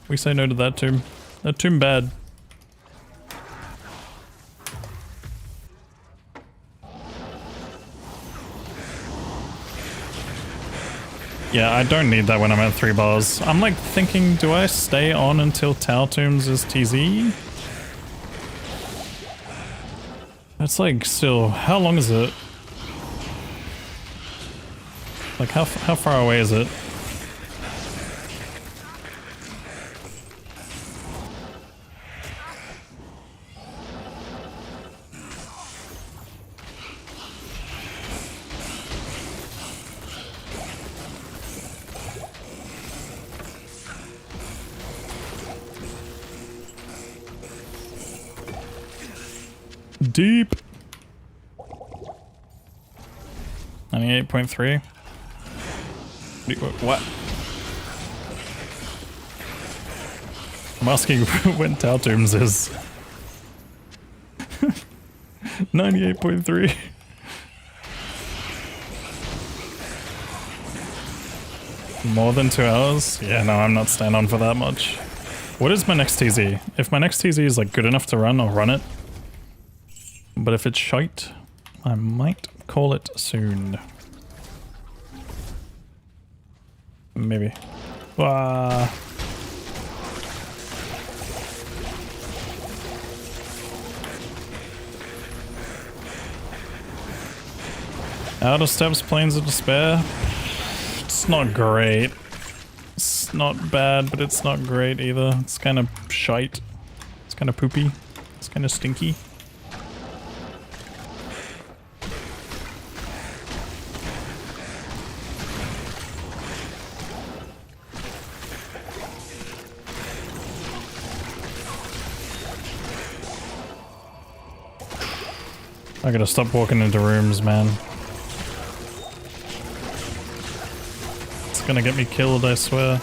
We say no to that tomb. That tomb bad. Yeah, I don't need that when I'm at 3 bars. I'm like thinking, do I stay on until Tower Tombs is TZ? It's like still, how long is it? Like how far away is it? Deep. 98.3. What? I'm asking when Tower Tombs is. 98.3. More than 2 hours? Yeah, no, I'm not staying on for that much. What is my next TZ? If my next TZ is like good enough to run, I'll run it. But if it's shite, I might call it soon. Maybe. Wah. Outer Steps, Plains of Despair. It's not great. It's not bad, but it's not great either. It's kind of shite. It's kind of poopy. It's kind of stinky. I gotta stop walking into rooms, man. It's gonna get me killed, I swear.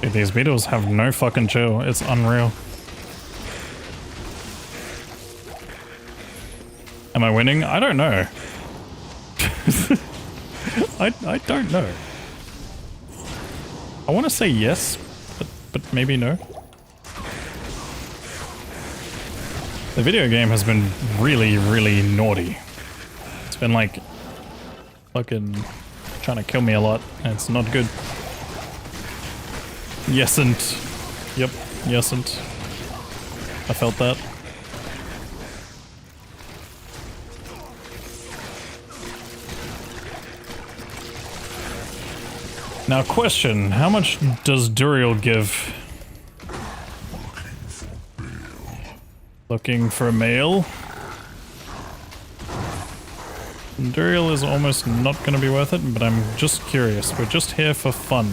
Dude, these beetles have no fucking chill. It's unreal. Am I winning? I don't know. I don't know. I want to say yes, but maybe no. The video game has been really, really naughty. It's been like fucking trying to kill me a lot, and it's not good. Yesn't. Yep, yesn't. I felt that. Now question, how much does Duriel give? Looking for a male. Duriel is almost not gonna be worth it, but I'm just curious. We're just here for fun.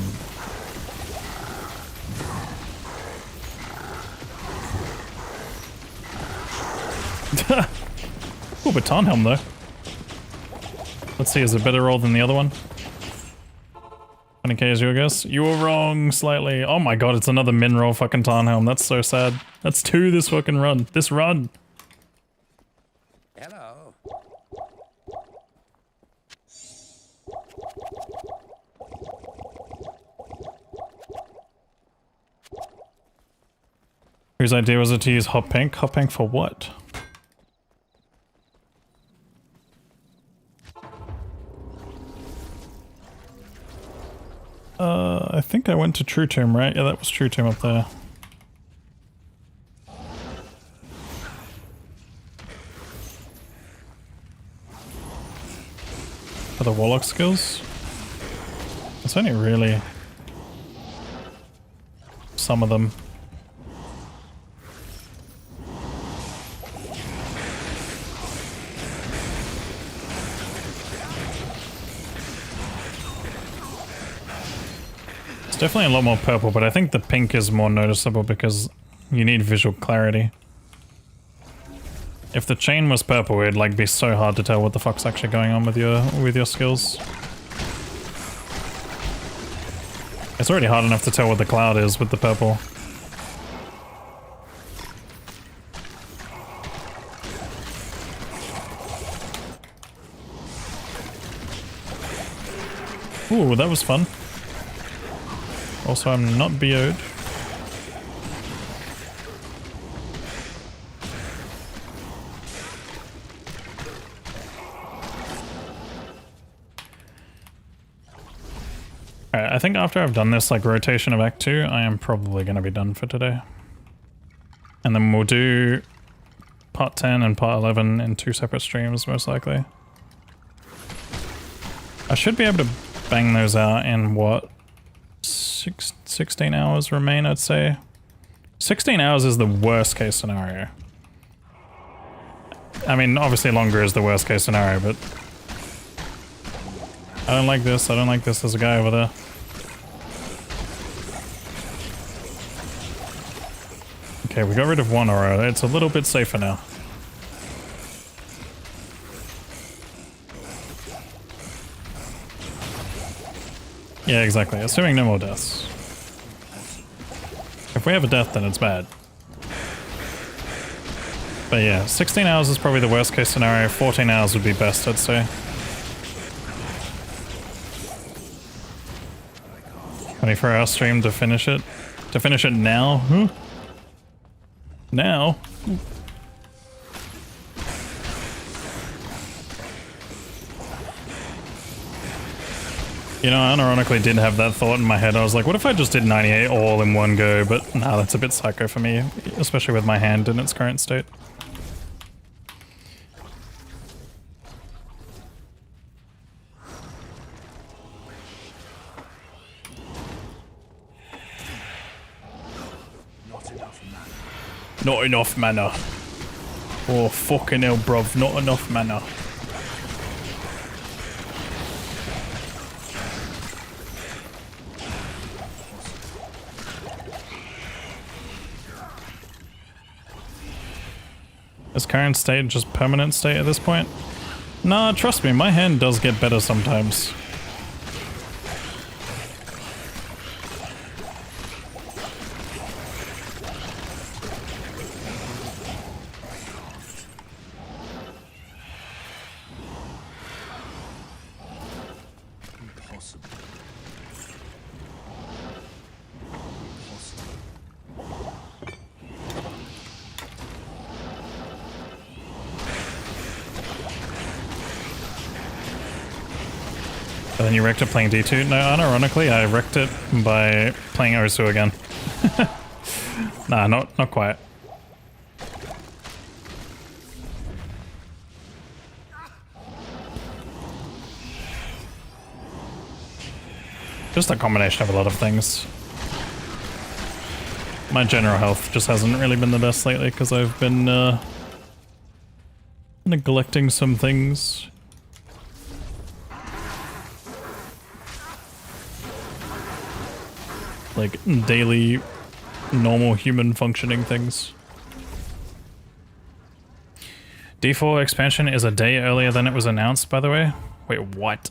Ooh, but Tarnhelm though. Let's see, is it better roll than the other one? 20k is your guess? You were wrong slightly. Oh my god, it's another min roll fucking Tarnhelm. That's so sad. That's 2 this fucking run. This run. Hello. Whose idea was it to use hot pink? Hot pink for what? I think I went to True Tomb, right? Yeah, that was True Tomb up there. For the Warlock skills? It's only really some of them. definitely a lot more purple, but I think the pink is more noticeable because you need visual clarity. If the chain was purple, it'd like be so hard to tell what the fuck's actually going on with your skills. It's already hard enough to tell what the cloud is with the purple. Ooh, that was fun. Also, I'm not BO'd. Alright, I think after I've done this like rotation of Act 2, I am probably going to be done for today. And then we'll do part 10 and part 11 in 2 separate streams, most likely. I should be able to bang those out in what? 16 hours remain, I'd say. 16 hours is the worst case scenario. I mean, obviously longer is the worst case scenario, but I don't like this. I don't like this. There's a guy over there. Okay, we got rid of one aura. It's a little bit safer now. Yeah, exactly. Assuming no more deaths. If we have a death, then it's bad. But yeah, 16 hours is probably the worst case scenario. 14 hours would be best, I'd say. 24-hour stream to finish it. To finish it now? Huh? Now? You know, I unironically did have that thought in my head. I was like, what if I just did 98 all in one go? But nah, that's a bit psycho for me, especially with my hand in its current state. Not enough mana. Oh, fucking hell, bruv. Not enough mana. Is current state just permanent state at this point? Nah, trust me, my hand does get better sometimes. And then you wrecked it playing D2? No, unironically, I wrecked it by playing Osu again. Nah, not quite. Just a combination of a lot of things. My general health just hasn't really been the best lately because I've been neglecting some things. Like daily, normal human functioning things. D4 expansion is a day earlier than it was announced, by the way. Wait, what?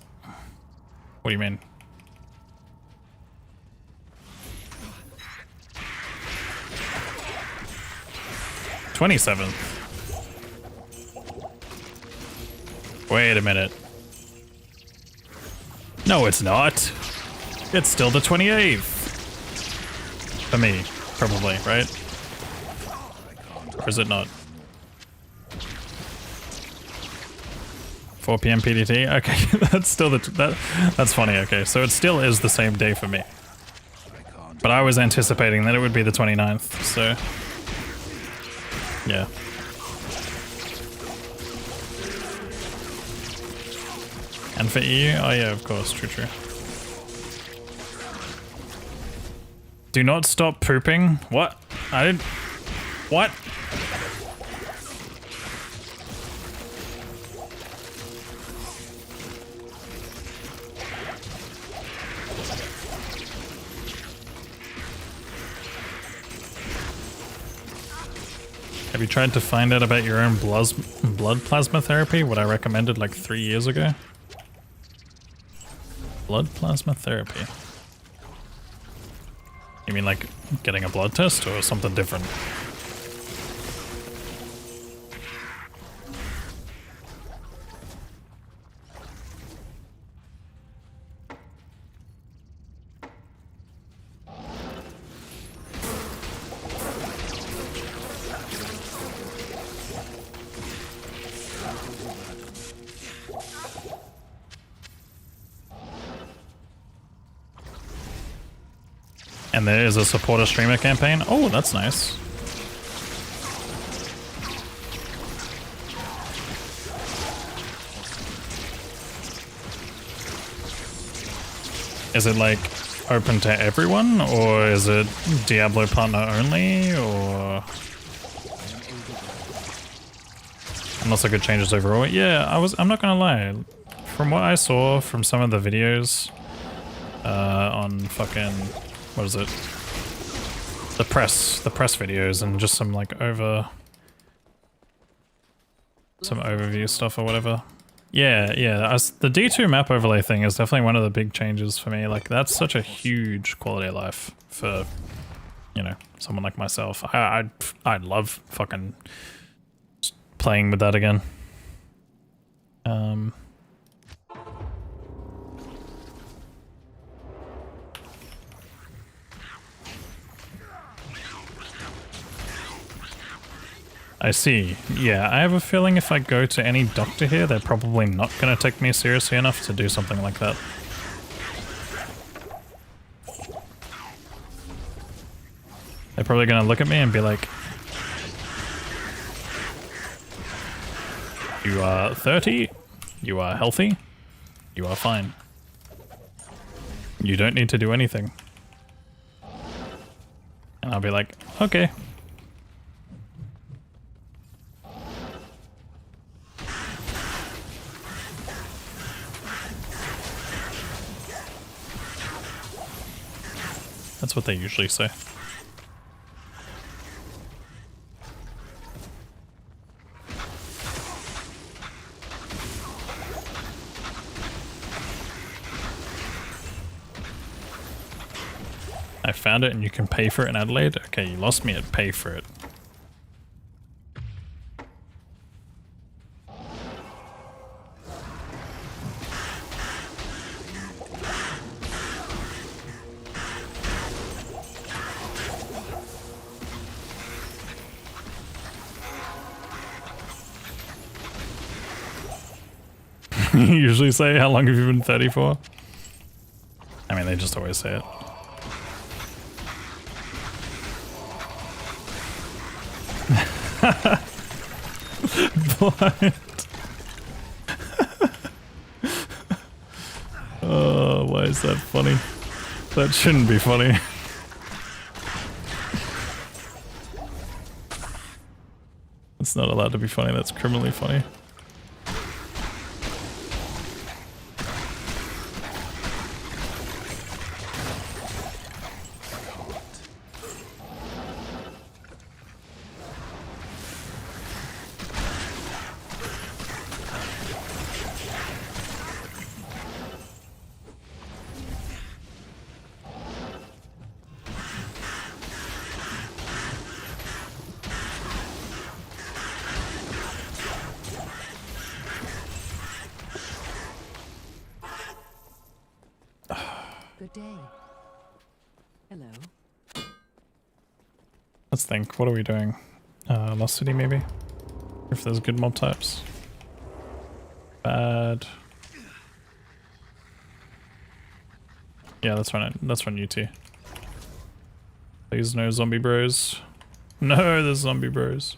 What do you mean? '27th. Wait a minute. No, it's not. It's still the 28th. For me, probably, right? Or is it not? 4 PM PDT? Okay, that's still that's funny, okay. So it still is the same day for me. But I was anticipating that it would be the 29th, so... yeah. And for EU? Oh yeah, of course, true. Do not stop pooping? What? I didn't... What? Have you tried to find out about your own blood plasma therapy? What I recommended like 3 years ago? Blood plasma therapy. You mean like getting a blood test or something different? And there is a supporter streamer campaign. Oh, that's nice. Is it like open to everyone, or is it Diablo partner only, or unless I could change this overall? Yeah, I'm not gonna lie. From what I saw from some of the videos on fucking, what is it? The press videos and just some like some overview stuff or whatever. Yeah, the D2 map overlay thing is definitely one of the big changes for me. Like, that's such a huge quality of life for, you know, someone like myself. I'd love fucking playing with that again. I see. Yeah, I have a feeling if I go to any doctor here, they're probably not going to take me seriously enough to do something like that. They're probably going to look at me and be like, "You are 30, you are healthy, you are fine. You don't need to do anything." And I'll be like, "Okay." That's what they usually say. I found it and you can pay for it in Adelaide? Okay, you lost me at pay for it. You usually say, how long have you been 30 for? I mean, they just always say it. What? Oh, why is that funny? That shouldn't be funny. It's not allowed to be funny, that's criminally funny. Good day. Hello. Let's think, what are we doing? Lost City maybe? If there's good mob types. Bad. Yeah, let's run UT. Please no zombie bros. No, there's zombie bros.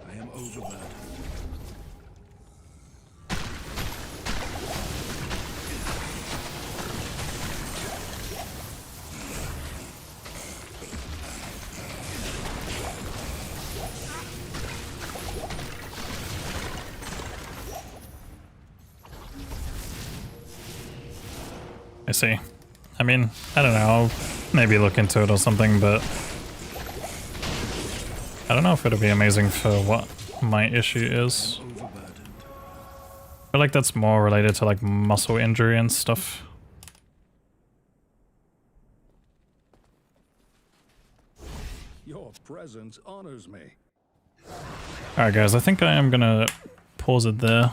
I am overburdened. I see. I mean, I don't know, I'll maybe look into it or something, but I don't know if it'll be amazing for what my issue is. I feel like that's more related to like muscle injury and stuff. Your presence honors me. Alright guys, I think I am gonna pause it there.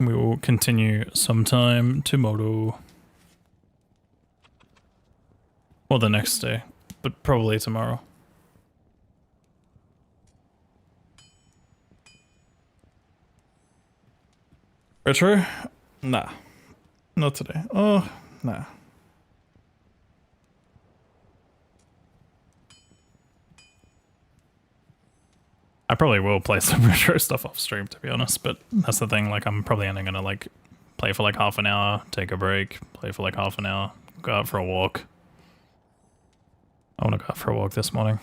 We will continue sometime tomorrow. Or the next day, but probably tomorrow. Retro? Nah. Not today. Oh, nah. I probably will play some retro stuff off stream, to be honest, but that's the thing, like, I'm probably only gonna, like, play for like half an hour, take a break, play for like half an hour, go out for a walk. I wanna go out for a walk this morning.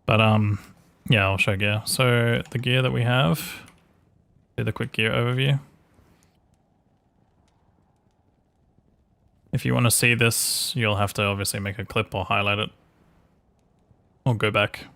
But, yeah, I'll show gear. So, the gear that we have, do the quick gear overview. If you want to see this, you'll have to obviously make a clip or highlight it. Or go back.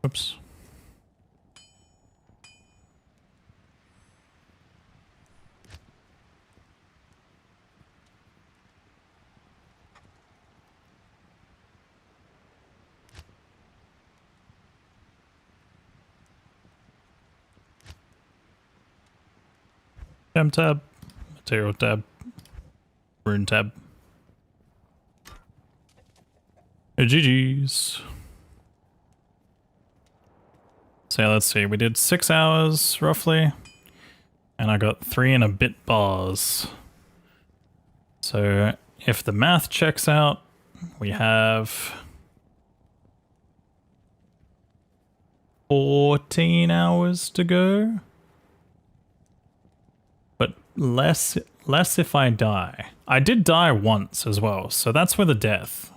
Oops. Gem tab, material tab, rune tab. GG's. So yeah, let's see, we did 6 hours roughly, and I got 3 and a bit bars. So if the math checks out, we have 14 hours to go. But less if I die. I did die once as well, so that's with a death.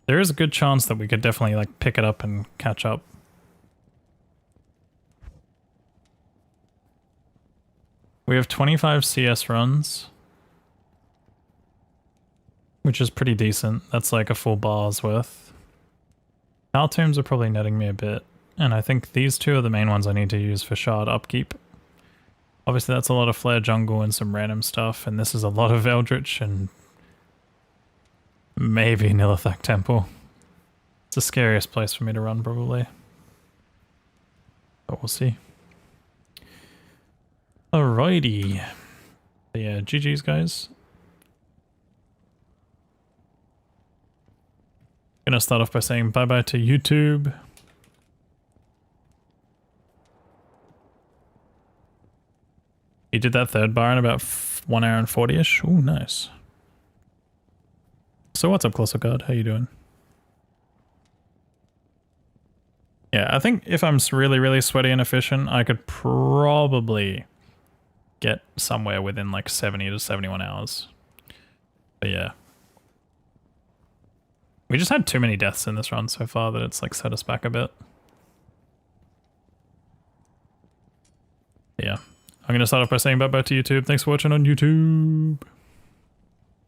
There is a good chance that we could definitely like pick it up and catch up. We have 25 CS runs, which is pretty decent. That's like a full bar's worth. Power tombs are probably netting me a bit, and I think these two are the main ones I need to use for shard upkeep. Obviously that's a lot of flare jungle and some random stuff, and this is a lot of Eldritch and maybe Nilithak Temple. It's the scariest place for me to run probably. But we'll see. Alrighty. Yeah, GG's guys. Gonna start off by saying bye bye to YouTube. You did that third bar in about 1 hour and 40-ish. Ooh, nice. So what's up, Colossal God? How you doing? Yeah, I think if I'm really, really sweaty and efficient, I could probably get somewhere within like 70 to 71 hours. But yeah. We just had too many deaths in this run so far that it's like set us back a bit. Yeah. I'm going to start off by saying bye-bye to YouTube. Thanks for watching on YouTube.